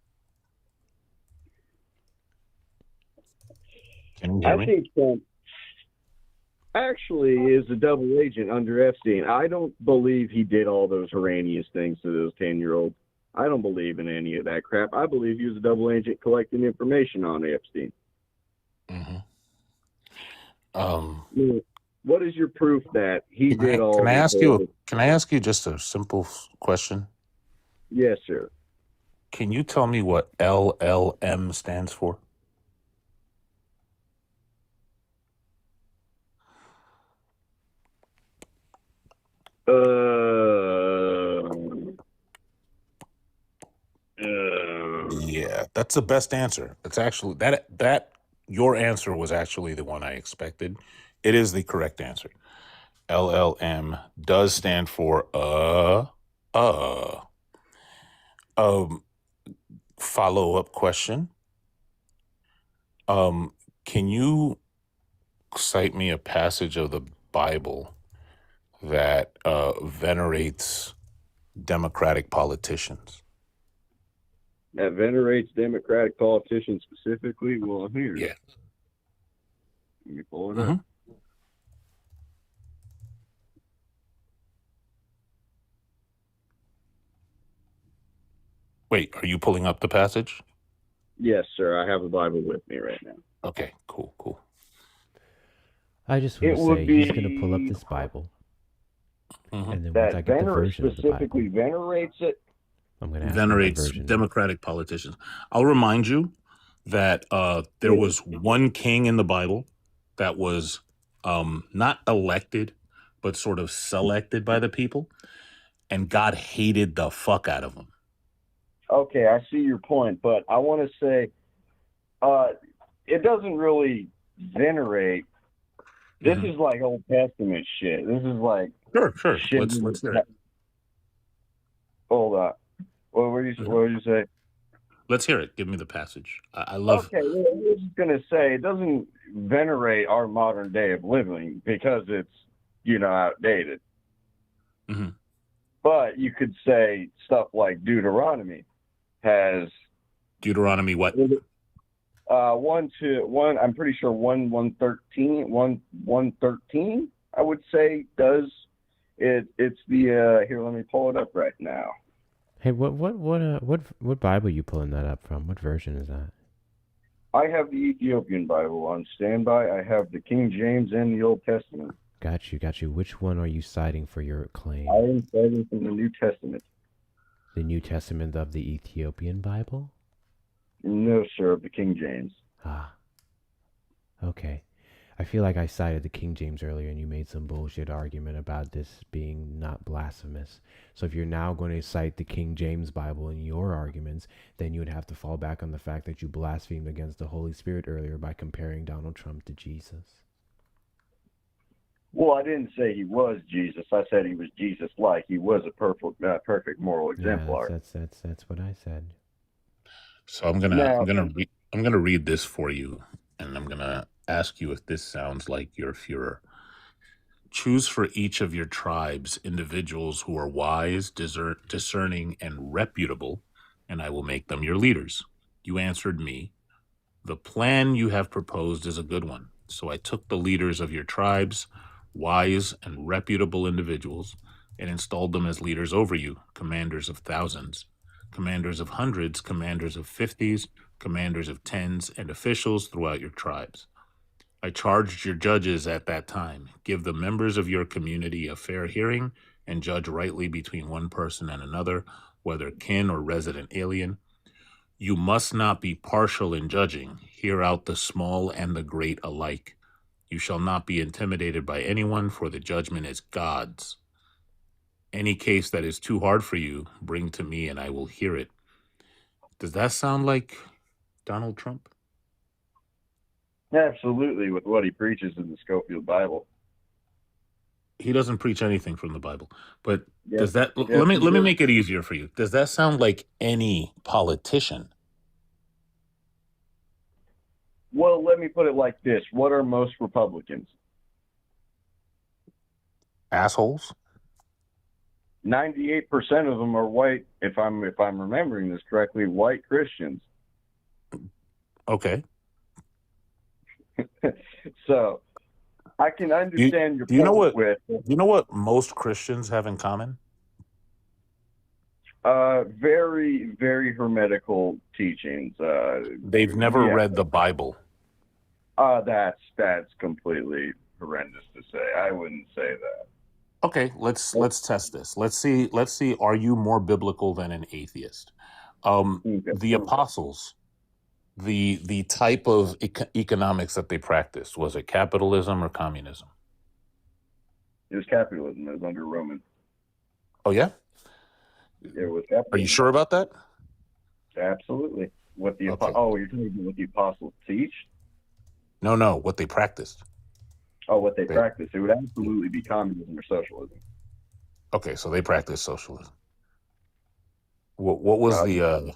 Speaker 19: Can you hear
Speaker 18: I
Speaker 19: me?
Speaker 18: think Trump actually is a double agent under Epstein. I don't believe he did all those horrendous things to those 10-year-olds. I don't believe in any of that crap. I believe he was a double agent collecting information on Epstein. What is your proof that he did all
Speaker 19: Can I
Speaker 18: this?
Speaker 19: ask you just a simple question?
Speaker 18: Yes, sir.
Speaker 19: Can you tell me what LLM stands for? Yeah, that's the best answer. It's actually that your answer was actually the one I expected. It is the correct answer. LLM does stand for follow-up question. Can you cite me a passage of the Bible that venerates Democratic politicians?
Speaker 18: That venerates Democratic politicians specifically? Well, here.
Speaker 19: Yeah.
Speaker 18: Let me pull it up.
Speaker 19: Wait, are you pulling up the passage?
Speaker 18: Yes, sir. I have the Bible with me right now.
Speaker 19: Okay, cool.
Speaker 1: I just want
Speaker 18: It
Speaker 1: to
Speaker 18: would
Speaker 1: say he's going to pull up
Speaker 18: be
Speaker 1: this Bible, and then once
Speaker 18: that
Speaker 1: I get the version of the Bible,
Speaker 18: specifically venerates it.
Speaker 1: I'm going to ask him what the
Speaker 19: Venerates
Speaker 1: version is.
Speaker 19: Democratic politicians. I'll remind you that there was one king in the Bible that was not elected, but sort of selected by the people, and God hated the fuck out of him.
Speaker 18: Okay, I see your point, but I want to say it doesn't really venerate. This is like Old Testament shit. This is like
Speaker 19: sure.
Speaker 18: Shit
Speaker 19: Let's hear it.
Speaker 18: Hold on. What were you say?
Speaker 19: Let's hear it. Give me the passage. I love.
Speaker 18: Okay, well, I was just gonna say it doesn't venerate our modern day of living because it's outdated. But you could say stuff like Deuteronomy has
Speaker 19: Deuteronomy what?
Speaker 18: 1 I'm pretty sure 113 I would say does it. It's the here. Let me pull it up right now.
Speaker 1: Hey, what Bible are you pulling that up from? What version is that?
Speaker 18: I have the Ethiopian Bible on standby. I have the King James and the Old Testament.
Speaker 1: Got you. Which one are you citing for your claim?
Speaker 18: I am citing from the New Testament.
Speaker 1: The New Testament of the Ethiopian Bible?
Speaker 18: No, sir, of the King James.
Speaker 1: Ah. Okay. I feel like I cited the King James earlier and you made some bullshit argument about this being not blasphemous. So if you're now going to cite the King James Bible in your arguments, then you would have to fall back on the fact that you blasphemed against the Holy Spirit earlier by comparing Donald Trump to Jesus.
Speaker 18: Well, I didn't say he was Jesus. I said he was Jesus-like. He was a perfect moral exemplar.
Speaker 1: Yeah, that's what I said.
Speaker 19: So I'm gonna read this for you, and I'm gonna ask you if this sounds like your Führer. Choose for each of your tribes individuals who are wise, discerning, and reputable, and I will make them your leaders. You answered me. The plan you have proposed is a good one. So I took the leaders of your tribes, wise and reputable individuals, and installed them as leaders over you, commanders of thousands, commanders of hundreds, commanders of 50s, commanders of 10s, and officials throughout your tribes. I charged your judges at that time, give the members of your community a fair hearing and judge rightly between one person and another, whether kin or resident alien. You must not be partial in judging. Hear out the small and the great alike. You shall not be intimidated by anyone, for the judgment is God's. Any case that is too hard for you, bring to me and I will hear it. Does that sound like Donald Trump?
Speaker 18: Absolutely, with what he preaches in the Schofield Bible.
Speaker 19: He doesn't preach anything from the Bible, but
Speaker 18: Yes,
Speaker 19: does that?
Speaker 18: yes,
Speaker 19: let me
Speaker 18: he does.
Speaker 19: make it easier for you. Does that sound like any politician?
Speaker 18: Well, let me put it like this: what are most Republicans?
Speaker 19: Assholes.
Speaker 18: 98% of them are white. If I'm remembering this correctly, white Christians.
Speaker 19: Okay.
Speaker 18: So I can understand your
Speaker 19: Do you know
Speaker 18: point
Speaker 19: what? Do you know what most Christians have in common?
Speaker 18: Very, very hermetical teachings.
Speaker 19: They've never read the Bible.
Speaker 18: That's completely horrendous to say. I wouldn't say that.
Speaker 19: Okay, let's test this. Let's see. Are you more biblical than an atheist? The apostles, the type of economics that they practiced, was it capitalism or communism?
Speaker 18: It was capitalism. It was under Roman.
Speaker 19: Oh yeah.
Speaker 18: It was capitalism.
Speaker 19: Are you sure about that?
Speaker 18: Absolutely. What the you're talking about what the apostles teach?
Speaker 19: No, what they practiced.
Speaker 18: Oh, what they practice. It would absolutely be communism or socialism.
Speaker 19: Okay, so they practiced socialism. What was the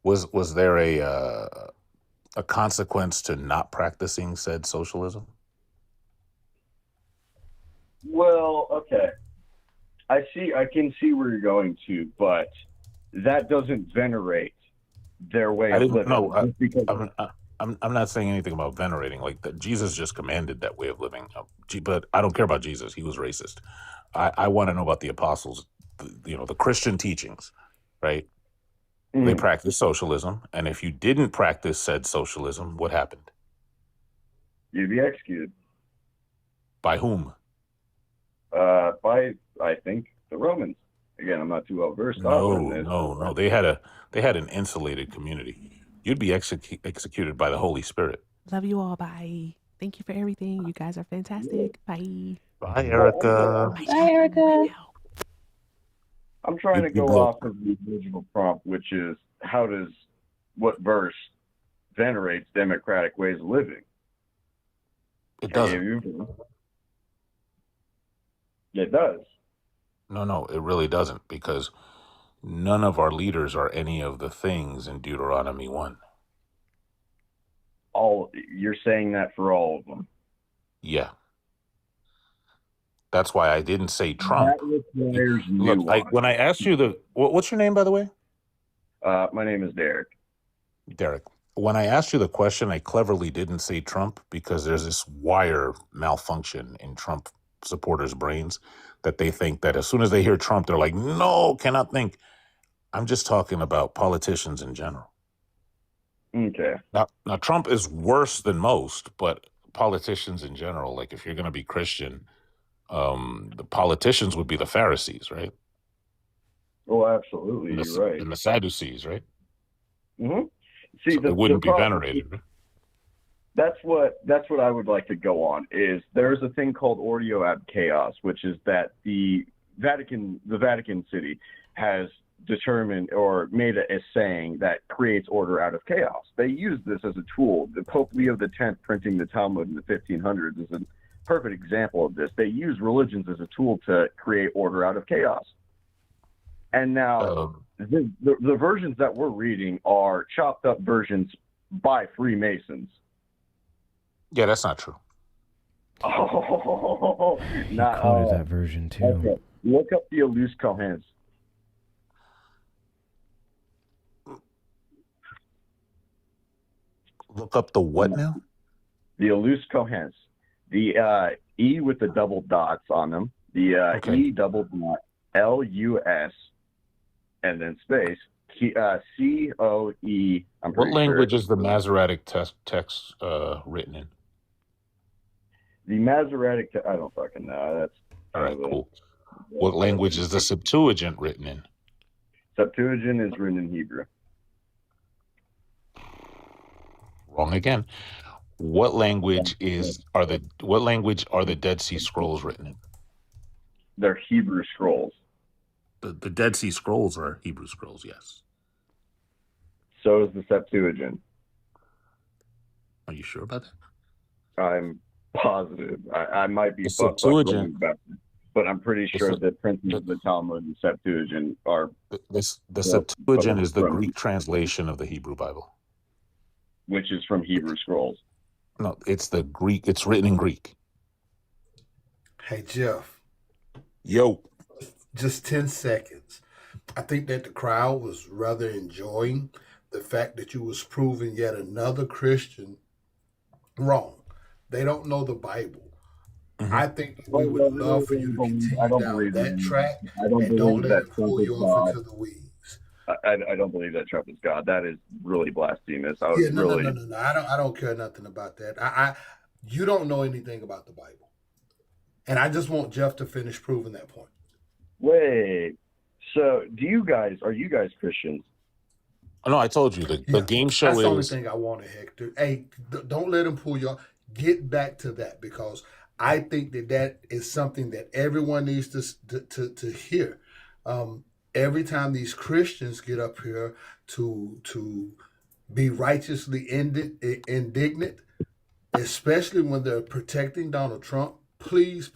Speaker 19: Was there a consequence to not practicing said socialism?
Speaker 18: Well, okay. I can see where you're going to, but that doesn't venerate their way
Speaker 19: I
Speaker 18: of
Speaker 19: didn't
Speaker 18: living.
Speaker 19: know.
Speaker 18: Just because
Speaker 19: I'm not saying anything about venerating. Like that, Jesus just commanded that way of living. But I don't care about Jesus. He was racist. I want to know about the apostles. The Christian teachings, right? They practiced socialism, and if you didn't practice said socialism, what happened?
Speaker 18: you'd be executed
Speaker 19: By whom?
Speaker 18: by, I think, the Romans. Again, I'm not too well versed on this.
Speaker 19: No. They had an insulated community. You'd be executed by the Holy Spirit.
Speaker 11: Love you all. Bye. Thank you for everything. You guys are fantastic. Bye.
Speaker 19: Bye, Erica.
Speaker 17: Bye, Erica.
Speaker 18: I'm trying to
Speaker 19: You
Speaker 18: go
Speaker 19: go.
Speaker 18: off of the original prompt, which is what verse venerates democratic ways of living?
Speaker 19: It doesn't.
Speaker 18: It does.
Speaker 19: No, it really doesn't, because none of our leaders are any of the things in Deuteronomy 1.
Speaker 18: You're saying that for all of them?
Speaker 19: Yeah. That's why I didn't say Trump.
Speaker 18: That requires
Speaker 19: Look, when I asked you what's your name, by the way?
Speaker 18: My name is Derek.
Speaker 19: Derek. When I asked you the question, I cleverly didn't say Trump because there's this wire malfunction in Trump supporters' brains that they think that as soon as they hear Trump, they're like, no, cannot think. I'm just talking about politicians in general.
Speaker 18: Okay.
Speaker 19: Now Trump is worse than most, but politicians in general, like if you're going to be Christian, the politicians would be the Pharisees, right?
Speaker 18: Oh, absolutely. You're right.
Speaker 19: And the Sadducees, right?
Speaker 18: Mm-hmm. See,
Speaker 19: So it wouldn't be venerated. Right?
Speaker 18: That's what I would like to go on. Is there's a thing called Ordo ab chaos, which is that the Vatican City has determined or made a saying that creates order out of chaos. They use this as a tool. The Pope Leo X printing the Talmud in the 1500s is a perfect example of this. They use religions as a tool to create order out of chaos. And now the versions that we're reading are chopped up versions by Freemasons.
Speaker 19: Yeah, that's not true.
Speaker 18: Oh,
Speaker 1: He quoted that version too.
Speaker 18: Okay. Look up the Elus Kohens.
Speaker 19: Look up the what now?
Speaker 18: The Elus Kohens. The E with the double dots on them. The E double dot LUS and then space COE.
Speaker 19: What language is the Masoretic text written in?
Speaker 18: The Masoretic, I don't fucking know. That's
Speaker 19: all right. Cool. What language is the Septuagint written in?
Speaker 18: Septuagint is written in Hebrew.
Speaker 19: Wrong again. What language are the Dead Sea Scrolls written in?
Speaker 18: They're Hebrew scrolls.
Speaker 19: The Dead Sea Scrolls are Hebrew scrolls, yes.
Speaker 18: So is the Septuagint.
Speaker 19: Are you sure about that?
Speaker 18: I'm positive. I might be
Speaker 19: the Septuagint,
Speaker 18: but I'm pretty sure that printing of the Talmud and Septuagint are.
Speaker 19: The Septuagint is the Greek translation of the Hebrew Bible,
Speaker 18: which is from Hebrew scrolls.
Speaker 19: No, it's the Greek. It's written in Greek.
Speaker 4: Hey, Jeff.
Speaker 19: Yo.
Speaker 4: Just 10 seconds. I think that the crowd was rather enjoying the fact that you was proving yet another Christian wrong. They don't know the Bible. Mm-hmm. I think we would love for you to continue down that track and don't let it pull you off into the weeds.
Speaker 18: I don't believe that Trump is God. That is really blasphemous.
Speaker 4: No. I don't care nothing about that. You don't know anything about the Bible. And I just want Jeff to finish proving that point.
Speaker 18: Wait. So are you guys Christians?
Speaker 19: No, I told you the game show
Speaker 4: that's
Speaker 19: is.
Speaker 4: The only thing I wanted, Hector. Hey, don't let him pull you off. Get back to that, because I think that is something that everyone needs to hear. Every time these Christians get up here to be righteously indignant, especially when they're protecting Donald Trump, please,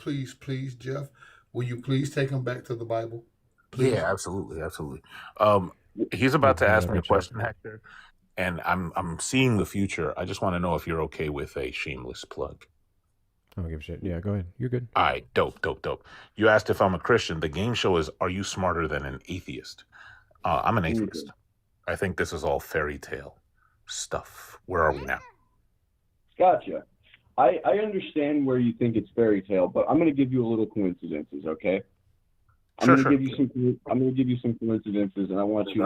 Speaker 4: Jeff, will you please take them back to the Bible? Please?
Speaker 19: Yeah, absolutely. He's
Speaker 1: Yeah,
Speaker 19: about to
Speaker 1: yeah,
Speaker 19: ask
Speaker 1: I
Speaker 19: me a
Speaker 1: got you.
Speaker 19: question, Hector, and I'm seeing the future. I just want to know if you're okay with a shameless plug.
Speaker 1: I don't give a shit. Yeah, go ahead. You're good.
Speaker 19: All right, dope. You asked if I'm a Christian. The game show is, are you smarter than an atheist? I'm an atheist. I think this is all fairy tale stuff. Where are we now?
Speaker 18: Gotcha. I understand where you think it's fairy tale, but I'm going to give you a little coincidences, okay? I'm
Speaker 19: Sure,
Speaker 18: going to
Speaker 19: sure.
Speaker 18: give you some. I'm going to give you some coincidences, and I want you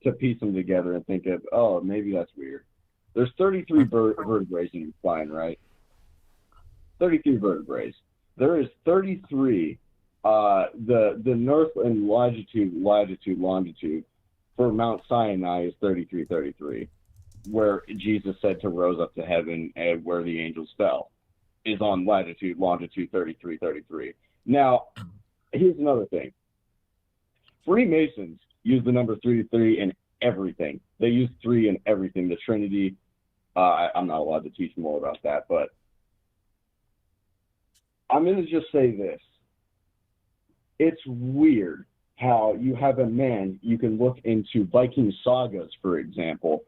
Speaker 18: to piece them together and think of, oh, maybe that's weird. There's 33 vertebrae in your spine, right? 33 vertebrae. There is 33. The north and longitude for Mount Sinai is 33, where Jesus said to rose up to heaven and where the angels fell is on longitude 33. Now, here's another thing. Freemasons use the number 33 in everything. They use 3 in everything. The Trinity. I'm not allowed to teach more about that, but I'm going to just say this. It's weird how you have a man, you can look into Viking sagas, for example.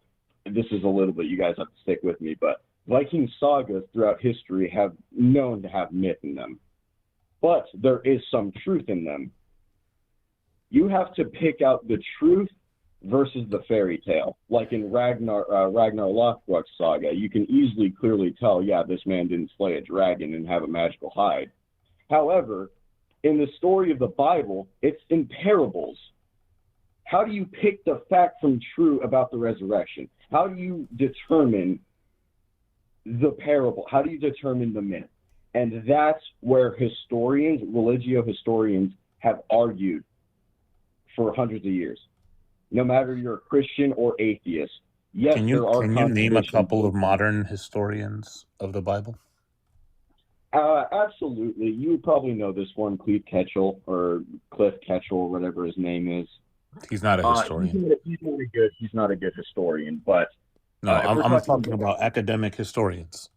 Speaker 18: This is a little bit, you guys have to stick with me, but Viking sagas throughout history have known to have myth in them. But there is some truth in them. You have to pick out the truth versus the fairy tale. Like in Ragnar Lothbrok's saga, you can easily clearly tell, yeah, this man didn't slay a dragon and have a magical hide. However, in the story of the Bible, it's in parables. How do you pick the fact from true about the resurrection? How do you determine the parable? How do you determine the myth? And that's where historians, religio historians, have argued for hundreds of years. No matter you're a Christian or atheist, yes,
Speaker 19: Can
Speaker 18: there are
Speaker 19: you name a
Speaker 18: contradictions.
Speaker 19: couple of modern historians of the Bible?
Speaker 18: Absolutely. You would probably know this one, Cliff Ketchel, whatever his name is.
Speaker 19: He's not a historian.
Speaker 18: He's not a good historian, but
Speaker 19: No,
Speaker 18: if
Speaker 19: I'm
Speaker 18: we're
Speaker 19: talking about academic historians.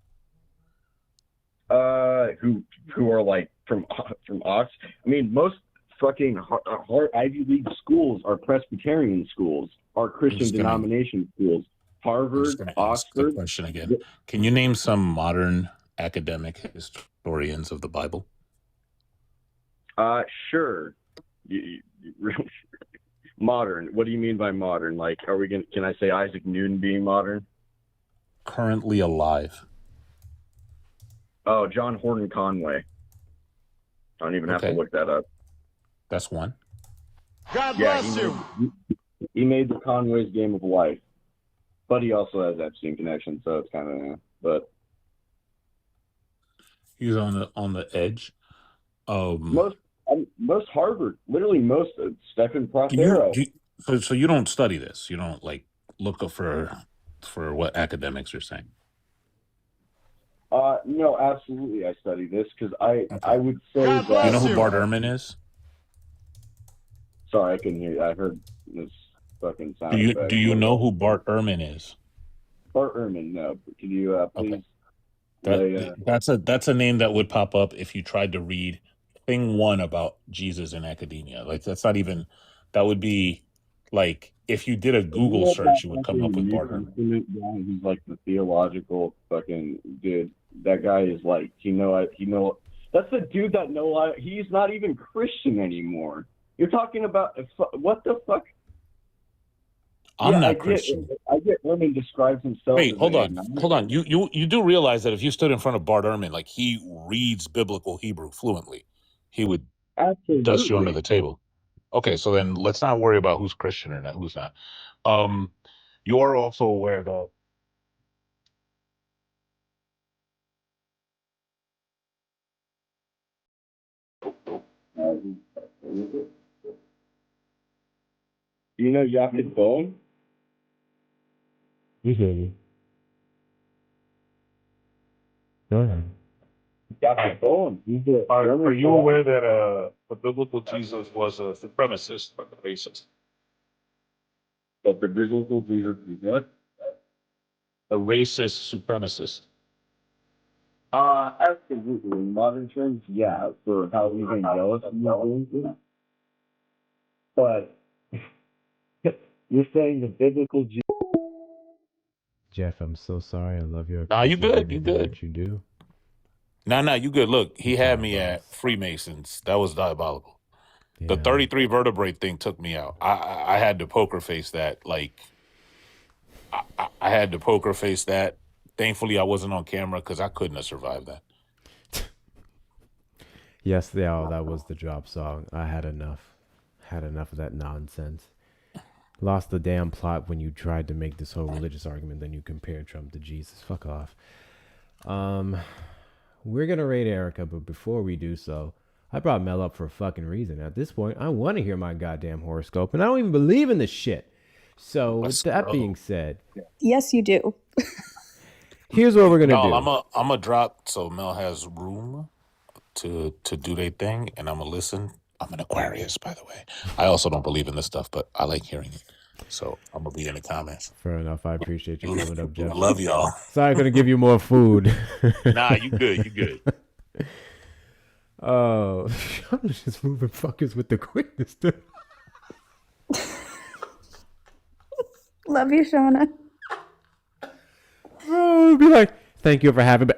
Speaker 18: who are like from Ox. I mean, most fucking Ivy League schools are Presbyterian schools, are Christian denomination schools.
Speaker 19: I'm
Speaker 18: Harvard,
Speaker 19: just going to ask the
Speaker 18: Oxford.
Speaker 19: question again. Can you name some modern academic historians of the Bible?
Speaker 18: Sure. Modern. What do you mean by modern? Like, are we gonna? Can I say Isaac Newton being modern?
Speaker 19: Currently alive.
Speaker 18: Oh, John Horton Conway. I don't even have to look that up.
Speaker 19: That's one.
Speaker 18: God bless you. He made the Conway's Game of Life, but he also has Epstein connection, so it's kind of. But
Speaker 19: he's on the edge.
Speaker 18: Most Harvard, literally most Stephen Prothero.
Speaker 19: So you don't study this. You don't like look up for what academics are saying.
Speaker 18: No, absolutely. I study this because I would say that.
Speaker 19: You know who Bart Ehrman is?
Speaker 18: Sorry, I couldn't hear you. I heard this fucking sound.
Speaker 19: Do you know who Bart Ehrman is?
Speaker 18: Bart Ehrman, no. Can you please?
Speaker 19: That's a name that would pop up if you tried to read thing 1 about Jesus in academia. Like that would be like if you did a Google search, you would come up with Bart Ehrman.
Speaker 18: He's like the theological fucking dude. That guy is like, that's the dude that he's not even Christian anymore. You're talking about what the fuck?
Speaker 19: I'm not Christian.
Speaker 18: I get Ehrman describes himself.
Speaker 19: Wait, hold on. You do realize that if you stood in front of Bart Ehrman, like he reads biblical Hebrew fluently, he would dust you under the table. Okay, so then let's not worry about who's Christian or not, who's not. You are also aware that
Speaker 18: you know Yaphet Bone?
Speaker 1: You Go ahead.
Speaker 18: Yaphet Bone.
Speaker 19: Are you aware that the biblical Jesus was a supremacist, but a racist?
Speaker 18: But the biblical Jesus is what?
Speaker 19: A racist supremacist.
Speaker 18: Absolutely. In modern terms, yeah, for how evangelical he is. But
Speaker 20: You're saying the biblical
Speaker 1: Jeff, I'm so sorry. I love you. I
Speaker 19: Nah, you
Speaker 1: appreciate
Speaker 19: good. You
Speaker 1: everything
Speaker 19: good.
Speaker 1: that you do.
Speaker 19: Nah, you good. Look,
Speaker 1: I'm
Speaker 19: he had
Speaker 1: sorry,
Speaker 19: me at
Speaker 1: boss.
Speaker 19: Freemasons. That was diabolical. The
Speaker 1: Yeah.
Speaker 19: 33 vertebrae thing took me out. I had to poker face that. Like, I had to poker face that. Thankfully, I wasn't on camera because I couldn't have survived that.
Speaker 1: Yes, that was the drop song. I had enough. Had enough of that nonsense. Lost the damn plot when you tried to make this whole religious argument, then you compared Trump to Jesus. Fuck off. We're gonna rate Erica, but before we do so, I brought Mel up for a fucking reason. At this point, I want to hear my goddamn horoscope, and I don't even believe in this shit. So, with that being said,
Speaker 17: Yes, you do.
Speaker 1: here's what we're gonna do.
Speaker 19: I'm a drop so Mel has room to do their thing, and I'm gonna listen. I'm an Aquarius, by the way. I also don't believe in this stuff, but I like hearing it. So I'm gonna be in the comments.
Speaker 1: Fair enough. I appreciate you coming up, Jeff.
Speaker 19: Love y'all.
Speaker 1: Sorry I couldn't give you more food.
Speaker 19: Nah, you good. You good.
Speaker 1: Oh, I'm just moving fuckers with the quickness.
Speaker 17: Love you, Shauna.
Speaker 1: Oh, be like, thank you for having me.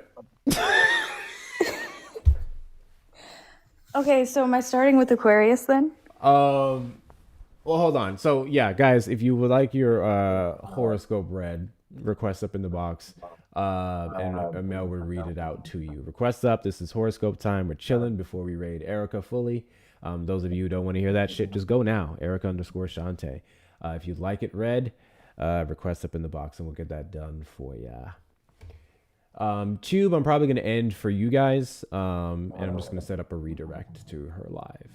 Speaker 17: Okay, so am I starting with Aquarius then?
Speaker 1: Well, hold on. So, yeah, guys, if you would like your horoscope read, request up in the box, and Mel will read it out to you. Request up. This is horoscope time. We're chilling before we raid Erica fully. Those of you who don't want to hear that shit, just go now. Erica_Shante. If you'd like it read, request up in the box, and we'll get that done for ya. Tube, I'm probably going to end for you guys, and I'm just going to set up a redirect to her live.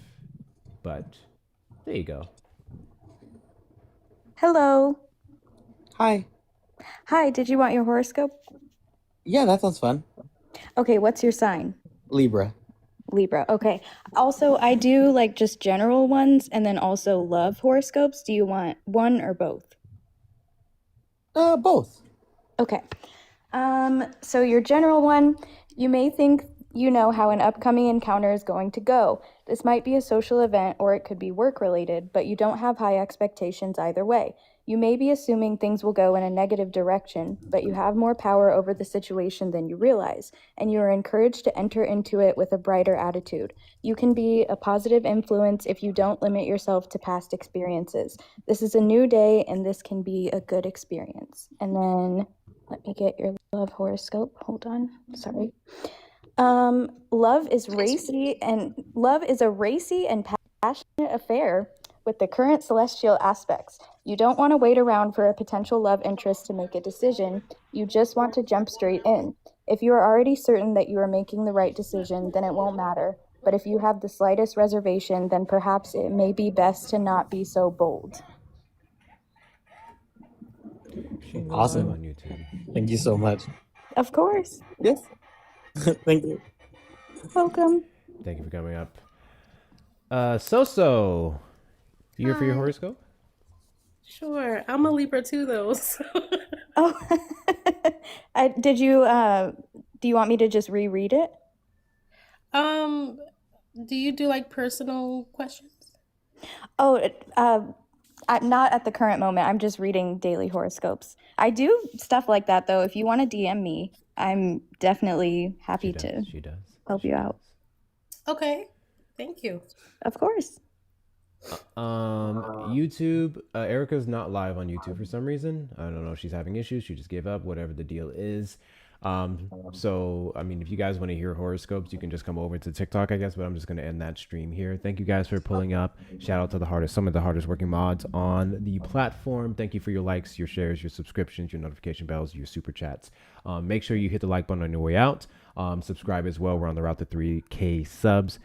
Speaker 1: But there you go.
Speaker 17: Hello.
Speaker 21: Hi.
Speaker 17: Hi, did you want your horoscope?
Speaker 21: Yeah, that sounds fun.
Speaker 17: Okay, what's your sign?
Speaker 21: Libra.
Speaker 17: Libra. Okay. Also, I do like just general ones and then also love horoscopes. Do you want one or both?
Speaker 21: Both.
Speaker 17: Okay. So your general one, you may think you know how an upcoming encounter is going to go. This might be a social event or it could be work related, but you don't have high expectations either way. You may be assuming things will go in a negative direction, but you have more power over the situation than you realize, and you are encouraged to enter into it with a brighter attitude. You can be a positive influence if you don't limit yourself to past experiences. This is a new day, and this can be a good experience. And then let me get your love horoscope. Hold on. Sorry. Love is a racy and passionate affair with the current celestial aspects. You don't want to wait around for a potential love interest to make a decision. You just want to jump straight in. If you are already certain that you are making the right decision, then it won't matter. But if you have the slightest reservation, then perhaps it may be best to not be so bold.
Speaker 21: Awesome.
Speaker 1: On YouTube.
Speaker 21: Thank you so much.
Speaker 17: Of course.
Speaker 21: Yes. Thank you.
Speaker 17: Welcome.
Speaker 1: Thank you for coming up. So, you here for your
Speaker 22: Hi.
Speaker 1: horoscope?
Speaker 22: Sure. I'm a Libra too, though. So.
Speaker 17: Do you want me to just reread it?
Speaker 22: Do you do like personal questions?
Speaker 17: Not at the current moment. I'm just reading daily horoscopes. I do stuff like that, though. If you want to DM me, I'm definitely happy to help you out.
Speaker 22: Okay. Thank you.
Speaker 17: Of course.
Speaker 1: YouTube, Erica's not live on YouTube for some reason. I don't know if she's having issues. She just gave up, whatever the deal is. So, I mean, if you guys want to hear horoscopes, you can just come over to TikTok, I guess, but I'm just going to end that stream here. Thank you guys for pulling up. Shout out to some of the hardest working mods on the platform. Thank you for your likes, your shares, your subscriptions, your notification bells, your super chats. Make sure you hit the like button on your way out. Subscribe as well. We're on the route to 3K subs.